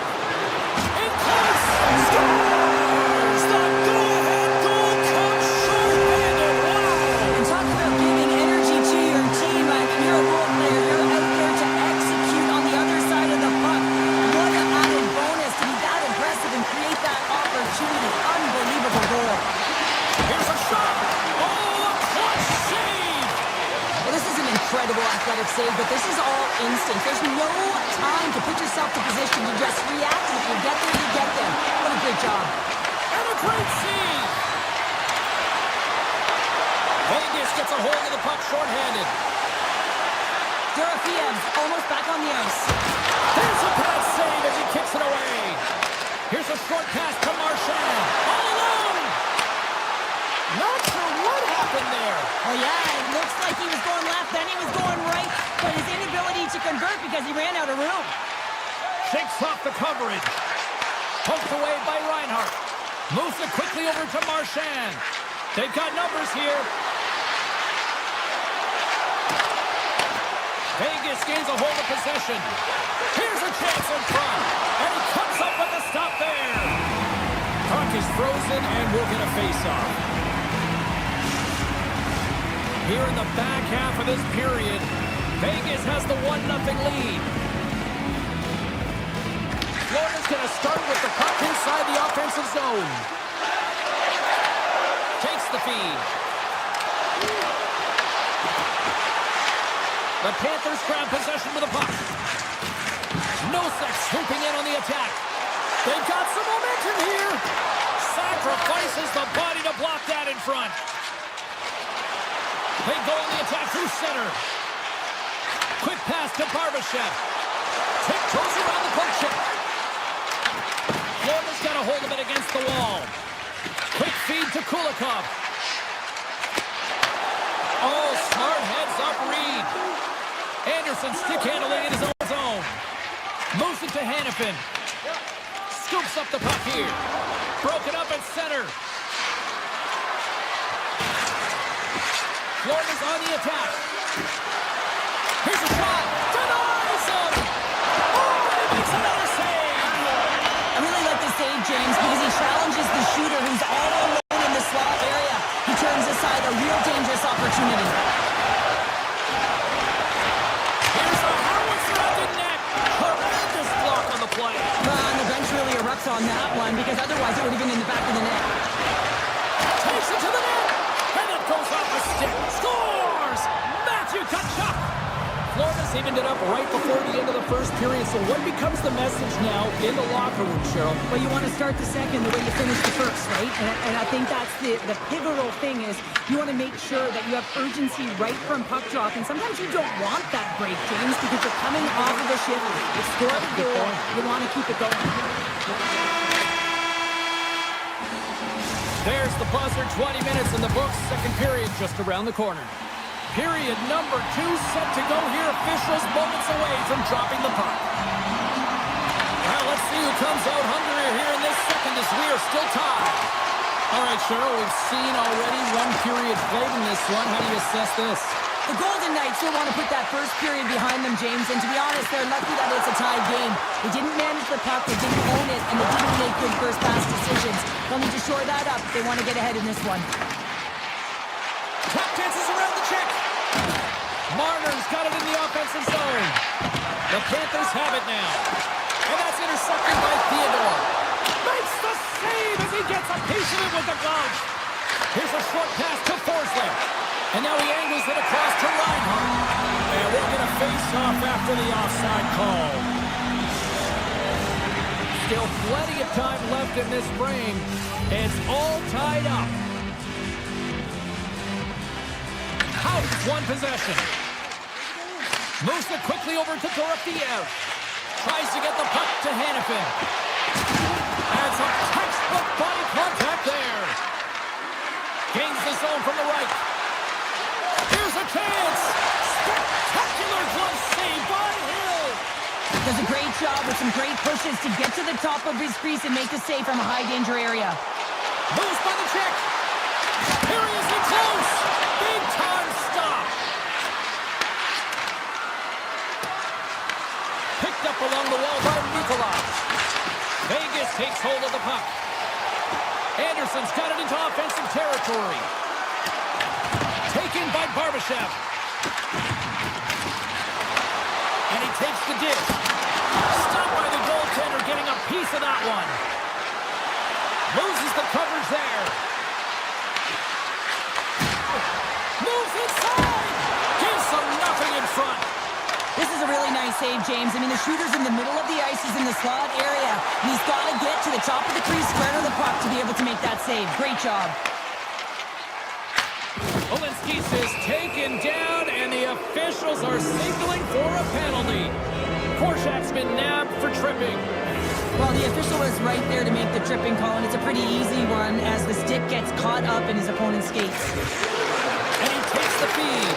In close! Scores! The go-ahead goal comes short-handed. Wow! And talk about giving energy to your team. I mean, you're a role player. You're out there to execute on the other side of the puck. What an added bonus to be that aggressive and create that opportunity. Unbelievable goal. Here's a shot! Oh, a clutch save! Well, this is an incredible athletic save, but this is all instinct. There's no time to put yourself to position. You just react, and if you get there, you get there. What a great job. And a great save! Vegas gets a hold of the puck short-handed. Dorofeev almost back on the ice. There's a bad save as he kicks it away. Here's a short pass to Marchand. All alone! Not sure what happened there. Oh, yeah, it looks like he was going left, then he was going right, but his inability to convert because he ran out of room. Shakes off the coverage. Poked away by Reinhart. Moves it quickly over to Marchand. They've got numbers here. Vegas gains a hold of possession. Here's a chance in front. And he comes up with a stop there. Puck is frozen and we'll get a face-off. Here in the back half of this period, Vegas has the 1-0 lead. Florida's going to start with the puck inside the offensive zone. Takes the feed. The Panthers grab possession with the puck. Nosek swooping in on the attack. They've got some momentum here. Sacrifices the body to block that in front. They go on the attack through center. Quick pass to Barbashev. Tiptoes around the poke check. Florida's got a hold of it against the wall. Quick feed to Kulikov. Oh, smart heads-up read. Anderson stick handling in his own zone. Moves it to Hannafin. Scoops up the puck here. Broken up at center. Florida's on the attack. Here's a shot. Denies him. Oh, he makes another save. I really like the save, James, because he challenges the shooter who's all alone in the slot area. He turns aside a real dangerous opportunity. Here's a howitzer at the net. Horrendous block on the play. And the bench really erupts on that one, because otherwise it would have been in the back of the net. Takes it to the net. And it goes off a stick. Scores! Matthew Tkachuk. Florida's evened it up right before the end of the first period. So what becomes the message now in the locker room, Cheryl? Well, you want to start the second the way you finished the first, right? And I think that's the pivotal thing is you want to make sure that you have urgency right from puck drop. And sometimes you don't want that break, James, because you're coming off of a shift. You scored a goal. You want to keep it going. There's the buzzer, 20 minutes in the books. Second period just around the corner. Period number 2 set to go here. Officials moments away from dropping the puck. Well, let's see who comes out hungrier here in this second as we are still tied. All right, Cheryl, we've seen already one period played in this one. How do you assess this? The Golden Knights still want to put that first period behind them, James, and to be honest, they're lucky that it's a tied game. They didn't manage the puck, they didn't own it, and they didn't make good first pass decisions. They'll need to shore that up if they want to get ahead in this one. Tap dances around the check. Marner's got it in the offensive zone. The Panthers have it now. And that's intercepted by Theodore. Makes the save as he gets a piece of it with the glove. Here's a short pass to Forsling. And now he angles it across to Reinhardt. And we're going to face off after the offside call. Still plenty of time left in this frame. It's all tied up. Howard's one possession. Moves it quickly over to Dorofeev. Tries to get the puck to Hanifin. And some textbook body contact there. Gains the zone from the right. Here's a chance. Spectacular glove save by Hill. Does a great job with some great pushes to get to the top of his crease and make the save from a high danger area. Moves by the check. Seriously close. Big time stop. Picked up along the wall by Nikolaj. Vegas takes hold of the puck. Anderson's got it into offensive territory. Taken by Barbashev. And he takes the dish. Stopped by the goaltender, getting a piece of that one. Loses the coverage there. Moves inside. Gives them nothing in front. This is a really nice save, James. I mean, the shooter's in the middle of the ice. He's in the slot area. And he's got to get to the top of the crease, square to the puck to be able to make that save. Great job. Olinsky is taken down, and the officials are signaling for a penalty. Korshak's been nabbed for tripping. Well, the official was right there to make the tripping call, and it's a pretty easy one as the stick gets caught up in his opponent's skates. And he takes the feed.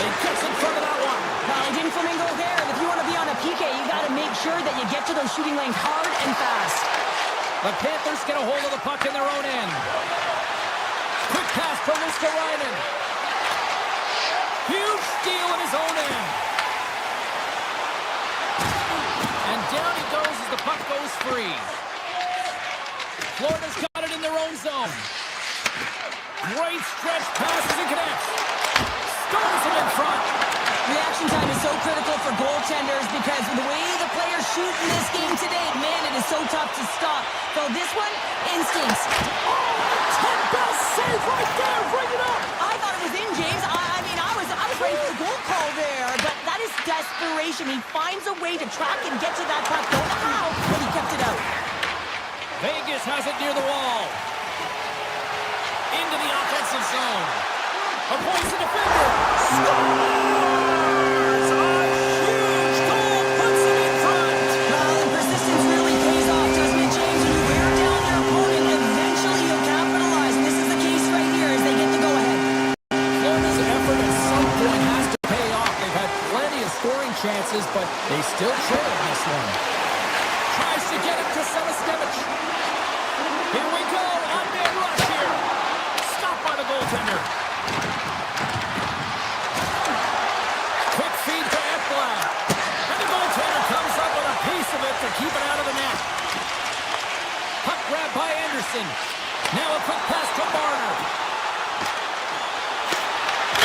And he gets in front of that one. Well, he didn't flamingo there, and if you want to be on a PK, you got to make sure that you get to those shooting lanes hard and fast. The Panthers get a hold of the puck in their own end. Quick pass to Luskarainen. Huge steal in his own end. And down he goes as the puck goes free. Florida's got it in their own zone. Great stretch passes and connects. Stones him in front. Reaction time is so critical for goaltenders because the way the players shoot in this game today, man, it is so tough to stop. So this one, instincts. Oh, best save right there. Bring it up. I thought it was in, James. I mean, I was ready for the goal call there, but that is desperation. He finds a way to track and get to that puck. Don't know how, but he kept it out. Vegas has it near the wall. Into the offensive zone. Avoids the defender. Scores! A huge goal puts him in front. Well, and persistence really pays off, doesn't it, James? When you wear down your opponent, eventually you'll capitalize. And this is the case right here as they get the go-ahead. Florida's effort at some point has to pay off. They've had plenty of scoring chances, but they still trail in this one. Tries to get it to Selestevich. Here we go. On-man rush here. Stopped by the goaltender. Quick feed to Ekblad. And the goaltender comes up with a piece of it to keep it out of the net. Puck grab by Anderson. Now a quick pass to Marner.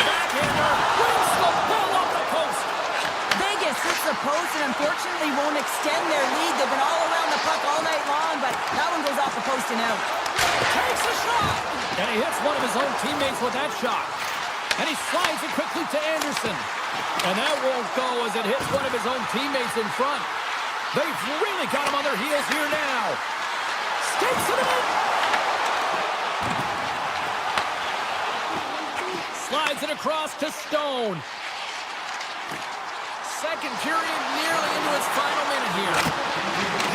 Backhander wins the ball off the post. Vegas hits the post and unfortunately won't extend their lead. They've been all around the puck all night long, but that one goes off the post and out. Takes a shot. And he hits one of his own teammates with that shot. And he slides it quickly to Anderson. And that won't go as it hits one of his own teammates in front. They've really got him on their heels here now. Skates it in. Slides it across to Stone. Second period nearly into its final minute here.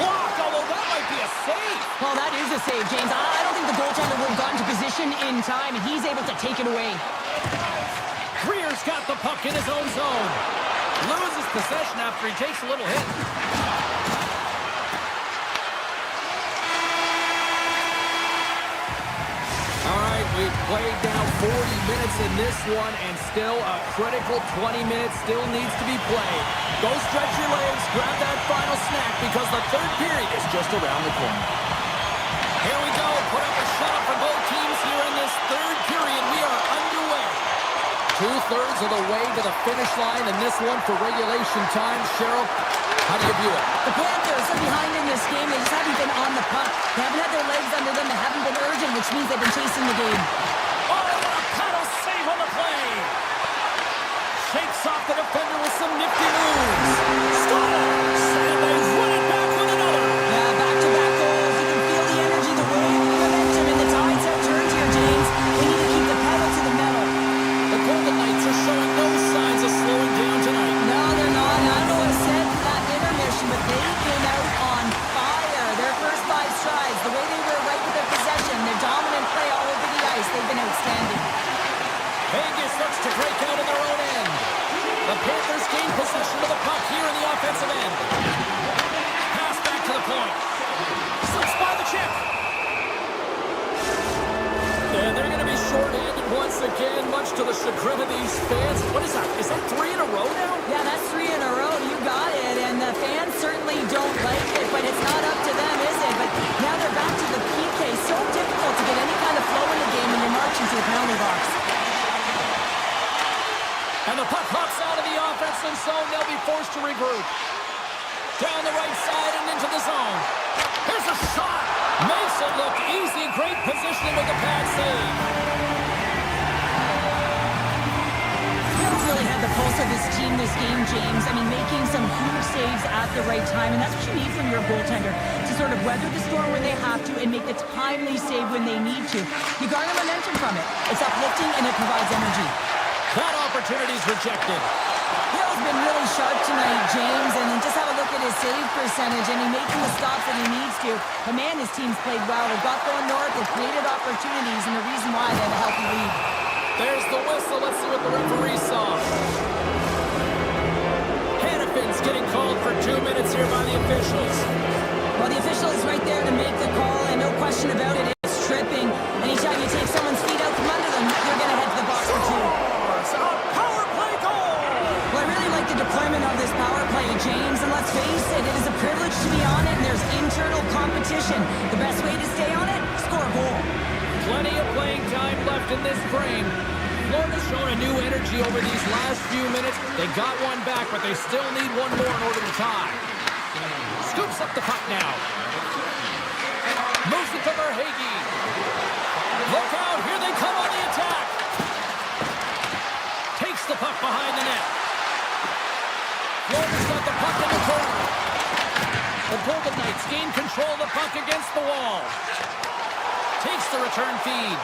Blocked, although that might be a save. Well, that is a save, James. I don't think the goaltender would have gotten to position in time, and he's able to take it away. Greer's got the puck in his own zone. Loses possession after he takes a little hit. All right, we've played now 40 minutes in this one, and still a critical 20 minutes still needs to be played. Go stretch your legs, grab that final snack, because the third period is just around the corner. Here we go. Put up a shot for both teams here in this third period. We are underway. 2/3 of the way to the finish line in this one for regulation time. Cheryl, how do you view it? The Panthers are behind in this game. They just haven't been on the puck. They haven't had their legs under them. They haven't been urgent, which means they've been chasing the game. Oh, what a paddle save on the play. Shakes off the defender with some nifty moves. Scores! And they run it back with another. Yeah, back-to-back goals. You can feel the energy, the wave, the momentum, and the tides have turned here, James. They need to keep the pedal to the metal. The Golden Knights are showing no signs of slowing down tonight. No, they're not. I know I said that intermission, but they came out on fire. Their first 5 strides, the way they were right with their possession, their dominant play all over the ice, they've been outstanding. Vegas looks to break out of their own end. The Panthers gain possession of the puck here in the offensive end. Pass back to the point. Slips by the check. And they're going to be shorthanded once again, much to the chagrin of these fans. What is that? Is that 3 in a row now? Yeah, that's 3 in a row. You got it. And the fans certainly don't like it, but it's not up to them, is it? But now they're back to the PK. So difficult to get any kind of flow in the game when you're marching to the penalty box. And the puck hops out of the offensive zone. They'll be forced to regroup. Down the right side and into the zone. Here's a shot. Makes it look easy. Great positioning with the pad save. He's really had the pulse of his team this game, James. I mean, making some huge saves at the right time, and that's what you need from your goaltender, to sort of weather the storm when they have to and make the timely save when they need to. You garner momentum from it. It's uplifting and it provides energy. That opportunity's rejected. Hill's been really sharp tonight, James, and just have a look at his save percentage, and he's making the stops that he needs to. But man, his team's played well. They've got going north, they've created opportunities, and the reason why they have a healthy lead. There's the whistle. Let's see what the referee saw. Hannafin's getting called for 2 minutes here by the officials. Well, the official is right there to make the call, and no question about it, it's tripping. Anytime you take someone's feet out from under them, you're going to head to the box for 2. A power play goal! Well, I really like the deployment of this power play, James, and let's face it, it is a privilege to be on it, and there's internal competition. The best way to stay on it, score a goal. Plenty of playing time left in this frame. Florida's shown a new energy over these last few minutes. They got one back, but they still need one more in order to tie. Scoops up the puck now. Moves it to Verhaeghe. Look out, here they come on the attack. Takes the puck behind the net. Florida's got the puck in the corner. The Golden Knights gain control of the puck against the wall. Takes the return feed.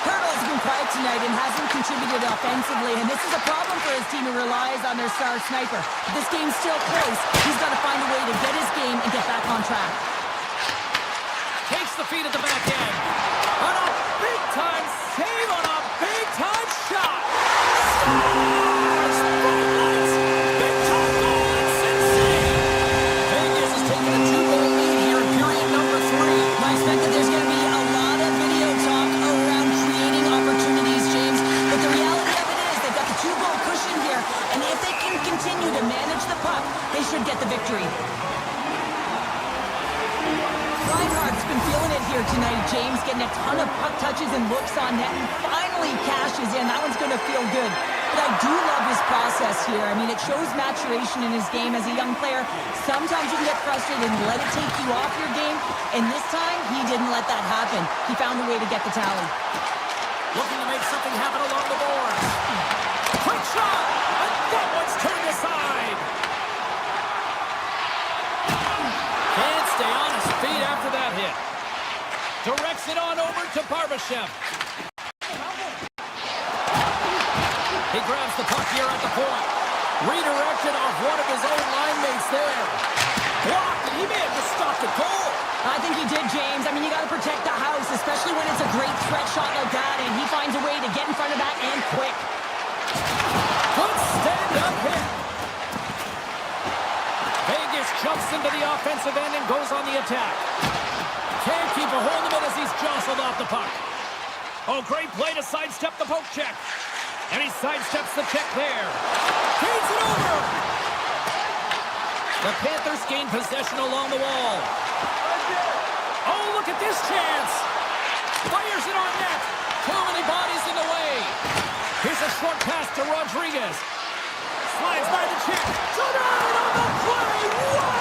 Hurdle's been quiet tonight and hasn't contributed offensively, and this is a problem for his team who relies on their star sniper. If this game's still close, he's got to find a way to get his game and get back on track. Takes the feed at the back end. On a big-time save on a big-time shot. Scores! Golden big-time goal in Cincinnati. Vegas is taking a 2-goal lead here in period number 3. I expect that there's going to be a lot of video talk around creating opportunities, James, but the reality of it is they've got the 2-goal cushion here, and if they can continue to manage the puck, they should get the victory. Reinhardt's been feeling it here tonight, James, getting a ton of puck touches and looks on net, and finally cashes in. That one's going to feel good. But I do love his process here. I mean, it shows maturation in his game as a young player. Sometimes you can get frustrated and let it take you off your game, and this time, he didn't let that happen. He found a way to get the tally. Looking to make something happen along the boards. shot! And that one's turned aside! Can't stay on his feet after that hit. Directs it on over to Barbashev. He grabs the puck here at the point. Redirected off one of his own line mates there. Blocked, and he may have just stopped the goal. I think he did, James. I mean, you got to protect the house, especially when it's a great threat shot like that, and he finds a way to get in front of that and quick. Good stand-up hit. Vegas jumps into the offensive end and goes on the attack. Can't keep a hold of it as he's jostled off the puck. Oh, great play to sidestep the poke check. And he sidesteps the check there. Feeds it over. The Panthers gain possession along the wall. Oh, look at this chance. Fires it on net. Too many bodies in the way. Here's a short pass to Rodriguez. Slides by the check. Denied on the play. Whoa!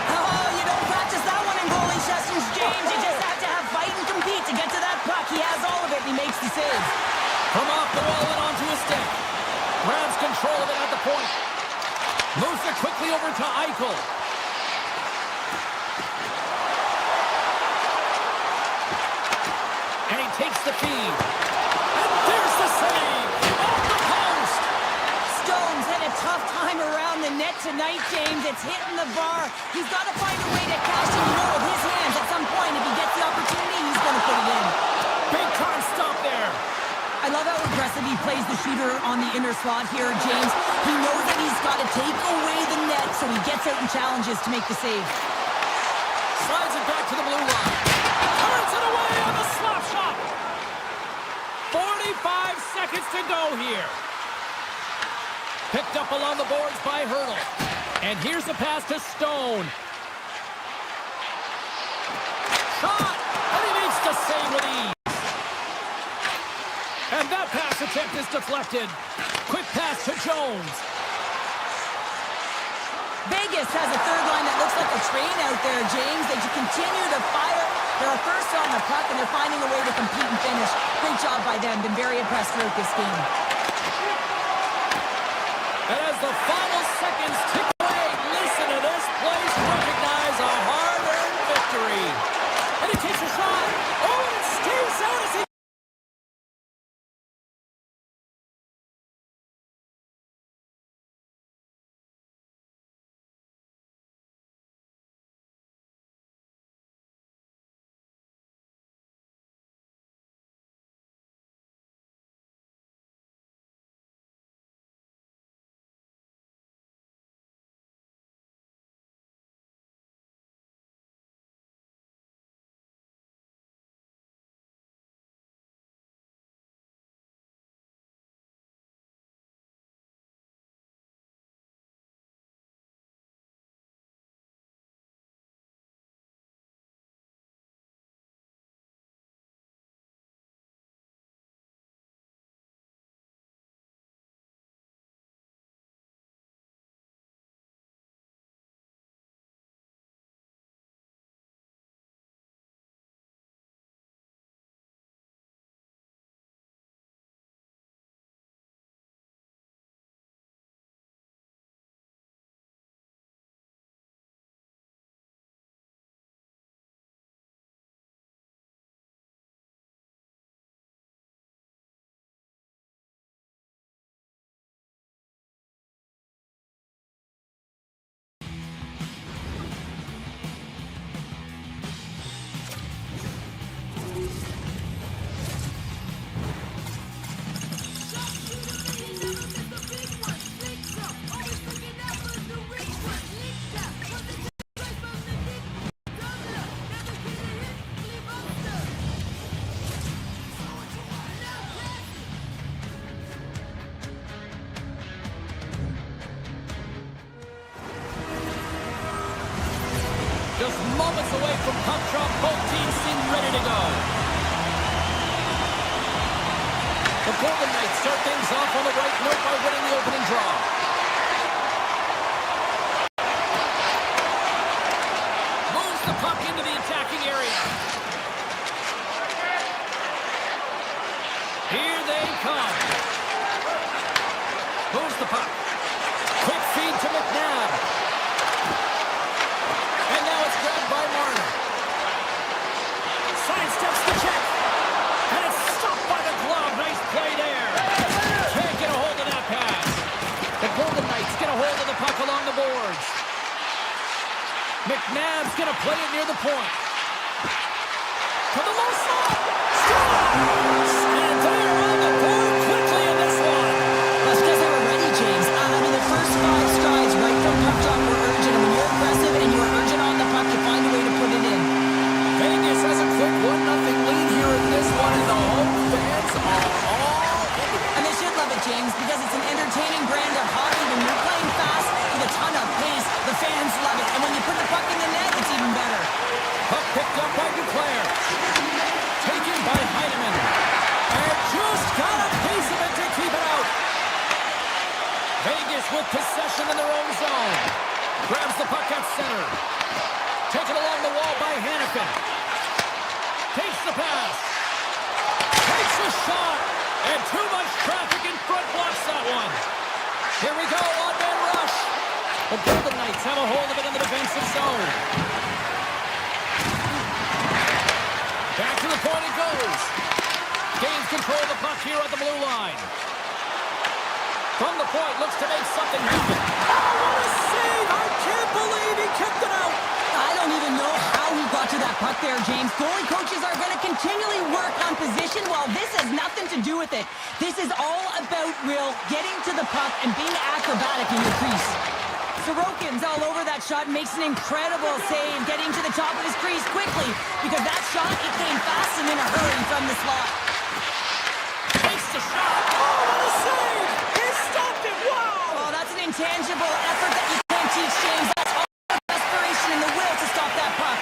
Oh, you don't practice that one in goalie sessions, James. You just have to have fight and compete to get to that puck. He has all of it, and he makes the save. From off the wall and onto his stick. Grabs control of it at the point. Moves it quickly over to Eichel. And he takes the feed. And there's the save. Off the post. Stone's had a tough time around the net tonight, James. It's hitting the bar. He's got to find a way to cash in, with his hands at some point. If he gets the opportunity, he's going to put it in. Big time stop there. I love how aggressive he plays the shooter on the inner slot here, James. He knows that he's got to take away the net, so he gets out and challenges to make the save. Slides it back to the blue line. Turns it away on the slap shot. 45 seconds to go here. Picked up along the boards by Hurdle. And here's the pass to Stone. Shot! And he makes the save with ease. And that pass attempt is deflected. Quick pass to Jones. Vegas has a third line that looks like a train out there, James. They continue to fire. They're first on the puck, and they're finding a way to compete and finish. Great job by them. Been very impressed throughout this game. And as the final seconds tick away, listen to this place recognize a hard-earned victory. And he takes a shot. Oh, and it stays out as he... Just moments away from puck drop, both teams seem ready to go. The Golden Knights start things off on the right note by winning the opening draw. Moves the puck into the attacking area. Here they come. puck. Quick feed to McNabb. And now it's grabbed by Marner. Sidesteps the check. And it's stopped by the glove. Nice play there. Can't get a hold of that pass. The Golden Knights get a hold of the puck along the boards. McNabb's going to play it near the point. To the low slot. Scores! And they're on the board quickly in this one. That's because they were ready, James. I mean, the first 5 strides right from puck drop were urgent. And when you're aggressive and you're urgent on the puck, you find a way to put it in. Vegas has a quick 1-0 lead here in this one, and the home fans are all in it. And they should love it, James, because it's an entertaining brand of hockey. When you're playing fast with a ton of pace, the fans love it. And when you put the puck in the net, it's even better. Puck picked up by Duclair. Taken by Heidemann. And just got a piece of it to keep it out. Vegas with possession in their own zone. Grabs the puck at center. Taken along the wall by Hannafin. Takes the pass. Takes a shot. And too much traffic in front blocks that one. Here we go, on-man rush. The Golden Knights have a hold of it in the defensive zone. Back to the point it goes. Gains control of the puck here at the blue line. From the point, looks to make something happen. Oh, what a save! I can't believe he kept it out. I don't even know how he got to that puck there, James. Goalie coaches are going to continually work on position while this has nothing to do with it. This is all about real getting to the puck and being acrobatic in your crease. Sorokin's all over that shot, makes an incredible save, getting to the top of his crease quickly, because that shot, it came fast and in a hurry from the slot. Takes the shot. Oh, what a save! He stopped it! Wow! Oh, that's an intangible effort that you can't teach, James. That's all desperation and the will to stop that puck.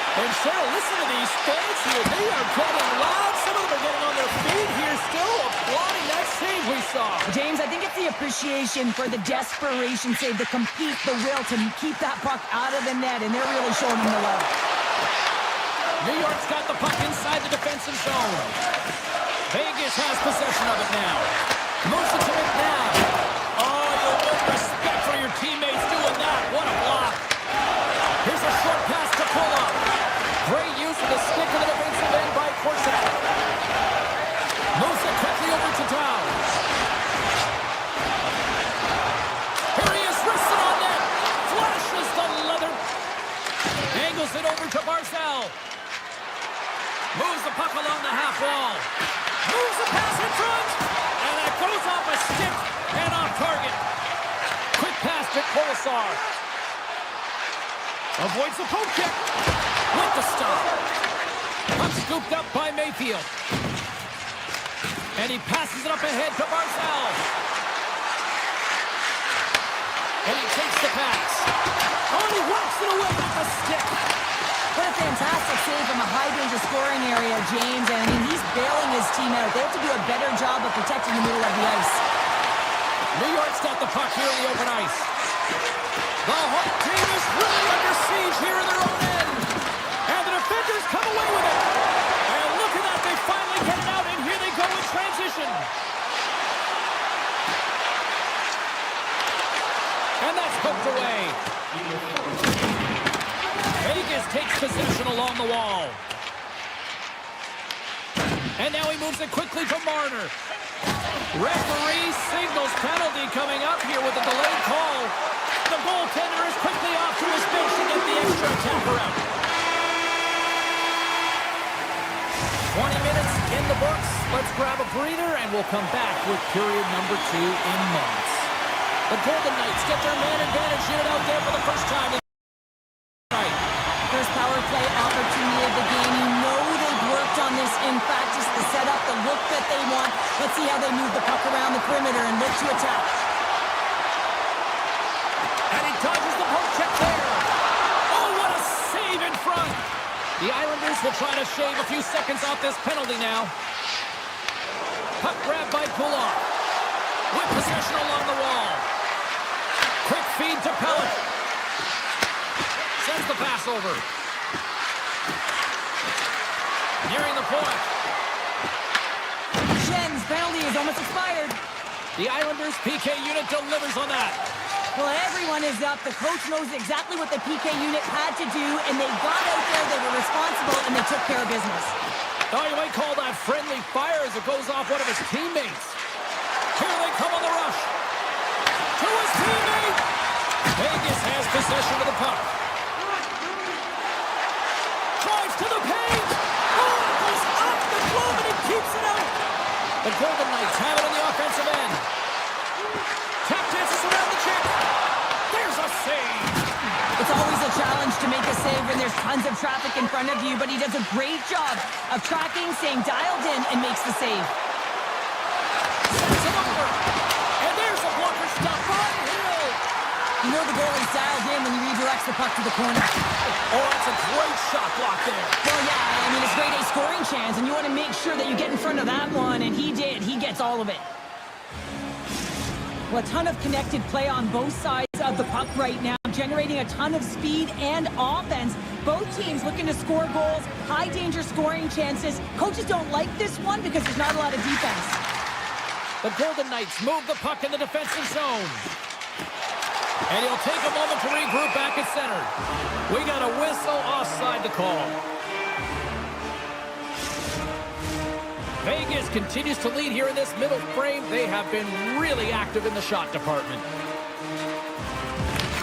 And Cheryl, listen to these fans here. They are getting loud. Some of them are getting on their feet here still, applauding that save we saw. James, I think it's the appreciation for the desperation save, the complete, the will to keep that puck out of the net, and they're really showing him the love. New York's got the puck inside the defensive zone. Vegas has possession of it now. Moves it to McNabb. Oh, you'll win respect for your teammates doing that. What a block. Here's a short pass to pull up. Great use of the stick of the defensive end by Corset. Moves it quickly over to Dowd. Here he is, wristed on net. Flashes the leather. Angles it over to Barzal. Moves the puck along the half wall. Moves the pass in front. And it goes off a stick and off target. Quick pass to Colasar. Avoids the poke check. With the stop. Puck scooped up by Mayfield. And he passes it up ahead to Barzal. And he takes the pass. Oh, and he walks it away with a stick. What a fantastic save from a high-danger scoring area, James. And I mean, he's bailing his team out. They have to do a better job of protecting the middle of the ice. New York's got the puck here in the open ice. The home team is really under siege here in their own end. And the defenders come away with it. And look at that, they finally get it out, and here they go in transition. And that's poked away. Vegas takes possession along the wall. And now he moves it quickly to Marner. Referee signals penalty coming up here with a delayed call. The goaltender is quickly off to his bench to get the extra attacker out. 20 minutes in the books. Let's grab a breather and we'll come back with period number 2 in months. The Golden Knights get their man advantage unit out there for the first time tonight. First power play opportunity of the game. You know they've worked on this in practice, the setup, the look that they want. Let's see how they move the puck around the perimeter and look to attack. And he dodges the poke check there. Oh, what a save in front. The Islanders will try to shave a few seconds off this penalty now. Puck grab by Kulak. With possession along the wall. Quick feed to Pellet. Sends the pass over. Nearing the point. Schen's penalty is almost expired. The Islanders' PK unit delivers on that. Well, everyone is up. The coach knows exactly what the PK unit had to do, and they got out there, they were responsible, and they took care of business. Oh, you might call that friendly fire as it goes off one of his teammates. Here they come on the rush. To his teammate. Vegas has possession of the puck. Drives to the paint. Oh, it goes off the glove and he keeps it out. The Golden Knights have it on the offensive end. Tap dances around the check. There's a save. It's always a challenge to make a save when there's tons of traffic in front of you, but he does a great job of tracking, staying dialed in, and makes the save. Sends it over. And there's a blocker stop on Hill. You know the goalie's dialed in when he redirects the puck to the corner. Oh, that's a great shot block there. Well, yeah, I mean, it's grade A scoring chance, and you want to make sure that you get in front of that one, and he did. He gets all of it. Well, a ton of connected play on both sides of the puck right now, generating a ton of speed and offense. Both teams looking to score goals, high-danger scoring chances. Coaches don't like this one because there's not a lot of defense. The Golden Knights move the puck in the defensive zone. And he'll take a moment to regroup back at center. We got a whistle offside to call. Vegas continues to lead here in this middle frame. They have been really active in the shot department.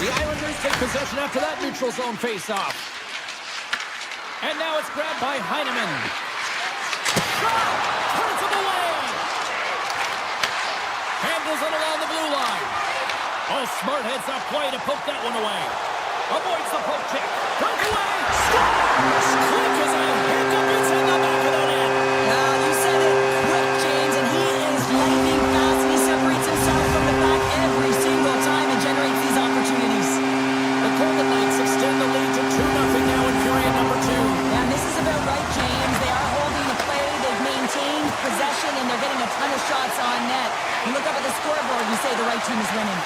The Islanders take possession after that neutral zone face-off. And now it's grabbed by Heineman. Shot! Turns it away! Handles it along the blue line. Oh, smart heads up play to poke that one away. Avoids the poke check. Broke away. Scores! Quick as a hiccup. It's in the back of the net. You said it. Quick, James, and he is lightning fast, and he separates himself from the back every single time and generates these opportunities. The Golden Knights extend the lead to 2-0 now in period number 2. And this is about right, James. They are holding the play. They've maintained possession, and they're getting a ton of shots on net. You look up at the scoreboard, you say the right team is winning.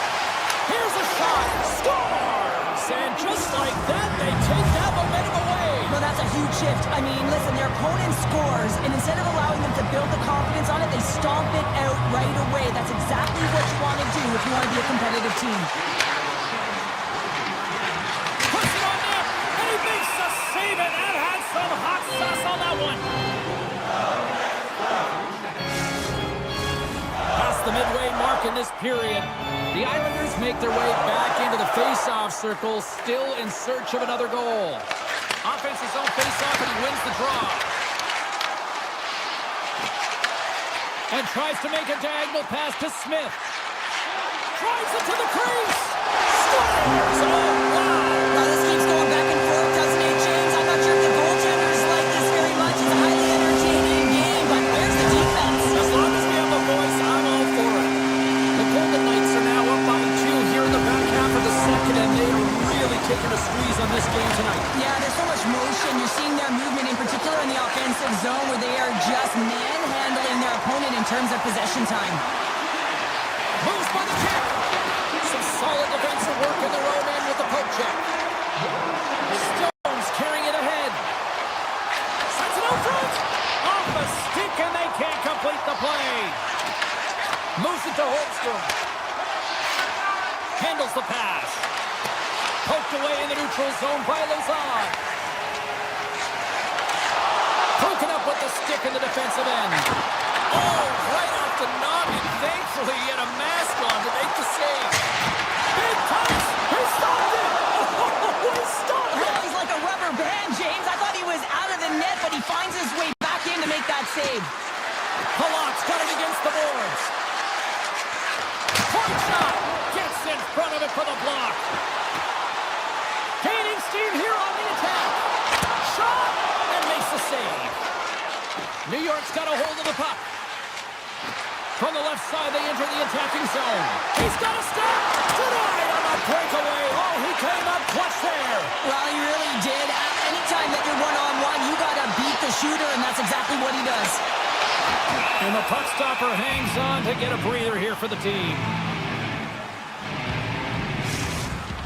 Here's a shot. Scores! And just like that, they take that momentum away. Well, that's a huge shift. I mean, listen, their opponent scores, and instead of allowing them to build the confidence on it, they stomp it out right away. That's exactly what you want to do if you want to be a competitive team. Puts it on net, and he makes a save, and that had some hot sauce on that one. Past the midway mark in this period, the Islanders make their way back into the face-off circle, still in search of another goal. Offensive zone face-off, and he wins the draw. And tries to make a diagonal pass to Smith. Drives it to the crease. Scores! Oh, wow! Now this keeps going back and forth, doesn't it, James? I'm not sure if the goaltenders like this very much. It's a highly entertaining game, but where's the defense? As long as we have a voice, I'm all for it. The Golden Knights are now up by 2 here in the back half of the second, and they are really taking a squeeze on this game tonight. Yeah, there's so much motion. You're seeing their movement, in particular in the offensive zone, where they are just manhandling their opponent in terms of possession time. Moves by the check. Some solid defensive work in their own end with the poke check. Stones carrying it ahead. Sends it out front. Off the stick, and they can't complete the play. Moves it to Holmstrom. Handles the pass. Poked away in the neutral zone by Lazard. Broken up with the stick in the defensive end. Oh, right off the noggin. Thankfully, he had a mask on to make the save. Big toss. He stopped it. Oh, he stopped it. He's like a rubber band, James. I thought he was out of the net, but he finds his way back in to make that save. Halak's got it against the boards. Point shot. Gets in front of it for the block. Gaining steam here on the attack. Shot. And makes the save. New York's got a hold of the puck. From the left side, they enter the attacking zone. He's got a step. Denied on a breakaway. Oh, he came up clutch there. Well, he really did. Anytime that you're one-on-one, you got to beat the shooter, and that's exactly what he does. And the puck stopper hangs on to get a breather here for the team.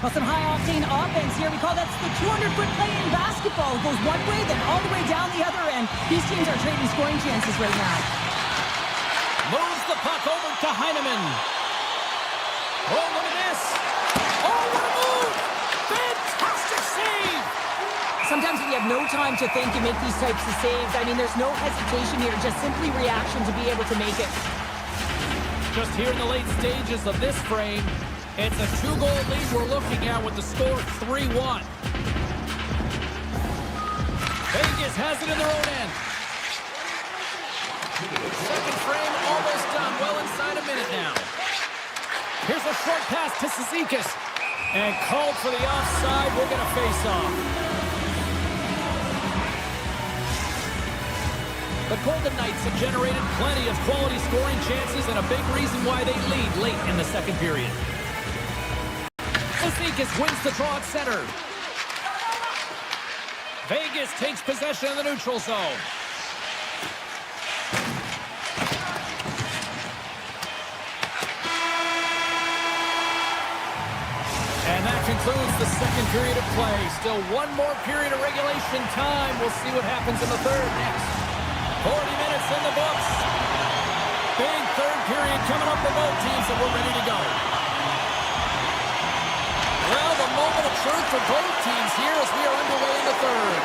Well, some high-octane offense here. We call that the 200-foot play in basketball. It goes one way, then all the way down the other end. These teams are trading scoring chances right now. Moves the puck over to Heineman. Oh, look at this. Oh, what a move. Fantastic save. Sometimes when you have no time to think, you make these types of saves. I mean, there's no hesitation here, just simply reaction to be able to make it. Just here in the late stages of this frame, it's a 2-goal lead we're looking at with the score 3-1. Vegas has it in their own end. Second frame almost done. Well inside a minute now. Here's a short pass to Cizikas. And called for the offside. We're going to face off. The Golden Knights have generated plenty of quality scoring chances and a big reason why they lead late in the second period. Cizikas wins the draw at center. Vegas takes possession in the neutral zone. And that concludes the second period of play. Still one more period of regulation time. We'll see what happens in the third next. 40 minutes in the books. Big third period coming up for both teams, and we're ready to go. Well, the moment of truth for both teams here as we are underway in the third.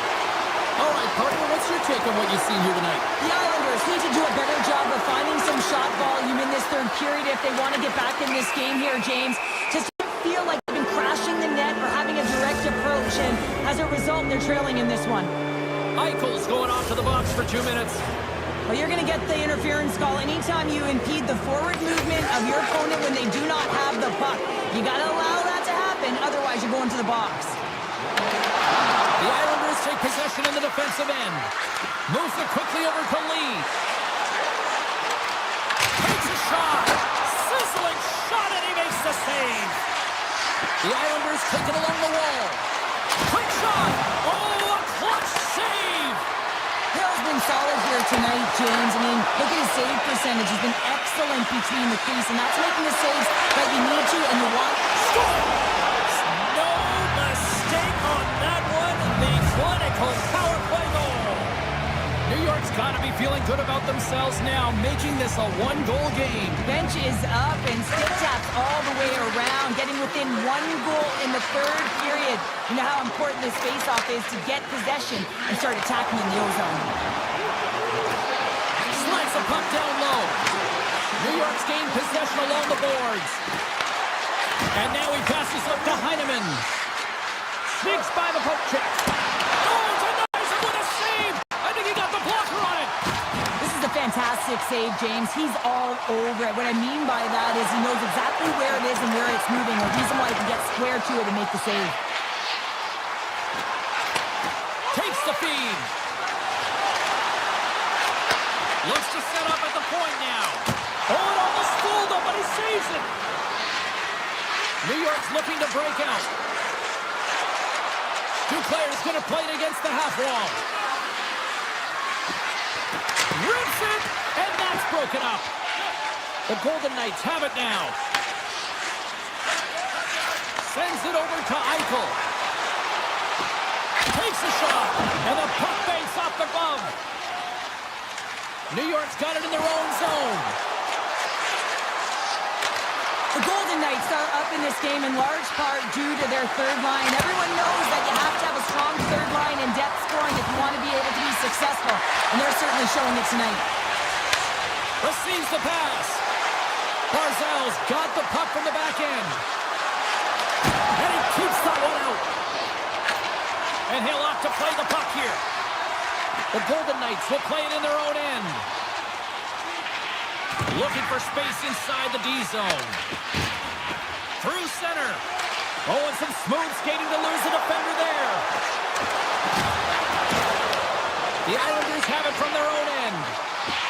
All right, partner, what's your take on what you've seen here tonight? The Islanders need to do a better job of finding some shot volume in this third period if they want to get back in this game here, James. Just feel like they've been crashing the net or having a direct approach, and as a result, they're trailing in this one. Eichel's going off to the box for 2 minutes. Well, you're going to get the interference call anytime you impede the forward movement of your opponent when they do not have the puck. You got to allow that to happen, otherwise you're going to the box. The Islanders take possession in the defensive end. Moves it quickly over to Lee. Takes a shot. Sizzling shot, and he makes the save. The Islanders take it along the wall. Quick shot. Oh, a clutch save. Hill's been solid here tonight, James. I mean, look at his save percentage. He's been excellent between the crease, and that's making the saves that you need to and you want. No mistake on that one. The clinical power play goal. New York's got to be feeling good about themselves now, making this a one-goal game. Bench is up and stick taps all the way around, getting within 1 goal in the third period. You know how important this face-off is to get possession and start attacking in the O-zone. Slides a puck down low. New York's gained possession along the boards. And now he passes up to Heineman. Sneaks by the poke check. Oh, denies it with a save. I think he got the blocker on it. This is a fantastic save, James. He's all over it. What I mean by that is he knows exactly where it is and where it's moving. The reason why he can get square to it and make the save. Takes the feed. Looks to set up at the point now. Oh, it almost fooled him, but he saves it. New York's looking to break out. 2 players going to play it against the half wall. Rips it, and that's broken up. The Golden Knights have it now. Sends it over to Eichel. Takes a shot, and the puck banks off the glove. New York's got it in their own zone. The Golden Knights are up in this game in large part due to their third line. Everyone knows that you have to have a strong third line and depth scoring if you want to be able to be successful, and they're certainly showing it tonight. Receives the pass. Barzal's got the puck from the back end. And he keeps that one out. And he'll opt to play the puck here. The Golden Knights will play it in their own end. Looking for space inside the D zone. Through center. Oh, and some smooth skating to lose the defender there. The Islanders have it from their own end.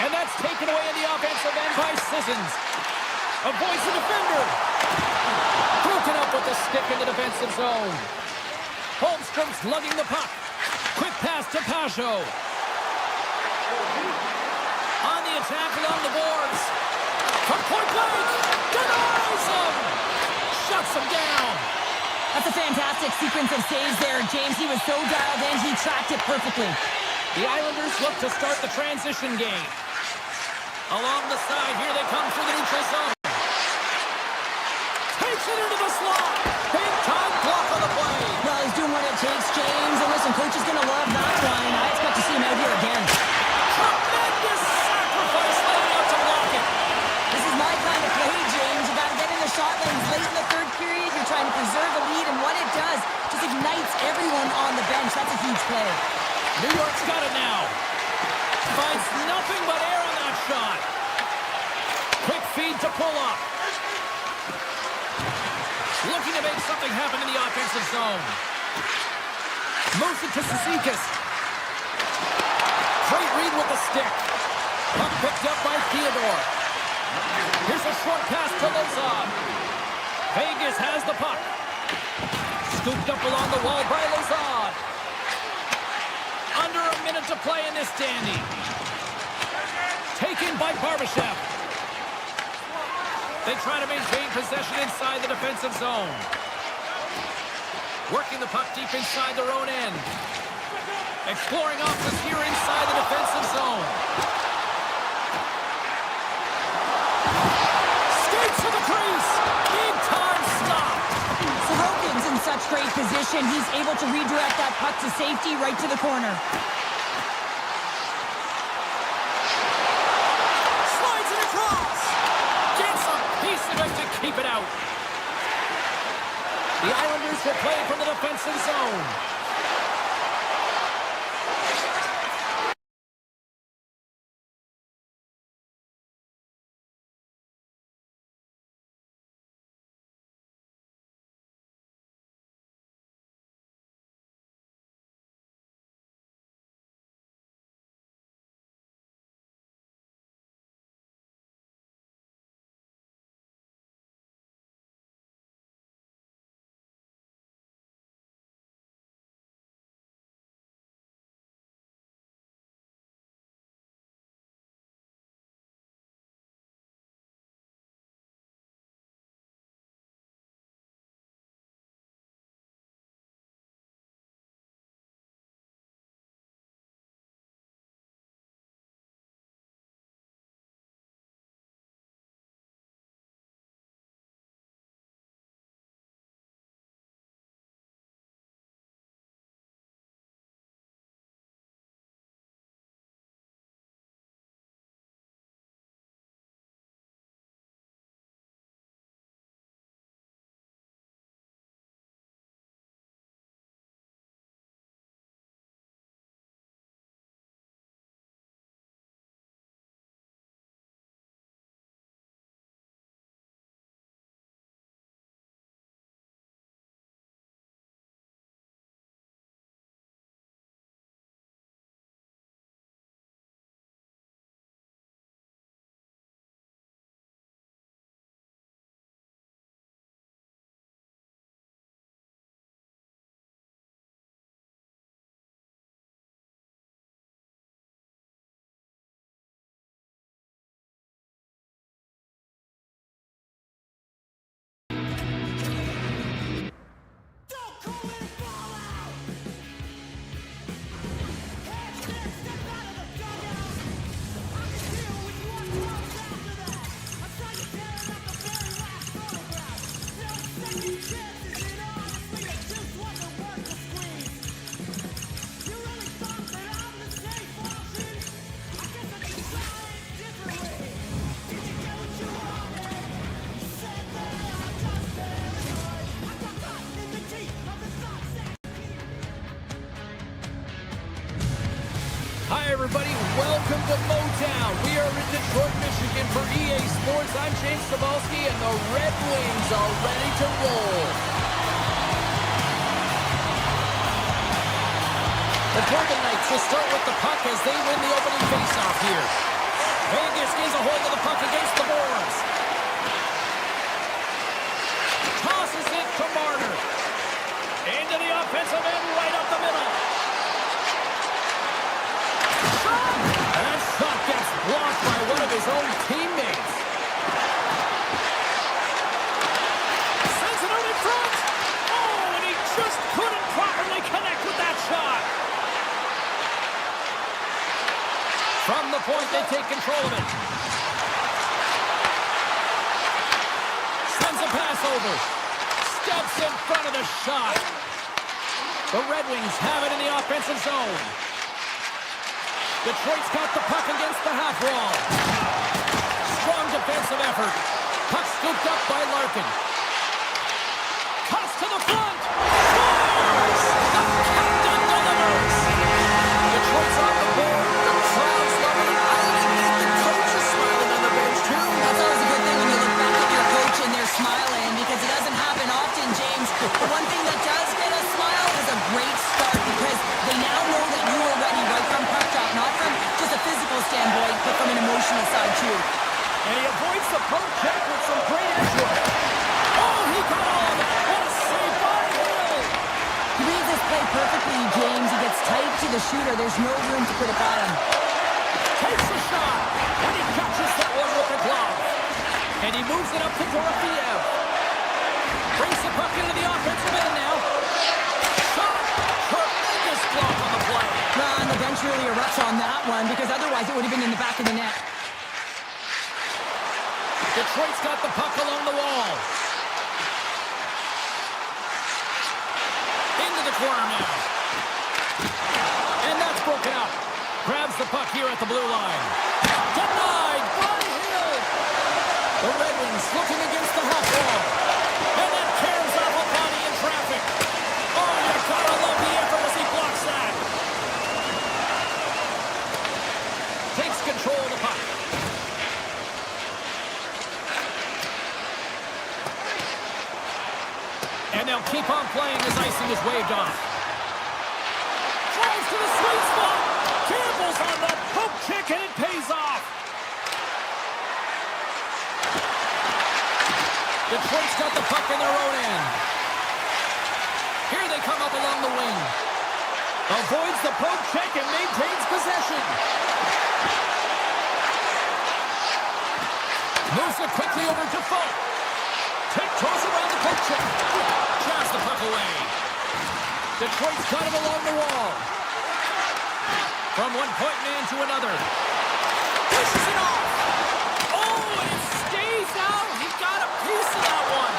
And that's taken away in the offensive end by Sissons. Avoids the defender. Broken up with the stick in the defensive zone. Holmstrom's lugging the puck. Quick pass to Pajot. On the attack along the boards. From point blank. Denies him. Shuts him down. That's a fantastic sequence of saves there, James. He was so dialed in, he tracked it perfectly. The Islanders look to start the transition game. Along the side, here they come through the neutral zone. Takes it into the slot. Big time block on the play. Well, he's doing what it takes, James. And listen, coach is going to love that line. I expect to see him out here again. Tremendous sacrifice laying out to block it. This is my kind of play, James. You got to get in the shot lanes late in the third period. You're trying to preserve the lead, and what it does just ignites everyone on the bench. That's a huge play. New York's got it now. Finds nothing but air on that shot. Quick feed to pull up. Looking to make something happen in the offensive zone. Moves it to Cizikas. Great read with the stick. Puck picked up by Theodore. Here's a short pass to Lozon. Vegas has the puck. Scooped up along the wall by Lozon. Under a minute to play in this dandy. Taken by Barbashev. They try to maintain possession inside the defensive zone. Working the puck deep inside their own end. Exploring options here inside the defensive zone. Skates to the crease. Big time stop. Sorokin's in such great position. He's able to redirect that puck to safety right to the corner. Slides it across. Gets a piece of it to keep it out. The Islanders will play from the defensive zone. Hi, everybody. Welcome to Motown. We are in Detroit, Michigan for EA Sports. I'm James Cebulski, and the Red Wings are ready to roll. The Golden Knights will start with the puck as they win the opening faceoff here. Vegas gains a hold of the puck against the boards. Tosses it to Marner. Into the offensive end, right up the middle. And that shot gets blocked by one of his own teammates. Sends it out in front. Oh, and he just couldn't properly connect with that shot. From the point, they take control of it. pass over. Steps in front of the shot. The Red Wings have it in the offensive zone. Detroit's got the puck against the half wall. Strong defensive effort. Puck scooped up by Larkin. Cuts to the front. Scores! The captain delivers. Detroit's on the board. The crowd's loving it. I think the coach is smiling on the bench, too. That's always a good thing when you look back at your coach and they're smiling, because it doesn't happen often, James. The one thing that does get a smile is a great start, because they now know that you are ready right from puck drop, not from just a physical standpoint, but from an emotional side, too. And he avoids the poke check with some great action. Oh, he got all of it. What a save by Hill. He reads this play perfectly, James. He gets tight to the shooter. There's no room to put it by him. Takes the shot. And he catches that one with the glove. And he moves it up to Dorofeev. Brings the puck into the offensive end now. Shot. Tremendous block on the play. Well, and the bench really erupts on that one, because otherwise it would have been in the back of the net. Detroit's got the puck along the wall. Into the corner now. And that's broken up. Grabs the puck here at the blue line. Denied by Hill. The Red Wings looking against the half wall. And then tears off a body in traffic. Oh, you gotta love the effort as he blocks that. Takes control of the puck. And they'll keep on playing as icing is waved off. Drives to the sweet spot. Campbell's on the poke check, and it pays off. Detroit's got the puck in their own end. Here they come up along the wing. Avoids the poke check and maintains possession. Moves it quickly over to Defoe. Tiptoes around the poke check. Jabs the puck away. Detroit's got him along the wall. From one point man to another. Pushes it off. Oh, and it stays out. He got a piece of that one.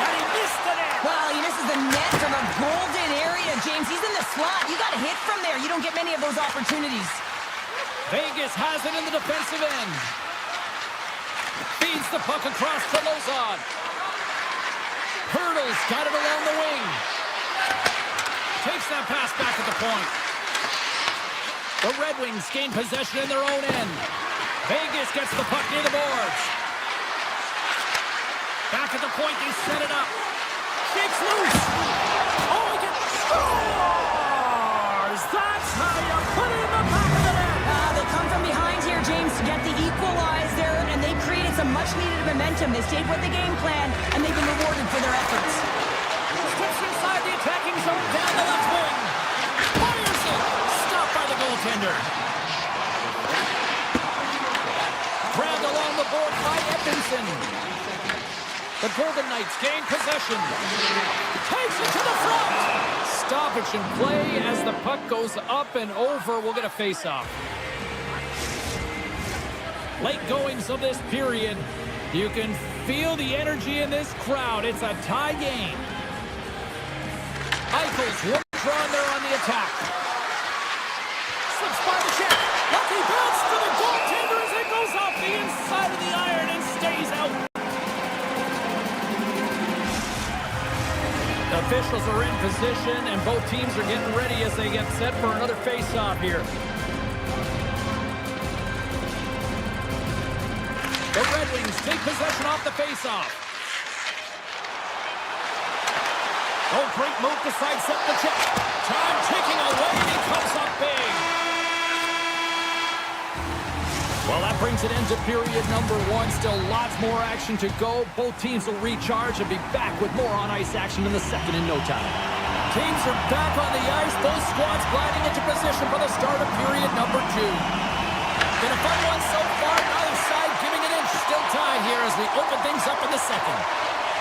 And he missed the net. Well, he misses the net from a golden area, James. He's in the slot. You got to hit from there. You don't get many of those opportunities. Vegas has it in the defensive end. Feeds the puck across to Lozon. Hurdles got it along the wing. Takes that pass back at the point. The Red Wings gain possession in their own end. Vegas gets the puck near the boards. Back at the point, they set it up. Shakes loose. Oh, he gets scores! That's how you put it in the back of the net. They come from behind here, James, to get the equalizer, and they created some much-needed momentum. They stayed with the game plan, and they've been rewarded for their efforts. Steps inside the attacking zone down the left wing. Fires it. Stopped by the goaltender. Grabbed along the board by Edmondson. The Golden Knights gain possession. Takes it to the front. Stoppage in play as the puck goes up and over. We'll get a face-off. Late goings of this period. You can feel the energy in this crowd. It's a tie game. Eichel's one drawn there on the attack. Slips by the check. Lucky bounce to the goaltender as it goes off the inside of the iron and stays out. The officials are in position, and both teams are getting ready as they get set for another face-off here. The Red Wings take possession off the face-off. Oh, great move to sidestep the check. Time ticking away, and he comes up big. Well, that brings an end to period number one. Still lots more action to go. Both teams will recharge and be back with more on-ice action in the second in no time. Teams are back on the ice. Both squads gliding into position for the start of period number two. Been a fun one so far. Neither side giving an inch. Still tied here as we open things up in the second.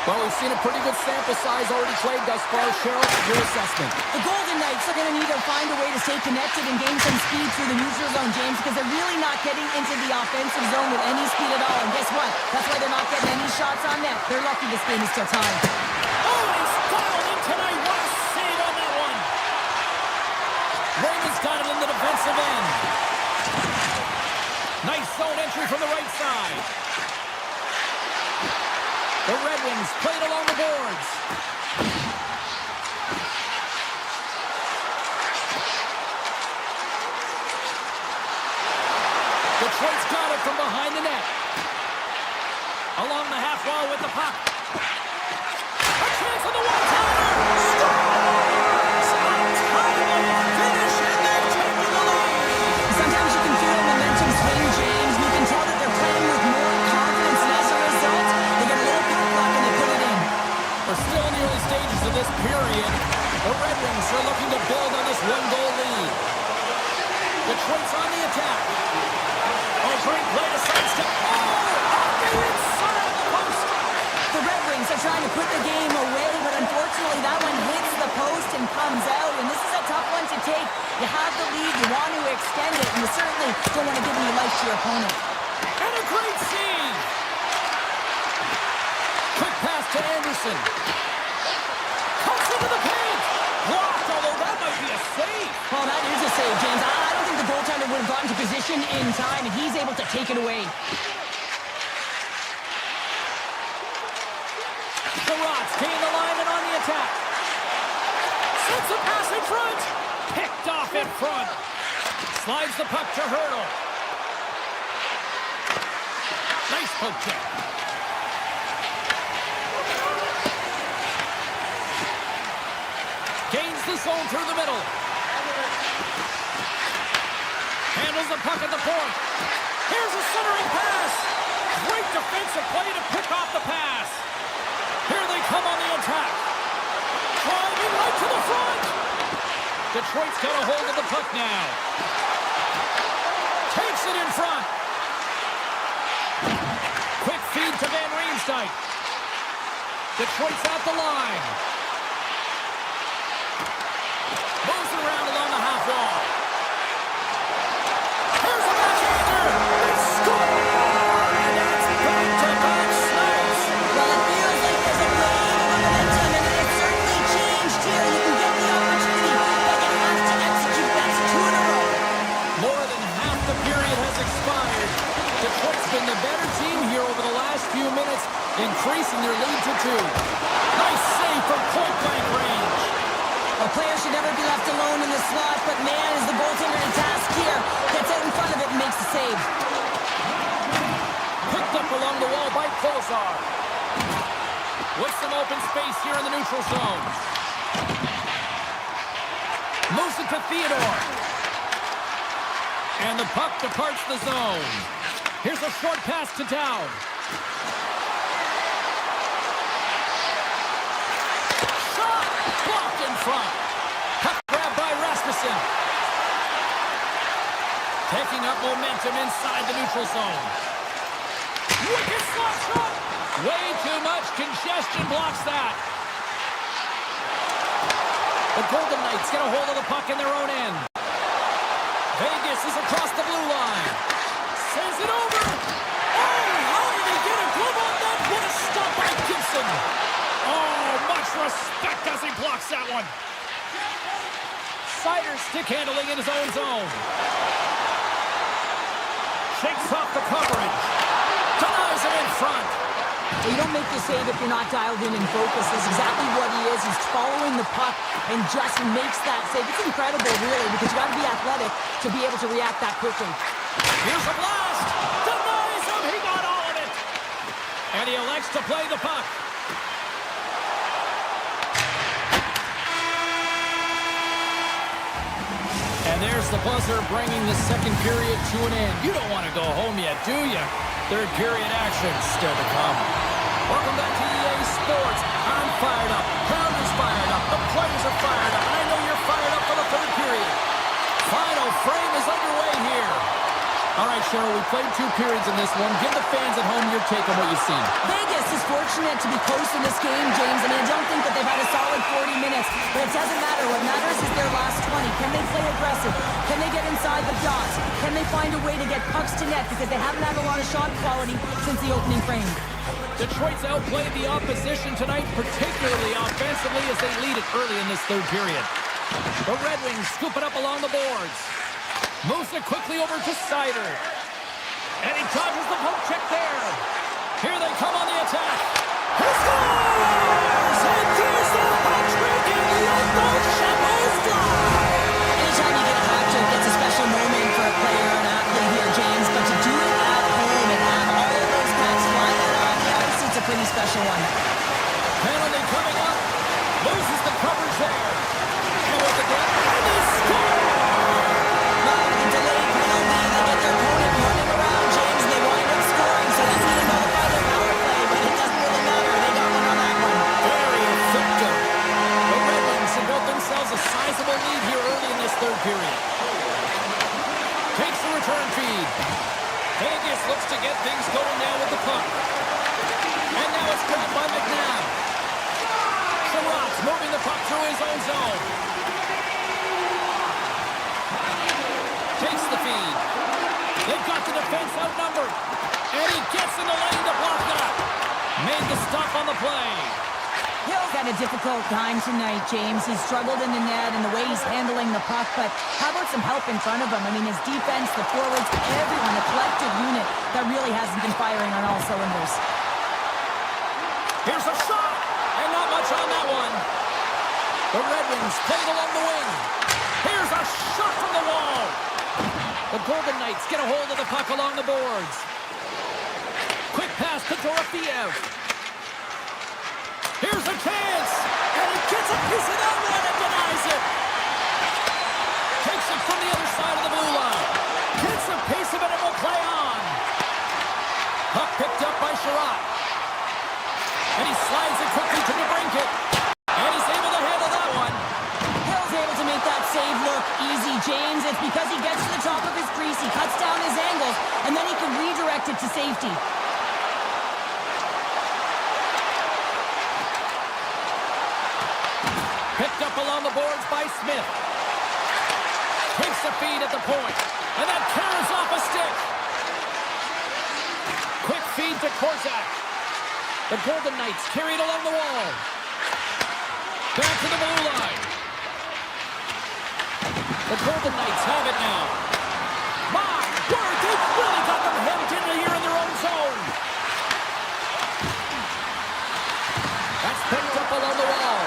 Well, we've seen a pretty good sample size already played thus far. Cheryl, your assessment. The Golden Knights are going to need to find a way to stay connected and gain some speed through the neutral zone, James, because they're really not getting into the offensive zone with any speed at all. And guess what? That's why they're not getting any shots on net. They're lucky this game is still tied. Oh, he's fouled in tonight. What a save on that one. Raymond's got it in the defensive end. Nice zone entry from the right side. The Red Wings played along the boards. Detroit's got it from behind the net. Along the half wall with the puck. A chance on the one-timer. Scores! Untimely finish, and they've taken the lead. Sometimes you can feel momentum swing, James. You can tell that they're playing with more confidence, and as a result, they get a little puck luck and they put it in. We're still in the early stages of this period. The Red Wings are looking to build on this one-goal lead. Detroit's on the attack. Oh, great play to sidestep. Oh, off the inside of the post. The Red Wings are trying to put the game away, but unfortunately that one hits the post and comes out, and this is a tough one to take. You have the lead, you want to extend it, and you certainly don't want to give any life to your opponent. And a great save. Quick pass to Anderson. Comes into the paint. Blocked, although that might be a save. Well, that is a save, James. I don't think the goaltender would have gotten to position in time, and he's able to take it away. The Rocks gain the lineman on the attack. Sends a pass in front. Picked off in front. Slides the puck to Hurdle. Nice poke check. Gains the zone through the middle. Handles the puck at the point. Here's a centering pass. Great defensive play to pick off the pass. Here they come on the attack. Driving right to the front. Detroit's got a hold of the puck now. Takes it in front. Quick feed to Van Riemsdyk. Detroit's out the line. Moves it around along the half wall. Here's a backhander. They score. And that's back-to-back snaps. Well, it feels like there's a little momentum, and it's certainly changed here. You can get the opportunity, but you have to execute. That's 2 in a row. More than half the period has expired. Detroit's been the better team here over the last few minutes, increasing their lead to 2. Nice save from point-blank range. A player should never be left alone in the slot, but man, is the goaltender in task here. Gets out in front of it and makes the save. Picked up along the wall by Kolesar. With some open space here in the neutral zone. Moves it to Theodore. And the puck departs the zone. Here's a short pass to Dowd. Shot! Blocked in front. Puck grab by Rasmussen. Taking up momentum inside the neutral zone. Wicked slot shot. Way too much congestion blocks that. The Golden Knights get a hold of the puck in their own end. Vegas is across the blue line. Sends it over. Oh, how did he get a glove on that? What a stop by Gibson. Oh, much respect as he blocks that one. Sider stick handling in his own zone. Shakes off the coverage. Denies it in front. Well, you don't make the save if you're not dialed in and focused. That's exactly what he is. He's following the puck and just makes that save. It's incredible, really, because you got to be athletic to be able to react that quickly. Here's a blast. Denies him. He got all of it. And he elects to play the puck. And there's the buzzer bringing the second period to an end. You don't want to go home yet, do you? Third period action still to come. Welcome back to EA Sports. I'm fired up. Pounders fired up. The players are fired up. And I know you're fired up for the third period. Final frame is underway here. A All right, Cheryl, we played 2 periods in this one. Give the fans at home your take on what you've seen. Vegas is fortunate to be close in this game, James. I mean, I don't think that they've had a solid 40 minutes, but it doesn't matter. What matters is their last 20. Can they play aggressive? Can they get inside the dots? Can they find a way to get pucks to net? Because they haven't had a lot of shot quality since the opening frame. Detroit's outplayed the opposition tonight, particularly offensively, as they lead it early in this 3rd period. The Red Wings scoop it up along the boards. Moves it quickly over to Sider. And he dodges the poke check there. Here they come on the attack. He scores! And there's the puck trick in the emotion is fly. Anytime you get a hat trick, it's a special moment for a player or an athlete here, James. But to do it at home and have all of those packs flying around the ice, it's a pretty special one. Penalty coming up. Loses the coverage there. And with the glove, and they score! A sizable lead here early in this 3rd period. Takes the return feed. Vegas looks to get things going now with the puck. And now it's grabbed by McNabb. Sherratt's moving the puck through his own zone. Takes the feed. They've got the defense outnumbered. And he gets in the lane to block that. Made the stop on the play. Hill's had a difficult time tonight, James. He's struggled in the net and the way he's handling the puck, but how about some help in front of him? I mean, his defense, the forwards, everyone, the collective unit that really hasn't been firing on all cylinders. Here's a shot, and not much on that one. The Red Wings played along the wing. Here's a shot from the wall. The Golden Knights get a hold of the puck along the boards. Quick pass to Dorofeev. Here's a chance, and he gets a piece of that one and denies it. Takes it from the other side of the blue line. Gets a piece of it and will play on. Puck picked up by Sherratt. And he slides it quickly to DeBrincat. And he's able to handle that one. Hill's able to make that save look easy, James. It's because he gets to the top of his crease, he cuts down his angles, and then he can redirect it to safety. Picked up along the boards by Smith. Takes the feed at the point. And that carries off a stick. Quick feed to Korczak. The Golden Knights carried along the wall. Back to the blue line. The Golden Knights have it now. My word, they've really got them hemmed in here in their own zone. That's picked up along the wall.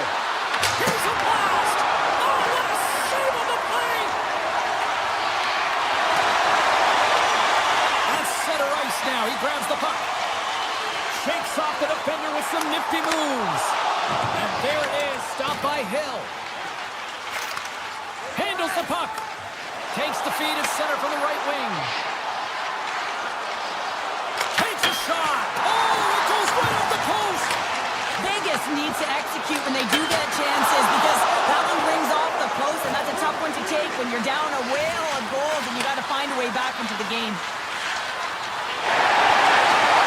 Here's a blast! Oh, what a save on the play! That's center ice now. He grabs the puck. Shakes off the defender with some nifty moves. And there it is, stopped by Hill. Handles the puck. Takes the feed at center from the right wing. Takes a shot. Oh, it goes right off the post. Vegas needs to execute when they do get chances because that one rings off the post, and that's a tough one to take when you're down a whale of goals and you got to find a way back into the game.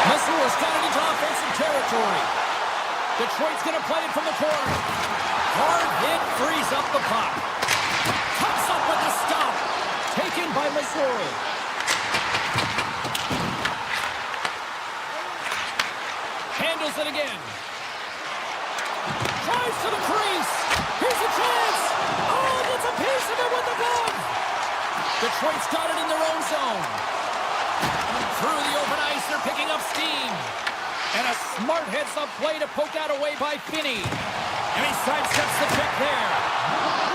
Missoula's got it into offensive territory. Detroit's going to play it from the corner. Hard hit, frees up the puck. Comes up with the stop. Taken by Missouri. Handles it again. Drives to the crease. Here's a chance. Oh, gets a piece of it with the glove. Detroit's got it in their own zone. Through the open ice, they're picking up steam. And a smart heads-up play to poke that away by Finney. And he sidesteps the check there.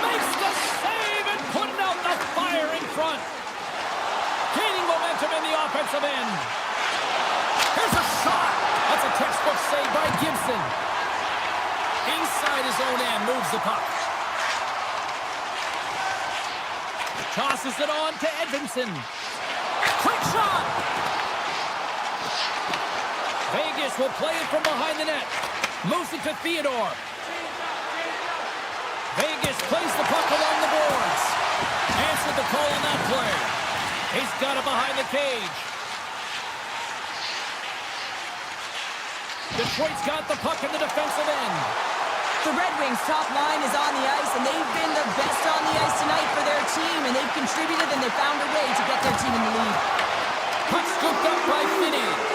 Makes the save and putting out the fire in front. Gaining momentum in the offensive end. Here's a shot. That's a textbook save by Gibson. Inside his own end, moves the puck. Tosses it on to Edvinsson. Quick shot. Vegas will play it from behind the net. Moves it to Theodore. Vegas plays the puck along the boards. Answered the call on that play. He's got it behind the cage. Detroit's got the puck in the defensive end. The Red Wings' top line is on the ice, and they've been the best on the ice tonight for their team, and they've contributed, and they found a way to get their team in the lead. Puck scooped up by Finney.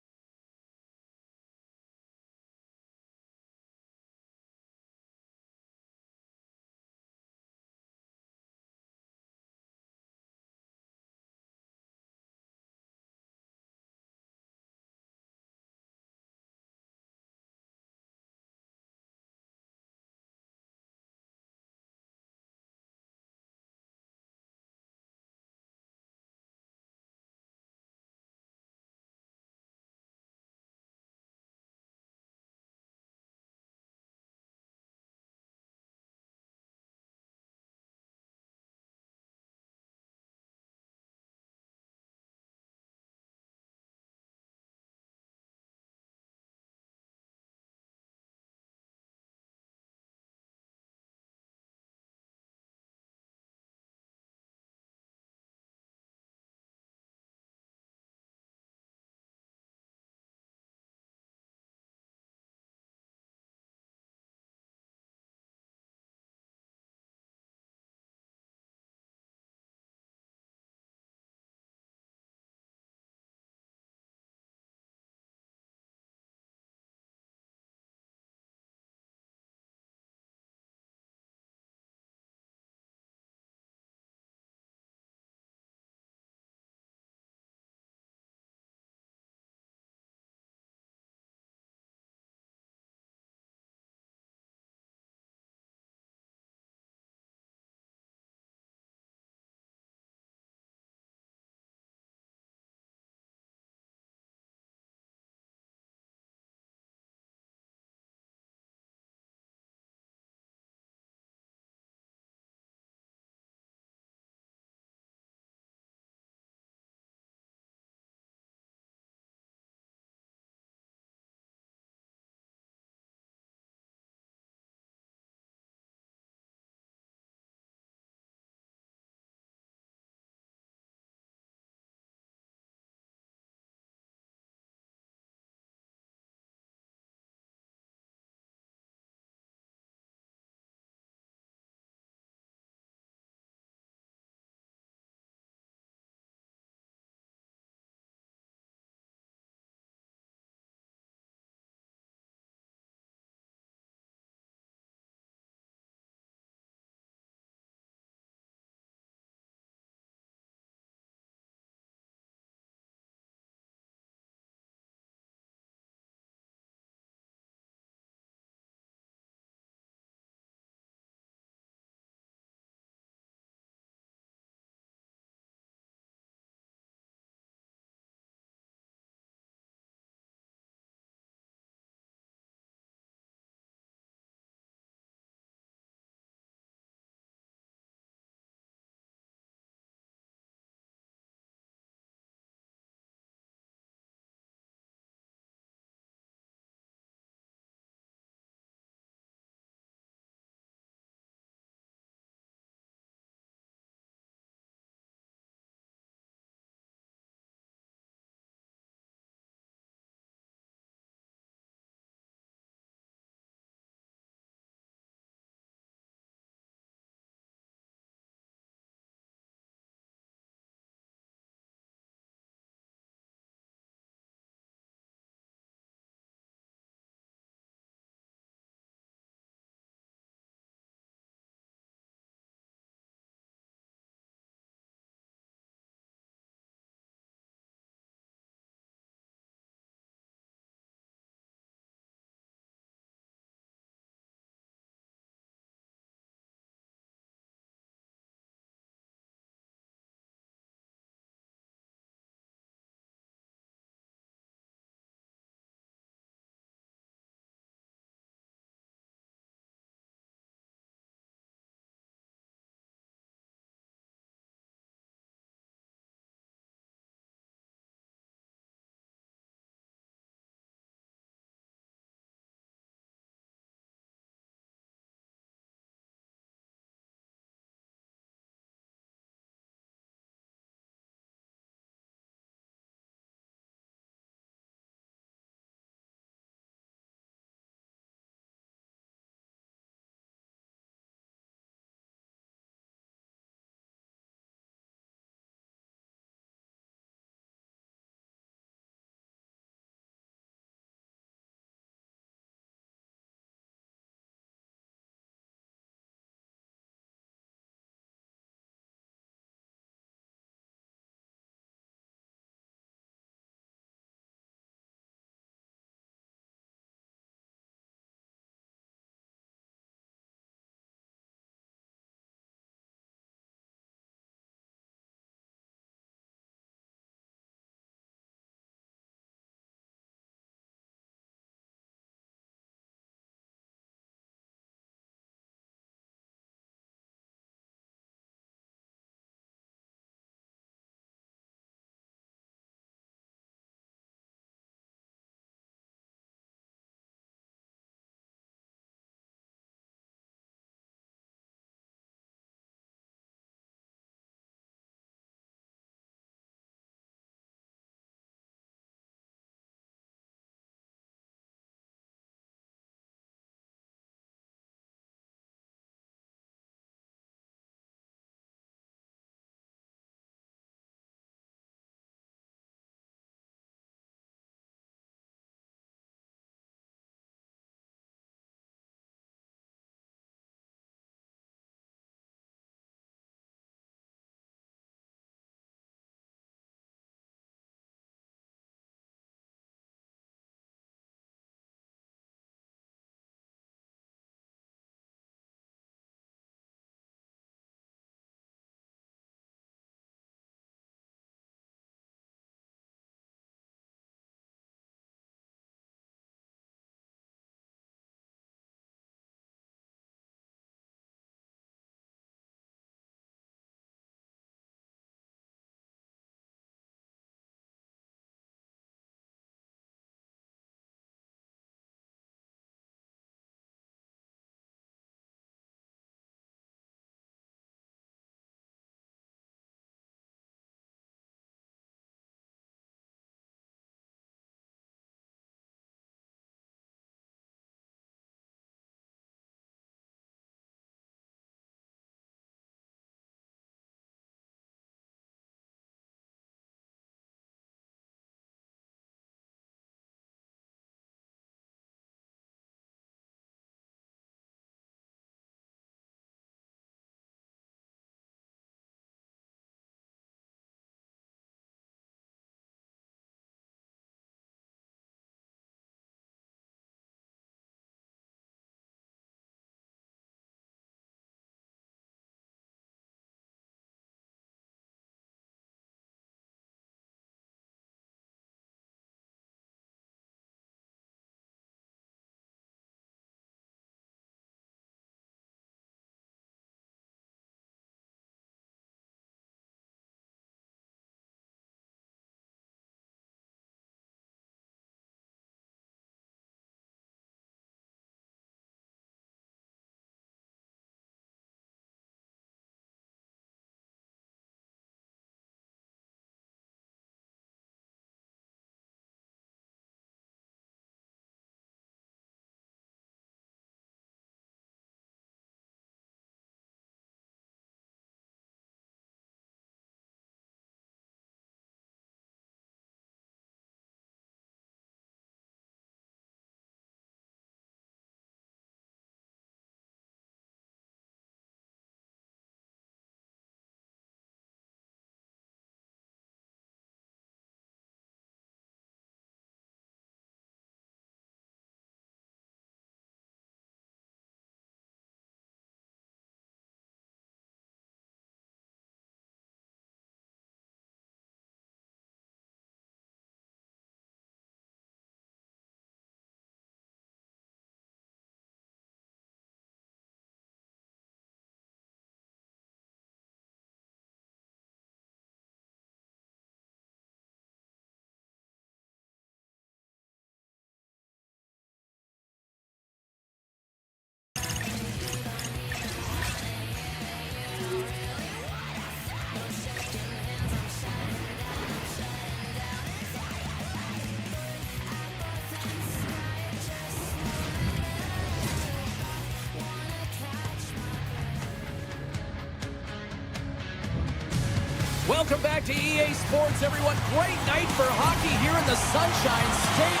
Welcome back to EA Sports, everyone. Great night for hockey here in the Sunshine State.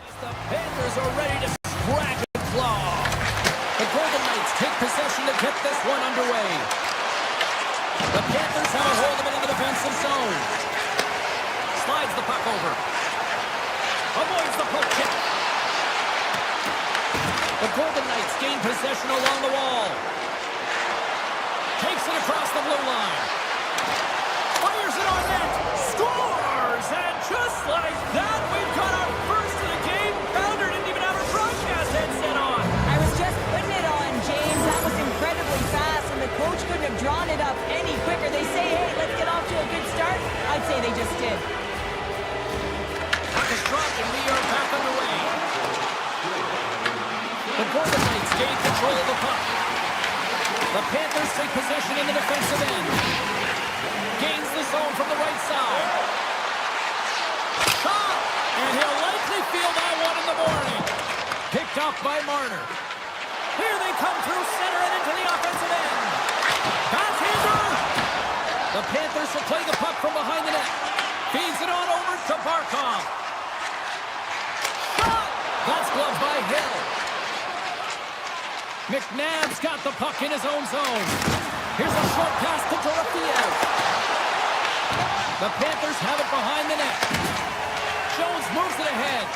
As the Panthers are ready to scratch and claw. The Golden Knights take possession to get this one underway. The Panthers have a hold of it in the defensive zone. Slides the puck over. Avoids the poke check. The Golden Knights gain possession along the wall. Takes it across the blue line. Fires it on net. Scores! And just like that, we've got our first of the game. Founder didn't even have her broadcast headset on. I was just putting it on, James. That was incredibly fast, and the coach couldn't have drawn it up any quicker. They say, hey, let's get off to a good start. I'd say they just did. Puck is dropped, and we are back underway. The Golden Knights gain control of the puck. The Panthers take possession in the defensive end. Gains the zone from the right side. Shot! And he'll likely feel that one in the morning. Picked up by Marner. Here they come through center and into the offensive end. Backhander! The Panthers will play the puck from behind the net. Feeds it on over to Barkov. Shot! That's gloved by Hill. McNabb's got the puck in his own zone. Here's a short pass to Dorofiev. The Panthers have it behind the net. Jones moves it ahead.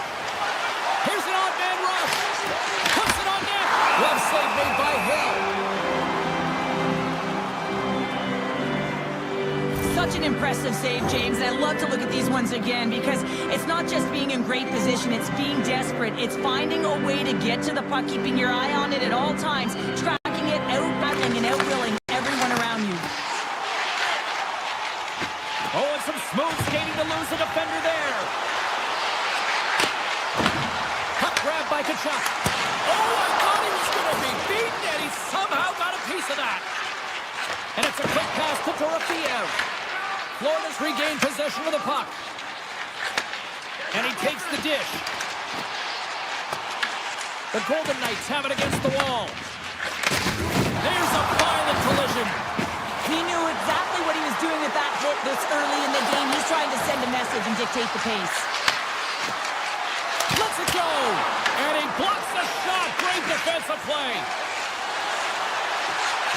Here's an odd-man rush. Puts it on net. Glove save made by Hill. Such an impressive save, James. And I love to look at these ones again because it's not just being in great position. It's being desperate. It's finding a way to get to the puck, keeping your eye on it at all times, tracking it, out-battling and out-willing everyone around you. Oh, and some smooth skating to lose the defender there. Puck grab by Kachuk. Oh, I thought he was going to be beaten, and he somehow got a piece of that. And it's a quick pass to Dorofiev. Florida's regained possession of the puck. And he takes the dish. The Golden Knights have it against the wall. There's a violent collision. He knew exactly what he was doing with that hit this early in the game. He's trying to send a message and dictate the pace. Let's it go! And he blocks the shot. Great defensive play.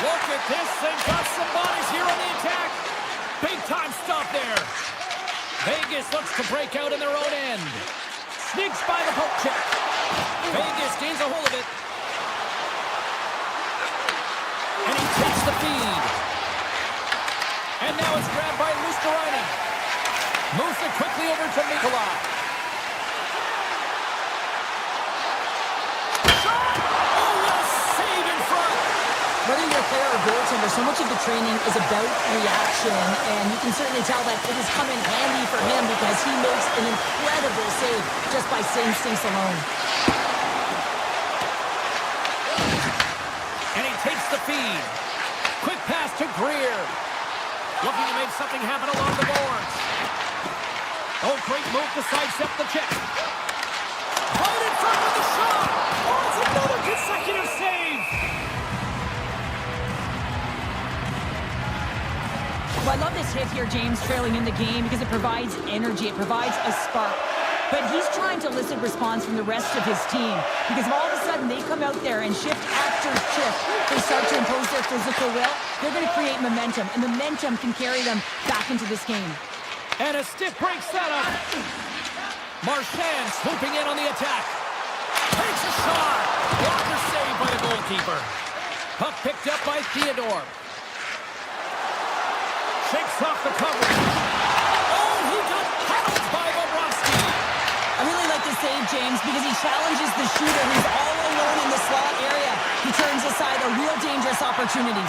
Look at this. They've got some bodies here on the attack. Big time stop there. Vegas looks to break out in their own end. Sneaks by the poke check. Vegas gains a hold of it. And he takes the feed. And now it's grabbed by Luosterainen. Moves it quickly over to Mikula. Shot! Oh, what a save in front! Whether you're a player or goaltender, so much of the training is about reaction, and you can certainly tell that it has come in handy for him because he makes an incredible save just by instincts alone. And he takes the feed. Quick pass to Greer. Looking to make something happen along the boards. Oh, great move to sidestep the check. Right in front of the shot. Oh, it's another consecutive save. Well, I love this hit here, James, trailing in the game because it provides energy. It provides a spark. But he's trying to elicit response from the rest of his team because if all of a sudden they come out there and shift after shift, they start to impose their physical will, they're going to create momentum, and momentum can carry them back into this game. And a stiff break setup. Marchand swooping in on the attack. Takes a shot. Blocker saved by the goalkeeper. Puck picked up by Theodore. Shakes off the coverage. Oh, he got paddled by Bobrovsky. I really like this save, James, because he challenges the shooter who's all alone in the slot area. He turns aside a real dangerous opportunity.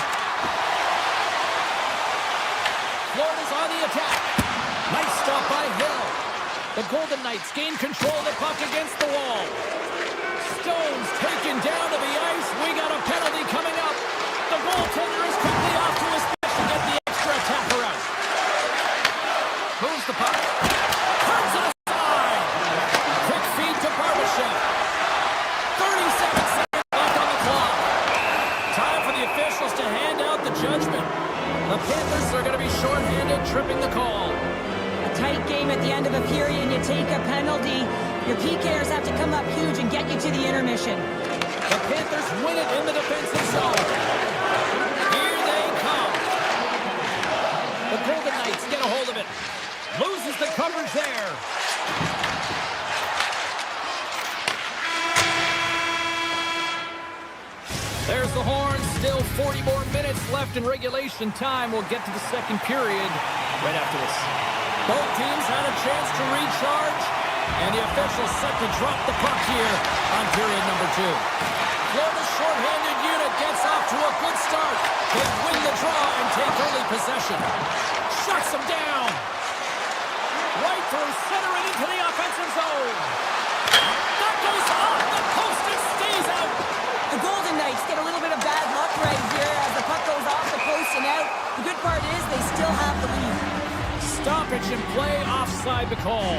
Florida's on the attack. Nice stop by Hill. The Golden Knights gain control of the puck against the wall. Stones taken down to the ice. We got a penalty coming up. The goaltender is quickly off to his bench to get the extra attacker out. Moves the puck. Turns it aside. The Panthers are going to be shorthanded, tripping the call. A tight game at the end of a period, and you take a penalty. Your PKers have to come up huge and get you to the intermission. The Panthers win it in the defensive zone. Here they come. The Golden Knights get a hold of it. Loses the coverage there. There's the horn. Still 40 more minutes left in regulation time. We'll get to the second period right after this. Both teams had a chance to recharge, and the officials set to drop the puck here on period number 2. Florida's shorthanded unit gets off to a good start. They win the draw and take early possession. Shuts them down. Right through center and into the offensive zone. That goes off the post and stays out. The Golden Knights get a little bit of bad luck right here as the puck goes off the post and out. The good part is they still have the lead. Stoppage in play, offside the call.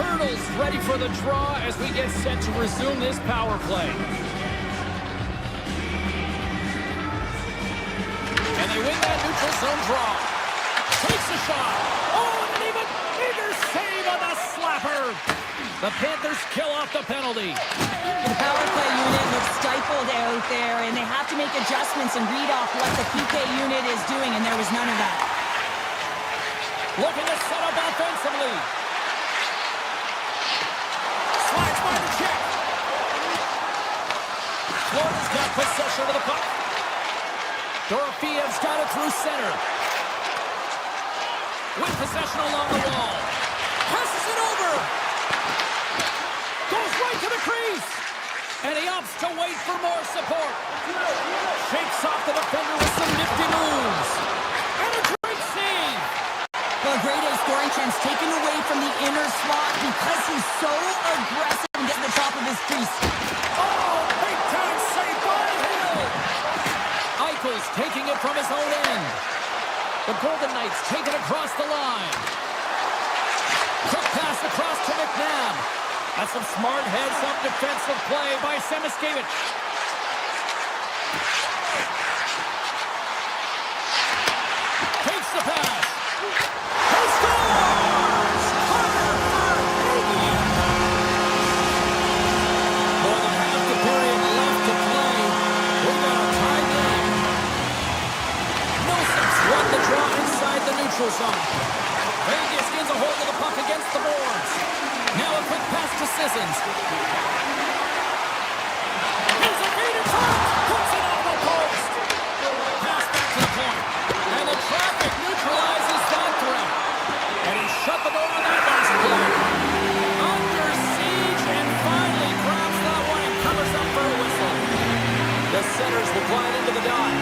Hurdles ready for the draw as we get set to resume this power play. And they win that neutral zone draw. Takes a shot. Oh, and an even bigger save on the slapper. The Panthers kill off the penalty. The power play unit looks stifled out there, and they have to make adjustments and read off what the PK unit is doing, and there was none of that. Looking to set up offensively. Slides by the check. Florida's got possession of the puck. Dorofeyev's got it through center. With possession along the wall. Passes it over. Goes right to the crease. And he opts to wait for more support. Shakes off the defender with some nifty moves. And a great save. Well, a great scoring chance taken away from the inner slot because he's so aggressive and getting the top of his crease. Oh, big time save by Hill. Eichel's taking it from his own end. The Golden Knights take it across the line. Quick pass across to McNabb. That's some smart heads-up defensive play by Semiskevich. Takes the pass. He scores! Carter Verhaeghe! More than half the period left to play. We've got a tie game. Millsap's won the draw inside the neutral zone. Vegas gets a hold of the puck against the boards. Now a quick pass to Sissons. Here's a feed in front. Puts it off the post. Pass back to the point. And the traffic neutralizes that threat. And he shut the door on that last play. Under siege and finally grabs that one and covers up for a whistle. The centers will glide into the dot.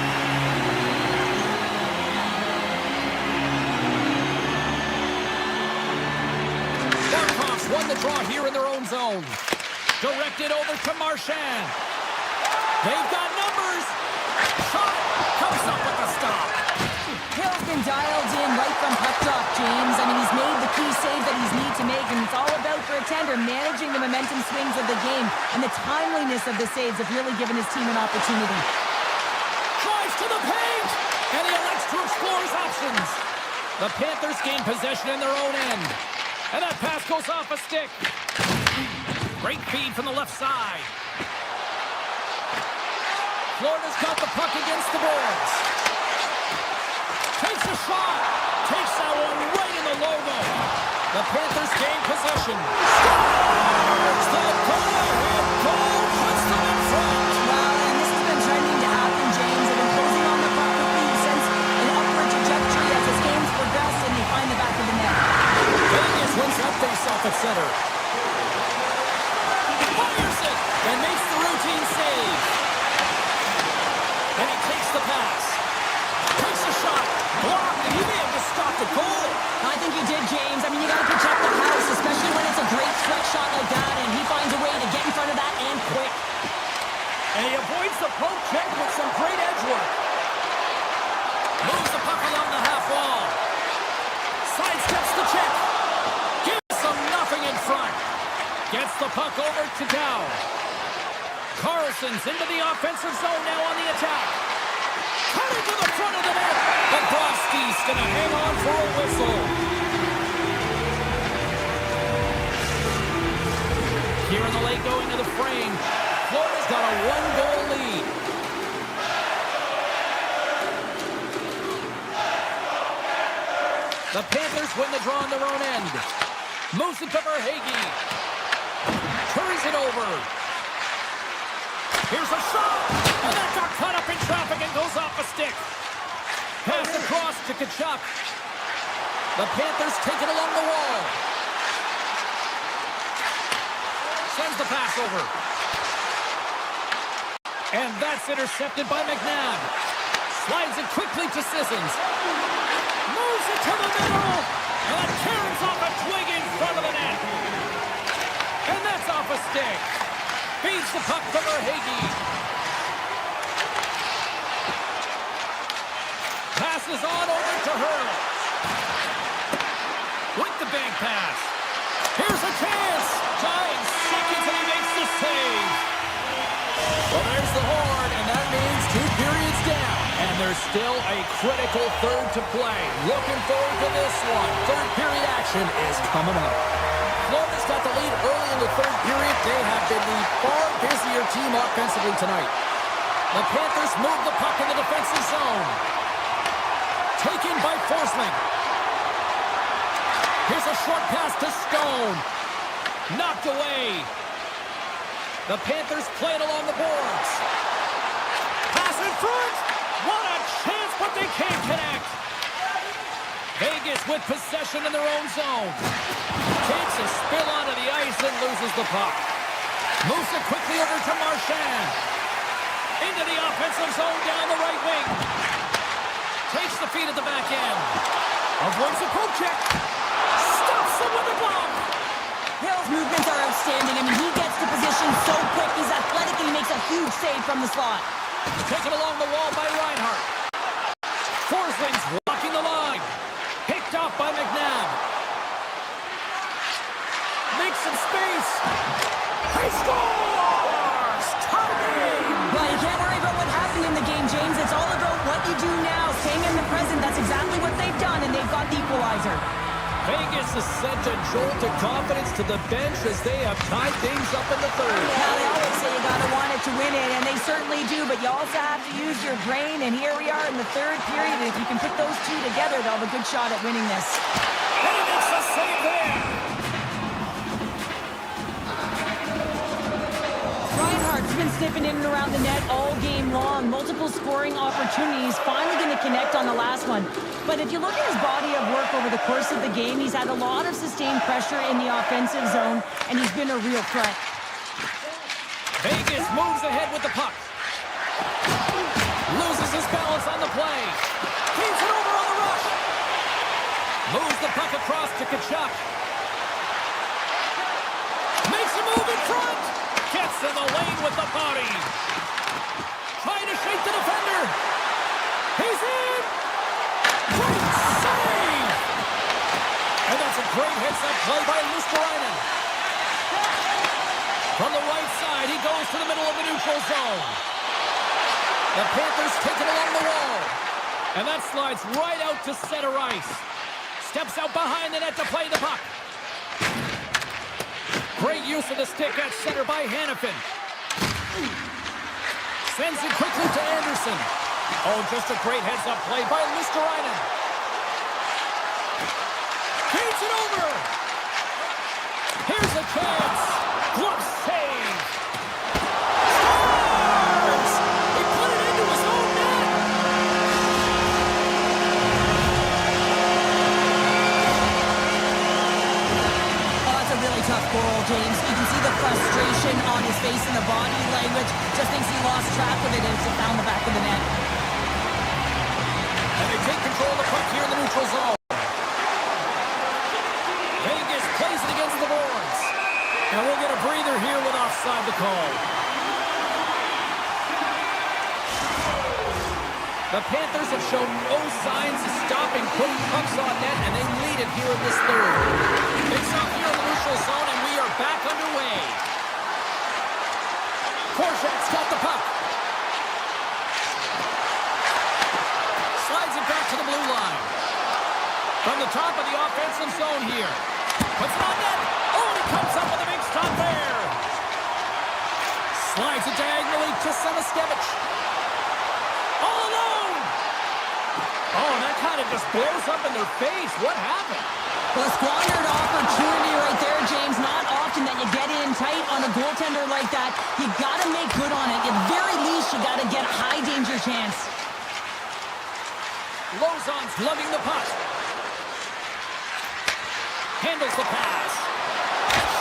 Won the draw here in their own zone. Directed over to Marchand. They've got numbers. Shot comes up with the stop. Hill's been dialed in right from puck drop, James. I mean, he's made the key save that he's need to make, and it's all about for a tender managing the momentum swings of the game, and the timeliness of the saves have really given his team an opportunity. Drives to the paint, and he elects to explore his options. The Panthers gain possession in their own end. And that pass goes off a stick. Great feed from the left side. Florida's got the puck against the boards. Takes a shot. Takes that one right in the logo. The Panthers gain possession. Scores! The go-ahead goal puts them in front. Well, and this has been trending to happen, James. They've been closing on the puck with the sense an upward trajectory as this game's progressed, and they find the back of the net. Vegas wins that face-off at center. Fires it and makes the routine save. And he takes the pass. Takes a shot. Blocked, and he may have just stopped the goal. I think you did, James. I mean, you got to protect the house, especially when it's a great stretch shot like that, and he finds a way to get in front of that and quick. And he avoids the poke check with some great edge work. Moves the puck along the half wall. Sidesteps the check. Gives them nothing in front. Gets the puck over to Dow. Carlson's into the offensive zone now on the attack. Cutting to the front of going to hang on for a whistle. Here in the late going to the frame. Florida's got a one-goal lead. The Panthers win the draw on their own end. Moves it to Verhaeghe. Turns it over. Here's a shot. And that got caught up in traffic and goes off a stick. Pass across to Tkachuk. The Panthers take it along the wall. Sends the pass over. And that's intercepted by McNabb. Slides it quickly to Sissons. Moves it to the middle. And carries off a twig in front of the net. And that's off a stick. Feeds the puck to Verhaeghe. Passes on over to her. With the bank pass. Here's a chance. Tying seconds and he makes the save. Well, there's the horn, and that means 2 periods down. And there's still a critical third to play. Looking forward to this one. Third period action is coming up. Florida's got the lead early in the third period. They have been the far busier team offensively tonight. The Panthers move the puck in the defensive zone. Taken by Forsling. Here's a short pass to Stone. Knocked away. The Panthers play it along the boards. Pass in front. What a chance, but they can't connect. Vegas with possession in their own zone. Takes a spill onto the ice and loses the puck. Moves it quickly over to Marchand. Into the offensive zone down the right wing. Takes the feed at the back end. Avoids a poke check. Stops him with a glove. Hill's movements are outstanding. I mean, he gets to position so quick. He's athletic and he makes a huge save from the slot. Taken along the wall by Reinhart. Forsling's walking the line. Picked off by McNabb. Makes some space. He scores! Tie game! Well, you can't worry about what happened in the game, James. It's all about what you do now. Staying in the present, that's exactly what they've done, and they've got the equalizer. Vegas has sent a jolt of confidence to the bench as they have tied things up in the third. Now, they always say you gotta want it to win it, and they certainly do, but you also have to use your brain, and here we are in the third period, and if you can put those two together, they'll have a good shot at winning this. And he makes the save there. Reinhart's been sniffing in and around the net all game long. Multiple scoring opportunities. Finally going to connect on the last one. But if you look at his body of work over the course of the game, he's had a lot of sustained pressure in the offensive zone, and he's been a real threat. Vegas moves ahead with the puck. Loses his balance on the play. Feeds it over on the rush. Moves the puck across to Tkachuk. Makes a move in front. Gets in the lane with the body. Trying to shake the defender. He's in. Great save. And that's a great heads-up play by Luskerainen. From the right side, he goes to the middle of the neutral zone. The Panthers take it along the wall. And that slides right out to center ice. Steps out behind the net to play the puck. Great use of the stick at center by Hannafin. Sends it quickly to Anderson. Oh, just a great heads-up play by Luskerainen. Feeds it over. Here's a chance. Glove save. Scores! He put it into his own net. Oh, that's a really tough goal, James. You can see the frustration on his face and the body language. Just thinks he lost track of it and it's down the back of the net. And they take control of the puck here in the neutral zone. Vegas plays it against the boards. And we'll get a breather here with offside the call. The Panthers have shown no signs of stopping putting pucks on net, and they lead it here in this third. It's off here in the neutral zone, and we are back underway. Korczak's got the puck. Slides it back to the blue line. From the top of the offensive zone here. Puts it on net. Oh, and he comes up with a big stop there. Slides it diagonally to Samaskevich. All alone. Oh, and that kind of just blows up in their face. What happened? Well, a squandered opportunity right there, James. Not often that you get in tight on a goaltender like that. You got to make good on it. At very least, you got to get a high danger chance. Lozon's lugging the puck. Handles the pass.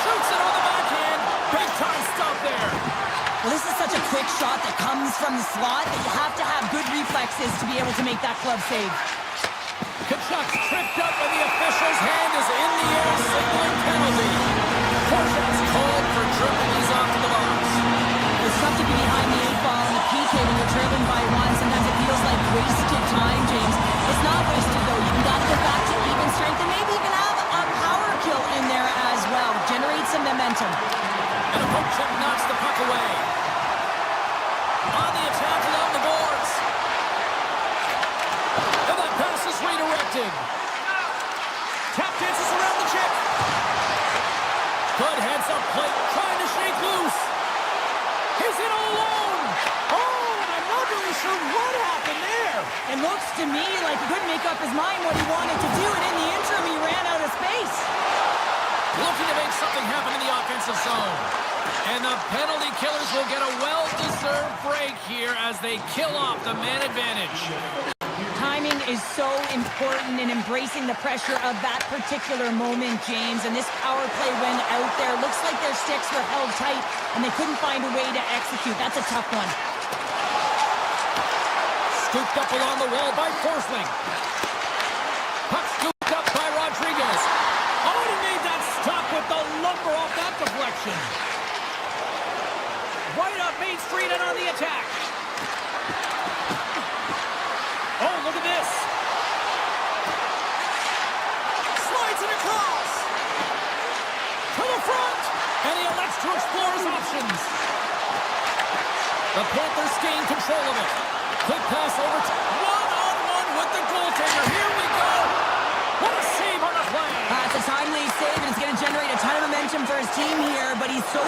Shoots it on the backhand. Big time stop there. Well, this is such a quick shot that comes from the slot that you have to have good reflexes to be able to make that glove save. Kachuk's tripped up and the official's hand is in the air, signaling penalty. Korshak's called for dribbling these off to the box. It's tough to be behind the 8 ball in the PK when you're trailing by one. Sometimes it feels like wasted time, James. It's not wasted, though. You got to get back to even strength and maybe even have a power kill in there as well. Generate some momentum. And a poke check knocks the puck away. On the attack along the boards. And that pass is redirected. Tap dances around the chip. Good heads-up play, trying to shake loose. He's in all alone. Oh, and I'm not really sure what happened there. It looks to me like he couldn't make up his mind what he wanted to do, and in the interim, he ran out of space. Looking to make something happen in the offensive zone. And the penalty killers will get a well-deserved break here as they kill off the man advantage. Timing is so important in embracing the pressure of that particular moment, James. And this power play went out there. Looks like their sticks were held tight, and they couldn't find a way to execute. That's a tough one. Scooped up along the wall by Forsling. Puck scooped up by Rodriguez. Oh, and he made that stop with the lumber off that deflection. Right up Main Street and on the attack. Oh, look at this. Slides it across. To the front. And he elects to explore his options. The Panthers gain control of it. Quick pass over to one-on-one with the goaltender. Here we go. What a save on the play. It's a timely save, and it's going to generate a ton of momentum for his team here, but he's so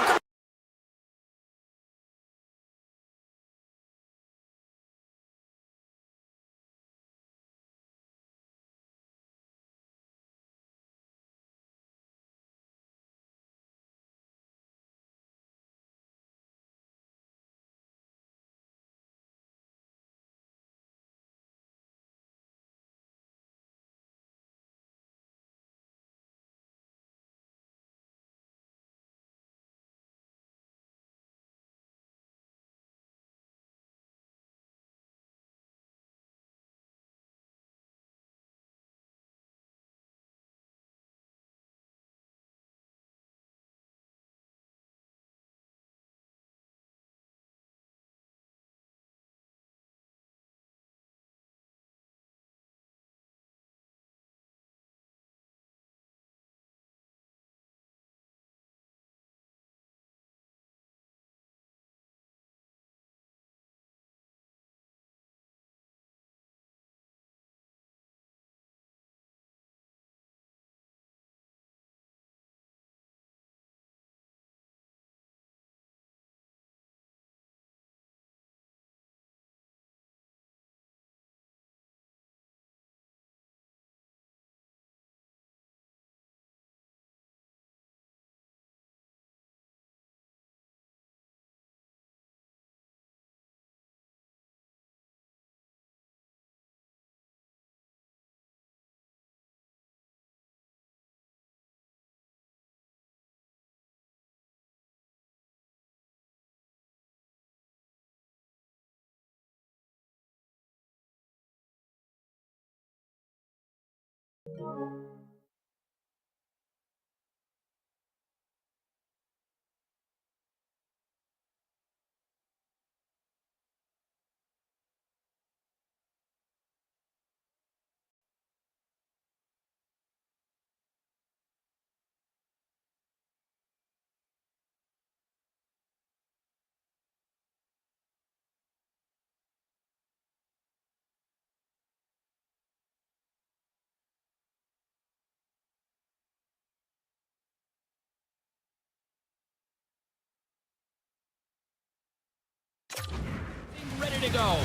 ready to go.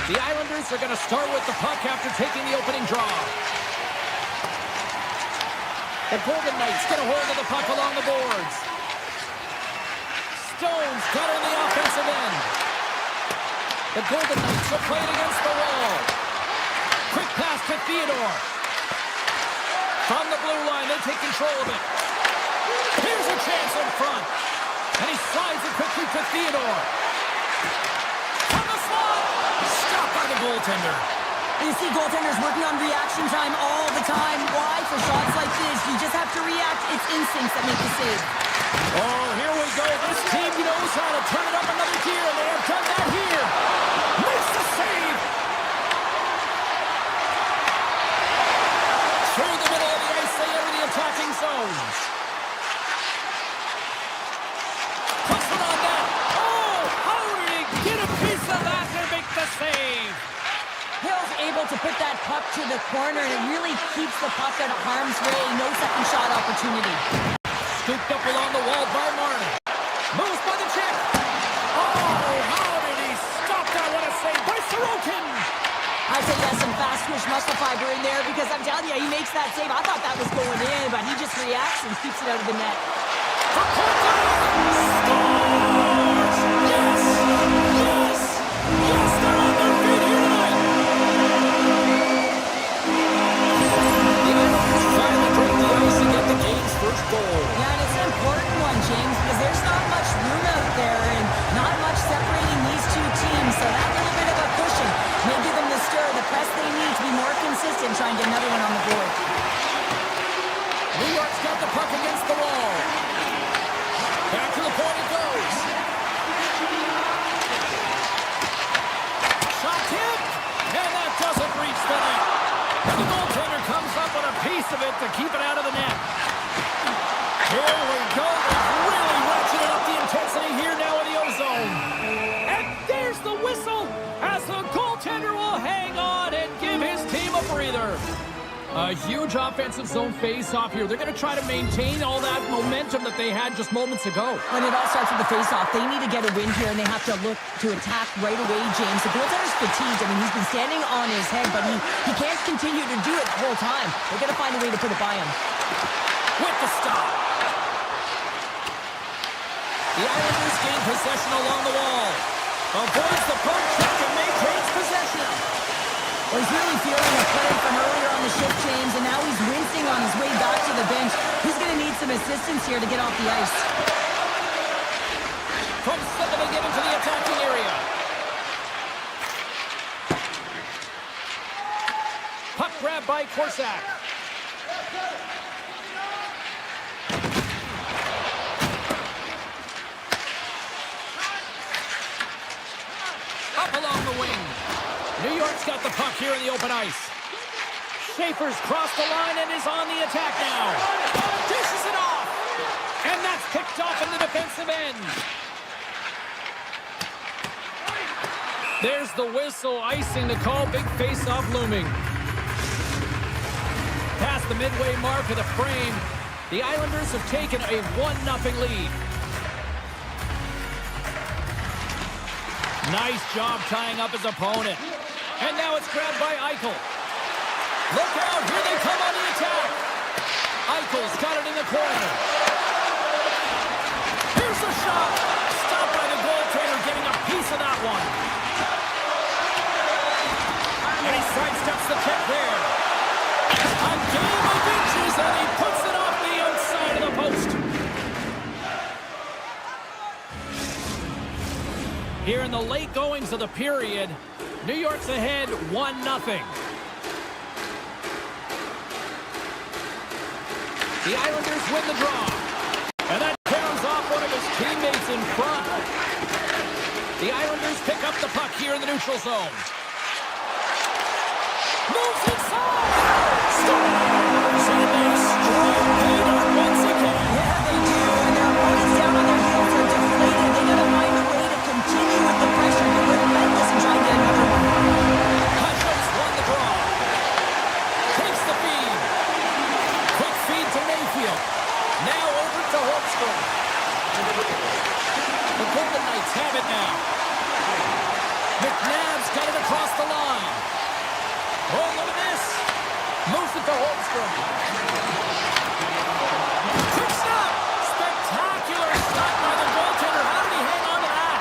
The Islanders are going to start with the puck after taking the opening draw. The Golden Knights get a hold of the puck along the boards. Stone's got it in the offensive end. The Golden Knights will play it against the wall. Quick pass to Theodore. From the blue line, they take control of it. Here's a chance in front. And he slides it quickly to Theodore. From the slot. Stopped by the goaltender. You see goaltenders working on reaction time all the time. Why? For shots like this, you just have to react. It's instincts that make the save. Oh, here we go. This team knows how to turn it up another gear, and they have done that here. Makes the save. Through the middle of the ice, they enter the attacking zone. Puts it on net. Oh, how did he get a piece of that to make the save? Hill's able to put that puck to the corner, and it really keeps the puck out of harm's way. No second shot opportunity. Scooped up along the wall by Martin. Moves by the check. Oh, how did he stop that? What a save by Sorokin. I'd say yes, some fast twitch muscle fiber in there, because I'm telling you, he makes that save. I thought that was going in, but he just reacts and keeps it out of the net. For scores! Yes! Yes! Yes, they're on their feet here tonight. The Islanders finally break the ice and get the game's first goal. Yeah, and it's an important one, James, because there's not much room out there and not much separating these two teams, so that little bit of a cushion may give them the stir, the press they need to be more consistent, trying to get another one on the board. New York's got the puck against the wall. Back to the point it goes. Shot hit, and that doesn't reach the net. And the goaltender comes up with a piece of it to keep it out of the net. Here we go. They've really ratcheted up the intensity here now in the ozone. And there's the whistle as the goaltender will hang on and give his team a breather. A huge offensive zone face-off here. They're going to try to maintain all that momentum that they had just moments ago. When it all starts with the face-off, they need to get a win here, and they have to look to attack right away, James. The goaltender's fatigued. I mean, he's been standing on his head, but he can't continue to do it the whole time. They're going to find a way to put it by him. With the stop. The Islanders gain possession along the wall. Avoids the poke check and maintains possession. Well, he's really feeling a play from earlier on the shift, James, and now he's wincing on his way back to the bench. He's going to need some assistance here to get off the ice. From seven, they get into the attacking area. Puck grab by Korsak. Up along the wing. New York's got the puck here in the open ice. Schaefer's crossed the line and is on the attack now. Dishes it off. And that's picked off in the defensive end. There's the whistle, icing the call, big face-off looming. Past the midway mark of the frame, the Islanders have taken a 1-0 lead. Nice job tying up his opponent. And now it's grabbed by Eichel. Look out, here they come on the attack. Eichel's got it in the corner. Here's a shot. Stopped by the goaltender, getting a piece of that one. And he sidesteps the check there. A game of inches, and he puts it off the outside of the post. Here in the late goings of the period, New York's ahead 1-0. The Islanders win the draw. And that tears off one of his teammates in front. The Islanders pick up the puck here in the neutral zone. Moves inside! Scores! And they strike lead once again. Yeah, they do, and their opponents down on their heels are deflated. They got to find a way to continue with the pressure. They're relentless and try and get another one. Hutchins won the draw. Takes the feed. Quick feed to Mayfield. Now over to Holmstrom. The Golden Knights have it now. it to Holmstrom. Quick stop! Spectacular stop by the goaltender. How did he hang on to that?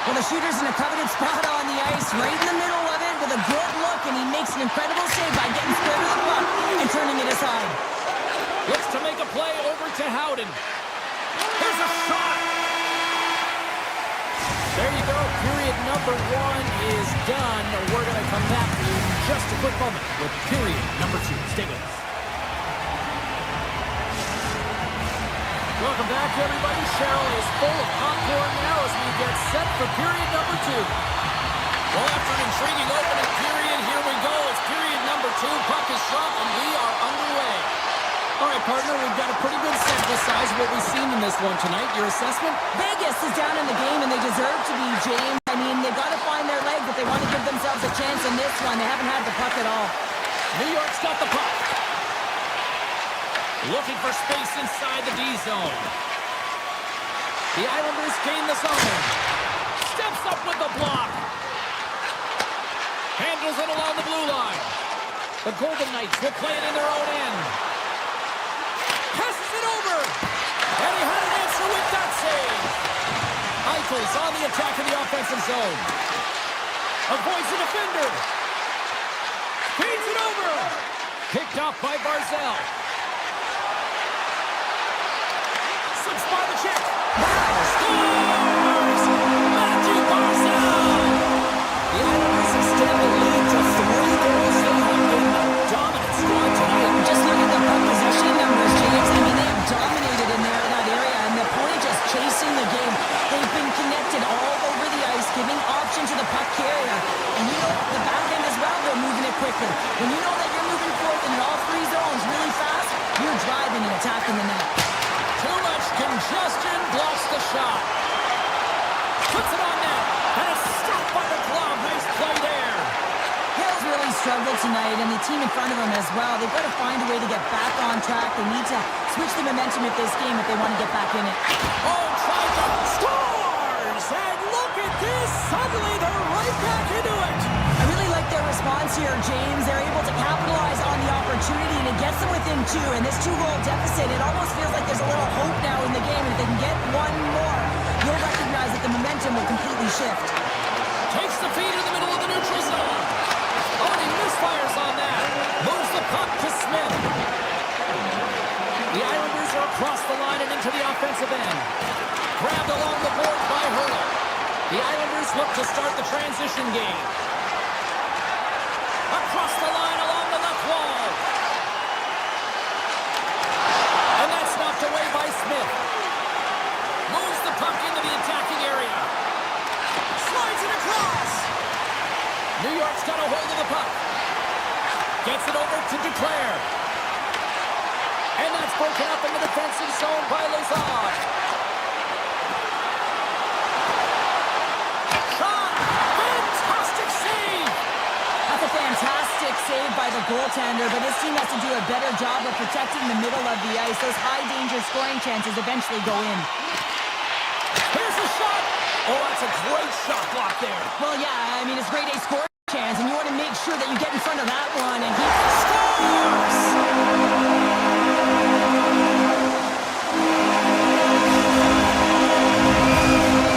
Well, the shooter's in a coveted spot on the ice, right in the middle of it with a good look, and he makes an incredible save by getting square to the puck and turning it aside. Looks to make a play over to Howden. Here's a shot! There you go. Period number 1 is done. We're going to come back in just a quick moment with period number 2. Stay with us. Welcome back, everybody. Cheryl is full of popcorn now as we get set for period number 2. Well, after an intriguing opening period, here we go. It's period number 2. Puck is shot, and we are underway. All right, partner, we've got a pretty good sample size of what we've seen in this one tonight. Your assessment? Vegas is down in the game, and they deserve to be, James. I mean, they've got to find their legs if they want to give themselves a chance in this one. They haven't had the puck at all. New York's got the puck. Looking for space inside the D zone. The Islanders gain the zone. Steps up with the block. Handles it along the blue line. The Golden Knights will play it in their own end. Passes it over. And he had an answer with that save. Eichel's on the attack in the offensive zone. Avoids the defender. Feeds it over. Picked off by Barzal. Slips by the check. Scores! Matthew Barzal! The Islanders extend the lead to 3 goals. They have been a dominant squad tonight. Just look at the puck possession numbers, James. I mean, they have dominated in there in that area, and the point just chasing the game. They've been connected all over the ice, giving option to the puck carrier. And you know, the back end as well, they're moving it quickly. When you know that you're moving forward in all 3 zones really fast, you're driving and attacking the net. Too much congestion blocks the shot. Puts it on net. And a stop by the glove. Nice play there. Hill's really struggled tonight, and the team in front of him as well. They've got to find a way to get back on track. They need to switch the momentum of this game if they want to get back in it. Oh, tried to scores! And look at this. Suddenly they're right back into it. I really like their response here, James. They're able to capitalize on the opportunity, and it gets them within 2. And this 2-goal deficit, it almost feels like there's a little hope now in the game. If they can get one more, you'll recognize that the momentum will completely shift. Takes the feed in the middle of the neutral zone. Oh, and he misfires on that. Moves the puck to Smith. The Islanders are across the line and into the offensive end. Grabbed along the board by Hurley. The Islanders look to start the transition game. Across the line along the left wall. And that's knocked away by Smith. Moves the puck into the attacking area. Slides it across. New York's got a hold of the puck. Gets it over to Duclair. And that's broken up in the defensive zone by Lazard. Shot! Fantastic save! That's a fantastic save by the goaltender, but this team has to do a better job of protecting the middle of the ice. Those high-danger scoring chances eventually go in. Here's the shot! Oh, that's a great shot block there. Well, yeah, I mean, it's grade A scoring chance, and you want to make sure that you get in front of that one, and he scores!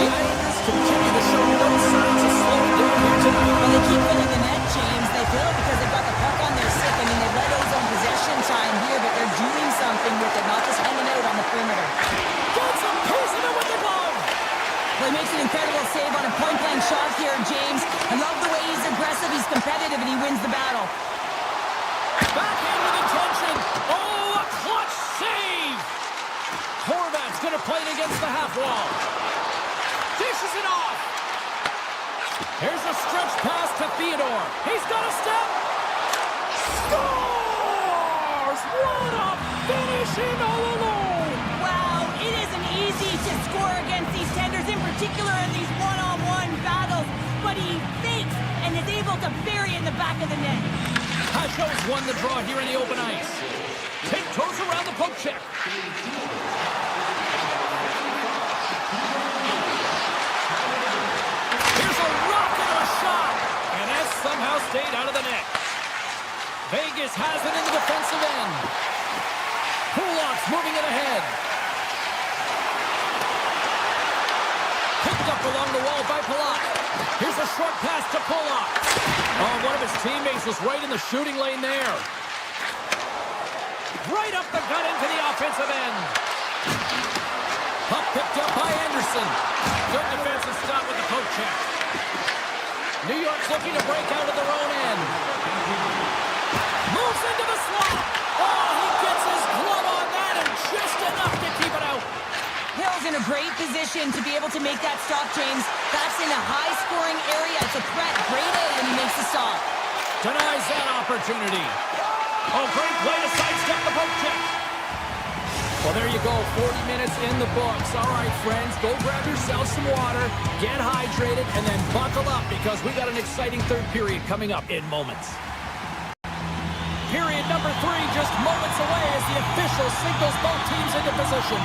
The Islanders continue to show no signs of slowing down here tonight. Well, they keep filling the net, James. They fill it because they've got the puck on their stick. I mean, they've let ozone possession time here, but they're doing something with it, not just hanging out on the perimeter. Gets a piece of it with the glove. Well, he makes an incredible save on a point-blank shot here, James. I love the way he's aggressive, he's competitive, and he wins the battle. Back in with intention. Oh, a clutch save. Horvat's going to play it against the half wall. Dishes it off. Here's a stretch pass to Theodore. He's got a step. Scores! What a finish in all alone. Wow, it isn't easy to score against these tenders, in particular in these one-on-one battles, but he fakes and is able to bury it in the back of the net. Hasho's won the draw here in the open ice. Tiptoes around the poke check. Here's a rocket of a shot, and that somehow stayed out of the net. Vegas has it in the defensive end. Kulak's moving it ahead. Picked up along the wall by Kulak. Here's a short pass to Kulak. Oh, one of his teammates was right in the shooting lane there. Right up the gut into the offensive end. Puck picked up by Anderson. Good defensive stop with the poke check. New York's looking to break out of their own end. Moves into the slot. Oh, he gets his glove on that and just enough to keep it out. Hill's in a great position to be able to make that stop, James. That's in a high-scoring area. It's a threat. Great A, and he makes the stop. Denies that opportunity. Oh, great play to sidestep the poke check. Well, there you go. 40 minutes in the books. All right, friends, go grab yourself some water, get hydrated, and then buckle up because we got an exciting third period coming up in moments. Period number 3 just moments away as the official signals both teams into position.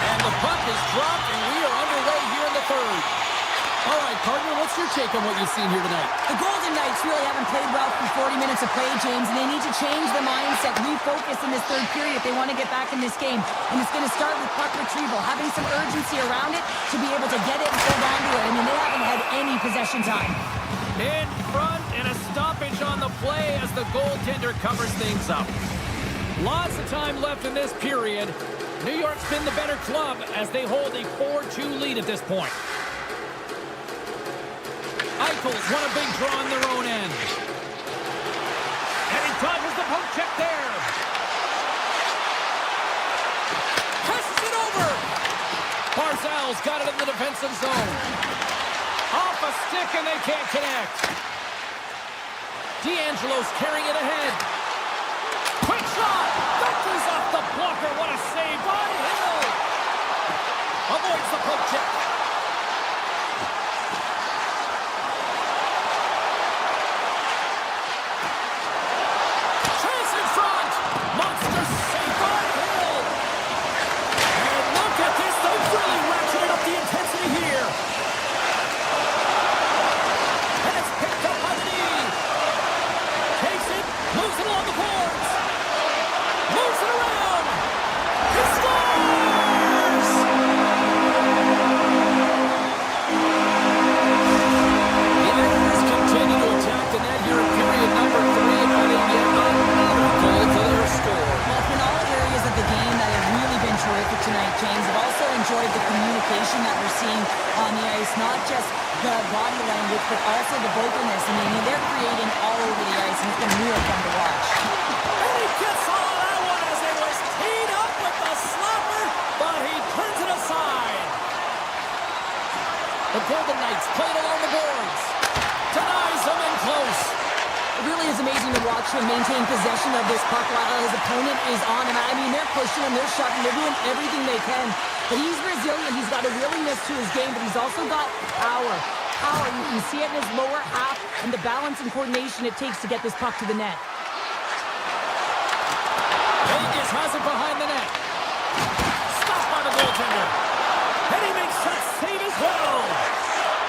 And the puck is dropped, and we are underway here in the third. All right, partner, what's your take on what you've seen here tonight? The Golden Knights really haven't played well for 40 minutes of play, James, and they need to change the mindset, refocus in this third period if they want to get back in this game. And it's going to start with puck retrieval, having some urgency around it to be able to get it and hold on to it. I mean, they haven't had any possession time. In front and a stoppage on the play as the goaltender covers things up. Lots of time left in this period. New York's been the better club as they hold a 4-2 lead at this point. Eichel's won a big draw on their own end. And he dodges the poke check there. Passes it over. Barzal's got it in the defensive zone. Off a stick and they can't connect. D'Angelo's carrying it ahead. Quick shot. Vector's off the blocker. What a save by Hill. Avoids the poke check. Chance in front. Monster save by Hill. And look at this. They've really ratcheted up the intensity here. And it's picked up by the knee. Takes it. Moves it along the boards. Moves it around. He scores! The Islanders continue to attack the net here in period number 3 and adding yet another goal to their score. Well, in all areas of the game that have really been terrific tonight, James. I've also enjoyed the communication that we're seeing on the ice, not just the body language, but also the vocalness. I mean, they're creating all over the ice, and it's been real fun to watch. And he gets all of that one as it was teed up with the slapper, but he turns it aside. The Golden Knights played along the boards. Denies them in close. It really is amazing to watch him maintain possession of this puck while his opponent is on him. I mean, they're pushing him, they're shoving, they're doing everything they can. But he's resilient, he's got a willingness to his game, but he's also got power. Power, you can see it in his lower half and the balance and coordination it takes to get this puck to the net. Vegas has it behind the net. Stopped by the goaltender. And he makes that save as well.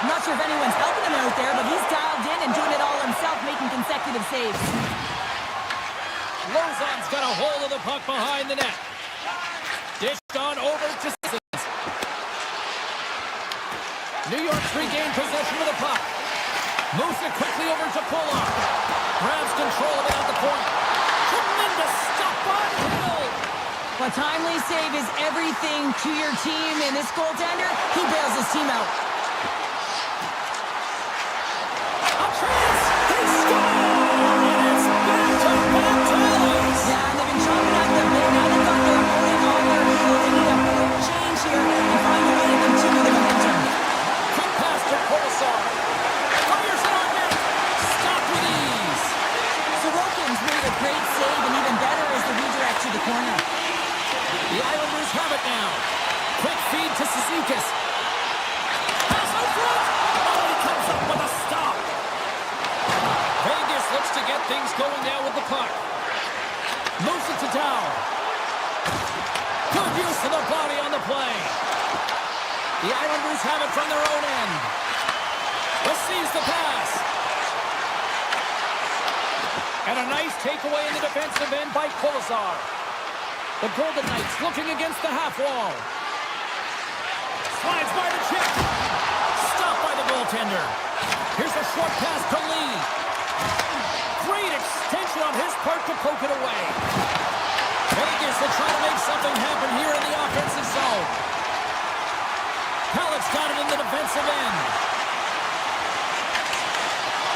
I'm not sure if anyone's helping him out there, but he's dialed in and doing it all himself, making consecutive saves. Lozon's got a hold of the puck behind the net. Dished on over to Sissons. New York's regained possession of the puck. Moves it quickly over to Pulock. Grabs control of it at the point. Tremendous stop by Hill. A timely save is everything to your team, and this goaltender, he bails his team out. A chance! They score! And it's back-to-back ties! Yeah, and they've been chopping at them. Now they've got their opponent on their heels. They need a quick change here and find a way to continue the momentum. Quick pass to Kolosar. Fires it on net. Stop with ease. Sorokin's made a great save, and even better is the redirect to the corner. The Islanders have it now. Quick feed to Cizikas. Pass out front. Oh, he comes up with a stop. Vegas looks to get things going now with the puck. Moves it to Dow. Good use of the body on the play. The Islanders have it from their own end. Receives the pass. And a nice takeaway in the defensive end by Kolesar. The Golden Knights looking against the half wall. Slides by the chip. Stopped by the goaltender. Here's a short pass to Lee. Great extension on his part to poke it away. Vegas will try to make something happen here in the offensive zone. Hallett's got it in the defensive end.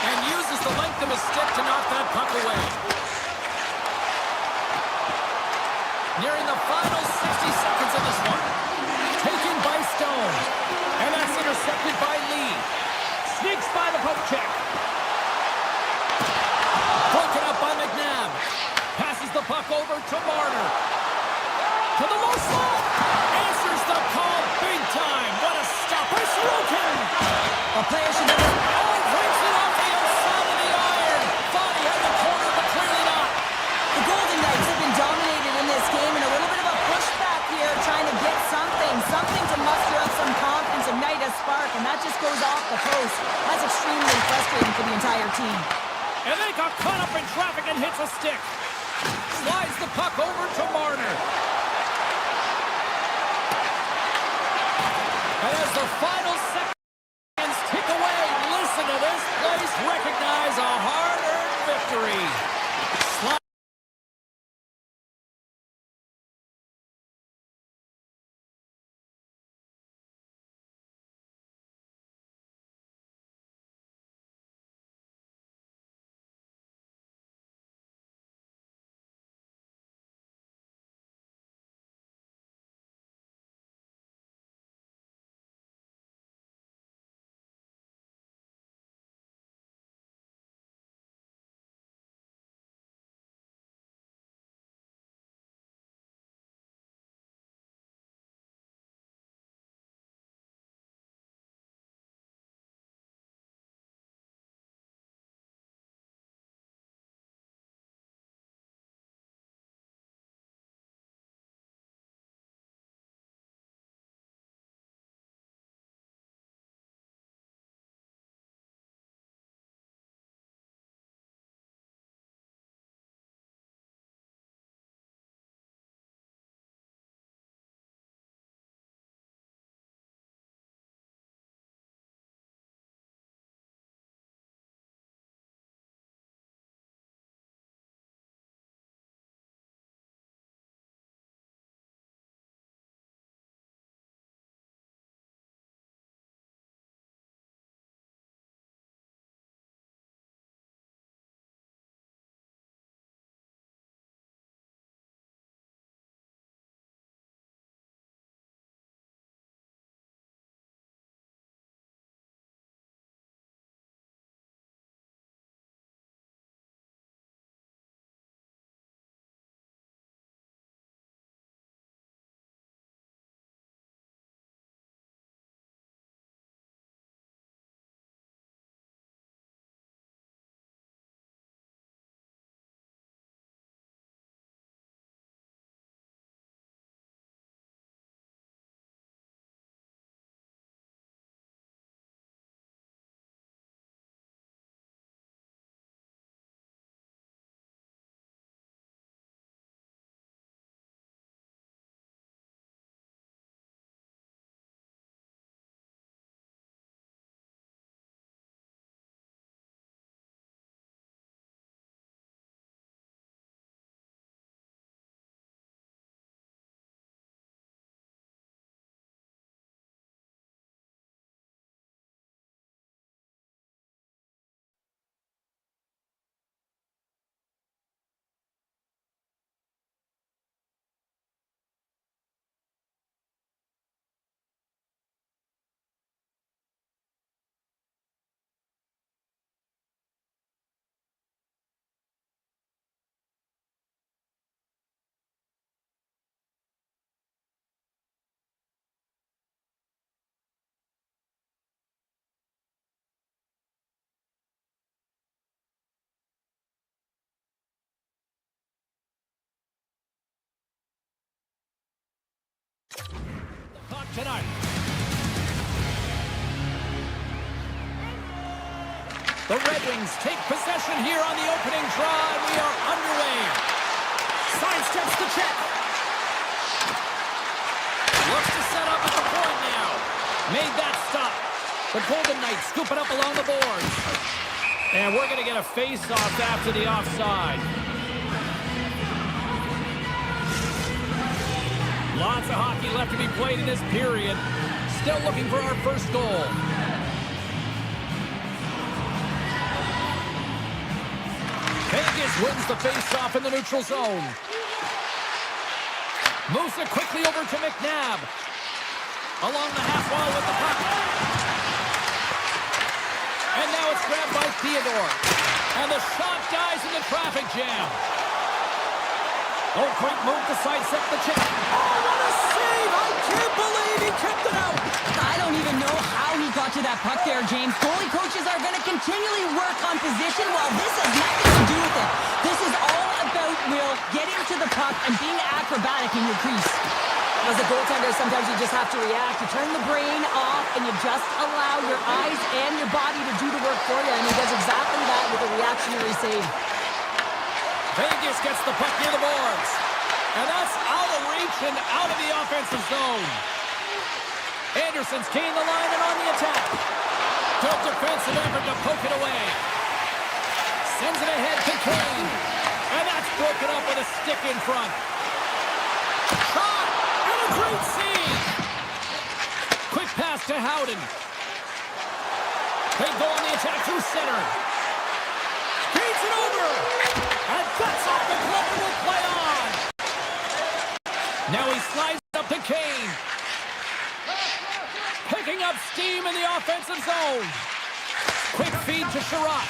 And uses the length of his stick to knock that puck away. Nearing the final 60 seconds of this one. Taken by Stone. And that's intercepted by Lee. Sneaks by the poke check. Broken up by McNabb. Passes the puck over to Marner. To the low slot. Answers the call big time. What a stop by Sorokin. A player should never... Oh, breaks it off the outside of the iron. Thought he had the corner, but clearly not. The Golden Knights have been dominated in this game, and a little bit of a pushback here, trying to get something to muster up some confidence, ignite a spark, and that just goes off the post. That's extremely frustrating for the entire team. And they got caught up in traffic and hits a stick. Slides the puck over to Marner. And as the final seconds tick away, listen to this place recognize a hard-earned victory. Puck tonight. The Red Wings take possession here on the opening draw, and we are underway. Sidesteps the check. Looks to set up at the point now. Made that stop. The Golden Knights scoop it up along the boards. And we're going to get a face-off after the offside. Lots of hockey left to be played in this period. Still looking for our first goal. Vegas wins the face-off in the neutral zone. Moves it quickly over to McNabb. Along the half wall with the puck. And now it's grabbed by Theodore. And the shot dies in the traffic jam. Oh, quick move to sidestep the check. Oh, what a save! I can't believe he kept it out. I don't even know how he got to that puck there, James. Goalie coaches are going to continually work on position while this has nothing to do with it. This is all about Will getting to the puck and being acrobatic in your crease. As a goaltender, sometimes you just have to react. You turn the brain off and you just allow your eyes and your body to do the work for you. And he does exactly that with a reactionary save. Vegas gets the puck near the boards. And that's out of reach and out of the offensive zone. Anderson's gained the line and on the attack. Good defensive effort to poke it away. Sends it ahead to Kane. And that's broken up with a stick in front. Shot! And a great save! Quick pass to Howden. They go on the attack through center. Feeds it over! And cuts off the glove and will play on! Now he slides up to Kane. Picking up steam in the offensive zone. Quick feed to Sherratt.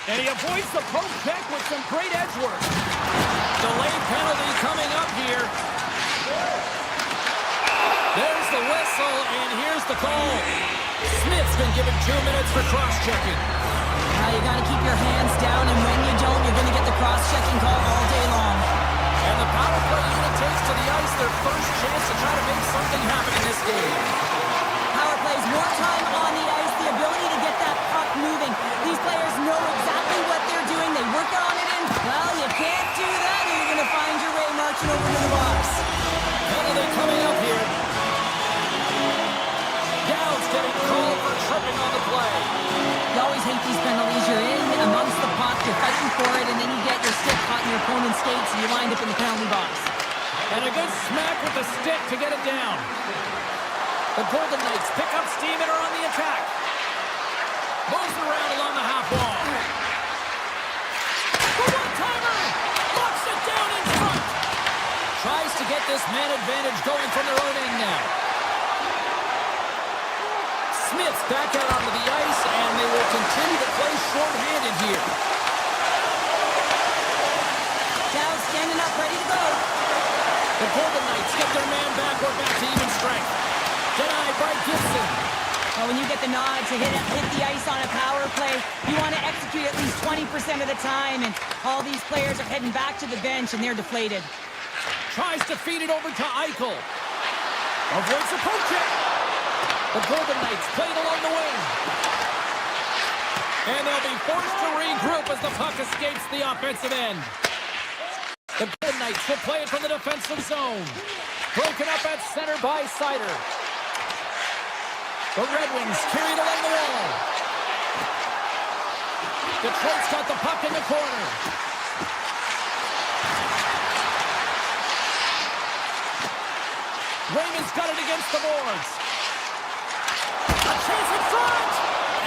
And he avoids the poke check with some great edge work. Delayed penalty coming up here. There's the whistle, and here's the call. Smith's been given 2 minutes for cross-checking. You got to keep your hands down, and when you don't, you're going to get the cross-checking call all day long. And the power play unit takes to the ice their first chance to try to make something happen in this game. Power plays, more time on the ice, the ability to get that puck moving. These players know exactly what they're doing. They work on it, and, well, you can't do that, or you're going to find your way marching over to the box. Penalty coming up here. Dowd's getting called for tripping on the play. You always hate these penalties. You're in amongst the puck, you're fighting for it, and then you get your stick caught in your opponent's skates, and you wind up in the penalty box. And a good smack with the stick to get it down. The Golden Knights pick up steam and are on the attack. Moves around along the half wall. The one-timer! Locks it down in front! Tries to get this man advantage going from their own end now. Smith's back out onto the ice, and they will continue to play short-handed here. Now standing up, ready to go. The Golden Knights get their man back. We're back to even strength. Denied by Gibson. Well, when you get the nod to hit the ice on a power play, you want to execute at least 20% of the time, and all these players are heading back to the bench, and they're deflated. Tries to feed it over to Eichel. Avoids the poke check. The Golden Knights played along the wing. And they'll be forced to regroup as the puck escapes the offensive end. The Golden Knights will play it from the defensive zone. Broken up at center by Sider. The Red Wings carry it along the wall. Detroit's got the puck in the corner. Raymond's got it against the boards. A chance in front!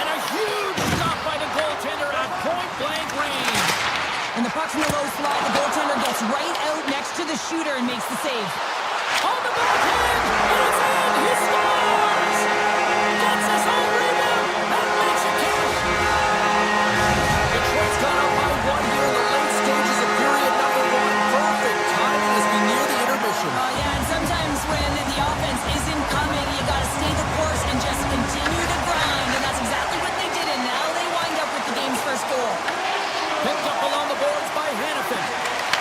And a huge stop by the goaltender at point-blank range. And the puck's in the low slot. The goaltender gets right out next to the shooter and makes the save. On the backhand! And it's in! He scores! Gets his own rebound and makes it cash! Detroit's gone up by one here in the late stages of period number 1. Perfect timing as we near the intermission. Yeah, and sometimes when the offense isn't coming, you got to stay the course and just continue to grind. And that's exactly what they did, and now they wind up with the game's first goal. Picked up along the boards by Hannafin.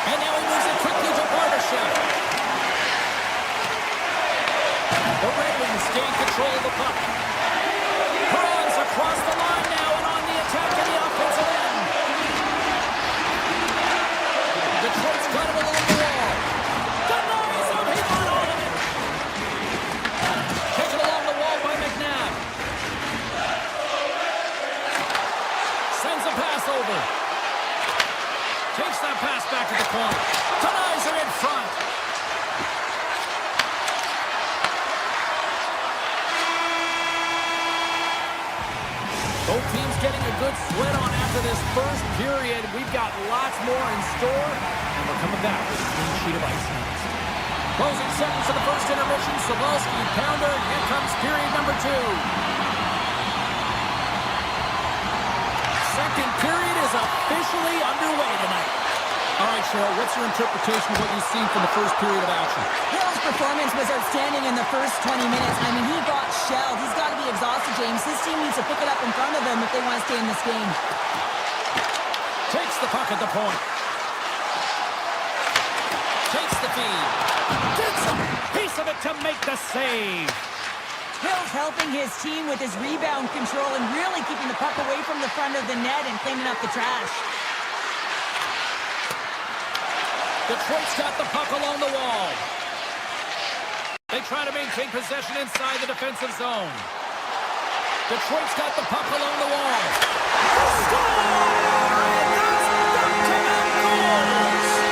And now he moves it quickly to Barbashev. pass over. Takes that pass back to the corner. Denies her in front. Both teams getting a good sweat on after this first period. We've got lots more in store, and we're coming back with a clean sheet of ice next. Closing seconds of the first intermission. Sobolski, Pounder. Here comes period number 2. Second period is officially underway tonight. All right, Cheryl, what's your interpretation of what you've seen from the first period of action? Hill's performance was outstanding in the first 20 minutes. I mean, he got shelled. He's got to be exhausted, James. His team needs to pick it up in front of him if they want to stay in this game. Takes the puck at the point. Takes the feed. Gets a piece of it to make the save. Hill's helping his team with his rebound control and really keeping the puck away from the front of the net and cleaning up the trash. Detroit's got the puck along the wall. They try to maintain possession inside the defensive zone. Detroit's got the puck along the wall.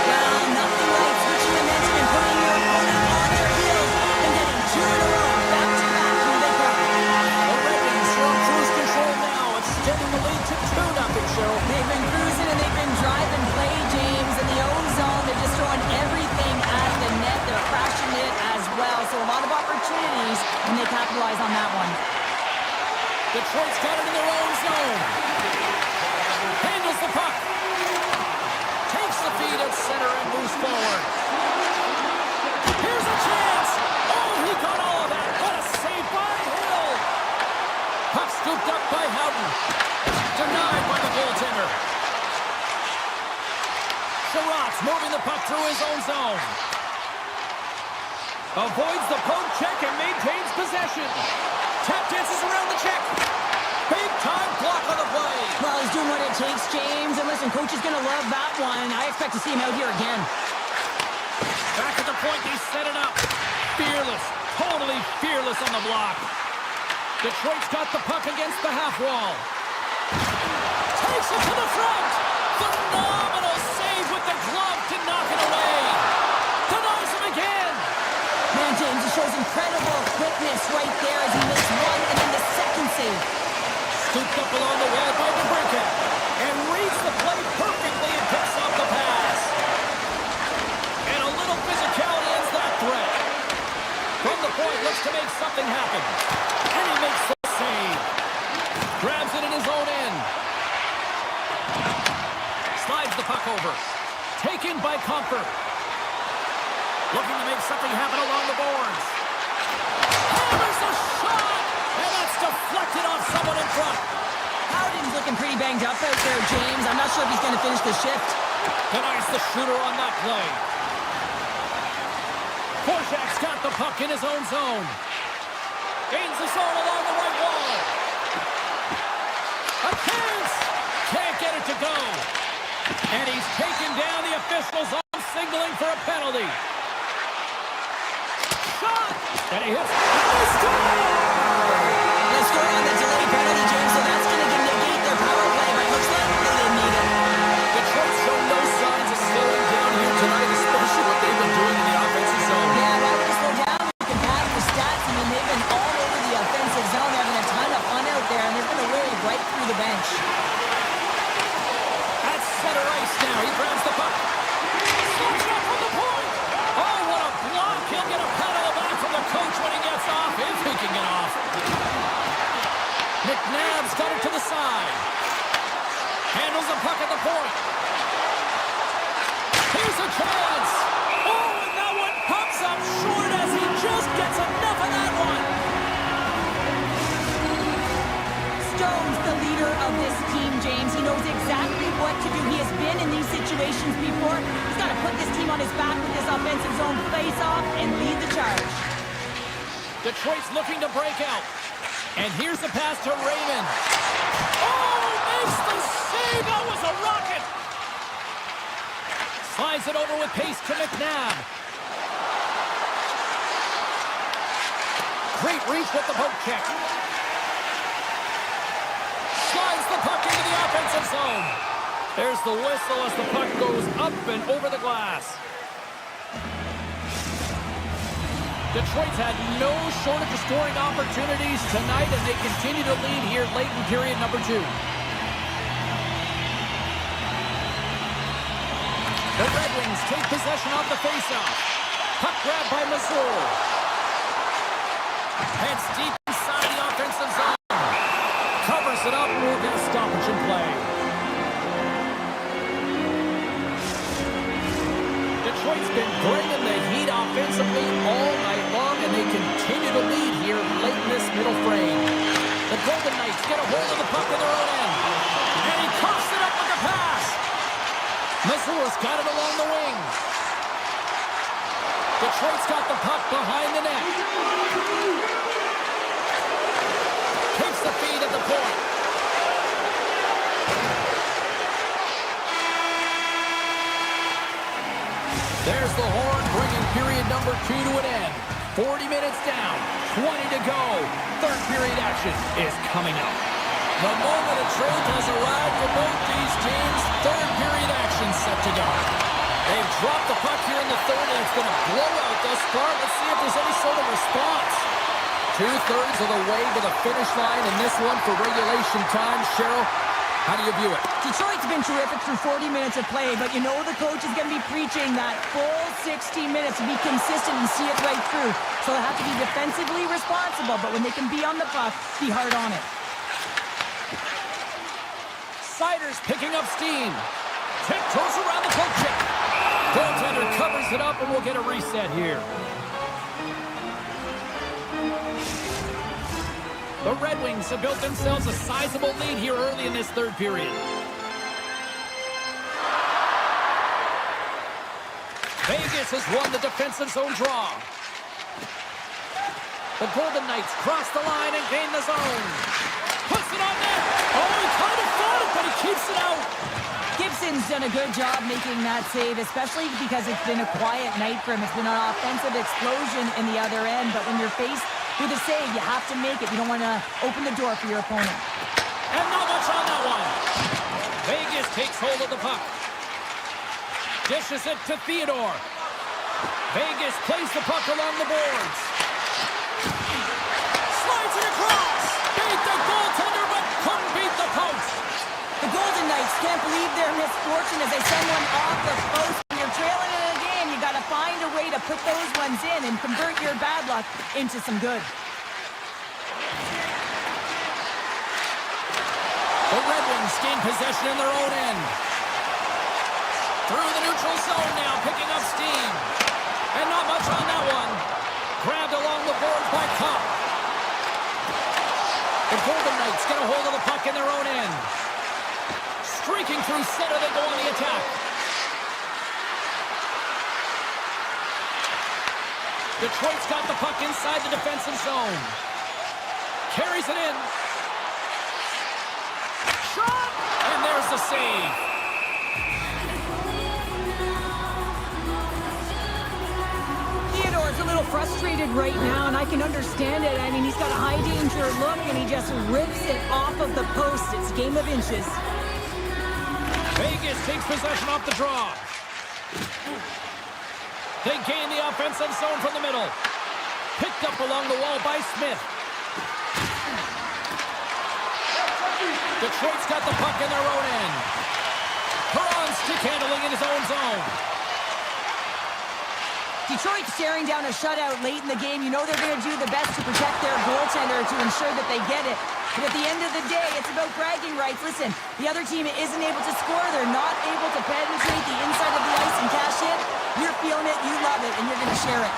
Well, nothing like switching dimension and putting your opponent on their heels and getting 2 in a row. Back-to-back, here they come. The Red Wings are on cruise control now, extending the lead to 2-0, Cheryl. They've been cruising and they've been driving play, James, in the own zone. They're just throwing everything at the net. They're crashing it as well. So a lot of opportunities, and they capitalize on that one. Detroit's got it in their own zone. Handles the puck. Takes the feed at center and moves forward. Here's a chance. Oh, he got all of that. What a save by Hill. Puck scooped up by Houghton. Denied by the goaltender. Sherratt's moving the puck through his own zone. Avoids the poke check and maintains possession. Tap dances around the check. Big time block on the play. Well, he's doing what it takes, James. And listen, coach is going to love that one. I expect to see him out here again. Back at the point, they set it up. Fearless. Totally fearless on the block. Detroit's got the puck against the half wall. Takes it to the front. Phenomenal save with the glove to knock it away. Denies him again. Man, James, he shows incredible quickness right there as he makes one and then the second save. Scooped up along the wall by DeBrincat. And reads the play perfectly and picks off the pass. And a little physicality ends that threat. From the point, looks to make something happen. And he makes the save. Grabs it in his own end. Slides the puck over. Taken by Comfort. Looking to make something happen along the boards. Hammers a shot! And that's deflected off someone in front. Howden's looking pretty banged up out there, James. I'm not sure if he's going to finish the shift. Denies the shooter on that play. Korczak's got the puck in his own zone. Gains the zone along the right wall. A chance! Can't get it to go. And he's taken down. The officials on signaling for a penalty. Shot! And he hits. They score! They score on the delay penalty, James, so that's going to negate their power play, but it looks like they didn't need it. Detroit show no signs of slowing down here tonight, especially what they've been doing in the offensive zone. Yeah, why would they slow down? You can pad the stats. I mean, they've been all over the offensive zone, having a ton of fun out there, and they've been a wave right through the bench. At center ice now, he grabs the puck. Slams up from the point. Oh, what a block. He'll get a pat on the back from the coach when he gets off, if he can get off. McNabb's got it to the side. Handles the puck at the point. Here's a chance. Oh, and that one pops up short as he just gets enough of that one. Stone's the leader of this team, James. He knows exactly what to do. He has been in these situations before. He's got to put this team on his back with this offensive zone face-off and lead the charge. Detroit's looking to break out. And here's the pass to Raymond. Oh, makes the save. That was a rocket. Slides it over with pace to McNabb. Great reach with the poke check. Slides the puck into the offensive zone. There's the whistle as the puck goes up and over the glass. Detroit's had no shortage of scoring opportunities tonight, and they continue to lead here late in period number 2. The Red Wings take possession off the faceoff. Puck grabbed by Missouri. Heads deep inside the offensive zone. Covers it up and will get a stoppage in play. Detroit's been bringing the heat offensively all night long, and they continue to lead here late in this middle frame. The Golden Knights get a hold of the puck in their own end. And he coughs it up with a pass. Missouri's got it along the wing. Detroit's got the puck behind the net. Takes the feed at the point. There's the horn, bringing period number 2 to an end. 40 minutes down, 20 to go. Third period action is coming up. The moment of truth has arrived for both these teams. Third period action set to go. They've dropped the puck here in the third, and it's been a blowout thus far. Let's see if there's any sort of response. 2/3 of the way to the finish line in this one for regulation time. Cheryl, how do you view it? Detroit's been terrific through 40 minutes of play, but you know the coach is going to be preaching that full 60 minutes to be consistent and see it right through. So they have to be defensively responsible, but when they can be on the puck, be hard on it. Siders picking up steam. Tiptoes around the poke check. Goaltender covers it up, and we'll get a reset here. The Red Wings have built themselves a sizable lead here early in this third period. Vegas has won the defensive zone draw. The Golden Knights cross the line and gain the zone. Puts it on net. Oh, he kind of fought it, but he keeps it out. Gibson's done a good job making that save, especially because it's been a quiet night for him. It's been an offensive explosion in the other end, but when you're faced with a save, you have to make it. You don't want to open the door for your opponent. And not much on that one. Vegas takes hold of the puck. Dishes it to Theodore. Vegas plays the puck along the boards. Slides it across. Beat the goaltender, but couldn't beat the post. The Golden Knights can't believe their misfortune as they send one off the post. When you're trailing in a game, you got to find a way to put those ones in and convert your bad luck into some good. The Red Wings gain possession in their own end. Through the neutral zone now, picking up steam. And not much on that one. Grabbed along the boards by Kopp. The Golden Knights get a hold of the puck in their own end. Streaking through center, they go on the attack. Detroit's got the puck inside the defensive zone. Carries it in. Shot! And there's the save. Theodore's a little frustrated right now, and I can understand it. I mean, he's got a high-danger look, and he just rips it off of the post. It's a game of inches. Vegas takes possession off the draw. They gain the offensive zone from the middle. Picked up along the wall by Smith. Detroit's got the puck in their own end. Perron stick handling in his own zone. Detroit's staring down a shutout late in the game. You know they're going to do the best to protect their goaltender to ensure that they get it. But at the end of the day, it's about bragging rights. Listen, the other team isn't able to score. They're not able to penetrate the inside of the ice and cash in. You're feeling it, you love it, and you're going to share it.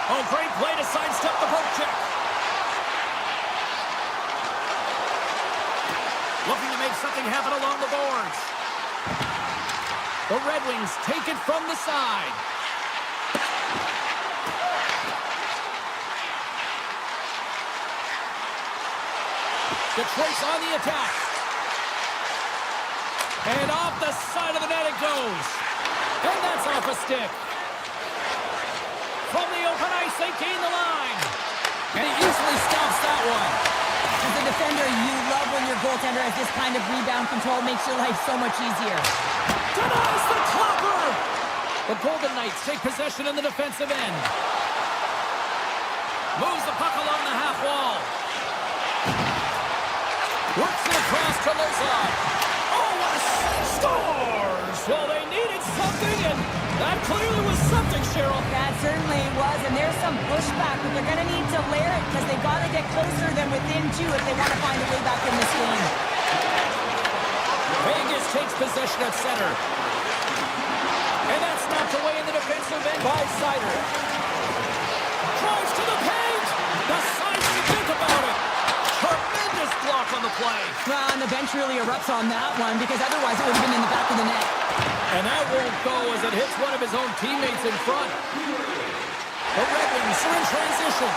Oh, great play to sidestep the poke check. Looking to make something happen along the boards. The Red Wings take it from the side. Detroit's on the attack. And off the side of the net it goes. And that's off a stick. From the open ice, they gain the line. And he easily stops that one. As the defender, you love when your goaltender has this kind of rebound control. Makes your life so much easier. Denies the clopper! The Golden Knights take possession in the defensive end. Moves the puck along the half wall. Works it across to Lozon. Oh, what a scores! Well, they needed something, and that clearly was something, Cheryl. That certainly was, and there's some pushback, but they're going to need to layer it because they've got to get closer than within two if they want to find a way back in this game. Vegas takes possession at center. And that's knocked away in the defensive end by Sider. Drives to the paint. Decides to think about it. Tremendous block on the play. Well, and the bench really erupts on that one because otherwise it would have been in the back of the net. And that won't go as it hits one of his own teammates in front. The Red Wings are in transition.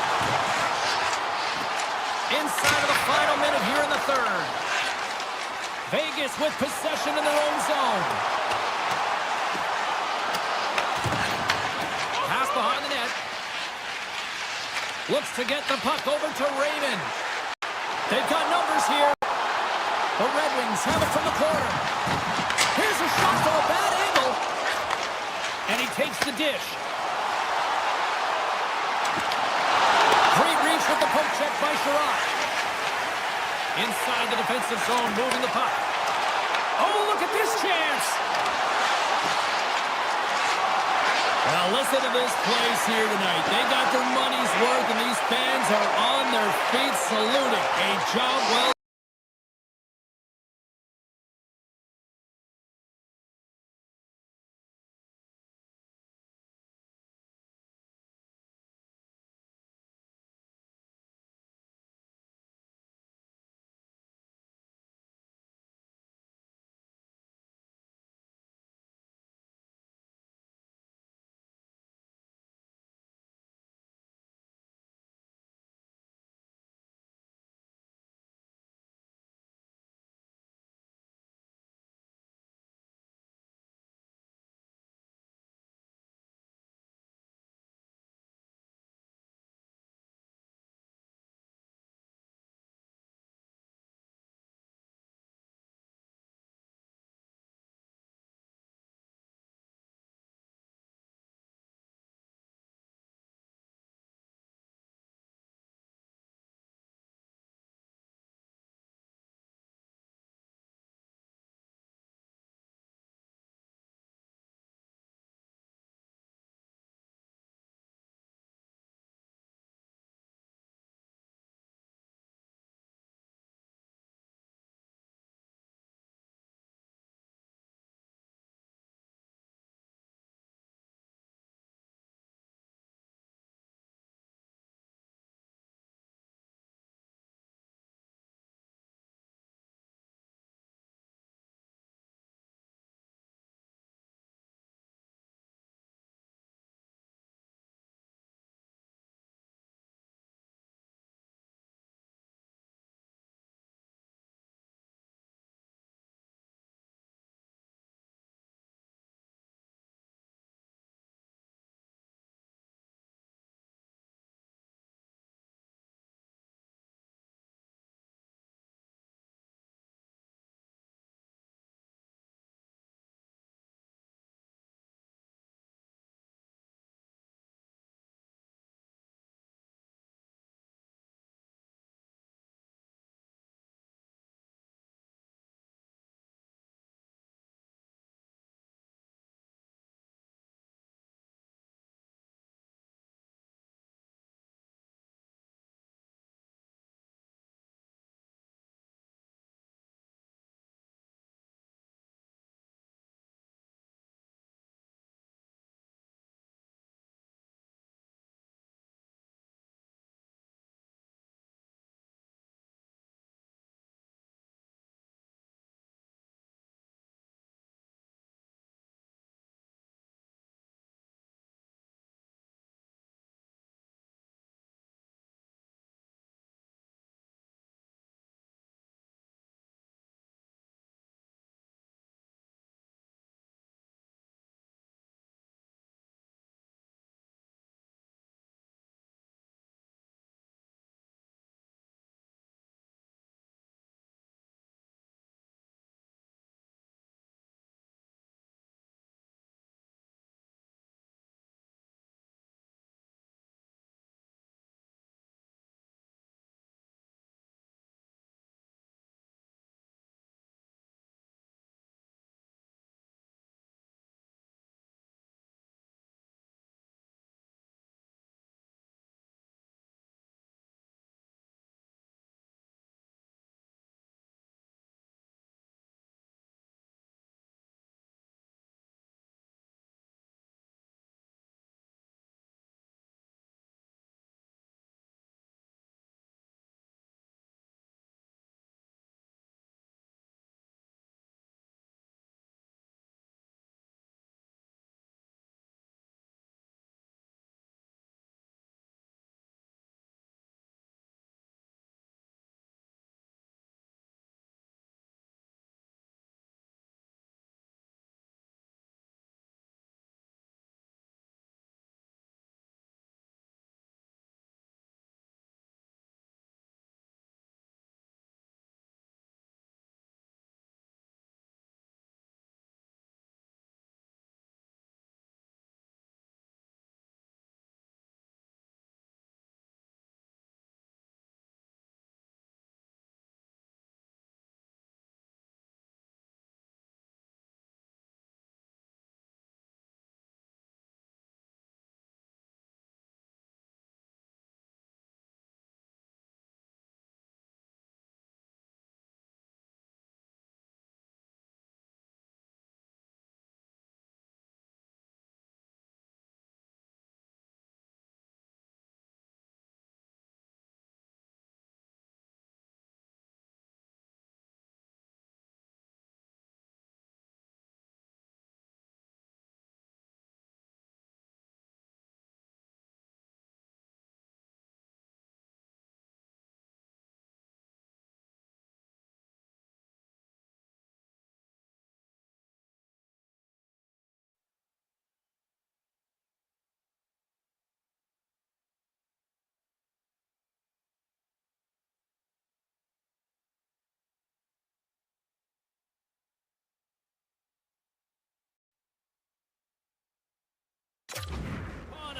Inside of the final minute here in the third. Vegas with possession in their own zone. Pass behind the net. Looks to get the puck over to Raymond. They've got numbers here. The Red Wings have it from the corner. Here's a shot from a bad angle. And he takes the dish. Great reach with the poke check by Sherrod. Inside the defensive zone, moving the puck. Oh, look at this chance! Well, listen to this place here tonight. They got their money's worth, and these fans are on their feet saluting. A job well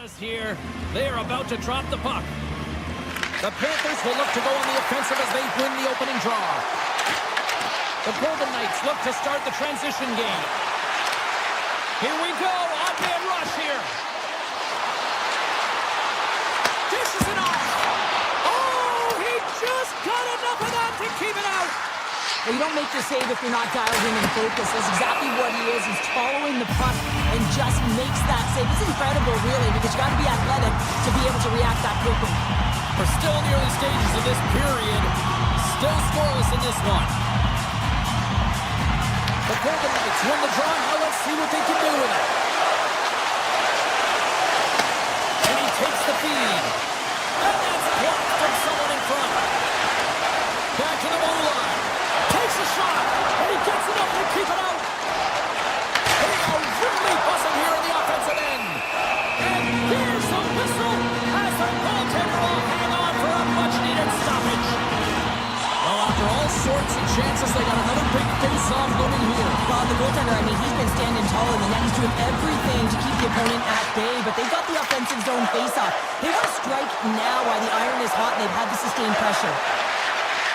Us here. They are about to drop the puck. The Panthers will look to go on the offensive as they win the opening draw. The Golden Knights look to start the transition game. Here we go. Odd-man rush here. Dishes it off. Oh, he just got enough of that to keep it out. Well, you don't make the save if you're not dialed in and focused. That's exactly what he is. He's following the puck and just makes that save. It's incredible, really, because you got to be athletic to be able to react that quickly. We're still in the early stages of this period. Still scoreless in this one. The Golden Knights win the draw. Now let's see what they can do with it. And he takes the feed. And that's blocked from someone in front. Back to the goal line. Takes a shot. And he gets enough to keep it out. They are really buzzing here in the offensive end. And here's the whistle as the goaltender will hang on for a much-needed stoppage. Well, after all sorts of chances, they got another big face-off looming here. Well, the goaltender, I mean, he's been standing tall in the net. He's doing everything to keep the opponent at bay, but they've got the offensive zone face-off. They want to strike now while the iron is hot, and they've had the sustained pressure.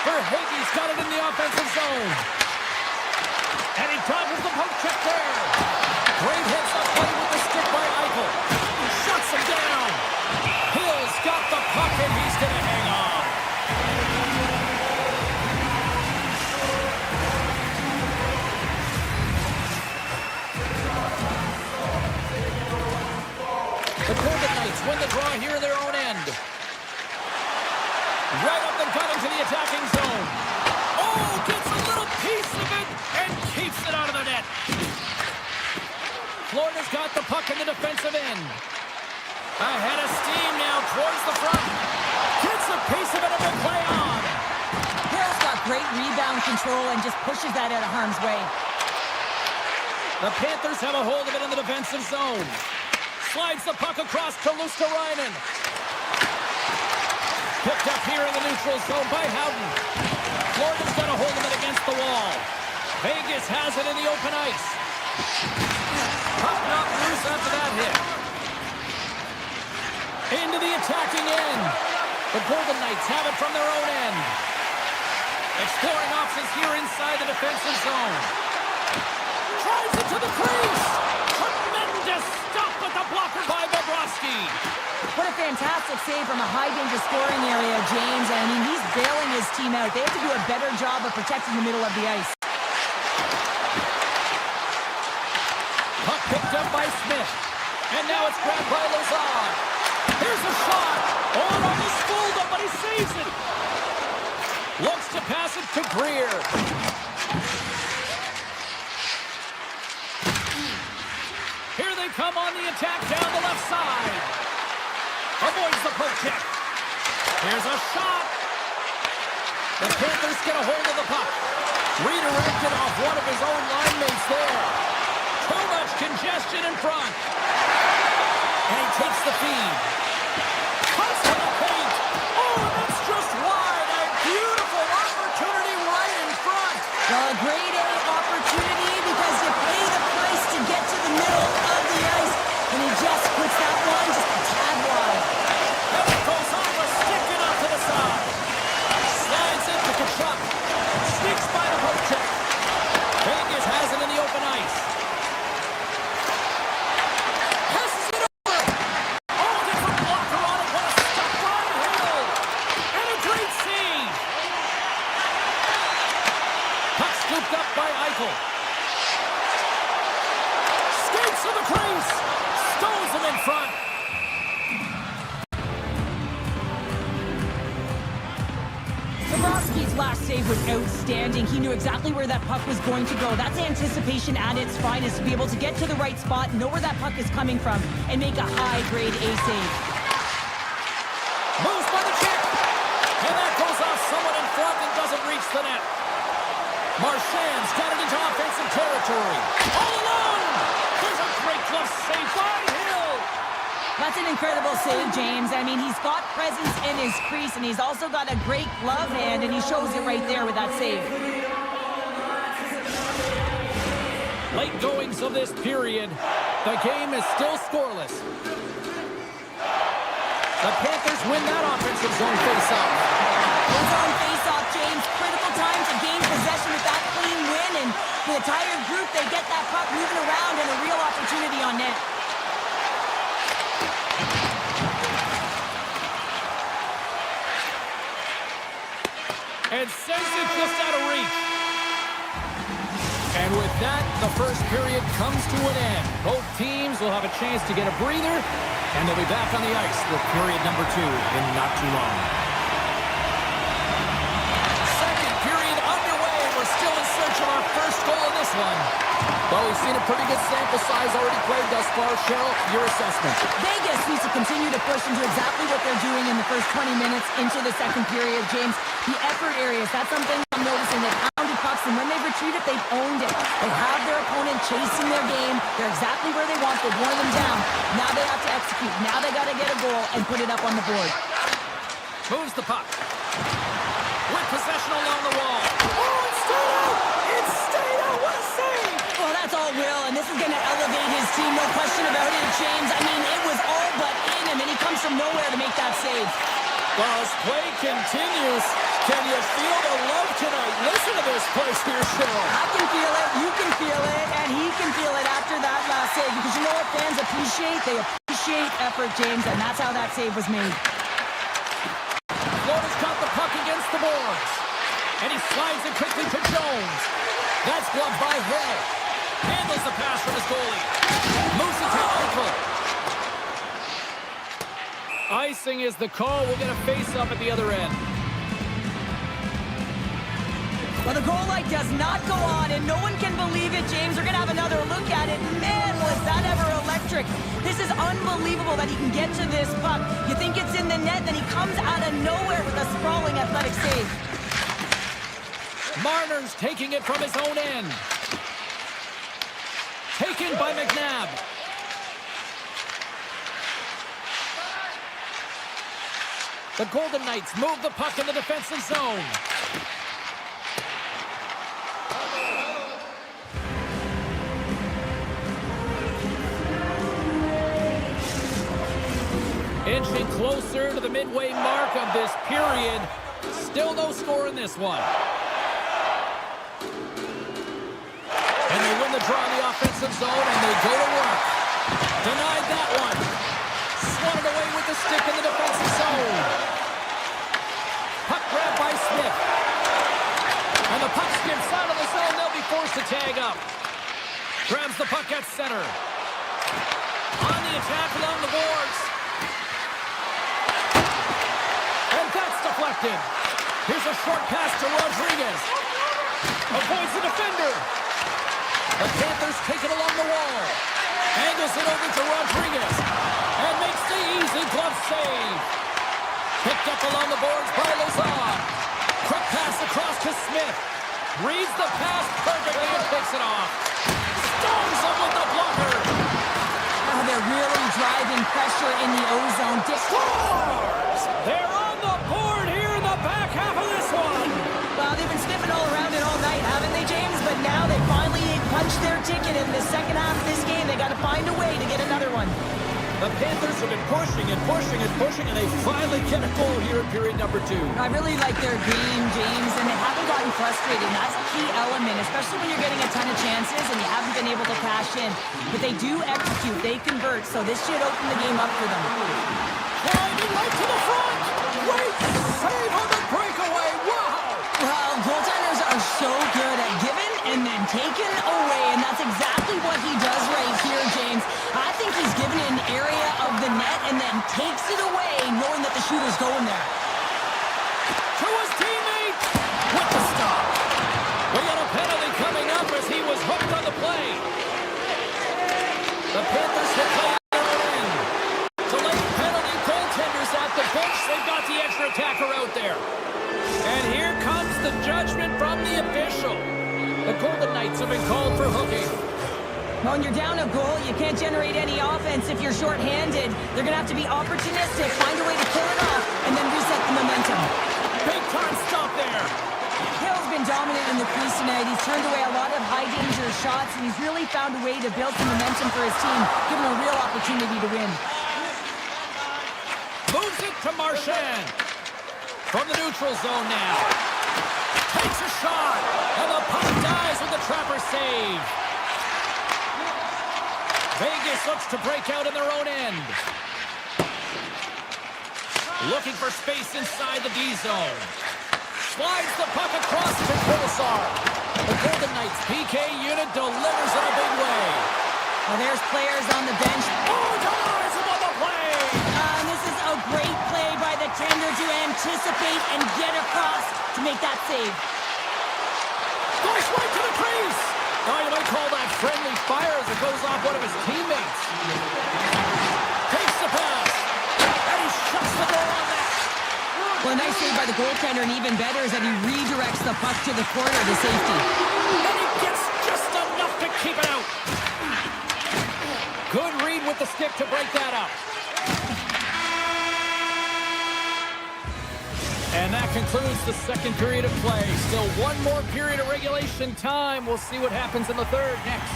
Verhaeghe's got it in the offensive zone. And he dodges the poke check there. Great hits up play with the stick by Eichel. He shuts him down. Hill's got the puck, and he's going to hang on. The Golden Knights win the draw here in their own end. Right up the gut into the attacking zone. Oh, gets a little piece of it and keeps it out of the net. Florida's got the puck in the defensive end. Ahead of steam now towards the front. Gets a piece of it and will play on. Hill's got great rebound control and just pushes that out of harm's way. The Panthers have a hold of it in the defensive zone. Slides the puck across to Luosterainen. Picked up here in the neutral zone by Howden. Florida's got a hold of it against the wall. Vegas has it in the open ice. Puck not loose after that hit. Into the attacking end. The Golden Knights have it from their own end. Exploring options here inside the defensive zone. Drives it to the crease. Tremendous stop with the blocker by Bobrovsky. What a fantastic save from a high-danger scoring area, James. I mean, he's bailing his team out. They have to do a better job of protecting the middle of the ice. Puck picked up by Smith. And now it's grabbed by Lazar. Here's a shot. Oh, it almost fooled him, but he saves it. Looks to pass it to Greer. Here they come on the attack down the left side. Avoids the poke check. Here's a shot. The Panthers get a hold of the puck. Redirected off one of his own line mates there. Too much congestion in front. And he takes the feed. Cuts to the paint. Oh, that's just wide. A beautiful opportunity right in front. Well, a grade A opportunity because you pay the price to get to the middle of the ice. And he just puts that one just a tad wide. And it goes off a stick and up to the side. Slides into Kachuk. Sneaks by the poke check. Vegas has it in the open ice. Passes it over. Oh, there's a blocker on it. What a stop by Hill. And a great save. Puck scooped up by Eichel. Skates to the crease. Stones him in front. Bobrovsky's last save was outstanding. He knew exactly where that puck was going to go. That's anticipation at its finest, to be able to get to the right spot, know where that puck is coming from, and make a high-grade A save. Moves by the check. And that goes off someone in front and doesn't reach the net. Marchand's got it into offensive territory. All alone. There's a great glove save by Hill. That's an incredible save, James. I mean, he's got presence in his crease, and he's also got a great glove hand, and he shows it right there with that save. Late goings of this period. The game is still scoreless. The Panthers win that offensive zone face-off. Zone face-off, James. Critical time to gain possession with that clean win. And for the tired group, they get that puck moving around and a real opportunity on net. And sends it just out of reach. And with that, the first period comes to an end. Both teams will have a chance to get a breather, and they'll be back on the ice with period number 2 in not too long. Second period underway. We're still in search of our first goal in this one. Well, we've seen a pretty good sample size already played thus far. Cheryl, your assessment. Vegas needs to continue to push into exactly what they're doing in the first 20 minutes into the second period, James. The effort areas, that's something I'm noticing. They've pounded pucks, and when they've retreated, they've owned it. They have their opponent chasing their game. They're exactly where they want. They've worn them down. Now they have to execute. Now they got to get a goal and put it up on the board. Moves the puck. With possession along the wall. Oh, it's stayed out! It's stayed out! What a save! Well, that's all Will, and this is going to elevate his team. No question about it, James. I mean, it was all but in him, and he comes from nowhere to make that save. Well, as play continues, can you feel the love tonight? Listen to this place here, Cheryl. I can feel it, you can feel it, and he can feel it after that last save. Because you know what fans appreciate? They appreciate effort, James, and that's how that save was made. Florida's got the puck against the boards. And he slides it quickly to Jones. That's gloved by Hill. Handles the pass from his goalie. Moves it to Eichel. Icing is the call. We'll get a face-up at the other end. Well, the goal light does not go on, and no one can believe it, James. We're going to have another look at it. Man, was that ever electric. This is unbelievable that he can get to this puck. You think it's in the net, then he comes out of nowhere with a sprawling athletic save. Marner's taking it from his own end. Taken by McNabb. The Golden Knights move the puck in the defensive zone. Inching closer to the midway mark of this period. Still no score in this one. And they win the draw in the offensive zone, and they go to work. Denied that one. Swatted away with the stick in the defensive zone. Puck grabbed by Smith. And the puck skips out of the zone. They'll be forced to tag up. Grabs the puck at center. On the attack along the boards. And that's deflected. Here's a short pass to Rodriguez. Avoids the defender. The Panthers take it along the wall. Angles it over to Rodriguez. And makes the easy glove save. Picked up along the boards by Lazar. Quick pass across to Smith. Reads the pass perfectly and picks it off. Storms him with the blocker. Oh, they're really driving pressure in the O-zone. Scores! They're on the board here in the back half of this one. Well, they've been sniffing all around it all night, haven't they, James? But now they finally punched their ticket in the second half of this game. They got to find a way to get another one. The Panthers have been pushing and pushing and pushing, and they finally get a goal here in period number 2. I really like their game, James, and they haven't gotten frustrated. That's a key element, especially when you're getting a ton of chances and you haven't been able to cash in. But they do execute. They convert, so this should open the game up for them. Climbing right to the front. Great save on the breakaway. Wow. Well, goaltenders are so good at giving and then taking away, and that's exactly what he does right here, James. I think he's given an area of the net and then takes it away, knowing that the shooter's going there. To his teammate with the stop. We got a penalty coming up as he was hooked on the play. The Panthers hit play on their own end. Delayed penalty, goaltenders at the bench. They've got the extra attacker out there. And here comes the judgment from the official. The Golden Knights have been called for hooking. When you're down a goal, you can't generate any offense if you're shorthanded. They're going to have to be opportunistic, find a way to kill it off, and then reset the momentum. Big time stop there. Hill's been dominant in the crease tonight. He's turned away a lot of high-danger shots, and he's really found a way to build some momentum for his team, give him a real opportunity to win. Moves it to Marchand. From the neutral zone now. Takes a shot. And the puck dies with the trapper save. Vegas looks to break out in their own end. Looking for space inside the D zone. Slides the puck across to Kolasar. The Golden Knights PK unit delivers in a big way. Well, there's players on the bench. Oh, denies him on the play. This is a great play by the tender to anticipate and get across to make that save. Goes right to the crease. Oh, you might call that friendly fire as it goes off one of his teammates. Takes the pass. And he shuts the door on that. Well, a nice save by the goaltender, and even better is that he redirects the puck to the corner to safety. And he gets just enough to keep it out. Good read with the stick to break that up. And that concludes the second period of play. Still one more period of regulation time. We'll see what happens in the third next.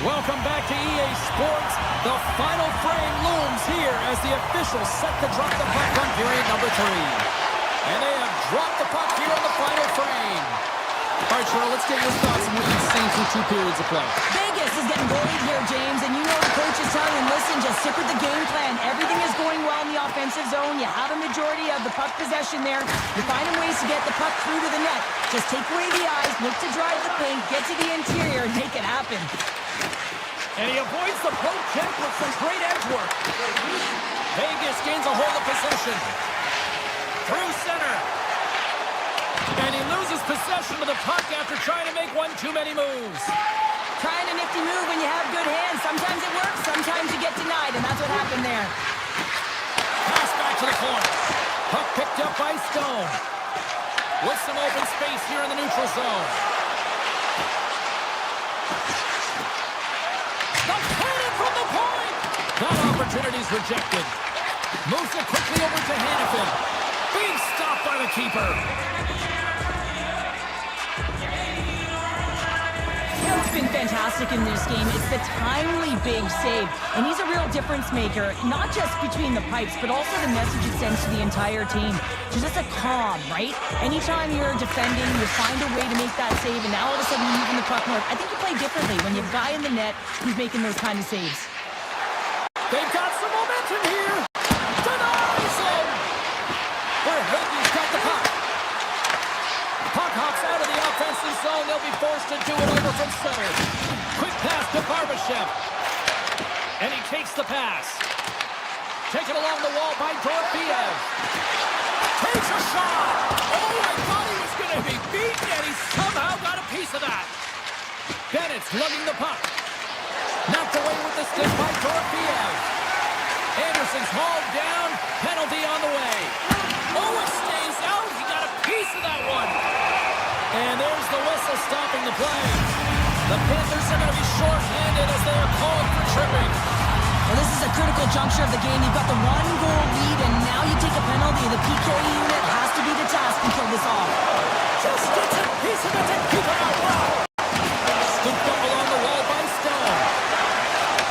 Welcome back to EA Sports. The final frame looms here as the officials set to drop the puck on period number 3. And they have dropped the puck here on the final frame. All right, Cheryl, let's get your thoughts on what you've seen through 2 periods of play. Vegas is getting goalied here, James, and you know the coach is telling him, listen, just stick with the game plan. Everything is going well in the offensive zone. You have a majority of the puck possession there. You're finding ways to get the puck through to the net. Just take away the eyes, look to drive the paint, get to the interior, and make it happen. And he avoids the poke check with some great edge work. Vegas gains a hold of possession. Through center. And he loses possession of the puck after trying to make one too many moves. Trying a nifty move when you have good hands. Sometimes it works, sometimes you get denied, and that's what happened there. Pass back to the corner. Puck picked up by Stone. With some open space here in the neutral zone. The cannon from the point! That opportunity's rejected. Moves it quickly over to Hannafin. Being stopped by the keeper. What's been fantastic in this game is the timely big save. And he's a real difference maker, not just between the pipes, but also the message it sends to the entire team. Just a calm, right? Anytime you're defending, you find a way to make that save, and now all of a sudden you're moving the puck north. I think you play differently when you have a guy in the net who's making those kind of saves. They've got some momentum here. Denies him. Where Hagen's got the puck. Puck hops out of the offensive zone. They'll be forced to do it over from center. Quick pass to Barbashev. And he takes the pass. Taken along the wall by Dorofeev. Takes a shot. Oh, I thought he was going to be beaten, and he somehow got a piece of that. Bennett's lugging the puck. Knocked away with the stick by Dorofeev. Anderson's hauled down. Penalty on the way. Oh, it stays out. He got a piece of that one. And there's the whistle stopping the play. The Panthers are going to be short-handed as they are called for tripping. Well, this is a critical juncture of the game. You've got the 1-goal lead, and now you take a penalty. The PK unit has to be the task and kill this off. Just gets a piece of it to keep it out. Wow. Scooped up along the wall by Stone.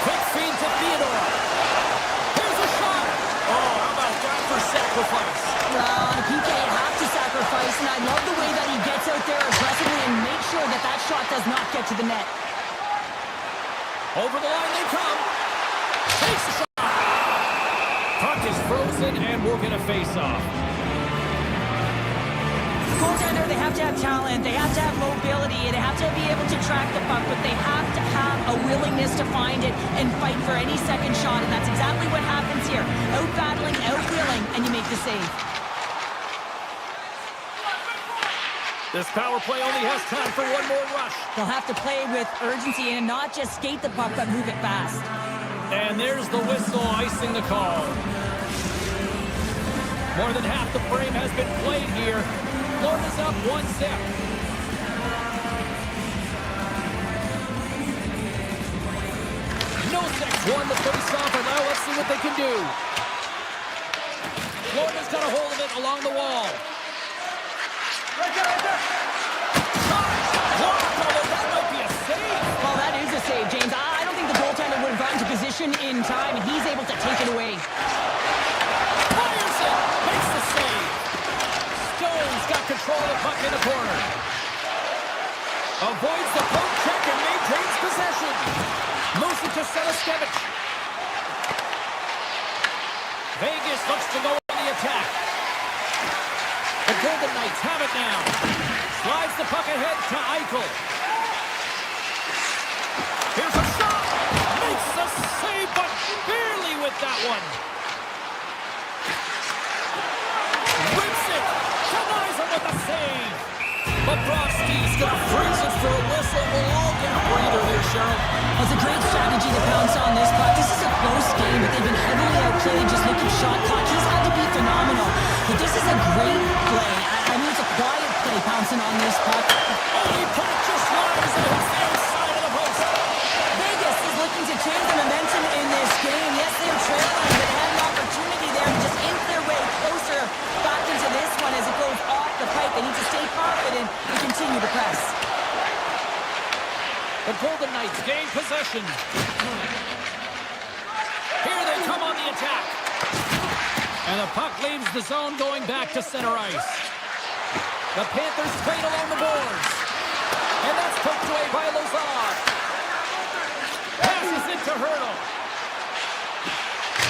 Quick feed to Theodore. Here's a shot. Oh, how about that for sacrifice? Well, on a PK, you have to sacrifice, and I love the way that he gets out there aggressively and makes sure that that shot does not get to the net. Over the line they come. Takes the shot. Puck is frozen, and we'll get a face-off. Goaltender, they have to have talent, they have to have mobility, they have to be able to track the puck, but they have to have a willingness to find it and fight for any second shot, and that's exactly what happens here. Out-battling, out-willing, and you make the save. This power play only has time for one more rush. They'll have to play with urgency and not just skate the puck, but move it fast. And there's the whistle icing the call. More than half the frame has been played here. Florida's up 1-0. Nosek won the face-off, and now let's see what they can do. Florida's got a hold of it along the wall. Right there. Shot! Blocked, although that might be a save. Well, that is a save, James. I don't think the goaltender would have gotten to position in time, and he's able to take it away. Fires puck in the corner. Avoids the poke check and maintains possession. Moves it to Seleskevich. Vegas looks to go on the attack. The Golden Knights have it now. Slides the puck ahead to Eichel. Here's a shot. Makes the save, but barely with that one. Rips it. Denies him with the save. Bobrovsky's going to freeze it for a whistle. We'll all get a breather here, Cheryl. Well, it's a great strategy to pounce on this puck. This is a close game, but they've been heavily outplayed. Just look at shot clock. He's had to be phenomenal. But this is a great play. I mean, it's a quiet play pouncing on this puck. Oh, he put it just wide as it hits the outside of the post. Vegas is looking to change the momentum in this game. Yes, they're trailing, but had an opportunity there to just inch their way closer back into this one as it goes off the pipe. They need to stay confident and continue to press. The Golden Knights gain possession. Here they come on the attack. And the puck leaves the zone going back to center ice. The Panthers trade along the boards. And that's poked away by Lazar. Passes it to Hurdle.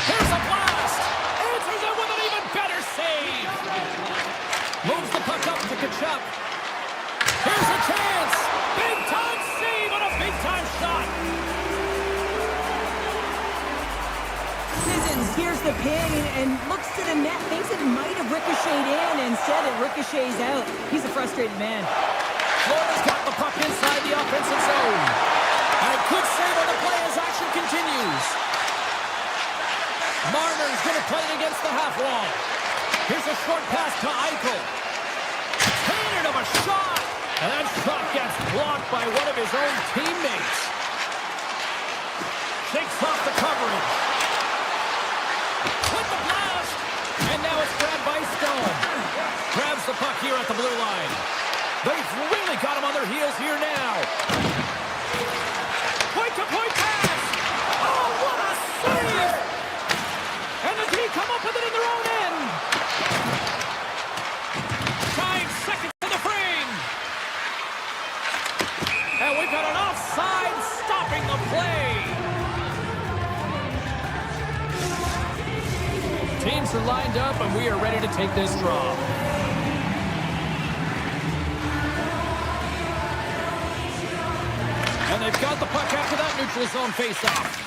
Here's a blast. Answers it with an even better save. Moves the puck up to Kachuk. Here's a chance. Big time save and a big time shot. Sissons here's the pin and looks to the net, thinks it might have ricocheted in. Instead, it ricochets out. He's a frustrated man. Florida's got the puck inside the offensive zone. And a good save on the play as action continues. Marner's going to play it against the half wall. Here's a short pass to Eichel. Cannon of a shot. And that shot gets blocked by one of his own teammates. Shakes off the coverage. With the blast. And now it's grabbed by Stone. Grabs the puck here at the blue line. They've really got him on their heels here now. Point-to-point pass. Oh, what a save. And the D come up with it in their own end. 9 seconds in the frame. And we've got an offside stopping the play. Teams are lined up, and we are ready to take this draw. And they've got the puck after that neutral zone faceoff.